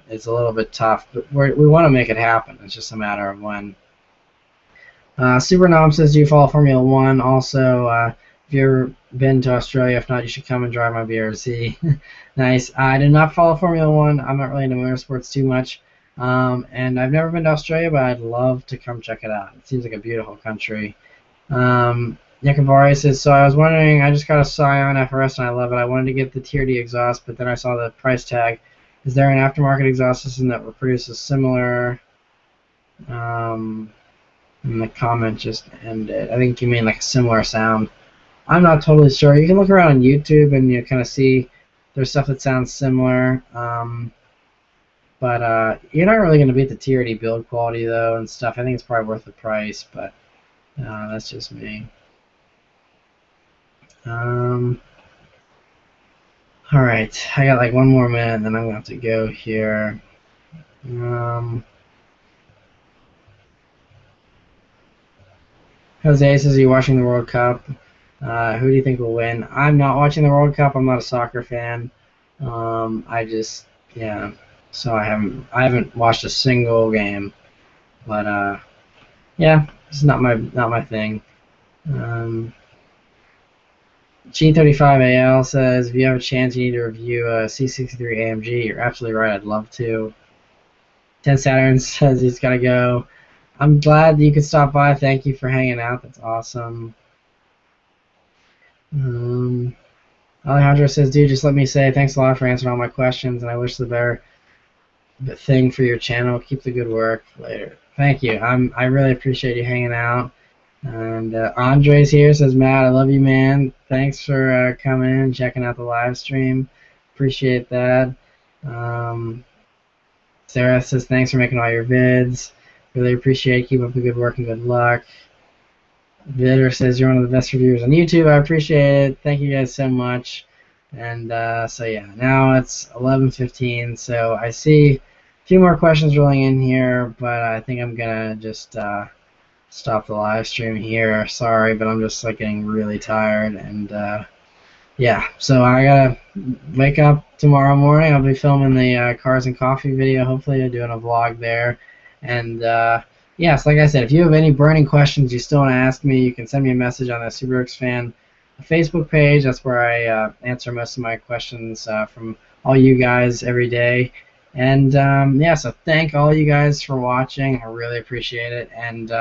It's a little bit tough, but we want to make it happen. It's just a matter of when. Supernom says, do you follow Formula 1? Also, have you ever been to Australia? If not, you should come and drive my BRZ. Nice. I do not follow Formula 1. I'm not really into motorsports too much. And I've never been to Australia, but I'd love to come check it out. It seems like a beautiful country. Yakivari says, so I was wondering, I just got a Scion FRS and I love it. I wanted to get the Tier D exhaust, but then I saw the price tag. Is there an aftermarket exhaust system that reproduces similar? And the comment just ended. I think you mean like a similar sound. I'm not totally sure. You can look around on YouTube and you kind of see there's stuff that sounds similar. But you're not really going to beat the Tier D build quality though and stuff. I think it's probably worth the price, but that's just me. Alright, I got like one more minute and then I'm going to have to go here. Jose says, are you watching the World Cup? Who do you think will win? I'm not watching the World Cup. I'm not a soccer fan. So I haven't watched a single game. But yeah, it's not my thing. G35AL says, if you have a chance, you need to review a C63 AMG. You're absolutely right. I'd love to. 10 Saturn says he's got to go. I'm glad you could stop by. Thank you for hanging out. That's awesome. Alejandro says, dude, just let me say thanks a lot for answering all my questions, and I wish the better thing for your channel. Keep the good work. Later. Thank you. I really appreciate you hanging out. And Andre's here, says, Matt, I love you, man. Thanks for coming in and checking out the live stream. Appreciate that. Sarah says, thanks for making all your vids. Really appreciate it. Keep up the good work and good luck. Vitter says, you're one of the best reviewers on YouTube. I appreciate it. Thank you guys so much. And so yeah, now it's 11:15. So I see a few more questions rolling in here, but I think I'm gonna just stop the live stream here. Sorry, but I'm just like getting really tired, and yeah, so I gotta wake up tomorrow morning. I'll be filming the Cars and Coffee video. Hopefully I'm doing a vlog there. And yeah, so like I said, if you have any burning questions you still want to ask me, you can send me a message on the Subaruwrxfan Facebook page. That's where I answer most of my questions from all you guys every day. And yeah, so thank all you guys for watching. I really appreciate it. And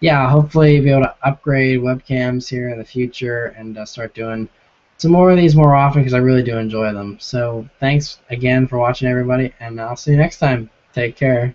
yeah, I'll hopefully be able to upgrade webcams here in the future and start doing some more of these more often, because I really do enjoy them. So thanks again for watching, everybody, and I'll see you next time. Take care.